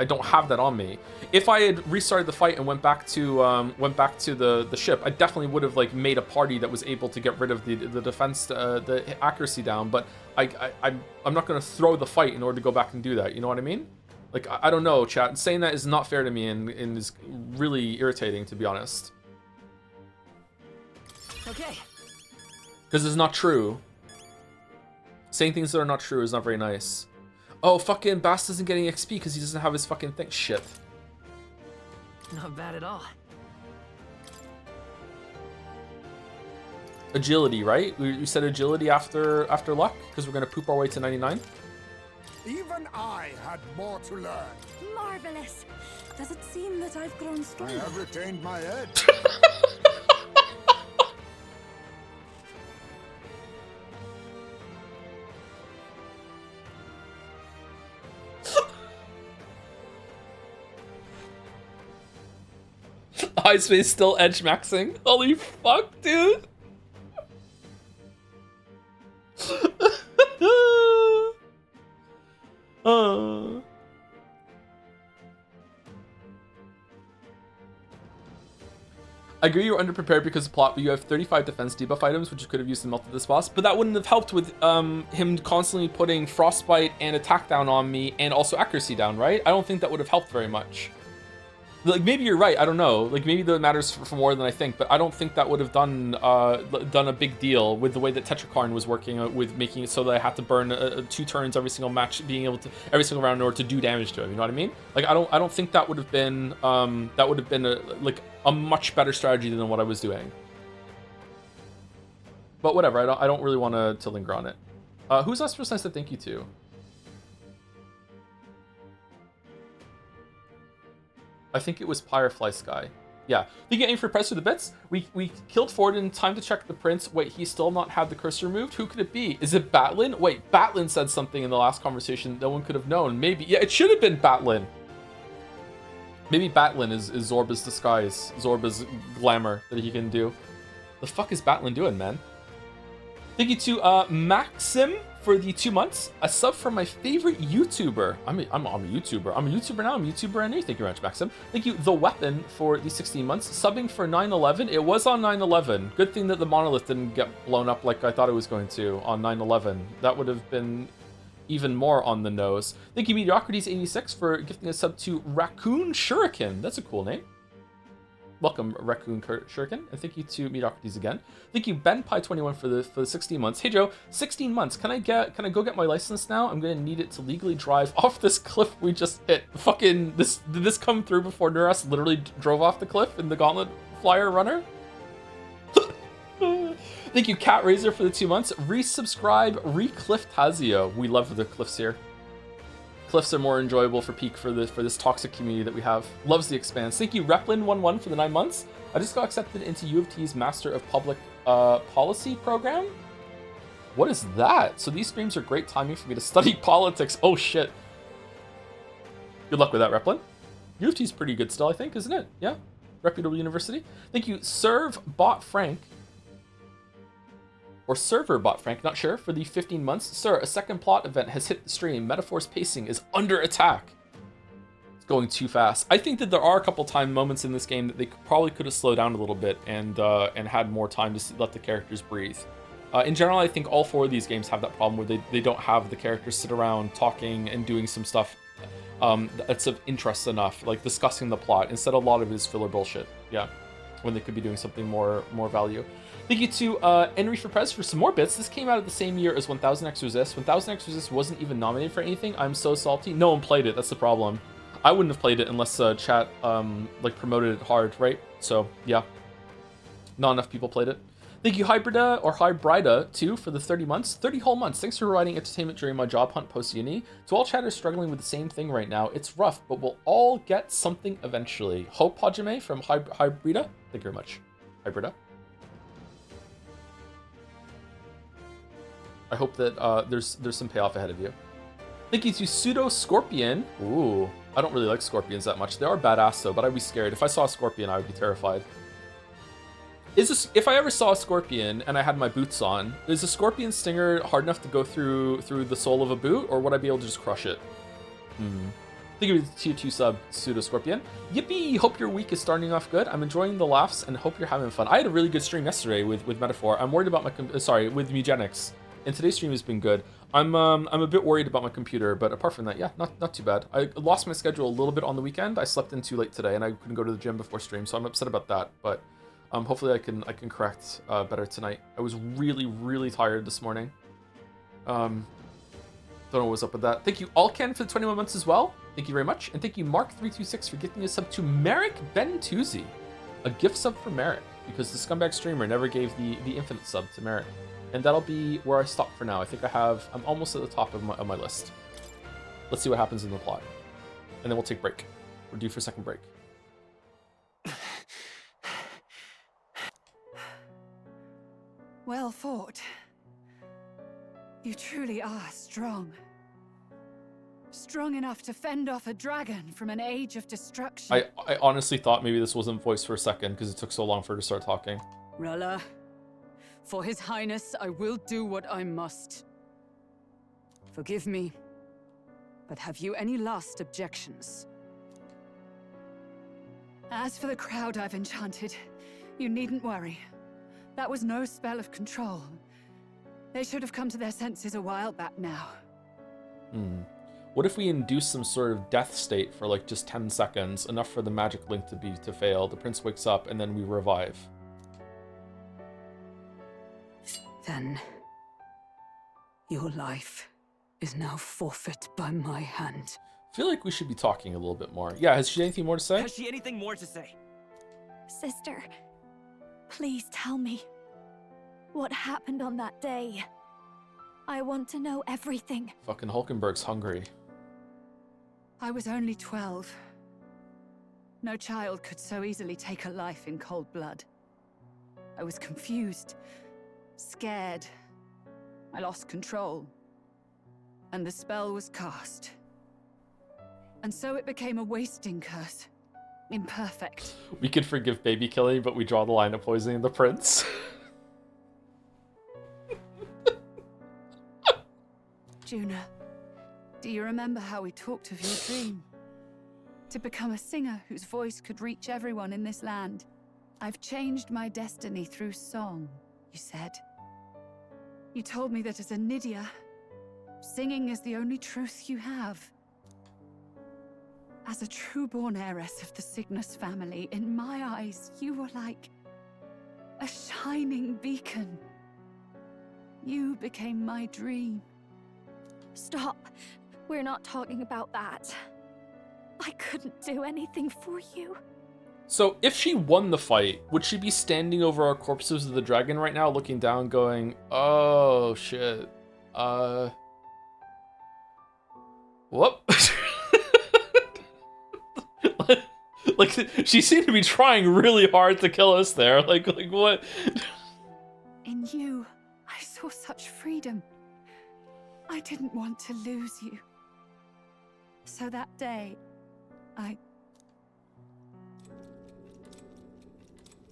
don't have that on me. If I had restarted the fight and went back to the ship, I definitely would have like made a party that was able to get rid of the defense, the accuracy down. But I'm not gonna throw the fight in order to go back and do that. You know what I mean? Like I don't know, chat. Saying that is not fair to me and is really irritating, to be honest. Okay. Because it's not true. Saying things that are not true is not very nice. Oh, fucking Bast isn't getting XP because he doesn't have his fucking thing. Shit. Not bad at all. Agility, right? We said agility after luck because we're gonna poop our way to 99. Even I had more to learn. Marvelous. Does it seem that I've grown I stronger? have retained my edge. Iceface still edge maxing. Holy fuck, dude. I agree you're underprepared because of plot, but you have 35 defense debuff items, which you could have used to melt this boss, but that wouldn't have helped with him constantly putting frostbite and attack down on me and also accuracy down, right? I don't think that would have helped very much. Like, maybe you're right, I don't know. Like, maybe that matters for more than I think, but I don't think that would have done a big deal with the way that Tetrakarn was working with making it so that I had to burn 2 turns every single match, being able to every single round in order to do damage to him. You know what I mean? Like, I don't think that would have been a much better strategy than what I was doing. But whatever, I don't really want to linger on it. Who's that supposed to thank you to? I think it was Firefly Sky. Yeah. Thank you for press for the bits. We killed Ford in time to check the prince. Wait, he still not had the cursor removed? Who could it be? Is it Batlin? Wait, Batlin said something in the last conversation no one could have known. Maybe. Yeah, it should have been Batlin. Maybe Batlin is Zorba's disguise. Zorba's glamour that he can do. The fuck is Batlin doing, man? Thank you to Maxim for the 2 months. A sub from my favorite YouTuber. I'm a YouTuber. I'm a YouTuber now. I'm a YouTuber and thank you very much, Maxim. Thank you, The Weapon, for the 16 months. Subbing for 9/11. It was on 9/11. Good thing that the monolith didn't get blown up like I thought it was going to on 9/11. That would have been even more on the nose. Thank you, Mediocrities86, for gifting a sub to Raccoon Shuriken. That's a cool name. Welcome, Raccoon Shuriken, and thank you to Mediocrities again. Thank you, BenPie21, for the 16 months. Hey Joe, 16 months. Can I go get my license now? I'm gonna need it to legally drive off this cliff we just hit. Fucking did this come through before Nuras literally drove off the cliff in the Gauntlet Flyer Runner? Thank you, Cat Razor, for the 2 months. Resubscribe, ReFantazio. We love the cliffs here. Cliffs are more enjoyable for peak for this toxic community that we have. Loves the Expanse. Thank you, Replin11, for the 9 months. I just got accepted into U of T's Master of Public Policy program. What is that? So these streams are great timing for me to study politics. Oh shit. Good luck with that, Replin. U of T's pretty good still, I think, isn't it? Yeah. Reputable university. Thank you, ServeBotFrank. Or ServerBotFrank, not sure, for the 15 months. Sir, a second plot event has hit the stream. Metaphor's pacing is under attack. It's going too fast. I think that there are a couple time moments in this game that they probably could have slowed down a little bit and had more time to let the characters breathe. In general, I think all 4 of these games have that problem where they don't have the characters sit around talking and doing some stuff that's of interest enough, like discussing the plot. Instead, a lot of it is filler bullshit. Yeah, when they could be doing something more value. Thank you to Henry for Prez for some more bits. This came out at the same year as 1000 X Resist. 1000 X Resist wasn't even nominated for anything. I'm so salty. No one played it. That's the problem. I wouldn't have played it unless chat like promoted it hard, right? So yeah, not enough people played it. Thank you, Hybrida or Hybrida 2 for the 30 months. 30 whole months. Thanks for providing entertainment during my job hunt post-uni. To all chatters struggling with the same thing right now, it's rough, but we'll all get something eventually. Hope Hajime from Hybrida. Thank you very much, Hybrida. I hope that there's some payoff ahead of you. Thank you to Pseudo Scorpion. Ooh, I don't really like scorpions that much. They are badass though, but I'd be scared. If I saw a scorpion, I would be terrified. If I ever saw a scorpion and I had my boots on, is a scorpion stinger hard enough to go through the sole of a boot, or would I be able to just crush it? Thank you to Tier 2 sub, Pseudo Scorpion. Yippee! Hope your week is starting off good. I'm enjoying the laughs and hope you're having fun. I had a really good stream yesterday with Metaphor. I'm worried about with Mugenics. And today's stream has been good. I'm a bit worried about my computer, but apart from that, yeah, not too bad. I lost my schedule a little bit on the weekend. I slept in too late today, and I couldn't go to the gym before stream, so I'm upset about that. But hopefully I can correct better tonight. I was really tired this morning. Don't know what was up with that. Thank you, Alken, for the 21 months as well. Thank you very much, and thank you, Mark326, for gifting a sub to Merrick Bentuzzi, a gift sub for Merrick, because the scumbag streamer never gave the infinite sub to Merrick. And that'll be where I stop for now. I think I'm almost at the top of my list. Let's see what happens in the plot. And then we'll take a break. We're due for a second break. Well fought. You truly are strong. Strong enough to fend off a dragon from an age of destruction. I honestly thought maybe this wasn't voiced for a second because it took so long for her to start talking. Rella, for His Highness, I will do what I must. Forgive me, but have you any last objections? As for the crowd I've enchanted, you needn't worry. That was no spell of control. They should have come to their senses a while back now. What if we induce some sort of death state for like just 10 seconds, enough for the magic link to fail, the prince wakes up, and then we revive? Then, your life is now forfeit by my hand. I feel like we should be talking a little bit more. Yeah, has she anything more to say? Has she anything more to say? Sister, please tell me. What happened on that day? I want to know everything. Fucking Hulkenberg's hungry. I was only 12. No child could so easily take a life in cold blood. I was confused, scared. I lost control. And the spell was cast. And so it became a wasting curse. Imperfect. We could forgive baby killing, but we draw the line of poisoning the prince. Juna, do you remember how we talked of your dream? To become a singer whose voice could reach everyone in this land. I've changed my destiny through song, you said. You told me that as a Nydia, Singing is the only truth you have. As a true-born heiress of the Cygnus family, in my eyes, you were like a shining beacon. You became my dream. Stop. We're not talking about that. I couldn't do anything for you. So if she won the fight, would she be standing over our corpses of the dragon right now, looking down, going, "Oh shit, whoop"? Like she seemed to be trying really hard to kill us there. Like what? In you, I saw such freedom. I didn't want to lose you. So that day, I...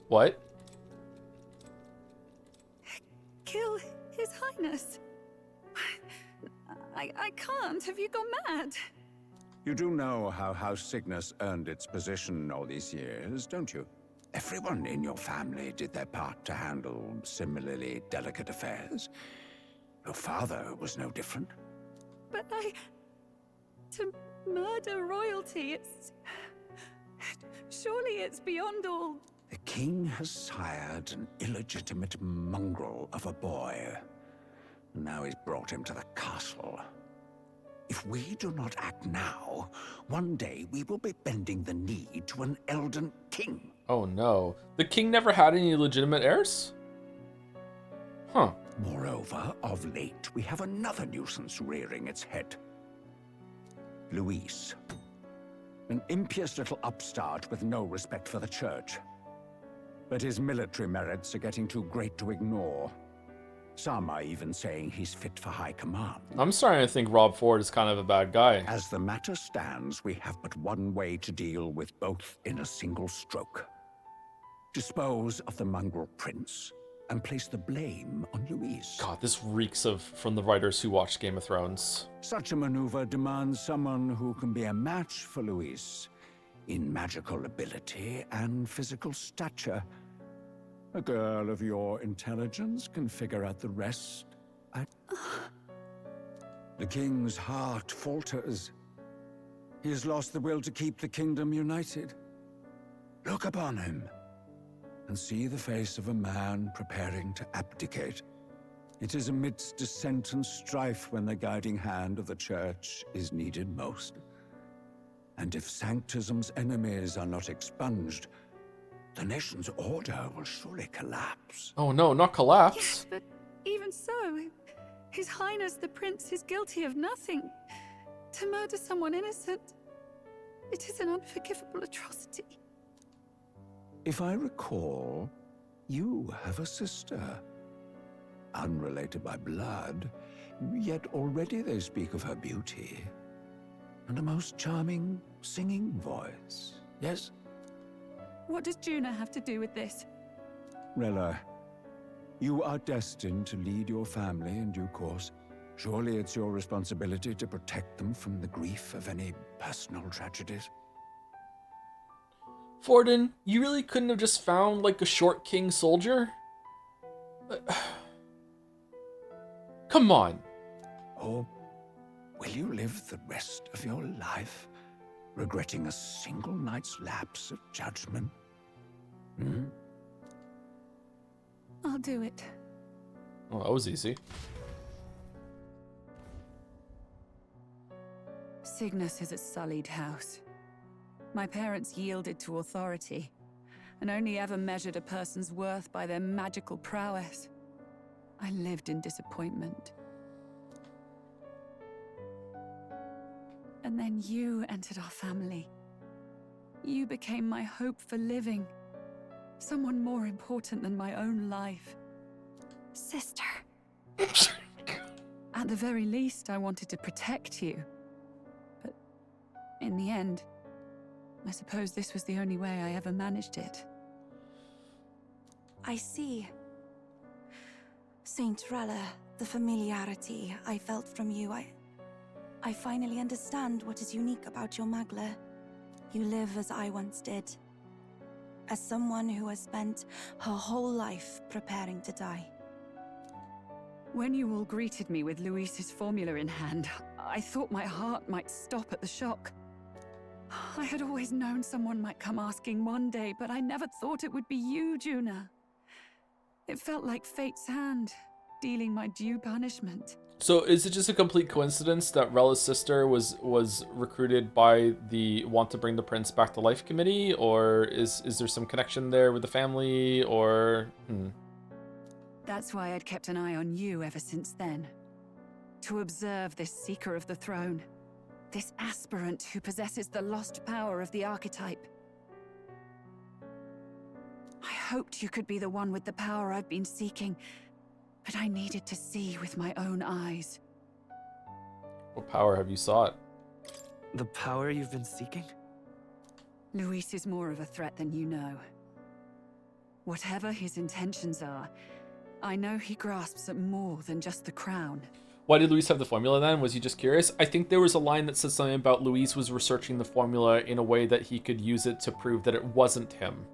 What? Kill His Highness. I can't. Have you gone mad? You do know how House Cygnus earned its position all these years, don't you? Everyone in your family did their part to handle similarly delicate affairs. Your father was no different. But to murder royalty, surely it's beyond all... The king has sired an illegitimate mongrel of a boy. Now he's brought him to the castle. If we do not act now, one day we will be bending the knee to an Elden king. Oh no. The king never had any legitimate heirs? Huh. Moreover, of late, we have another nuisance rearing its head. Luis. An impious little upstart with no respect for the church. But his military merits are getting too great to ignore. Some are even saying he's fit for high command. I'm starting to think Rob Ford is kind of a bad guy. As the matter stands, we have but one way to deal with both in a single stroke. Dispose of the mongrel prince and place the blame on Luis. God, this reeks of from the writers who watched Game of Thrones. Such a maneuver demands someone who can be a match for Luis in magical ability and physical stature. A girl of your intelligence can figure out the rest. The king's heart falters. He has lost the will to keep the kingdom united. Look upon him and see the face of a man preparing to abdicate. It is amidst dissent and strife when the guiding hand of the church is needed most. And if Sanctism's enemies are not expunged, the nation's order will surely collapse. Oh no, not collapse. Yes, but even so, His Highness the Prince is guilty of nothing. To murder someone innocent, it is an unforgivable atrocity. If I recall, you have a sister. Unrelated by blood, yet already they speak of her beauty. And a most charming singing voice, yes? What does Juna have to do with this? Rella, you are destined to lead your family in due course. Surely it's your responsibility to protect them from the grief of any personal tragedies. Forden, you really couldn't have just found like a short king soldier? Come on. Or will you live the rest of your life regretting a single night's lapse of judgment? Hmm? I'll do it. Well, that was easy. Cygnus is a sullied house. My parents yielded to authority, and only ever measured a person's worth by their magical prowess. I lived in disappointment. And then you entered our family. You became my hope for living. Someone more important than my own life. Sister. At the very least, I wanted to protect you. But in the end, I suppose this was the only way I ever managed it. I see. Saint Rella, the familiarity I felt from you, I finally understand what is unique about your Magla. You live as I once did. As someone who has spent her whole life preparing to die. When you all greeted me with Luis's formula in hand, I thought my heart might stop at the shock. I had always known someone might come asking one day, but I never thought it would be you, Juna. It felt like fate's hand, dealing my due punishment. So is it just a complete coincidence that Rella's sister was recruited by the Want to Bring the Prince Back to Life committee, or is there some connection there with the family, or That's why I'd kept an eye on you ever since then. To observe this seeker of the throne. This aspirant who possesses the lost power of the archetype. I hoped you could be the one with the power I've been seeking, but I needed to see with my own eyes. What power have you sought? The power you've been seeking? Luis is more of a threat than you know. Whatever his intentions are, I know he grasps at more than just the crown. Why did Luis have the formula then? Was he just curious? I think there was a line that said something about Luis was researching the formula in a way that he could use it to prove that it wasn't him.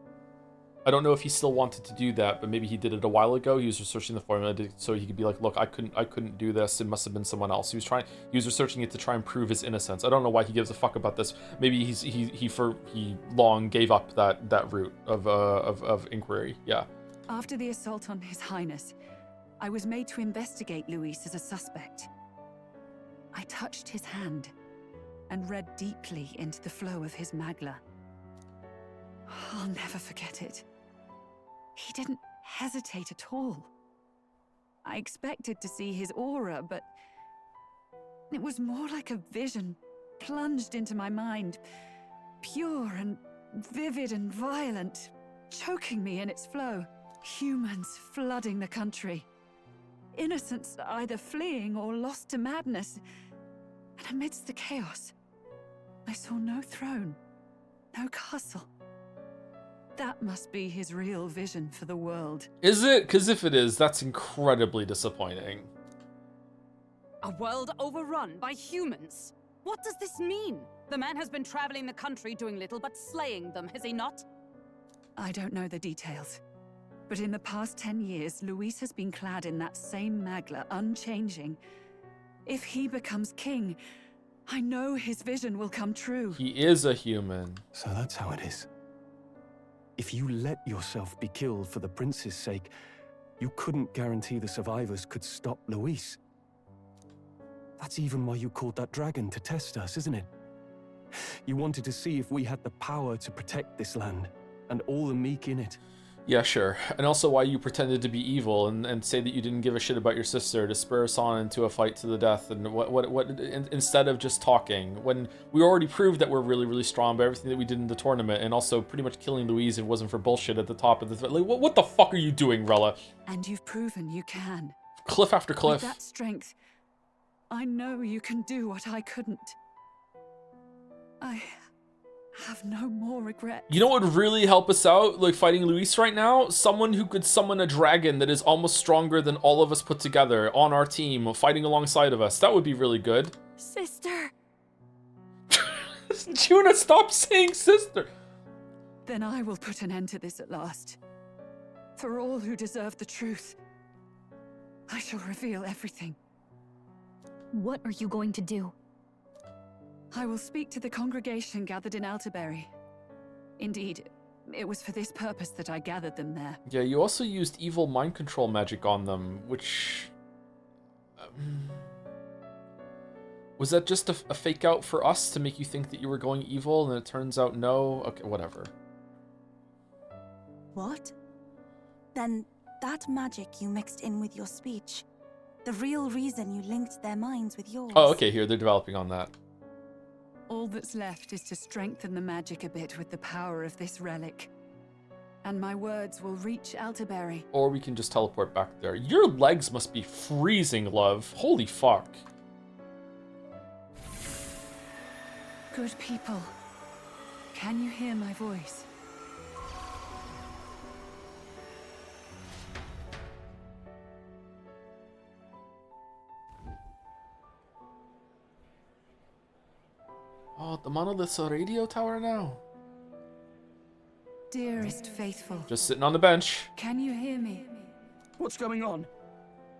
I don't know if he still wanted to do that, but maybe he did it a while ago. He was researching the formula so he could be like, look, I couldn't do this. It must have been someone else. He was researching it to try and prove his innocence. I don't know why he gives a fuck about this. Maybe he long gave up that route of inquiry. Yeah. After the assault on His Highness, I was made to investigate Luis as a suspect. I touched his hand and read deeply into the flow of his magla. I'll never forget it. He didn't hesitate at all. I expected to see his aura, but it was more like a vision plunged into my mind, pure and vivid and violent, choking me in its flow. Humans flooding the country. Innocents either fleeing or lost to madness. And amidst the chaos, I saw no throne, no castle. That must be his real vision for the world. Is it? Because if it is, that's incredibly disappointing. A world overrun by humans? What does this mean? The man has been traveling the country doing little but slaying them, has he not? I don't know the details. But in the past 10 years, Luis has been clad in that same magla, unchanging. If he becomes king, I know his vision will come true. He is a human. So that's how it is. If you let yourself be killed for the prince's sake, you couldn't guarantee the survivors could stop Luis. That's even why you called that dragon to test us, isn't it? You wanted to see if we had the power to protect this land, and all the meek in it. Yeah, sure. And also why you pretended to be evil and say that you didn't give a shit about your sister to spur us on into a fight to the death, and instead of just talking, when we already proved that we're really, really strong by everything that we did in the tournament, and also pretty much killing Louise if it wasn't for bullshit at the top of the... Like, what the fuck are you doing, Rella? And you've proven you can. Cliff after cliff. With that strength, I know you can do what I couldn't. I have no more regret. You know what would really help us out, like fighting Luis right now? Someone who could summon a dragon that is almost stronger than all of us put together on our team, fighting alongside of us. That would be really good. Sister! Juna, stop saying sister! Then I will put an end to this at last. For all who deserve the truth, I shall reveal everything. What are you going to do? I will speak to the congregation gathered in Alterbury. Indeed, it was for this purpose that I gathered them there. Yeah, you also used evil mind control magic on them, which... was that just a fake out for us to make you think that you were going evil, and it turns out no? Okay, whatever. What? Then that magic you mixed in with your speech, the real reason you linked their minds with yours. Oh, okay, here, they're developing on that. All that's left is to strengthen the magic a bit with the power of this relic. And my words will reach Alterbury. Or we can just teleport back there. Your legs must be freezing, love. Holy fuck. Good people, can you hear my voice? Oh, the monolith's a radio tower now. Dearest faithful. Just sitting on the bench. Can you hear me? What's going on?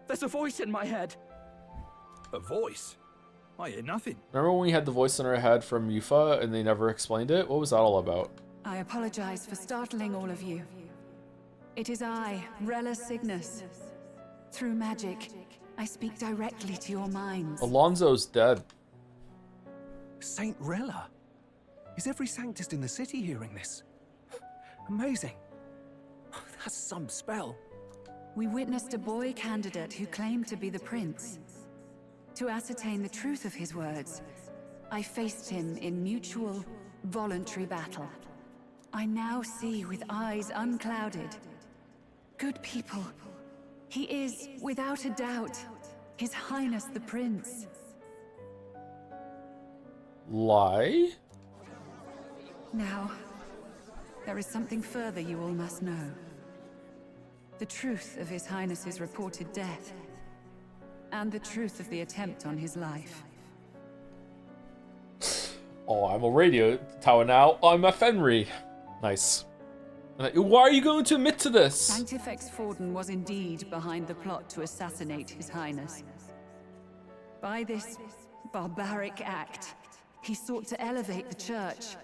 There's a voice in my head. A voice? I hear nothing. Remember when we had the voice in our head from Yufa and they never explained it? What was that all about? I apologize for startling all of you. It is I, Rella Cygnus. Through magic, I speak directly to your minds. Alonso's dead. Saint Rella? Is every Sanctist in the city hearing this? Amazing. That's some spell. We witnessed a boy candidate who claimed to be the prince. To ascertain the truth of his words, I faced him in mutual, voluntary battle. I now see with eyes unclouded. Good people. He is, without a doubt, His Highness the Prince. Lie? Now, there is something further you all must know. The truth of His Highness's reported death, and the truth of the attempt on his life. Oh, I'm a radio tower now. I'm a Fenry. Nice. Why are you going to admit to this? Sanctifex Forden was indeed behind the plot to assassinate His Highness. By this barbaric act, he sought to elevate the church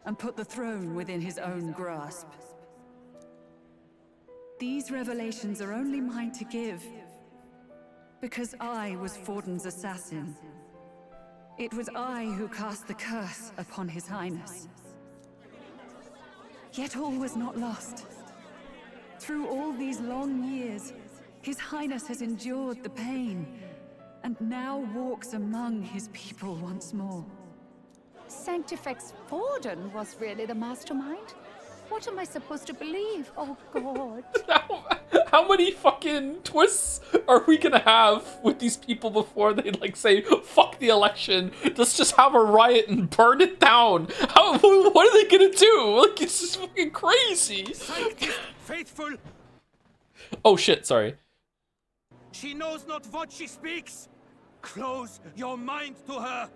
and put the throne within his own grasp. These revelations are only mine to give, because I was Forden's assassin. It was I who cast the curse upon His Highness. Yet all was not lost. Through all these long years, His Highness has endured the pain, and now walks among his people once more. Sanctifex Forden was really the mastermind? What am I supposed to believe? Oh god. How many fucking twists are we gonna have with these people before they like say, fuck the election, let's just have a riot and burn it down? What are they gonna do? Like, it's just fucking crazy. Faithful. Oh shit, sorry. She knows not what she speaks. Close your mind to her.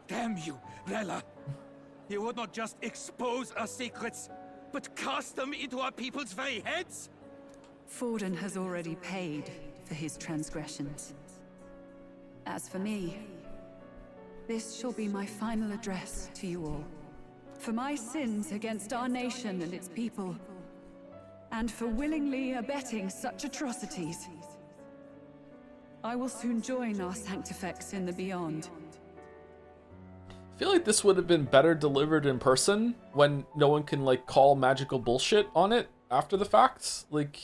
Damn you, Rella. You would not just expose our secrets, but cast them into our people's very heads? Forden has already paid for his transgressions. As for me, this shall be my final address to you all. For my sins against our nation and its people, and for willingly abetting such atrocities, I will soon join our Sanctifex in the beyond. I feel like this would have been better delivered in person when no one can like call magical bullshit on it after the fact. Like,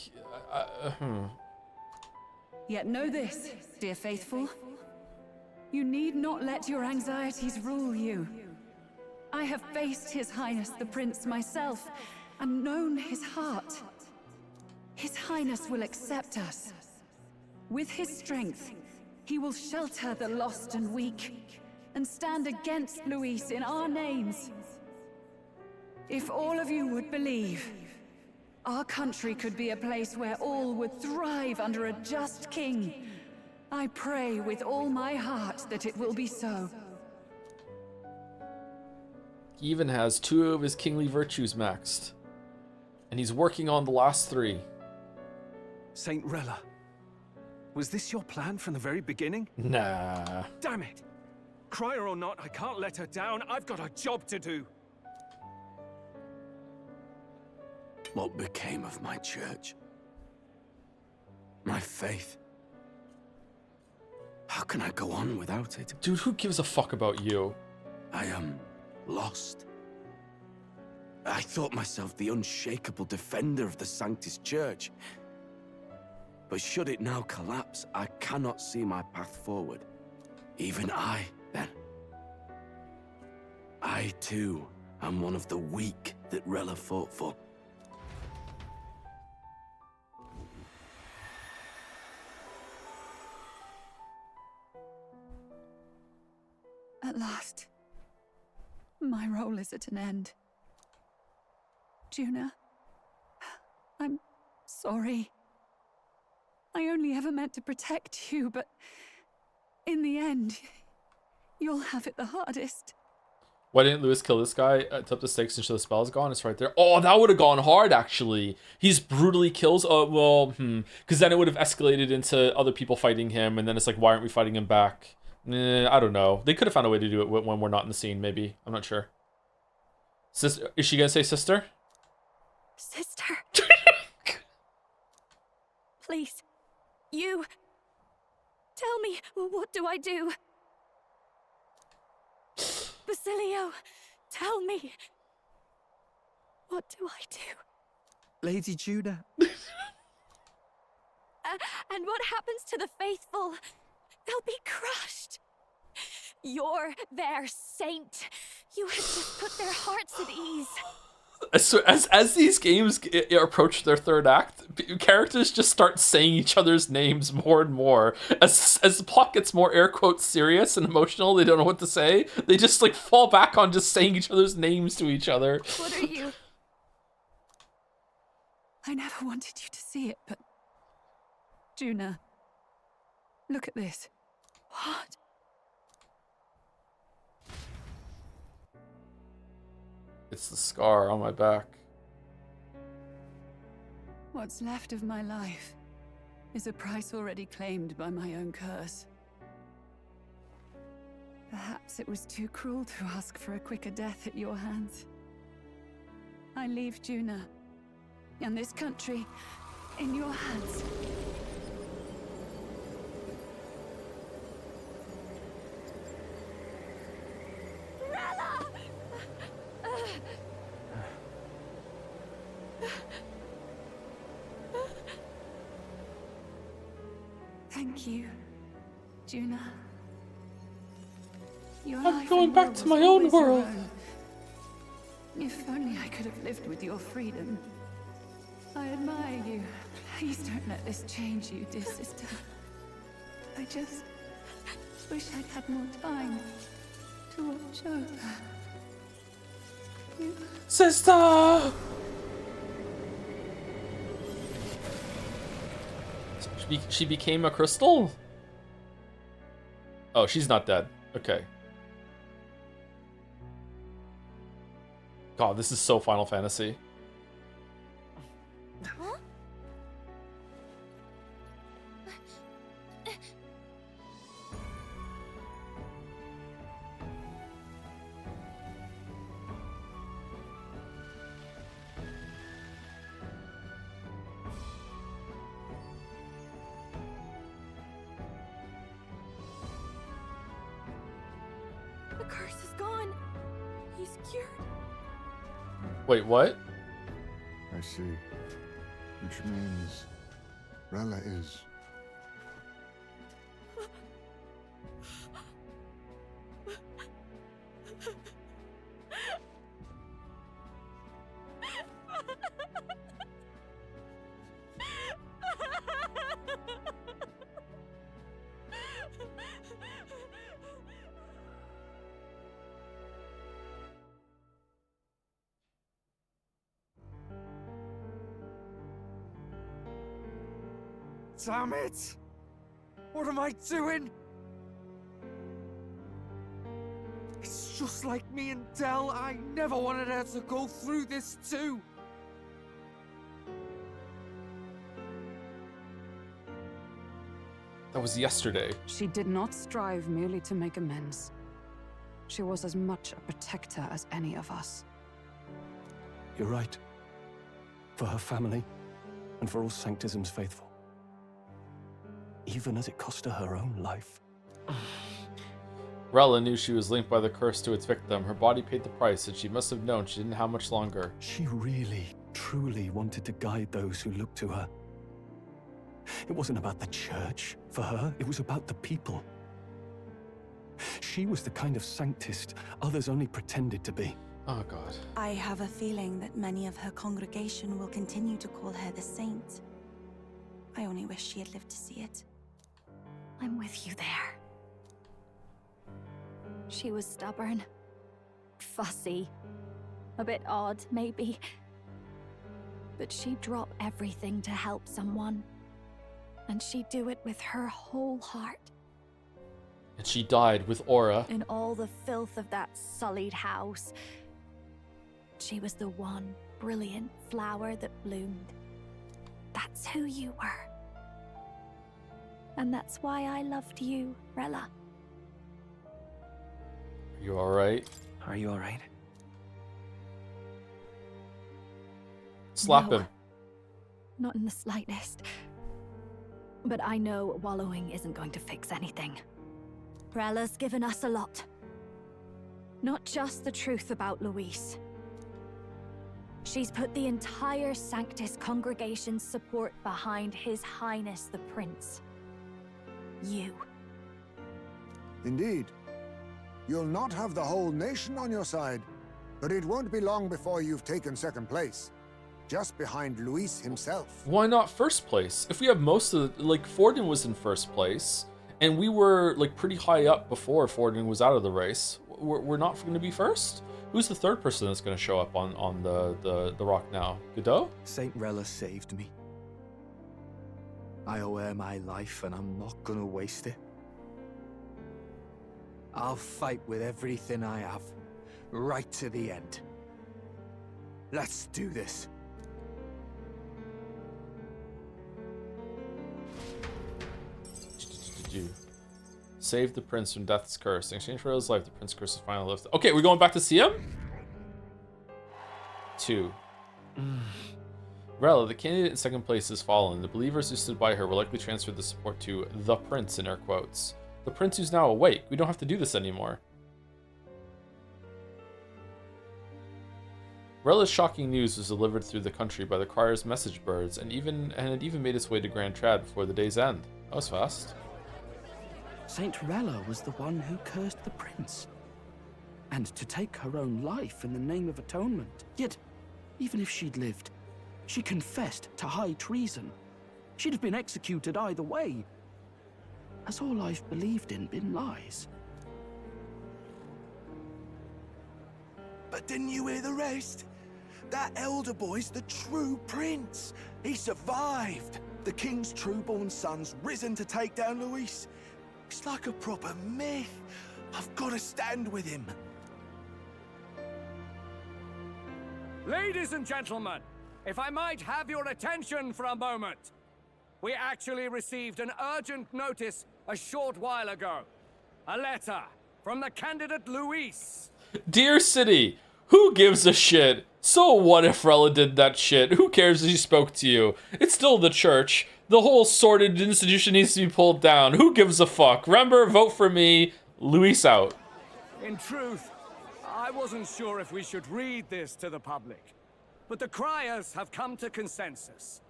Yet know this, dear faithful. You need not let your anxieties rule you. I have faced His Highness the Prince myself, and known his heart. His Highness will accept us. With his strength, he will shelter the lost and weak, and stand against Luis in our names. If all of you would believe, our country could be a place where all would thrive under a just king. I pray with all my heart that it will be so. he even has 2 of his kingly virtues maxed. And he's working on the last 3. Saint Rella, was this your plan from the very beginning? Nah. Damn it! Crier or not, I can't let her down. I've got a job to do. What became of my church? My faith? How can I go on without it? Dude, who gives a fuck about you? I am lost. I thought myself the unshakable defender of the Sanctus Church. But should it now collapse, I cannot see my path forward. Even I, then. I, too, am one of the weak that Rella fought for. At last, my role is at an end. Juna, I'm sorry. I only ever meant to protect you, but in the end, you'll have it the hardest. Why didn't Lewis kill this guy to up the stakes until the spell's gone? It's right there. Oh, that would have gone hard, actually. He's brutally kills. Because then it would have escalated into other people fighting him, and then it's like, why aren't we fighting him back? I don't know. They could have found a way to do it when we're not in the scene, maybe. I'm not sure. Sister, is she gonna say sister? Sister. Please. You. Tell me, what do I do? Basilio, tell me. What do I do? Lady Juna. And what happens to the faithful? They'll be crushed. You're their saint. You had just put their hearts at ease. So as these games approach their third act, characters just start saying each other's names more and more. As the plot gets more air quotes serious and emotional, they don't know what to say. They just like fall back on just saying each other's names to each other. What are you? I never wanted you to see it, but... Juna, look at this. What? It's the scar on my back. What's left of my life is a price already claimed by my own curse. Perhaps it was too cruel to ask for a quicker death at your hands. I leave Juna and this country in your hands. Thank you, Juna. I'm going back to my own world. If only I could have lived with your freedom. I admire you. Please don't let this change you, dear sister. I just wish I'd had more time to watch over you. Sister! She became a crystal? Oh, she's not dead. Okay. God, this is so Final Fantasy. Huh? The curse is gone. He's cured. Wait, what? I see. Which means Rella is... Damn it! What am I doing? It's just like me and Del. I never wanted her to go through this too. That was yesterday. She did not strive merely to make amends. She was as much a protector as any of us. You're right. For her family, and for all Sanctism's faithful. Even as it cost her her own life. Rella knew she was linked by the curse to its victim. Her body paid the price, and she must have known she didn't have much longer. She really, truly wanted to guide those who looked to her. It wasn't about the church, for her. It was about the people. She was the kind of Sanctist others only pretended to be. Oh, God. I have a feeling that many of her congregation will continue to call her the saint. I only wish she had lived to see it. I'm with you there. She was stubborn, fussy, a bit odd, maybe. But she'd drop everything to help someone. And she'd do it with her whole heart. And she died with Aura. In all the filth of that sullied house, she was the one brilliant flower that bloomed. That's who you were. And that's why I loved you, Rella. Are you alright? Are you alright? Slap No. him. Not in the slightest. But I know wallowing isn't going to fix anything. Rella's given us a lot. Not just the truth about Luis. She's put the entire Sanctus congregation's support behind His Highness the Prince. You. Indeed. You'll not have the whole nation on your side, but it won't be long before you've taken second place. Just behind Luis himself. Why not first place? If we have most of the, like, Forden was in first place, and we were, like, pretty high up before Forden was out of the race. We're not going to be first? Who's the third person that's going to show up on the rock now? Godot? Saint Rella saved me. I owe her my life, and I'm not gonna waste it. I'll fight with everything I have, right to the end. Let's do this. Save the prince from death's curse. In exchange for his life, the prince's curse is finally lifted. Okay, we're going back to see him? 2. Rella, the candidate in second place, has fallen. The believers who stood by her will likely transfer the support to the prince, in air quotes. The prince who's now awake. We don't have to do this anymore. Rella's shocking news was delivered through the country by the crier's message birds, and it even made its way to Grand Trad before the day's end. That was fast. Saint Rella was the one who cursed the prince. And to take her own life in the name of atonement. Yet, even if she'd lived, she confessed to high treason. She'd have been executed either way. Has all I've believed in been lies? But didn't you hear the rest? That elder boy's the true prince. He survived. The king's true-born son's risen to take down Luis. It's like a proper myth. I've got to stand with him. Ladies and gentlemen, if I might have your attention for a moment. We actually received an urgent notice a short while ago. A letter from the candidate Luis. Dear City, who gives a shit? So what if Rella did that shit? Who cares if she spoke to you? It's still the church. The whole sordid institution needs to be pulled down. Who gives a fuck? Remember, vote for me. Luis out. In truth, I wasn't sure if we should read this to the public. But the criers have come to consensus.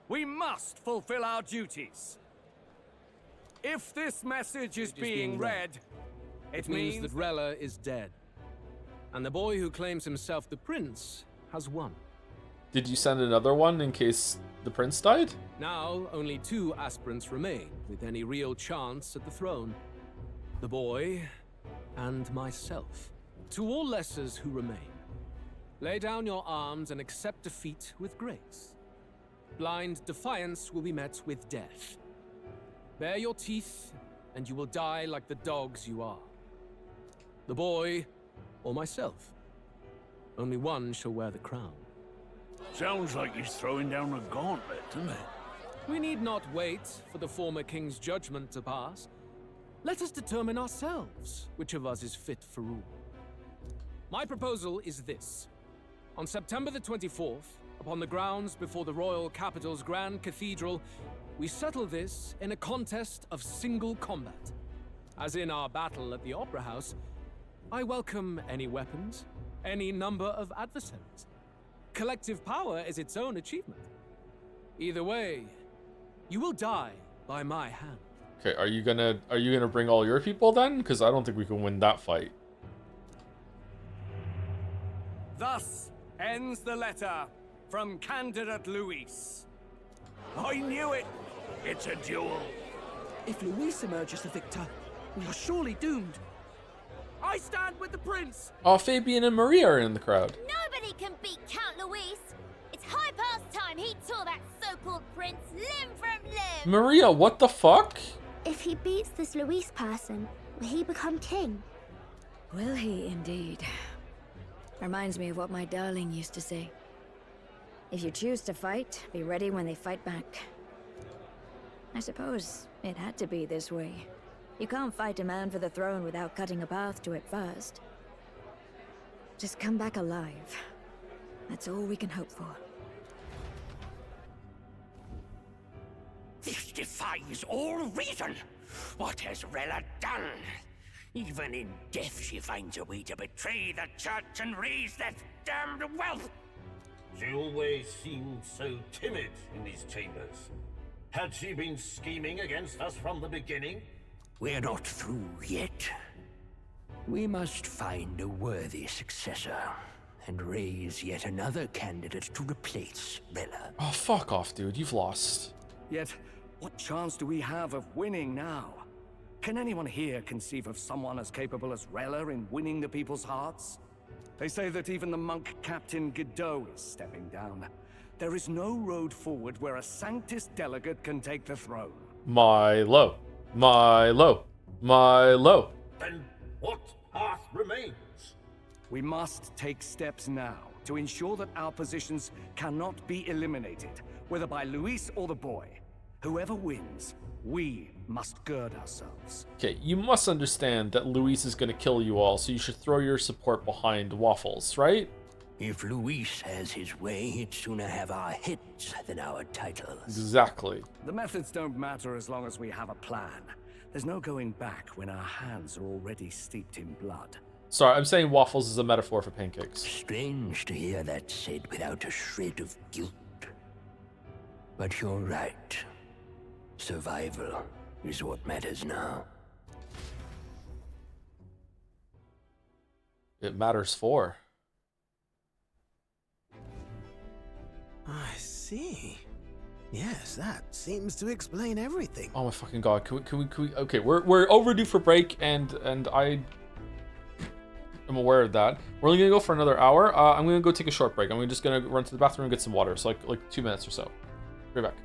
We must fulfill our duties. If this message is being read, it means that Rella is dead. And the boy who claims himself the prince has won. Did you send another one in case the prince died? Now, only 2 aspirants remain with any real chance at the throne. The boy and myself. To all lessers who remain, lay down your arms and accept defeat with grace. Blind defiance will be met with death. Bare your teeth, and you will die like the dogs you are. The boy or myself. Only one shall wear the crown. Sounds like he's throwing down a gauntlet, doesn't it? We need not wait for the former king's judgment to pass. Let us determine ourselves which of us is fit for rule. My proposal is this. On September the 24th, upon the grounds before the royal capital's Grand Cathedral, we settle this in a contest of single combat. As in our battle at the Opera House, I welcome any weapons, any number of adversaries. Collective power is its own achievement. Either way, you will die by my hand. Okay, are you gonna bring all your people then? Because I don't think we can win that fight. Thus ends the letter from candidate Luis. I knew it! It's a duel. If Luis emerges the victor, we are surely doomed. I stand with the prince! Oh, Fabian and Maria are in the crowd. Nobody can beat Count Luis. It's high past time he tore that so-called prince limb from limb. Maria, what the fuck? If he beats this Luis person, Will he become king? Will he indeed? Reminds me of what my darling used to say. If you choose to fight, be ready when they fight back. I suppose it had to be this way. You can't fight a man for the throne without cutting a path to it first. Just come back alive. That's all we can hope for. This defies all reason. What has Rella done? Even in death she finds a way to betray the church and raise that damned wealth. She always seemed so timid in these chambers. Had she been scheming against us from the beginning? We're not through yet. We must find a worthy successor and raise yet another candidate to replace Rella. Oh, fuck off, dude. You've lost. Yet, what chance do we have of winning now? Can anyone here conceive of someone as capable as Rella in winning the people's hearts? They say that even the monk Captain Godot is stepping down. There is no road forward where a Sanctus delegate can take the throne. Milo. Then what path remains? We must take steps now to ensure that our positions cannot be eliminated, whether by Luis or the boy. Whoever wins, we must gird ourselves. Okay, you must understand that Luis is going to kill you all, so you should throw your support behind Waffles, right? If Luis has his way, he'd sooner have our hits than our titles. Exactly. The methods don't matter as long as we have a plan. There's no going back when our hands are already steeped in blood. Sorry, I'm saying Waffles is a metaphor for pancakes. Strange to hear that said without a shred of guilt. But you're right. Survival is what matters now. It matters for. I see. Yes, that seems to explain everything. Oh my fucking god! Can we? Okay, we're overdue for break, and I am aware of that. We're only gonna go for another hour. I'm gonna go take a short break. I'm just gonna run to the bathroom and get some water. So like 2 minutes or so. Be right back.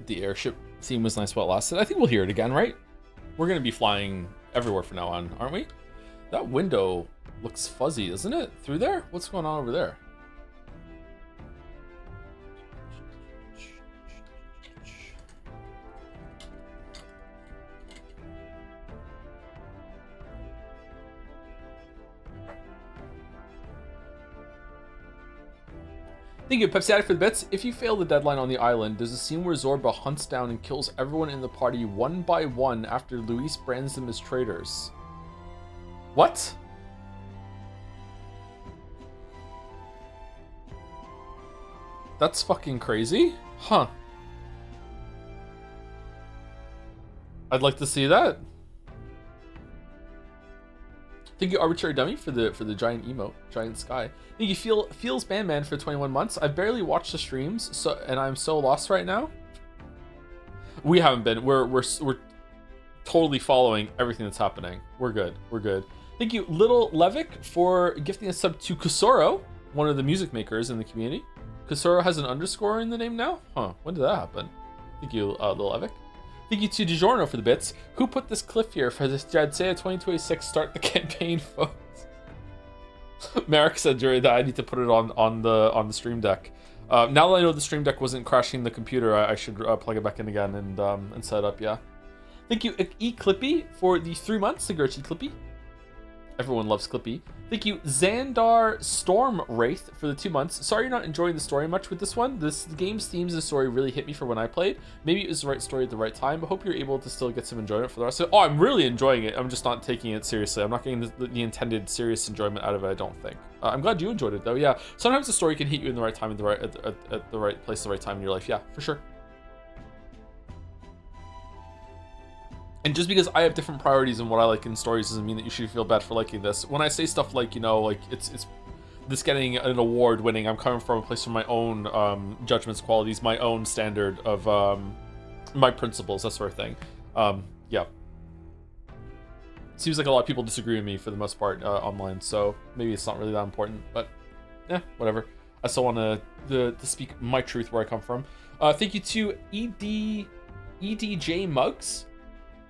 the airship theme was nice while it lasted. I think we'll hear it again, right? We're gonna be flying everywhere from now on, aren't we? That window looks fuzzy, doesn't it? Through there? What's going on over there? Thank you, Pepsi Addict, for the bits. If you fail the deadline on the island, there's a scene where Zorba hunts down and kills everyone in the party one by one after Luis brands them as traitors. What? That's fucking crazy. Huh. I'd like to see that. Thank you, Arbitrary Dummy, for the giant emote, giant sky. Thank you, Feels Bandman, for 21 months. I've barely watched the streams, and I'm so lost right now. We haven't been. We're totally following everything that's happening. We're good. We're good. Thank you, Little Levick, for gifting a sub to Kusoro, one of the music makers in the community. Kusoro has an underscore in the name now? Huh, when did that happen? Thank you, Little Levick. Thank you to DiGiorno for the bits. Who put this cliff here for this Jadsea 2026 start the campaign, folks? Merrick said during that I need to put it on the stream deck. Now that I know the stream deck wasn't crashing the computer, I should plug it back in again and set it up, yeah. Thank you, Clippy, for the 3 months. Sigurchi Clippy. Everyone loves Clippy. Thank you, Xandar Storm Wraith, for the 2 months. Sorry you're not enjoying the story much with this one. The game's themes and story really hit me for when I played. Maybe it was the right story at the right time, but hope you're able to still get some enjoyment for the rest of it. Oh, I'm really enjoying it. I'm just not taking it seriously. I'm not getting the intended serious enjoyment out of it, I don't think. I'm glad you enjoyed it, though. Yeah, sometimes the story can hit you in the right time, at the right place, the right time in your life. Yeah, for sure. And just because I have different priorities in what I like in stories doesn't mean that you should feel bad for liking this. When I say stuff like, you know, like it's this getting an award winning, I'm coming from a place of my own judgments, qualities, my own standard of my principles, that sort of thing. Yeah. Seems like a lot of people disagree with me for the most part online, so maybe it's not really that important, but yeah, whatever. I still want to speak my truth where I come from. Thank you to EDJ Mugs.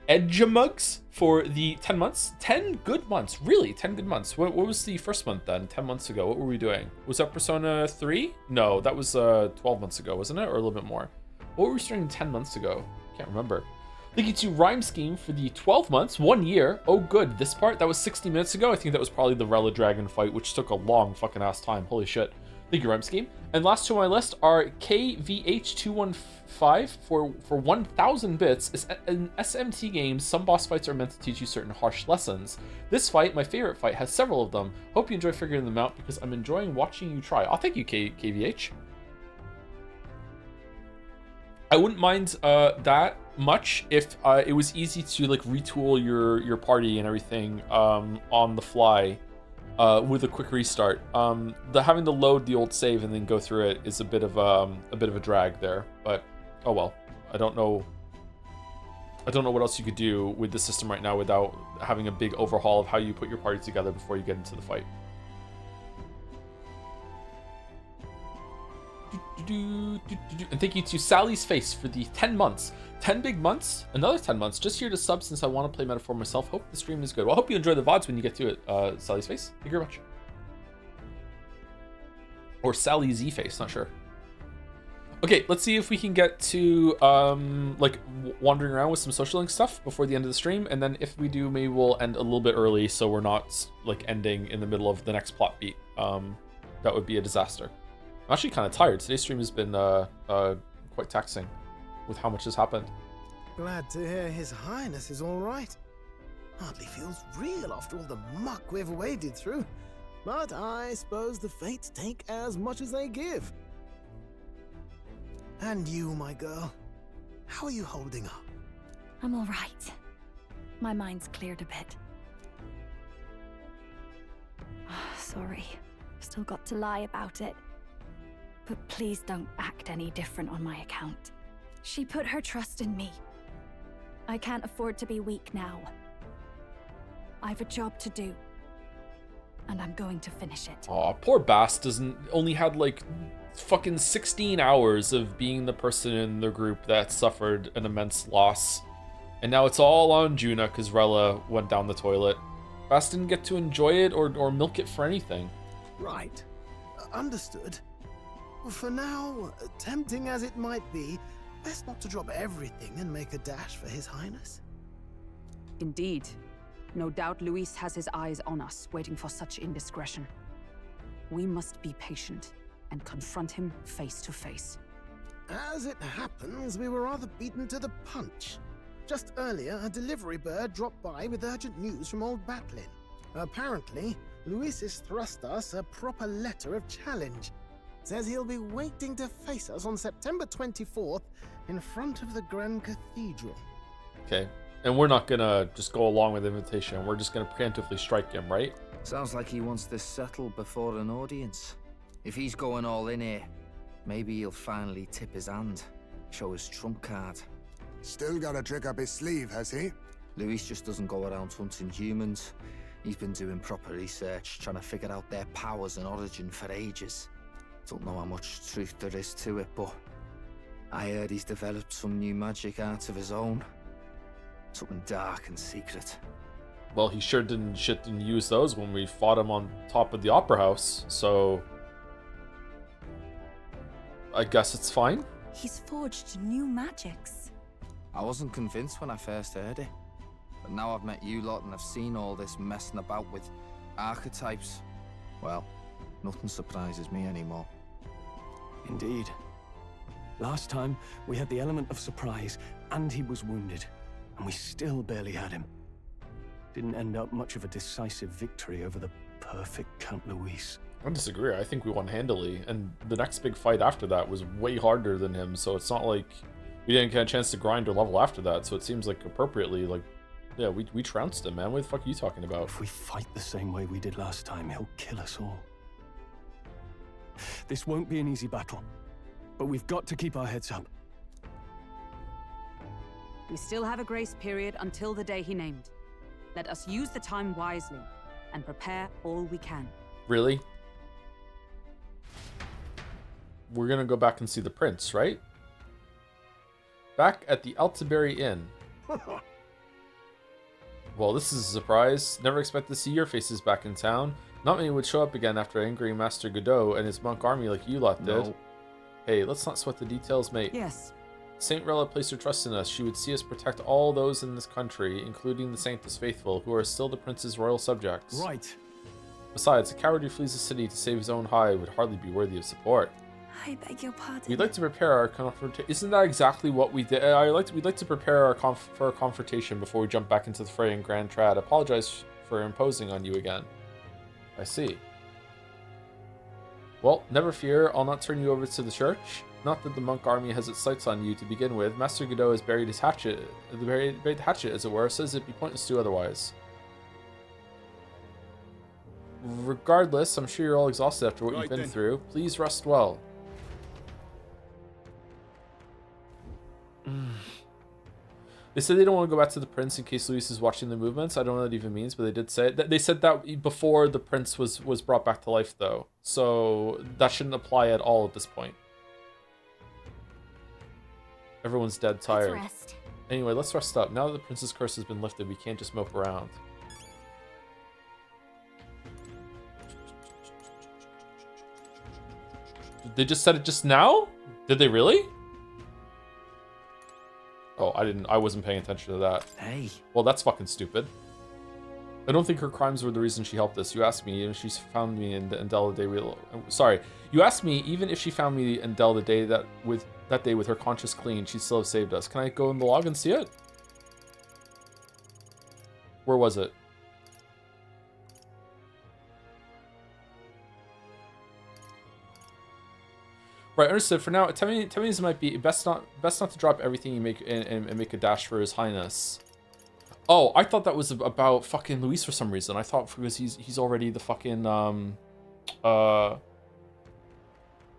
Edgemugs for the 10 months. 10 good months. Really, 10 good months. What was the first month then? 10 months ago. What were we doing? Was that Persona 3? No, that was 12 months ago, wasn't it? Or a little bit more. What were we starting 10 months ago? Can't remember. Thank you to Rhyme Scheme for the 12 months. 1 year. Oh, good. This part, that was 60 minutes ago. I think that was probably the Rella Dragon fight, which took a long fucking ass time. Holy shit. Thank you, Rhyme Scheme. And last two on my list are KVH215 for 1,000 bits. In SMT games, some boss fights are meant to teach you certain harsh lessons. This fight, my favorite fight, has several of them. Hope you enjoy figuring them out because I'm enjoying watching you try. Oh, thank you, KVH. I wouldn't mind that much if it was easy to like retool your party and everything on the fly. With a quick restart, having to load the old save and then go through it is a bit of a drag there. But oh well, I don't know what else you could do with the system right now without having a big overhaul of how you put your party together before you get into the fight. And thank you to Sally's Face for the 10 months. 10 big months, another 10 months, just here to sub since I want to play Metaphor myself. Hope the stream is good. Well, I hope you enjoy the VODs when you get to it, Sally's Face. Thank you very much. Or Sally Z Face, not sure. Okay, let's see if we can get to like wandering around with some social link stuff before the end of the stream, and then if we do, maybe we'll end a little bit early so we're not like ending in the middle of the next plot beat. That would be a disaster. I'm actually kind of tired. Today's stream has been quite taxing with how much has happened. Glad to hear His Highness is all right. Hardly feels real after all the muck we've waded through. But I suppose the fates take as much as they give. And you, my girl, how are you holding up? I'm all right. My mind's cleared a bit. Sorry. Still got to lie about it. But please don't act any different on my account. She put her trust in me. I can't afford to be weak now. I've a job to do. And I'm going to finish it. Aw, poor Bass only had like fucking 16 hours of being the person in the group that suffered an immense loss. And now it's all on Juna because Rella went down the toilet. Bast didn't get to enjoy it or milk it for anything. Right. Understood. For now, tempting as it might be, best not to drop everything and make a dash for His Highness. Indeed. No doubt Luis has his eyes on us, waiting for such indiscretion. We must be patient and confront him face to face. As it happens, we were rather beaten to the punch. Just earlier, a delivery bird dropped by with urgent news from Old Batlin. Apparently, Luis has thrust us a proper letter of challenge. Says he'll be waiting to face us on September 24th in front of the Grand Cathedral. Okay. And we're not gonna just go along with the invitation. We're just gonna preemptively strike him, right? Sounds like he wants this settled before an audience. If he's going all in here, maybe he'll finally tip his hand, show his trump card. Still got a trick up his sleeve, has he? Luis just doesn't go around hunting humans. He's been doing proper research, trying to figure out their powers and origin for ages. Don't know how much truth there is to it, but I heard he's developed some new magic art of his own. Something dark and secret. Well, he sure didn't use those when we fought him on top of the Opera House, so I guess it's fine. He's forged new magics. I wasn't convinced when I first heard it, but now I've met you lot and I've seen all this messing about with archetypes. Well, nothing surprises me anymore. Indeed. Last time, we had the element of surprise, and he was wounded, and we still barely had him. Didn't end up much of a decisive victory over the perfect Count Luis. I disagree. I think we won handily, and the next big fight after that was way harder than him, so it's not like we didn't get a chance to grind or level after that, so it seems like appropriately, like, yeah, we trounced him, man. What the fuck are you talking about? If we fight the same way we did last time, he'll kill us all. This won't be an easy battle, but we've got to keep our heads up. We still have a grace period until the day he named. Let us use the time wisely and prepare all we can. Really? We're gonna go back and see the prince, right? Back at the Altaberry Inn. Well, this is a surprise. Never expect to see your faces back in town. Not many would show up again after angering Master Godot and his monk army like you lot did. No. Hey, let's not sweat the details, mate. Yes. Saint Rella placed her trust in us. She would see us protect all those in this country, including the Sanctus Faithful, who are still the prince's royal subjects. Right. Besides, a coward who flees the city to save his own hide would hardly be worthy of support. I beg your pardon. We'd like to prepare our confrontation. Isn't that exactly what we did? We'd like to prepare our for a confrontation before we jump back into the fray in Grand Trad. Apologize for imposing on you again. I see. Well, never fear. I'll not turn you over to the church. Not that the monk army has its sights on you to begin with. Master Godot has buried his hatchet, buried the hatchet, as it were. Says it'd be pointless to do otherwise. Regardless, I'm sure you're all exhausted after what you've been through. Please rest well. They said they don't want to go back to the prince in case Luis is watching the movements. I don't know what that even means, but they did say it. They said that before the prince was brought back to life, though. So that shouldn't apply at all at this point. Everyone's dead tired. Let's rest. Anyway, let's rest up. Now that the prince's curse has been lifted, we can't just mope around. They just said it just now? Did they really? Oh, I wasn't paying attention to that. Hey. Well, that's fucking stupid. I don't think her crimes were the reason she helped us. You asked me even if she found me in Endel the day sorry. You asked me even if she found me in Endel the day that day with her conscience clean, she'd still have saved us. Can I go in the log and see it? Where was it? Right, understood. For now, Temmins might be best not to drop everything you make and make a dash for His Highness. Oh, I thought that was about fucking Luis for some reason. I thought because he's already the fucking the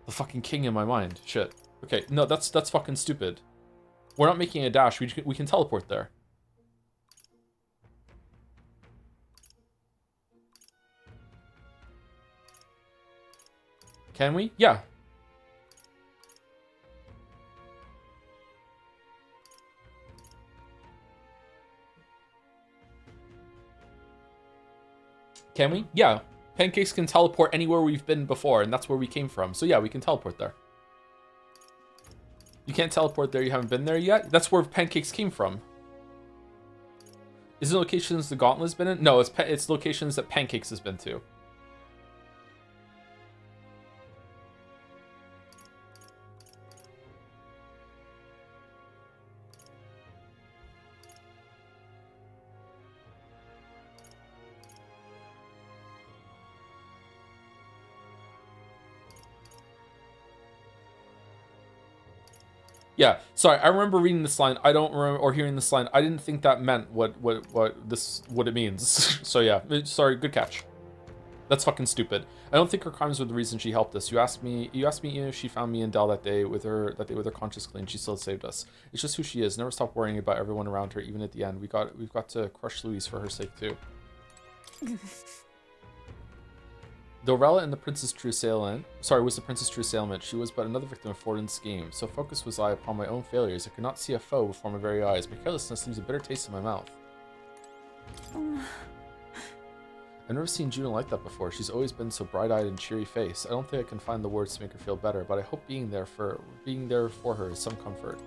fucking king in my mind. Shit. Okay, no, that's fucking stupid. We're not making a dash. We can teleport there. Can we? Yeah. Can we? Yeah. Pancakes can teleport anywhere we've been before, and that's where we came from. So yeah, we can teleport there. You can't teleport there, you haven't been there yet? That's where Pancakes came from. Is it locations the Gauntlet's been in? No, it's locations that Pancakes has been to. Yeah, sorry, I remember reading this line. I don't remember, or hearing this line. I didn't think that meant what it means. So yeah, sorry, good catch. That's fucking stupid. I don't think her crimes were the reason she helped us. You asked me if she found me and Dell that day with her conscience clean. She still saved us. It's just who she is. Never stop worrying about everyone around her, even at the end. We've got to crush Louise for her sake too. Dorella and the Prince's true assailant, was the Prince's true assailant. She was but another victim of Fortin's scheme. So focused was I upon my own failures. I could not see a foe before my very eyes. My carelessness leaves a bitter taste in my mouth. I've never seen Juno like that before. She's always been so bright-eyed and cheery-faced. I don't think I can find the words to make her feel better, but I hope being there for her is some comfort.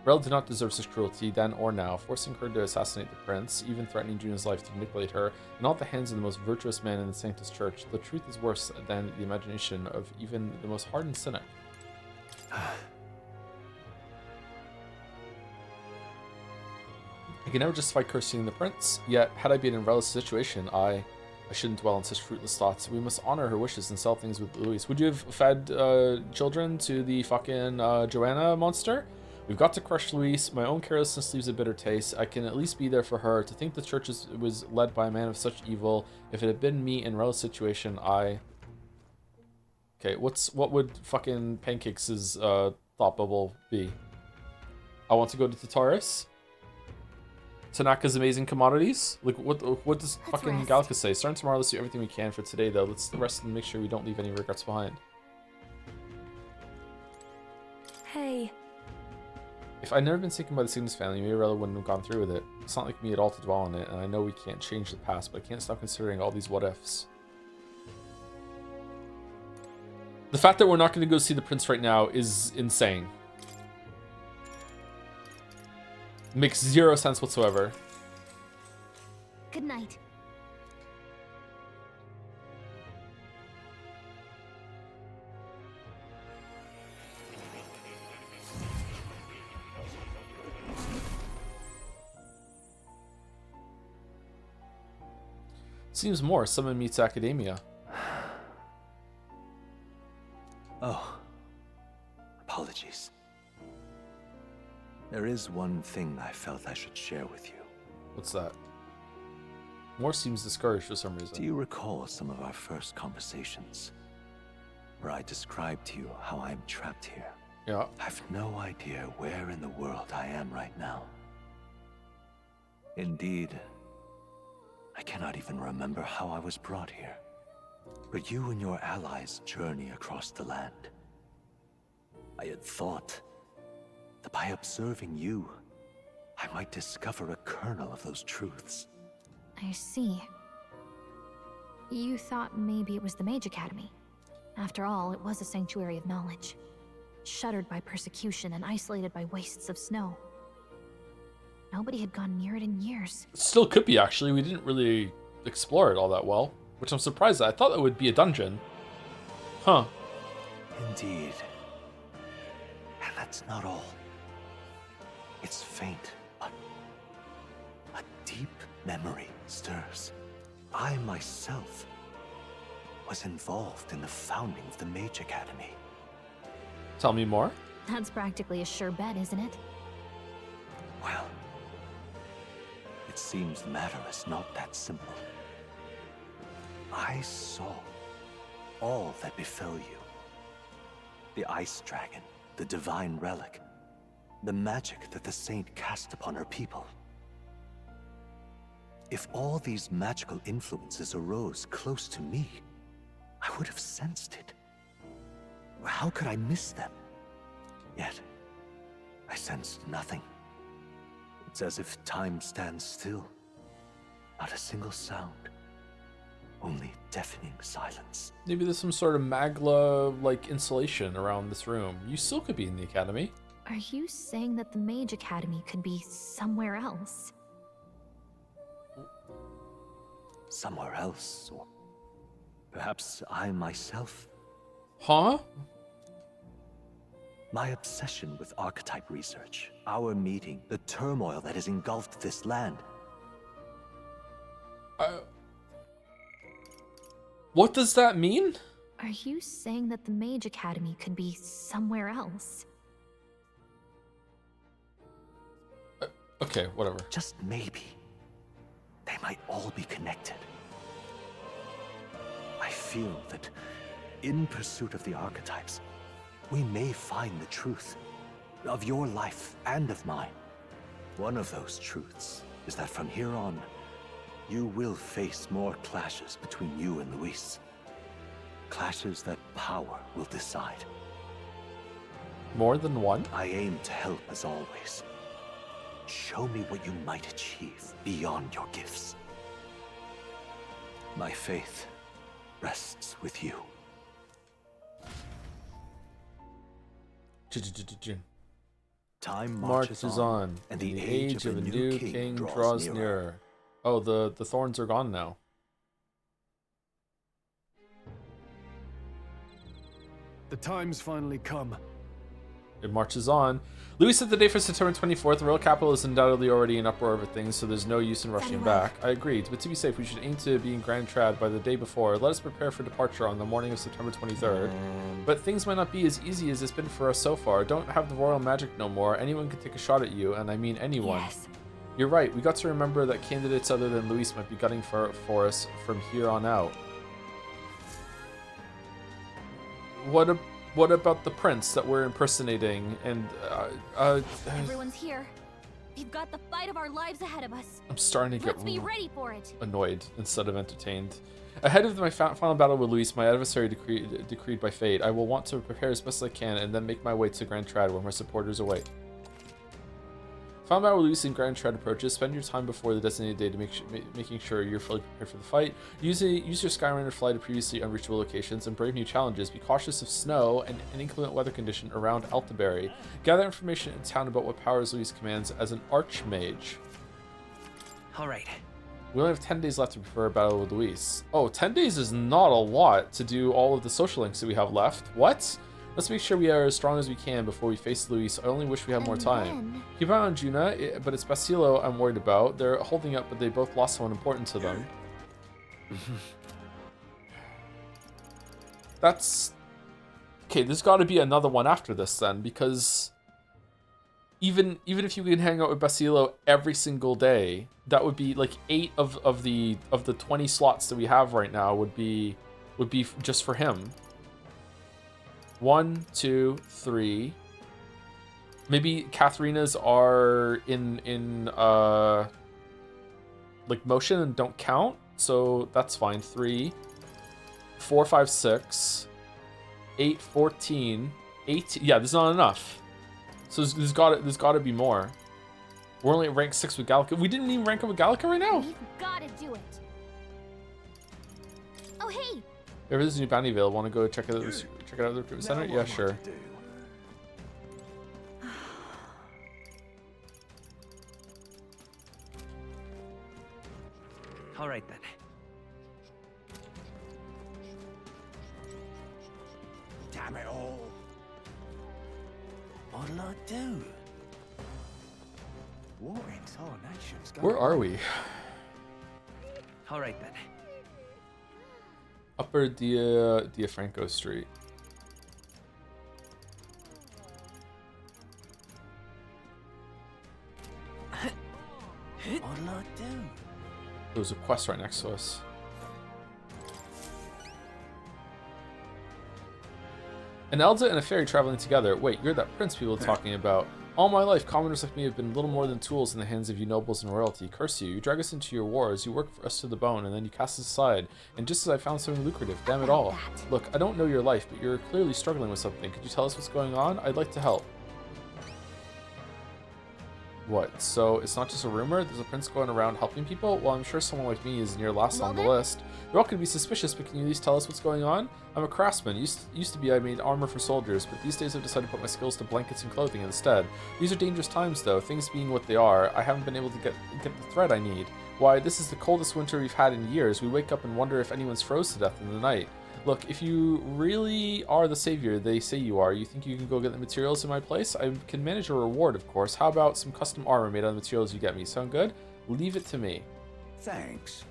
Rel did not deserve such cruelty then or now, forcing her to assassinate the prince, even threatening Juno's life to manipulate her, and all at the hands of the most virtuous man in the Sanctus Church. The truth is worse than the imagination of even the most hardened cynic. I can never justify cursing the prince, yet had I been in Rel's situation, I shouldn't dwell on such fruitless thoughts. We must honor her wishes and sell things with Louise. Would you have fed children to the fucking Joanna monster? We've got to crush Louise. My own carelessness leaves a bitter taste. I can at least be there for her. To think the church was led by a man of such evil. If it had been me in Rel's situation, Okay, what would fucking Pancakes' thought bubble be? I want to go to Tartarus. Tanaka's amazing commodities. Like what does fucking Gallica say? Starting tomorrow, let's do everything we can for today though. Let's rest and make sure we don't leave any regrets behind. Hey. If I'd never been taken by the Cygnus family, maybe Rella wouldn't have gone through with it. It's not like me at all to dwell on it, and I know we can't change the past, but I can't stop considering all these what-ifs. The fact that we're not going to go see the prince right now is insane. Makes zero sense whatsoever. Good night. Seems more. Someone meets academia. Oh. Apologies. There is one thing I felt I should share with you. What's that? Moore seems discouraged for some reason. Do you recall some of our first conversations? Where I described to you how I am trapped here? Yeah. I've no idea where in the world I am right now. Indeed, I cannot even remember how I was brought here. But you and your allies journey across the land. I had thought that by observing you, I might discover a kernel of those truths. I see. You thought maybe it was the Mage Academy. After all, it was a sanctuary of knowledge. Shuttered by persecution and isolated by wastes of snow. Nobody had gone near it in years. Still could be, actually. We didn't really explore it all that well, which I'm surprised at. I thought it would be a dungeon. Huh. Indeed. And that's not all. It's faint, but a deep memory stirs. I myself was involved in the founding of the Mage Academy. Tell me more. That's practically a sure bet, isn't it? Well, it seems the matter is not that simple. I saw all that befell you. The Ice Dragon, the Divine Relic, the magic that the Saint cast upon her people. If all these magical influences arose close to me, I would have sensed it. How could I miss them? Yet, I sensed nothing. It's as if time stands still. Not a single sound. Only deafening silence. Maybe there's some sort of magla-like insulation around this room. You still could be in the academy. Are you saying that the Mage Academy could be somewhere else? Somewhere else, or perhaps I myself. Huh? My obsession with archetype research, our meeting, the turmoil that has engulfed this land. What does that mean? Are you saying that the Mage Academy could be somewhere else? Okay, whatever. Just maybe. They might all be connected. I feel that in pursuit of the archetypes, we may find the truth of your life and of mine. One of those truths is that from here on, you will face more clashes between you and Luis. Clashes that power will decide. More than one? I aim to help as always. Show me what you might achieve beyond your gifts. My faith rests with you. Time marches on, and the age of a new king draws nearer. Oh, the thorns are gone now. The time's finally come. It marches on. Luis set the date for September 24th. The royal capital is undoubtedly already in uproar over things, so there's no use in rushing back. I agreed, but to be safe, we should aim to be in Grand Trad by the day before. Let us prepare for departure on the morning of September 23rd. But things might not be as easy as it's been for us so far. Don't have the royal magic no more. Anyone can take a shot at you, and I mean anyone. Yes. You're right. We got to remember that candidates other than Luis might be gunning for us from here on out. What about the prince that we're impersonating? And everyone's here. We've got the fight of our lives ahead of us. I'm starting to get Let's be ready for it. Annoyed instead of entertained. Ahead of my final battle with Luis, my adversary decreed by fate, I will want to prepare as best I can and then make my way to Grand Trad where my supporters await. Final battle with Luis in Grand Trad approaches. Spend your time before the designated day to making sure you're fully prepared for the fight. Use your Skyrunner to fly to previously unreachable locations and brave new challenges. Be cautious of snow and an inclement weather condition around Altaberry. Gather information in town about what powers Luis commands as an Archmage. Alright. We only have 10 days left to prepare a battle with Luis. Oh, 10 days is not a lot to do all of the social links that we have left. What? Let's make sure we are as strong as we can before we face Luis. I only wish we had more time. Keep an eye on Juna, but it's Basilo I'm worried about. They're holding up, but they both lost someone important to them. That's... Okay, there's got to be another one after this then, because... Even if you can hang out with Basilo every single day, that would be like 8 of the 20 slots that we have right now would be just for him. 1, 2, 3. Maybe Katharina's are in like motion and don't count, so that's fine. 3, 4, 5, 6, 8, 14, 18. Yeah, there's not enough. So there's got to be more. We're only at rank 6 with Gallica. We didn't even rank up with Gallica right now. We've gotta do it. Oh hey. If there's a new bounty available, want to go check it out the recruitment center? Yeah, sure. All right then. Damn it all. What'll I do? What in tarnation's going on? Where are we? All right then. Upper Diafranco Street. What'll I do? There's a quest right next to us. An Elda and a fairy traveling together. Wait, you're that prince people are talking about. All my life, commoners like me have been little more than tools in the hands of you nobles and royalty. Curse you. You drag us into your wars, you work for us to the bone, and then you cast us aside. And just as I found something lucrative, damn it all. Look, I don't know your life, but you're clearly struggling with something. Could you tell us what's going on? I'd like to help. What? So it's not just a rumor? There's a prince going around helping people? Well, I'm sure someone like me is near last on the list. You're all going to be suspicious, but can you at least tell us what's going on? I'm a craftsman. Used to be I made armor for soldiers, but these days I've decided to put my skills to blankets and clothing instead. These are dangerous times, though. Things being what they are, I haven't been able to get the thread I need. Why, this is the coldest winter we've had in years. We wake up and wonder if anyone's froze to death in the night. Look, if you really are the savior they say you are, you think you can go get the materials in my place? I can manage a reward, of course. How about some custom armor made out of the materials you get me? Sound good? Leave it to me. Thanks.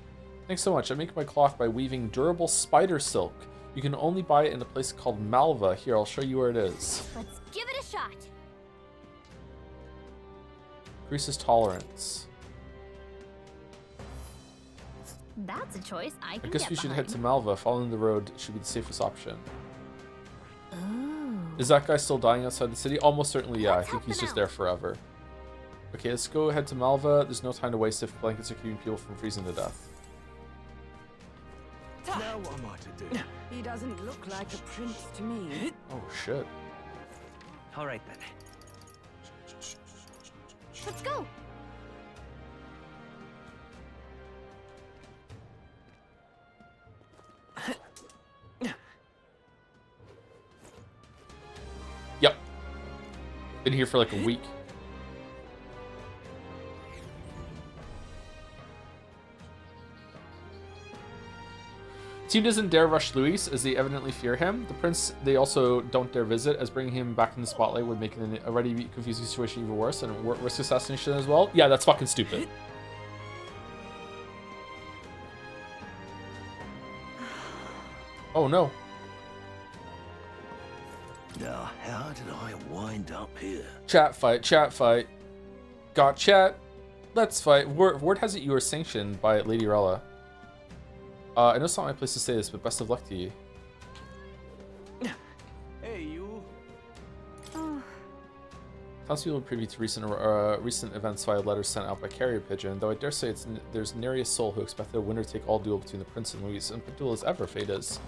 Thanks so much. I make my cloth by weaving durable spider silk. You can only buy it in a place called Malva. Here, I'll show you where it is. Let's give it a shot. Increases tolerance. That's a choice I can I guess get we should behind. head to Malva. Following the road should be the safest option. Ooh. Is that guy still dying outside the city? Almost certainly, yeah. Let's I think help he's them just out. there forever. Okay, let's go ahead to Malva. There's no time to waste if blankets are keeping people from freezing to death. Now what am I to do? He doesn't look like a prince to me. Oh, shit. All right then. Let's go. Yep. Been here for like a week. Team doesn't dare rush Luis as they evidently fear him. The prince they also don't dare visit, as bringing him back in the spotlight would make an already confusing situation even worse and risk assassination as well. Yeah, that's fucking stupid. Oh no. Now, how did I wind up here? Chat fight, chat fight. Got chat. Let's fight. Word has it you are sanctioned by Lady Rella. I know it's not my place to say this, but best of luck to you. Hey, you. Townspeople privy to recent events via letters sent out by carrier pigeon, though I dare say there's nary a soul who expected a winner-take-all duel between the prince and Luis, unpredictable as ever fate is.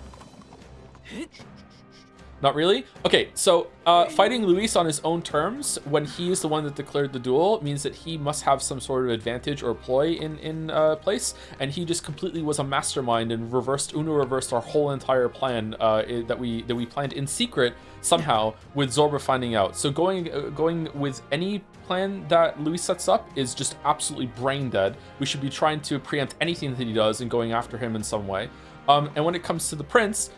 Not really? Okay, so fighting Luis on his own terms, when he is the one that declared the duel, means that he must have some sort of advantage or ploy in place, and he just completely was a mastermind and reversed our whole entire plan that we planned in secret somehow with Zorba finding out. So going with any plan that Luis sets up is just absolutely brain dead. We should be trying to preempt anything that he does and going after him in some way. And when it comes to the prince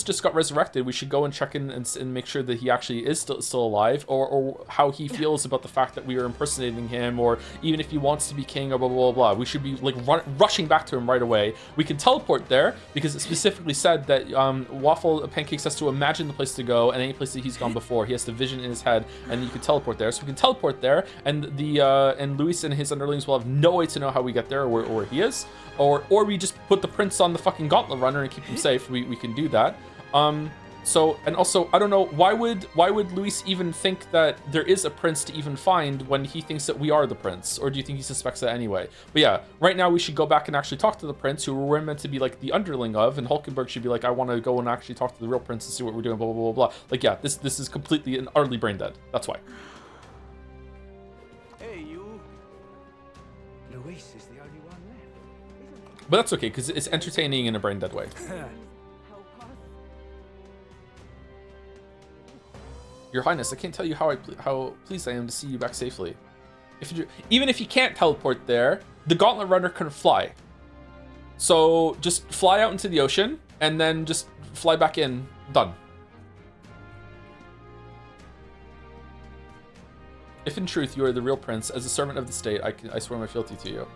just got resurrected. We should go and check in and make sure that he actually is still alive, or how he feels about the fact that we are impersonating him, or even if he wants to be king, or blah, blah, blah, blah. We should be like rushing back to him right away. We can teleport there because it specifically said that Waffle Pancakes has to imagine the place to go, and any place that he's gone before, he has to vision in his head, and you can teleport there. So we can teleport there, and and Luis and his underlings will have no way to know how we get there or where he is. Or we just put the prince on the fucking gauntlet runner and keep him safe. We can do that. So, and also, I don't know, why would Luis even think that there is a prince to even find when he thinks that we are the prince? Or do you think he suspects that anyway? But yeah, right now we should go back and actually talk to the prince, who we're meant to be like the underling of, and Hulkenberg should be like, I want to go and actually talk to the real prince and see what we're doing, blah, blah, blah, blah. Like, yeah, this is completely and utterly brain dead. That's why. Hey, you. Luis is the only one left. But that's okay, because it's entertaining in a brain dead way. Your Highness, I can't tell you how pleased I am to see you back safely. Even if you can't teleport there, the Gauntlet Runner can fly. So just fly out into the ocean and then just fly back in. Done. If in truth you are the real prince, as a servant of the state, I swear my fealty to you.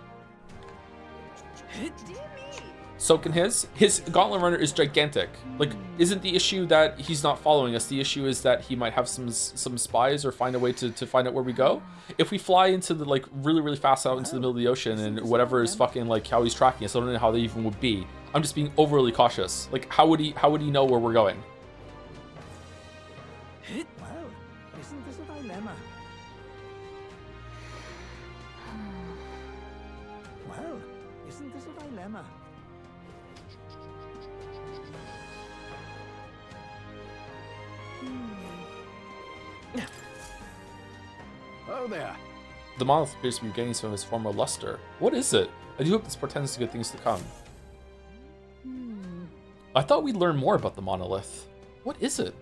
So can his Gauntlet Runner is gigantic. Like, isn't the issue that he's not following us? The issue is that he might have some spies or find a way to find out where we go. If we fly into the, like, really fast out into the middle of the ocean and whatever is fucking, like, how he's tracking us, I don't know how they even would be. I'm just being overly cautious. Like, how would he know where we're going? Well, isn't this a dilemma? Well, isn't this a dilemma? Oh there. The monolith appears to be gaining some of its former luster. What is it? I do hope this portends to good things to come. I thought we'd learn more about the monolith. What is it?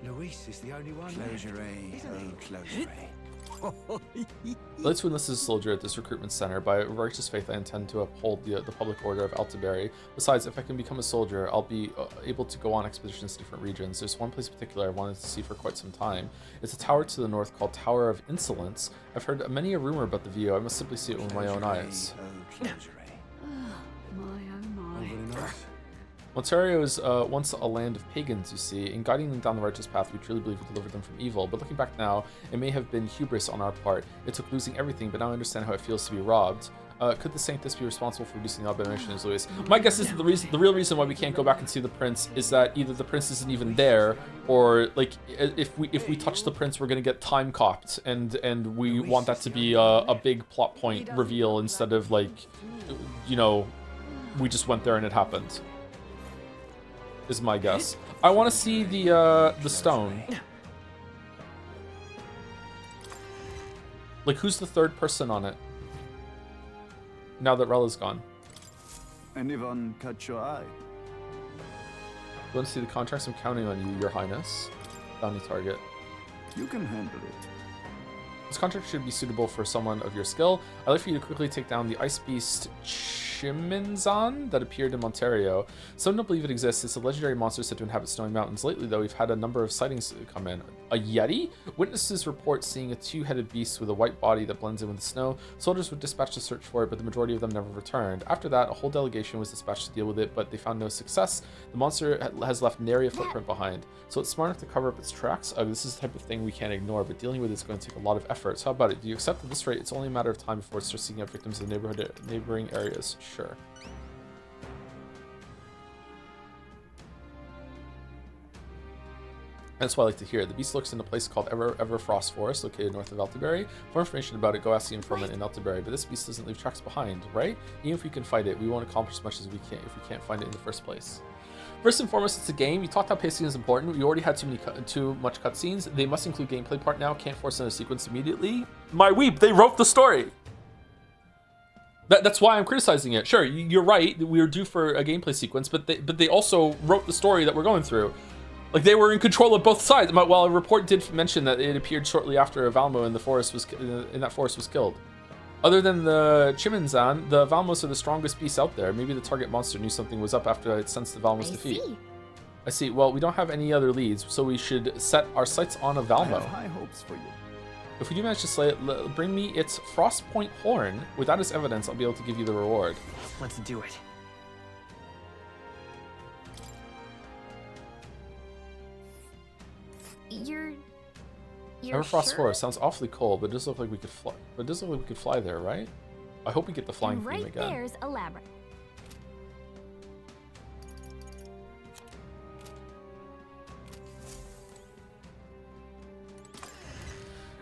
Luis is the only one. Closure-y, closure-y. Let's enlist as a soldier at this recruitment center. By righteous faith, I intend to uphold the public order of Altaberry. Besides, if I can become a soldier, I'll be able to go on expeditions to different regions. There's one place in particular I wanted to see for quite some time. It's a tower to the north called Tower of Insolence. I've heard many a rumor about the view. I must simply see it with my own eyes. Ontario is once a land of pagans, you see. In guiding them down the righteous path, we truly believe we delivered them from evil. But looking back now, it may have been hubris on our part. It took losing everything, but now I understand how it feels to be robbed. Could the Sanctus be responsible for reducing the abomination as Luis? My guess is that the real reason why we can't go back and see the prince is that either the prince isn't even there, or like if we touch the prince, we're gonna get time copped, and we want that to be a big plot point reveal instead of like, you know, we just went there and it happened. Is my guess. I want to see the stone. Like, who's the third person on it? Now that Rella's gone. Anyone catch your eye? You want to see the contracts? I'm counting on you, Your Highness. Bounty target. You can handle it. This contract should be suitable for someone of your skill. I'd like for you to quickly take down the ice beast Chiminzan that appeared in Ontario. Some don't believe it exists. It's a legendary monster said to inhabit snowy mountains. Lately, though, we've had a number of sightings come in. A yeti? Witnesses report seeing a two-headed beast with a white body that blends in with the snow. Soldiers were dispatched to search for it, but the majority of them never returned. After that, a whole delegation was dispatched to deal with it, but they found no success. The monster has left nary a footprint behind, so it's smart enough to cover up its tracks. This is the type of thing we can't ignore, but dealing with it's going to take a lot of effort. So how about it? Do you accept at this rate it's only a matter of time before it starts seeking out victims in the neighboring areas? Sure. That's what I like to hear. The beast lurks in a place called Everfrost Forest, located north of Altaberry. For more information about it, go ask the informant in Altaberry. But this beast doesn't leave tracks behind, right? Even if we can fight it, we won't accomplish as much as we can if we can't find it in the first place. First and foremost, it's a game. You talked how pacing is important. We already had too much cutscenes. They must include gameplay part now. Can't force in a sequence immediately. My weep, they wrote the story. That's why I'm criticizing it. Sure, you're right. We were due for a gameplay sequence, but they also wrote the story that we're going through. Like, they were in control of both sides. While a report did mention that it appeared shortly after a Valmo in that forest was killed. Other than the Chiminzan, the Valmos are the strongest beasts out there. Maybe the target monster knew something was up after it sensed the Valmos' defeat. I see. Well, we don't have any other leads, so we should set our sights on a Valmo. I have high hopes for you. If we do manage to slay it, bring me its Frostpoint horn. With that as evidence, I'll be able to give you the reward. Let's do it. You're Everfrost sure? Forest sounds awfully cold, but it does look like we could fly. But it does look like we could fly there, right? I hope we get the flying And theme right again. there's a labyrinth.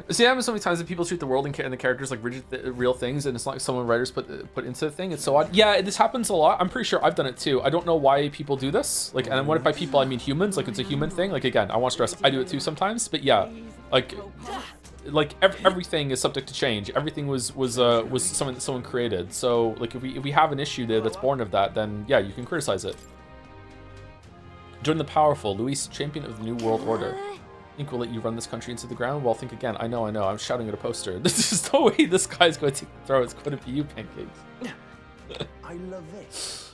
See, it happens so many times that people treat the world and the characters like rigid, real things, and it's not like someone writers put into the thing. It's so odd. Yeah, this happens a lot. I'm pretty sure I've done it too. I don't know why people do this. Like, and when by people I mean humans. Like, it's a human thing. Like, again, I want to stress I do it too sometimes. But yeah, like everything is subject to change. Everything was something that someone created. So like, if we have an issue there that's born of that, then yeah, you can criticize it. Join the powerful, Luis, champion of the New World Order. Think we'll let you run this country into the ground? Well, think again. I know. I'm shouting at a poster. This is no way this guy's going to take the throw. It's going to be you, Pancakes. I love this.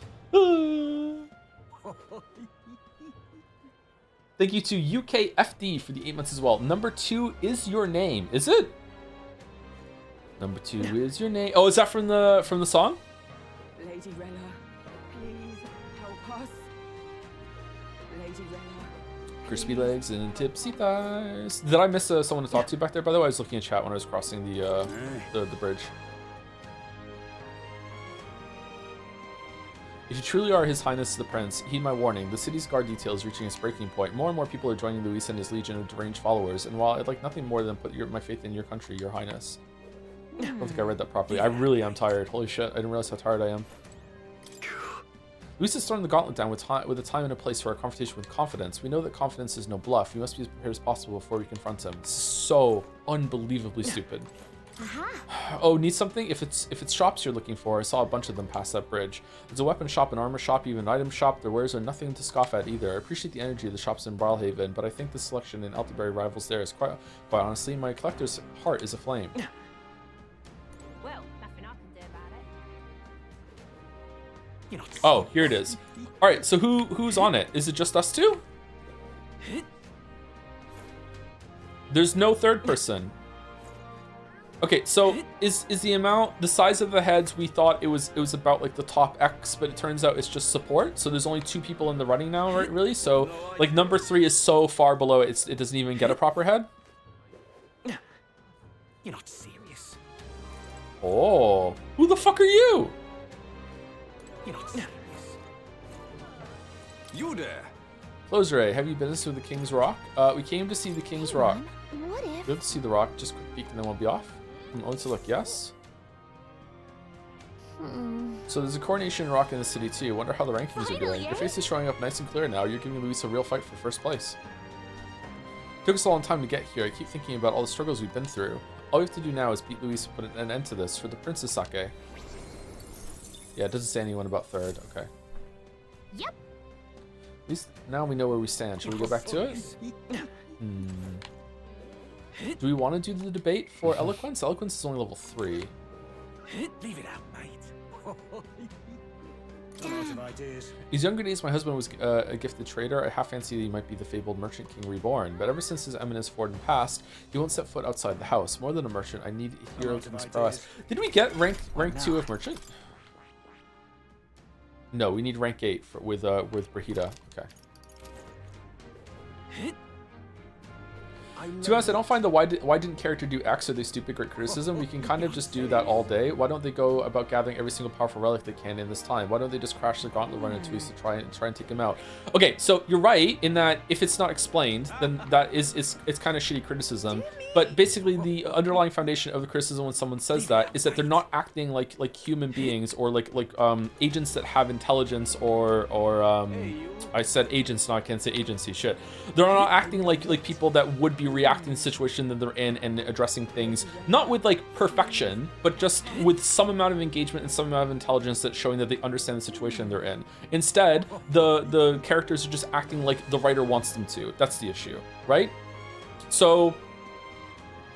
Thank you to UKFD for the 8 months as well. Number 2 is your name. Is it? Number 2 is your name. Oh, is that from the song? Lady Rella, please help us. Lady Rella. Crispy legs and tipsy thighs. Did I miss someone to talk to back there? By the way, I was looking at chat when I was crossing the bridge. If you truly are His Highness the Prince, heed my warning. The city's guard detail is reaching its breaking point. More and more people are joining Luis and his legion of deranged followers. And while I'd like nothing more than put my faith in your country, Your Highness. I don't think I read that properly. I really am tired. Holy shit! I didn't realize how tired I am. Luis is throwing the gauntlet down with a time and a place for our confrontation with confidence. We know that confidence is no bluff. We must be as prepared as possible before we confront him. This is so unbelievably stupid. Oh, need something? If it's shops you're looking for, I saw a bunch of them past that bridge. There's a weapon shop, an armor shop, even an item shop. Their wares are nothing to scoff at either. I appreciate the energy of the shops in Brawlhaven, but I think the selection in Elderberry rivals theirs. Quite honestly, my collector's heart is aflame. Well, nothing I can do about it. Oh, here it is. All right, so who's on it? Is it just us two? There's no third person. Okay, so is the size of the heads? We thought it was about like the top X, but it turns out it's just support. So there's only 2 people in the running now, right? Really? So like number 3 is so far below it doesn't even get a proper head. You're not serious. Oh, who the fuck are you? You're not serious. You there? Closure, have you been to the King's Rock? We came to see the King's Rock. What if? Good to see the rock. Just quick peek and then we'll be off. Let's look. Yes. So there's a coronation rock in the city too. Wonder how the rankings are doing. Your face is showing up nice and clear now. You're giving Luis a real fight for first place. Took us a long time to get here. I keep thinking about all the struggles we've been through. All we have to do now is beat Luis and put an end to this for the princess sake. Yeah, it doesn't say anyone about third. Okay. Yep. At least now we know where we stand. Should we go back to it? Do we want to do the debate for eloquence? Eloquence is only level 3. Leave it out, mate. These younger days, my husband was a gifted trader. I half fancy that he might be the fabled merchant king reborn. But ever since his eminence Ford passed, he won't set foot outside the house. More than a merchant, I need a hero king's prowess. Did we get rank 2 of merchant? No, we need rank 8 with Brahita. Okay. To be honest, I don't find the why didn't character do X or they stupid great criticism. We can kind of just do that all day. Why don't they go about gathering every single powerful relic they can in this time? Why don't they just crash the gauntlet run into us to try and take him out? Okay, so you're right in that if it's not explained, then that it's kind of shitty criticism. But basically, the underlying foundation of the criticism when someone says that is that they're not acting like human beings or like agents that have intelligence or I said agents, now I can't say agency. Shit, they're not acting like people that would be reacting to the situation that they're in and addressing things not with like perfection, but just with some amount of engagement and some amount of intelligence that's showing that they understand the situation they're in. Instead, the characters are just acting like the writer wants them to. That's the issue, right? So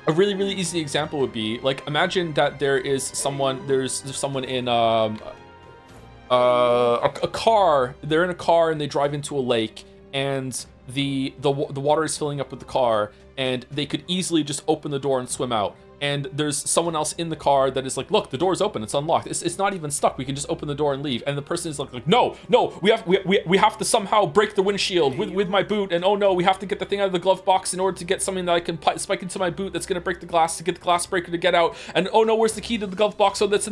a really easy example would be like, imagine that there's someone in a car. They're in a car and they drive into a lake, and the water is filling up with the car, and they could easily just open the door and swim out. And there's someone else in the car that is like, look, the door's open, it's unlocked, it's not even stuck, we can just open the door and leave. And the person is like no, we have to somehow break the windshield with my boot, and oh no, we have to get the thing out of the glove box in order to get something that I can spike into my boot that's gonna break the glass, to get the glass breaker to get out. And oh no, where's the key to the glove box? So it's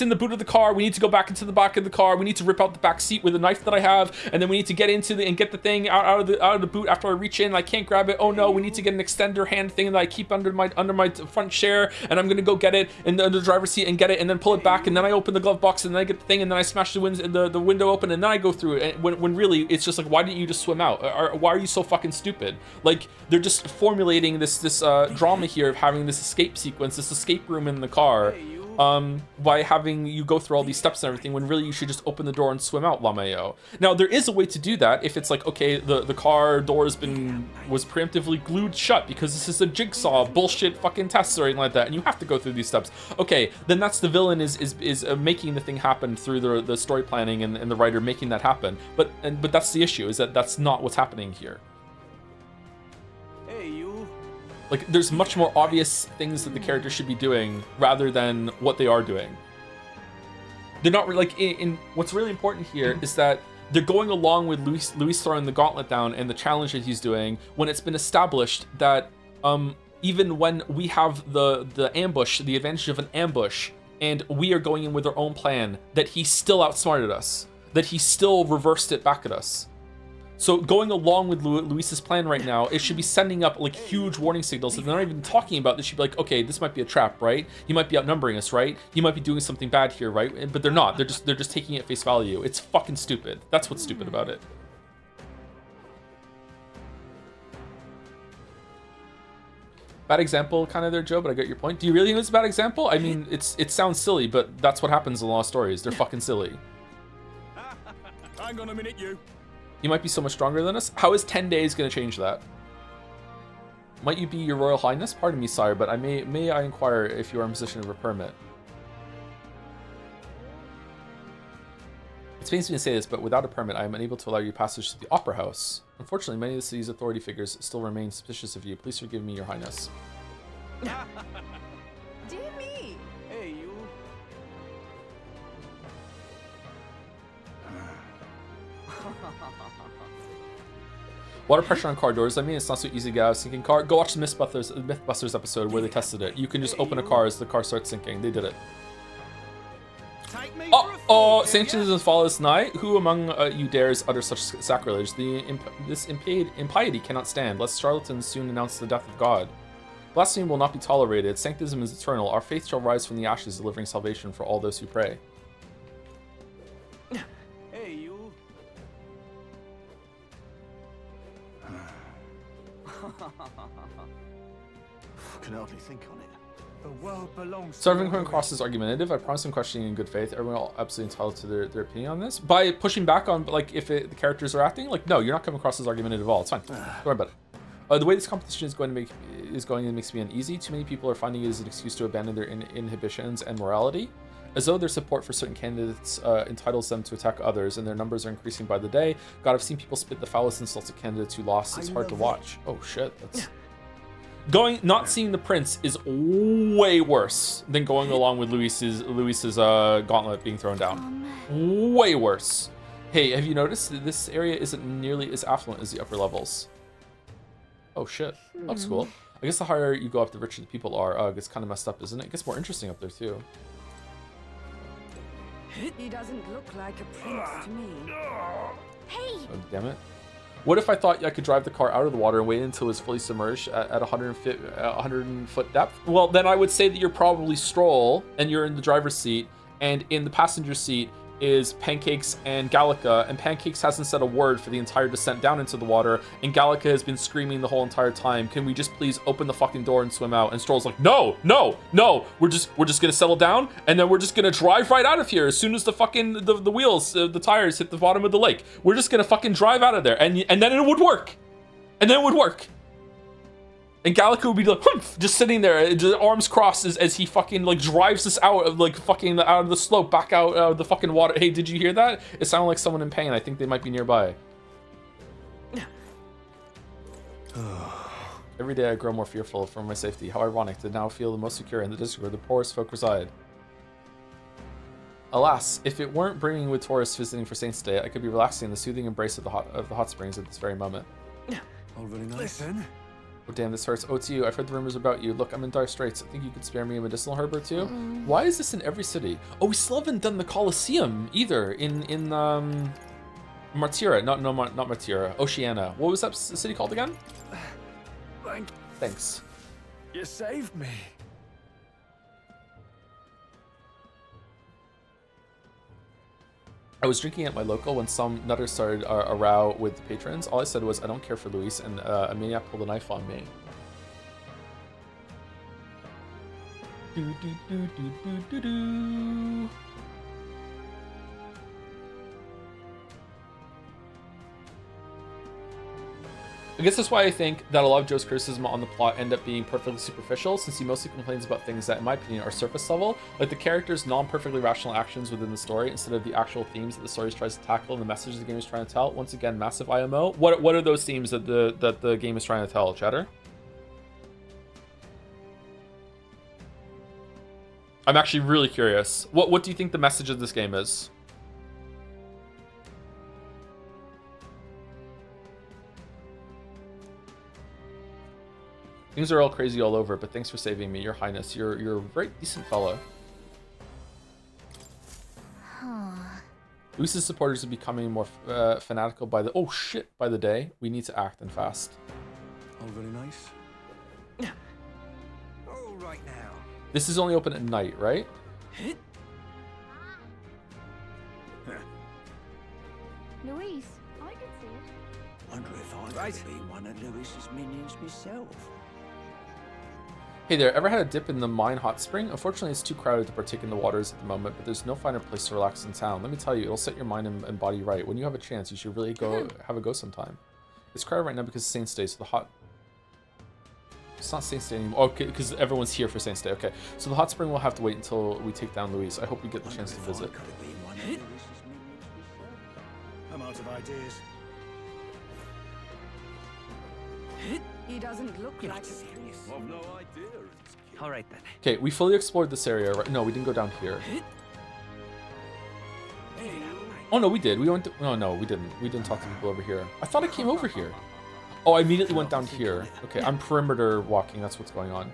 in the boot of the car. We need to go back into the back of the car. We need to rip out the back seat with a knife that I have, and then we need to get into and get the thing out of the boot after I reach in. I can't grab it. Oh no, we need to get an extender hand thing that I keep under my front chair, and I'm gonna go get it in the driver's seat and get it, and then pull it back, and then I open the glove box, and then I get the thing, and then I smash the window open, and then I go through it. And when really it's just like, why didn't you just swim out? Or why are you so fucking stupid? Like, they're just formulating this drama here of having this escape sequence, this escape room in the car, by having you go through all these steps and everything, when really you should just open the door and swim out, Lameo. Now, there is a way to do that if it's like, okay, the car door was preemptively glued shut because this is a jigsaw bullshit fucking test or anything like that, and you have to go through these steps. Okay, then that's the villain is making the thing happen through the story planning and the writer making that happen. But that's the issue, is that that's not what's happening here. Like, there's much more obvious things that the characters should be doing rather than what they are doing. They're not like in what's really important here is that they're going along with Luis throwing the gauntlet down and the challenge that he's doing when it's been established that even when we have the ambush, the advantage of an ambush, and we are going in with our own plan, that he still outsmarted us, that he still reversed it back at us. So going along with Luis's plan right now, it should be sending up like huge warning signals that they're not even talking about. They should be like, okay, this might be a trap, right? He might be outnumbering us, right? He might be doing something bad here, right? But they're not. They're just taking it at face value. It's fucking stupid. That's what's stupid about it. Bad example, kind of there, Joe, but I get your point. Do you really think it's a bad example? I mean, it sounds silly, but that's what happens in a lot of stories. They're fucking silly. Hang on a minute, you. He might be so much stronger than us. How is 10 days going to change that? Might you be your royal highness? Pardon me, sire, but may I inquire if you are in possession of a permit? It pains me to say this, but without a permit, I am unable to allow you passage to the Opera House. Unfortunately, many of the city's authority figures still remain suspicious of you. Please forgive me, your highness. Dear me. Hey, you. Water pressure on car doors. I mean, it's not so easy to get out of a sinking car. Go watch the Mythbusters episode where they tested it. You can just open a car as the car starts sinking. They did it. Oh, sanctions and follows nigh. Who among you dares utter such sacrilege? This impiety cannot stand, lest charlatans soon announce the death of God. Blasphemy will not be tolerated. Sanctism is eternal. Our faith shall rise from the ashes, delivering salvation for all those who pray. Hey, you. Can hardly think on it. The world belongs to So everyone coming across as argumentative. I promise I'm questioning in good faith. Everyone all absolutely entitled to their opinion on this. By pushing back on, like, if the characters are acting, like, no, you're not coming across as argumentative at all. It's fine. Don't worry about it. The way this competition is going makes me uneasy. Too many people are finding it as an excuse to abandon their inhibitions and morality, as though their support for certain candidates entitles them to attack others, and their numbers are increasing by the day. God, I've seen people spit the foulest insults at candidates who lost. It's hard to watch. Oh shit, that's... Not seeing the prince is way worse than going along with Luis's gauntlet being thrown down. Way worse. Hey, have you noticed that this area isn't nearly as affluent as the upper levels? Oh shit, looks cool. I guess the higher you go up, the richer the people are. It gets kind of messed up, isn't it? It gets more interesting up there too. He doesn't look like a prince to me. Hey! Oh, damn it. What if I thought I could drive the car out of the water and wait until it was fully submerged at 100 foot depth? Well, then I would say that you're probably Stroll, and you're in the driver's seat, and in the passenger seat is Pancakes and Gallica, and Pancakes hasn't said a word for the entire descent down into the water, and Gallica has been screaming the whole entire time, can we just please open the fucking door and swim out? And Stroll's like, no, we're just gonna settle down, and then we're just gonna drive right out of here as soon as the fucking the wheels, the tires hit the bottom of the lake. We're just gonna fucking drive out of there, and then it would work, and then it would work. And Gallica would be like, just sitting there, just arms crossed as he fucking like drives us out of like fucking out of the slope, back out of the fucking water. Hey, did you hear that? It sounded like someone in pain. I think they might be nearby. Every day I grow more fearful for my safety. How ironic to now feel the most secure in the district where the poorest folk reside. Alas, if it weren't bringing with tourists visiting for Saints' Day, I could be relaxing in the soothing embrace of the hot springs at this very moment. All very nice. Listen. Oh damn, this hurts. Oh, it's you. I've heard the rumors about you. Look, I'm in dire straits. I think you could spare me a medicinal herb or two. Why is this in every city? Oh, we still haven't done the Colosseum either in Martira. Not Martira. Oceania. What was that city called again? Thanks. You saved me. I was drinking at my local when some nutter started a row with the patrons. All I said was, I don't care for Luis, and a maniac pulled a knife on me. I guess that's why I think that a lot of Joe's criticism on the plot end up being perfectly superficial, since he mostly complains about things that, in my opinion, are surface level, like the characters' non-perfectly rational actions within the story, instead of the actual themes that the story tries to tackle and the message the game is trying to tell. Once again, massive IMO. What are those themes that the game is trying to tell, Chatter? I'm actually really curious. What do you think the message of this game is? Things are all crazy all over, but thanks for saving me, Your Highness. You're a very decent fellow. Huh. Luis's supporters are becoming more fanatical by the by the day. We need to act and fast. Oh, very nice. All right now. This is only open at night, right? Luis, I can see it. Wonder if I could be one of Luis's minions myself. Hey there, ever had a dip in the mine hot spring? Unfortunately, it's too crowded to partake in the waters at the moment, but there's no finer place to relax in town. Let me tell you, it'll set your mind and body right. When you have a chance, you should really go have a go sometime. It's crowded right now because it's Saints Day, so the hot... It's not Saints Day anymore. Okay, because everyone's here for Saints Day. Okay, so the hot spring will have to wait until we take down Luis. I hope we get the chance to visit. I'm out of ideas. He doesn't look like a I've no idea. All right then. Okay, we fully explored this area, right? No, we didn't go down here. Oh no, we did. We went to... Oh no, we didn't. We didn't talk to people over here. I thought I came over here. Oh, I immediately went down here. Okay, I'm perimeter walking. That's what's going on.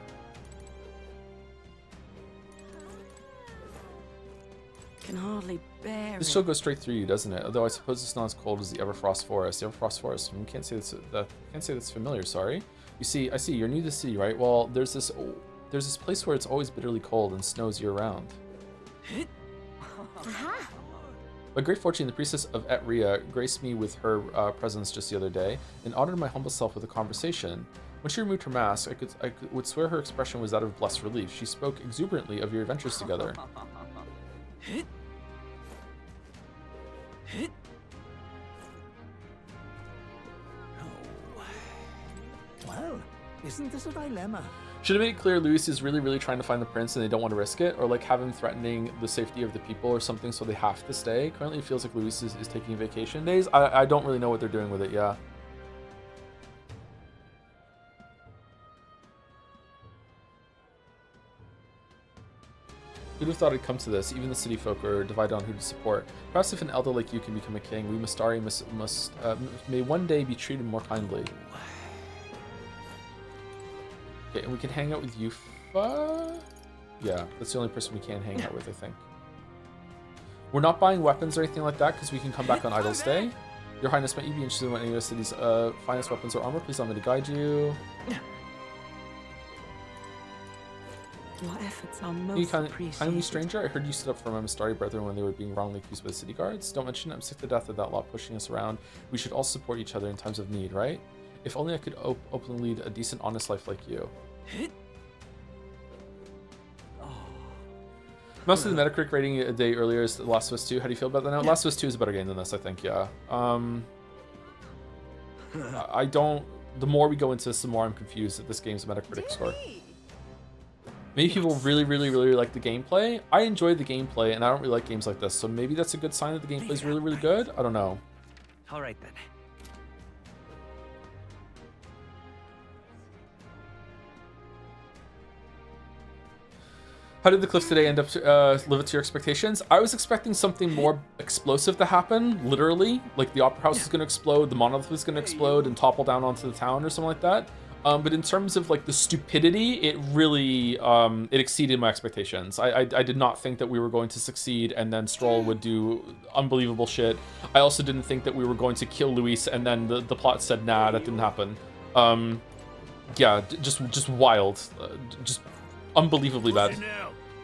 Can hardly bear This show goes straight through you, doesn't it? Although I suppose it's not as cold as the Everfrost Forest. The Everfrost Forest. You can't say that's familiar. Sorry. You see, I see. You're new to the city, right? Well, there's this place where it's always bitterly cold and snows year round. By great fortune, the priestess of Etria graced me with her presence just the other day and honored my humble self with a conversation. When she removed her mask, I would swear her expression was that of blessed relief. She spoke exuberantly of your adventures together. Well, isn't this a dilemma? Should have made it clear Luis is really trying to find the prince and they don't want to risk it, or like have him threatening the safety of the people or something so they have to stay. Currently it feels like Luis is taking vacation days. I don't really know what they're doing with it, yeah. Who'd have thought it'd come to this? Even the city folk are divided on who to support. Perhaps if an elder like you can become a king, we Mustari may one day be treated more kindly. Okay, and we can hang out with Yufa? Yeah, that's the only person we can hang out with, I think. We're not buying weapons or anything like that because we can come back on Idle's Day. Your Highness, might you be interested in what any of the city's finest weapons or armor? Please allow me to guide you. Your efforts are most appreciated. Kindly stranger, I heard you stood up for my Mustari brethren when they were being wrongly accused by the city guards. Don't mention it, I'm sick to death of that lot pushing us around. We should all support each other in times of need, right? If only I could openly lead a decent, honest life like you. Most of the Metacritic rating a day earlier is The Last of Us 2. How do you feel about that now? Last of Us 2 is a better game than this, I think, yeah. I don't... The more we go into this, the more I'm confused at this game's Metacritic score. Maybe people really like the gameplay. I enjoy the gameplay, and I don't really like games like this, so maybe that's a good sign that the gameplay is really good? I don't know. All right then. How did the cliffs today end up live up to your expectations? I was expecting something more explosive to happen, literally. Like the Opera House is going to explode, the Monolith is going to explode and topple down onto the town or something like that. But in terms of like the stupidity, it really, it exceeded my expectations. I did not think that we were going to succeed and then Stroll would do unbelievable shit. I also didn't think that we were going to kill Luis and then the plot said, nah, that didn't happen. Yeah, just wild. Just unbelievably bad.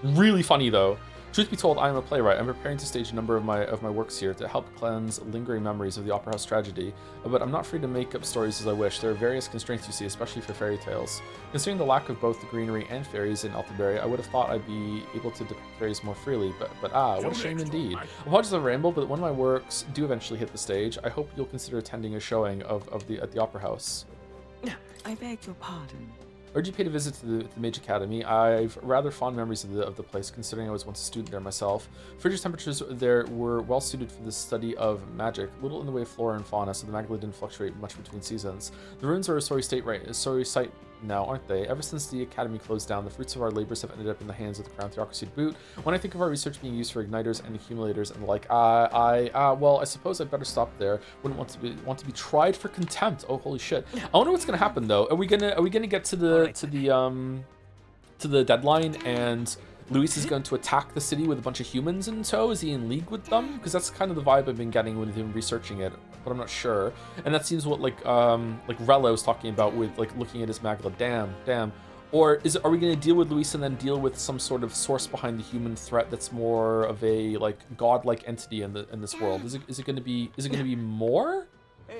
Really funny though. Truth be told, I am a playwright. I'm preparing to stage a number of my works here to help cleanse lingering memories of the Opera House tragedy, but I'm not free to make up stories as I wish. There are various constraints, you see, especially for fairy tales. Considering the lack of both the greenery and fairies in Altenbury, I would have thought I'd be able to depict fairies more freely, but what a shame indeed. Apologies for the ramble, but when my works do eventually hit the stage, I hope you'll consider attending a showing at the Opera House. I beg your pardon. I urge you paid a visit to the Mage Academy. I've rather fond memories of the place, considering I was once a student there myself. Frigid temperatures there were well suited for the study of magic, little in the way of flora and fauna, so the magma didn't fluctuate much between seasons. The ruins are a sorry sight now, aren't they? Ever since the Academy closed down, the fruits of our labors have ended up in the hands of the Crown Theocracy to boot. When I think of our research being used for igniters and accumulators and the like, well, I suppose I'd better stop there. Wouldn't want to be tried for contempt. Oh, holy shit! I wonder what's gonna happen though. Are we gonna get to the deadline and Luis is going to attack the city with a bunch of humans in tow. Is he in league with them? Because that's kind of the vibe I've been getting with him researching it, but I'm not sure. And that seems what like Rella was talking about with like looking at his magla. Damn. Or are we going to deal with Luis and then deal with some sort of source behind the human threat that's more of a like godlike entity in this world? Is it going to be more?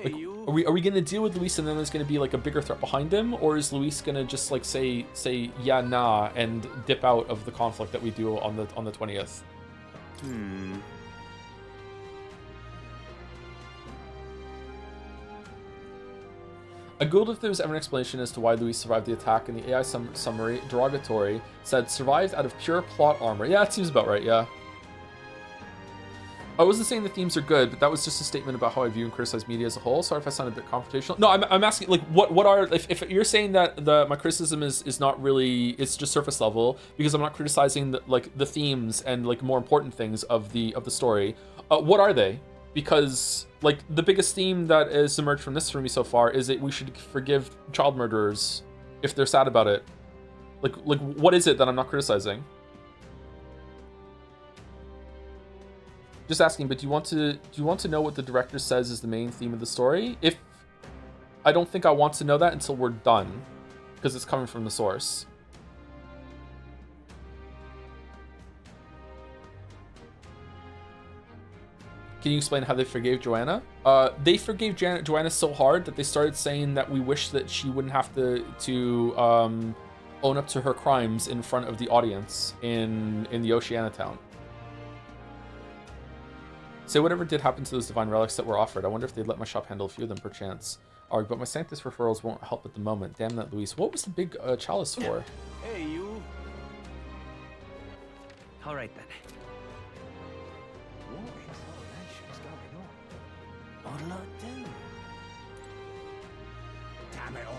Like, are we going to deal with Luis and then there's going to be like a bigger threat behind him, or is Luis going to just like say yeah nah and dip out of the conflict that we do on the 20th? I googled if there was ever an explanation as to why Luis survived the attack, and the AI summary, derogatory, said survived out of pure plot armor. Yeah, it seems about right, yeah. I wasn't saying the themes are good, but that was just a statement about how I view and criticize media as a whole. Sorry if I sound a bit confrontational. No, I'm asking, like, what are, if you're saying that my criticism is not really, it's just surface level, because I'm not criticizing the themes and like more important things of the story, what are they? Because like the biggest theme that has emerged from this for me so far is that we should forgive child murderers if they're sad about it. Like what is it that I'm not criticizing? Just asking, but do you want to know what the director says is the main theme of the story? If I don't think I want to know that until we're done, because it's coming from the source. Can you explain how they forgave Joanna? They forgave Joanna so hard that they started saying that we wish that she wouldn't have to own up to her crimes in front of the audience in the Oceania town. Say whatever did happen to those divine relics that were offered. I wonder if they'd let my shop handle a few of them perchance. But my Sanctus referrals won't help at the moment. Damn that, Luis. What was the big chalice for? Hey, you. All right then. What information's going on? What'll I do? Damn it all.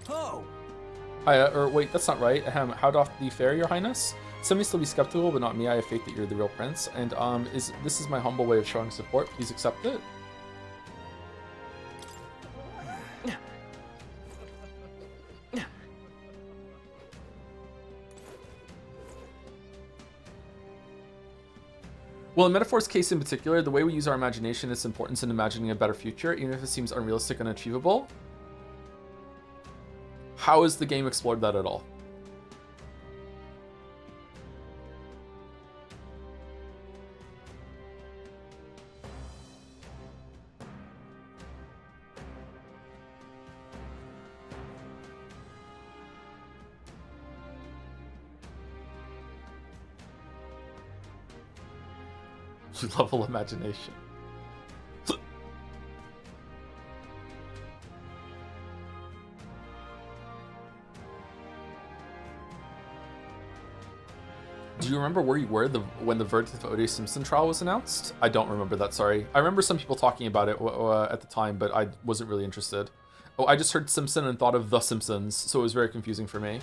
Oh. Or wait, that's not right. How doth thee fare, your highness? Some may still be skeptical, but not me. I have faith that you're the real prince. And this is my humble way of showing support. Please accept it. Well, in Metaphor's case in particular, the way we use our imagination is importance in imagining a better future, even if it seems unrealistic and unachievable. How has the game explored that at all? Level imagination. Do you remember where you were when the verdict of O.J. Simpson trial was announced? I don't remember that, sorry. I remember some people talking about it at the time, but I wasn't really interested. Oh, I just heard Simpson and thought of The Simpsons, so it was very confusing for me.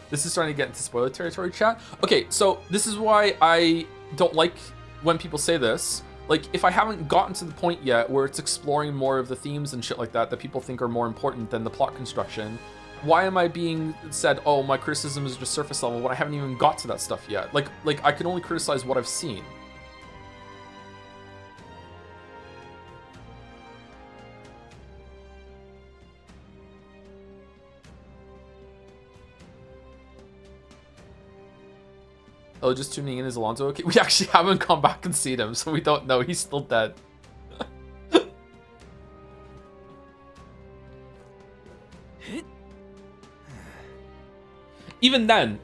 This is starting to get into spoiler territory, chat. Okay, so this is why I don't like when people say this. Like, if I haven't gotten to the point yet where it's exploring more of the themes and shit like that people think are more important than the plot construction, why am I being said, oh, my criticism is just surface level when I haven't even got to that stuff yet? Like I can only criticize what I've seen. Oh, just tuning in, is Alonso okay? We actually haven't gone back and seen him, so we don't know. He's still dead. Even then,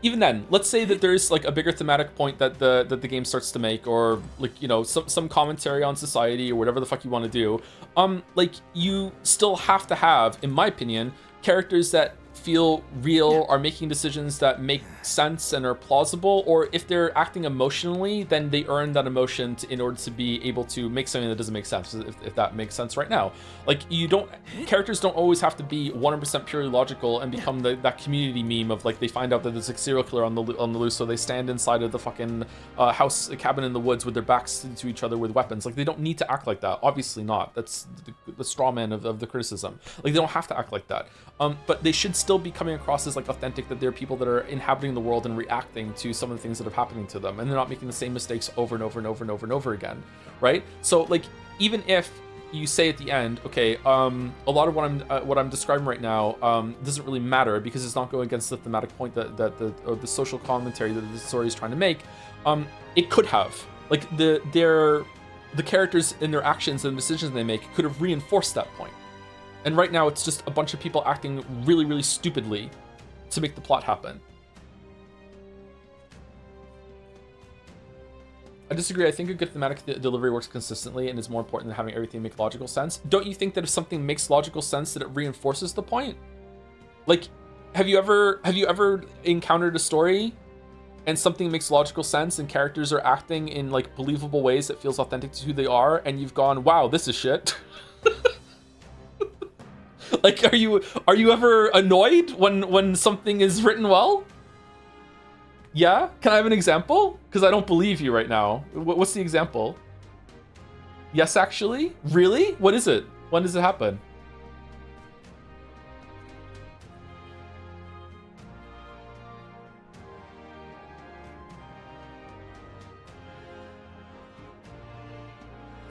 let's say that there's like a bigger thematic point that the game starts to make, or like, you know, some commentary on society or whatever the fuck you want to do. Like, you still have to have, in my opinion, characters that feel real, are making decisions that make sense and are plausible, or if they're acting emotionally, then they earn that emotion in order to be able to make something that doesn't make sense, if that makes sense right now. Like, characters don't always have to be 100% purely logical and become that community meme of, like, they find out that there's a serial killer on the loose, so they stand inside of the fucking cabin in the woods with their backs to each other with weapons. Like, they don't need to act like that. Obviously not. That's the straw man of the criticism. Like, they don't have to act like that. But they should still be coming across as, like, authentic, that they're people that are inhabiting the world and reacting to some of the things that are happening to them, and they're not making the same mistakes over and over and over and over and over again, right? So, like, even if you say at the end, okay, a lot of what I'm describing right now doesn't really matter because it's not going against the thematic point that the social commentary that the story is trying to make, it could have. Like, the characters and their actions and decisions they make could have reinforced that point. And right now, it's just a bunch of people acting really, really stupidly to make the plot happen. I disagree. I think a good thematic delivery works consistently and is more important than having everything make logical sense. Don't you think that if something makes logical sense, that it reinforces the point? Like, have you ever encountered a story and something makes logical sense and characters are acting in, like, believable ways that feels authentic to who they are, and you've gone, wow, this is shit? Like, are you ever annoyed when something is written well? Yeah? Can I have an example? Because I don't believe you right now. What's the example? Yes, actually? Really? What is it? When does it happen?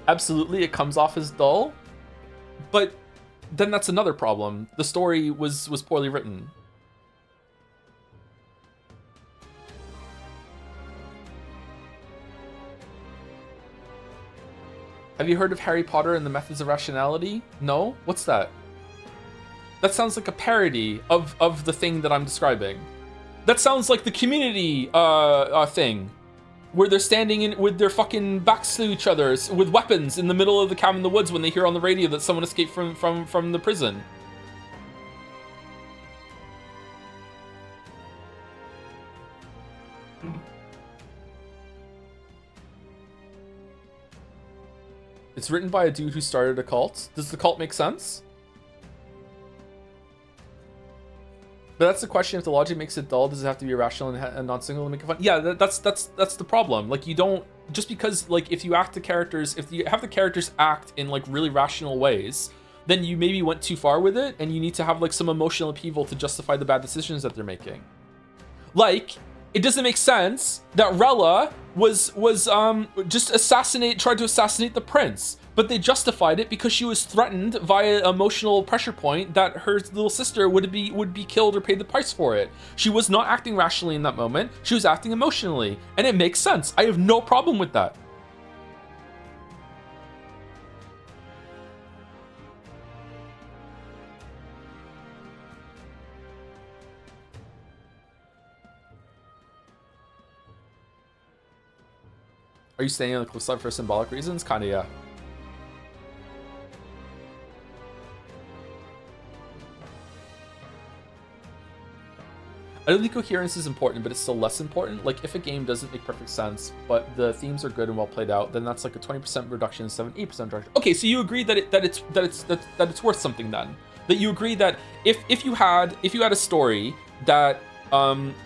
Absolutely, it comes off as dull. But then that's another problem. The story was poorly written. Have you heard of Harry Potter and the Methods of Rationality? No? What's that? That sounds like a parody of the thing that I'm describing. That sounds like the Community thing, where they're standing in with their fucking backs to each other with weapons in the middle of the cabin in the woods when they hear on the radio that someone escaped from the prison. It's written by a dude who started a cult. Does the cult make sense? But that's the question. If the logic makes it dull, does it have to be irrational and non-single to make it fun? Yeah, that's the problem. Like, you don't, just because, like, if you have the characters act in, like, really rational ways, then you maybe went too far with it, and you need to have, like, some emotional upheaval to justify the bad decisions that they're making. Like, it doesn't make sense that Rella was just tried to assassinate the prince, but they justified it because she was threatened via emotional pressure point that her little sister would be killed or pay the price for it. She was not acting rationally in that moment. She was acting emotionally, and it makes sense. I have no problem with that. Are you staying on the cliffside for symbolic reasons? Kinda, yeah. I don't think coherence is important, but it's still less important. Like, if a game doesn't make perfect sense, but the themes are good and well played out, then that's like a 20% reduction instead of an 8% reduction. Okay, so you agree that it's worth something then? That you agree that if you had a story that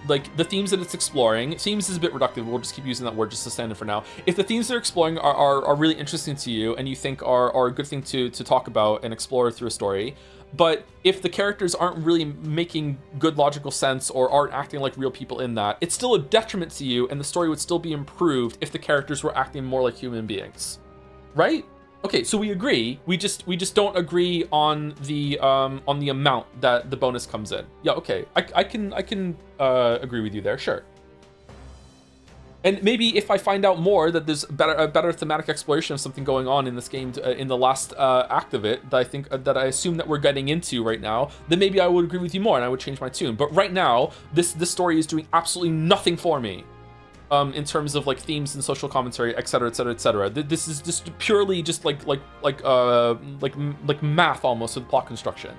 like the themes that it's exploring, themes is a bit reductive, we'll just keep using that word just to stand in for now. If the themes they're exploring are really interesting to you and you think are a good thing to talk about and explore through a story, but if the characters aren't really making good logical sense or aren't acting like real people in that, it's still a detriment to you, and the story would still be improved if the characters were acting more like human beings, right? Okay, so we agree. We just don't agree on the amount that the bonus comes in. Yeah, okay. I can agree with you there, sure. And maybe if I find out more that there's a better thematic exploration of something going on in this game in the last act of it that I assume that we're getting into right now, then maybe I would agree with you more and I would change my tune. But right now, this story is doing absolutely nothing for me. In terms of like themes and social commentary, etc., etc., etc. This is just purely just like math almost with plot construction.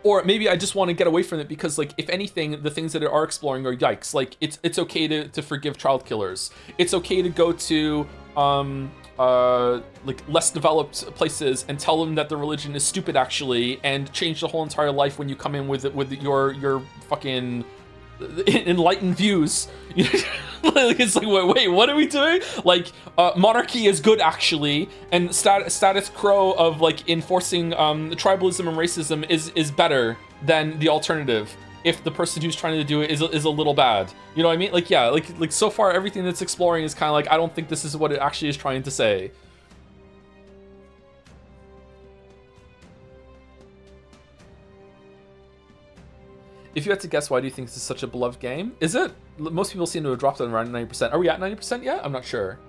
Or maybe I just want to get away from it because, like, if anything, the things that it are exploring are yikes. Like, it's okay to forgive child killers. It's okay to go to like less developed places and tell them that the religion is stupid actually, and change the whole entire life when you come in with your fucking enlightened views. Like, it's like, wait, what are we doing? Like, monarchy is good actually, and status quo of like enforcing tribalism and racism is better than the alternative if the person who's trying to do it is a little bad. You know what I mean? Like, yeah, like so far everything that's exploring is kind of like, I don't think this is what it actually is trying to say. If you had to guess, why do you think this is such a beloved game? Is it? Most people seem to have dropped it around 90%. Are we at 90% yet? I'm not sure.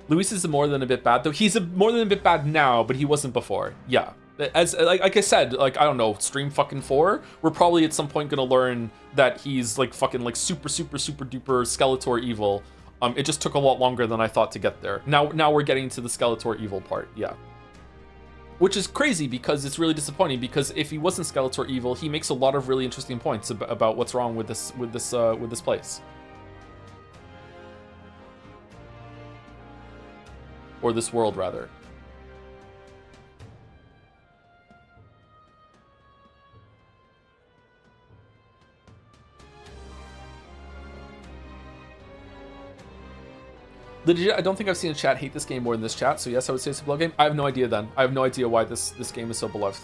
Luis is more than a bit bad, though. He's more than a bit bad now, but he wasn't before. Yeah. As like I said, like, I don't know, stream fucking 4, we're probably at some point gonna learn that he's like fucking like super duper Skeletor evil. It just took a lot longer than I thought to get there. Now we're getting to the Skeletor evil part, yeah. Which is crazy because it's really disappointing, because if he wasn't Skeletor evil, he makes a lot of really interesting points about what's wrong with this place. Or this world, rather. Legit, I don't think I've seen a chat hate this game more than this chat, so yes, I would say it's a beloved game. I have no idea then. I have no idea why this game is so beloved.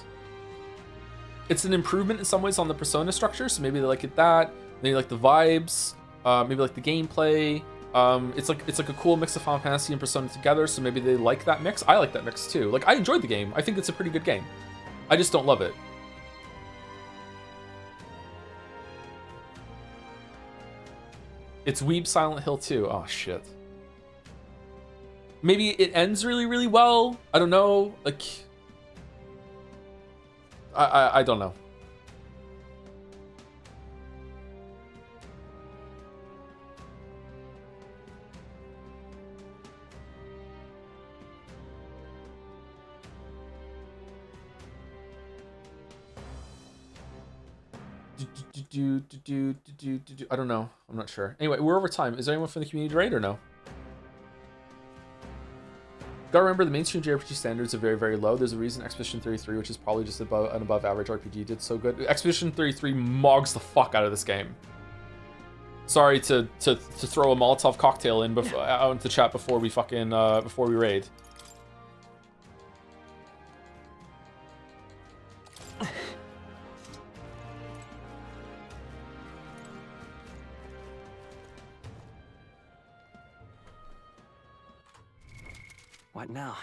It's an improvement in some ways on the Persona structure, so maybe they like it that. Maybe like the vibes, maybe like the gameplay. It's like a cool mix of Final Fantasy and Persona together, so maybe they like that mix. I like that mix too. Like, I enjoyed the game. I think it's a pretty good game. I just don't love it. It's Weeb Silent Hill 2. Oh shit. Maybe it ends really well. I don't know. Like, I don't know. I don't know. I'm not sure. Anyway, we're over time. Is there anyone from the community to raid or no? Gotta remember, the mainstream JRPG standards are very low. There's a reason Expedition 33, which is probably just an above average RPG, did so good. Expedition 33 mogs the fuck out of this game. Sorry to throw a Molotov cocktail in out into chat before we fucking before we raid. What now?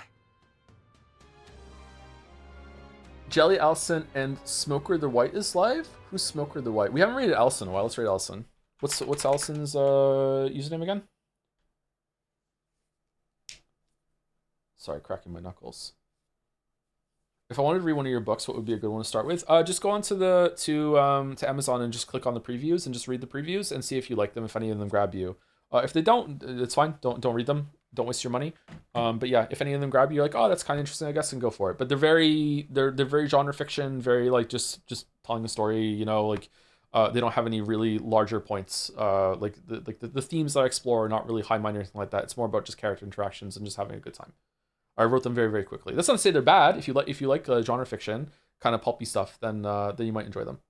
Jelly Allison and Smoker the White is live? Who's Smoker the White? We haven't rated Allison in a while. Let's rate Allison. What's Allison's username again? Sorry, cracking my knuckles. If I wanted to read one of your books, what would be a good one to start with? Just go on to Amazon and just click on the previews and just read the previews and see if you like them, if any of them grab you. If they don't, it's fine. Don't read them. Don't waste your money. But yeah, if any of them grab you, you're like, oh, that's kind of interesting, I guess, and go for it. But they're very genre fiction, very like just telling a story. You know, like they don't have any really larger points. Like the themes that I explore are not really high mind or anything like that. It's more about just character interactions and just having a good time. I wrote them very quickly. That's not to say they're bad. If you like genre fiction, kind of pulpy stuff, then you might enjoy them.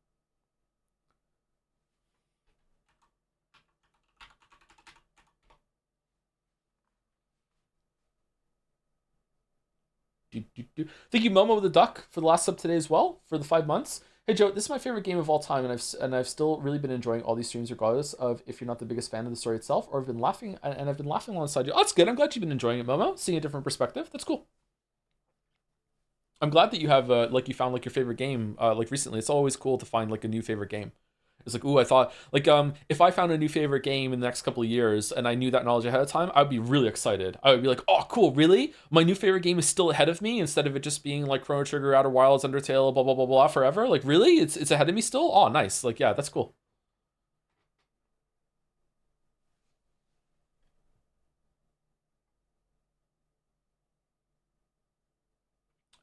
Thank you, Momo the Duck, for the last sub today as well, for the 5 months. Hey Joe, this is my favorite game of all time, and I've still really been enjoying all these streams, regardless of if you're not the biggest fan of the story itself, or I've been laughing alongside you. Oh, that's good. I'm glad you've been enjoying it, Momo. Seeing a different perspective. That's cool. I'm glad that you have like you found like your favorite game like recently. It's always cool to find like a new favorite game. It's like, ooh, I thought like if I found a new favorite game in the next couple of years and I knew that knowledge ahead of time, I'd be really excited. I would be like, oh, cool, really? My new favorite game is still ahead of me instead of it just being like Chrono Trigger, Outer Wilds, Undertale, blah blah blah blah forever. Like, really? It's ahead of me still? Oh, nice. Like, yeah, that's cool.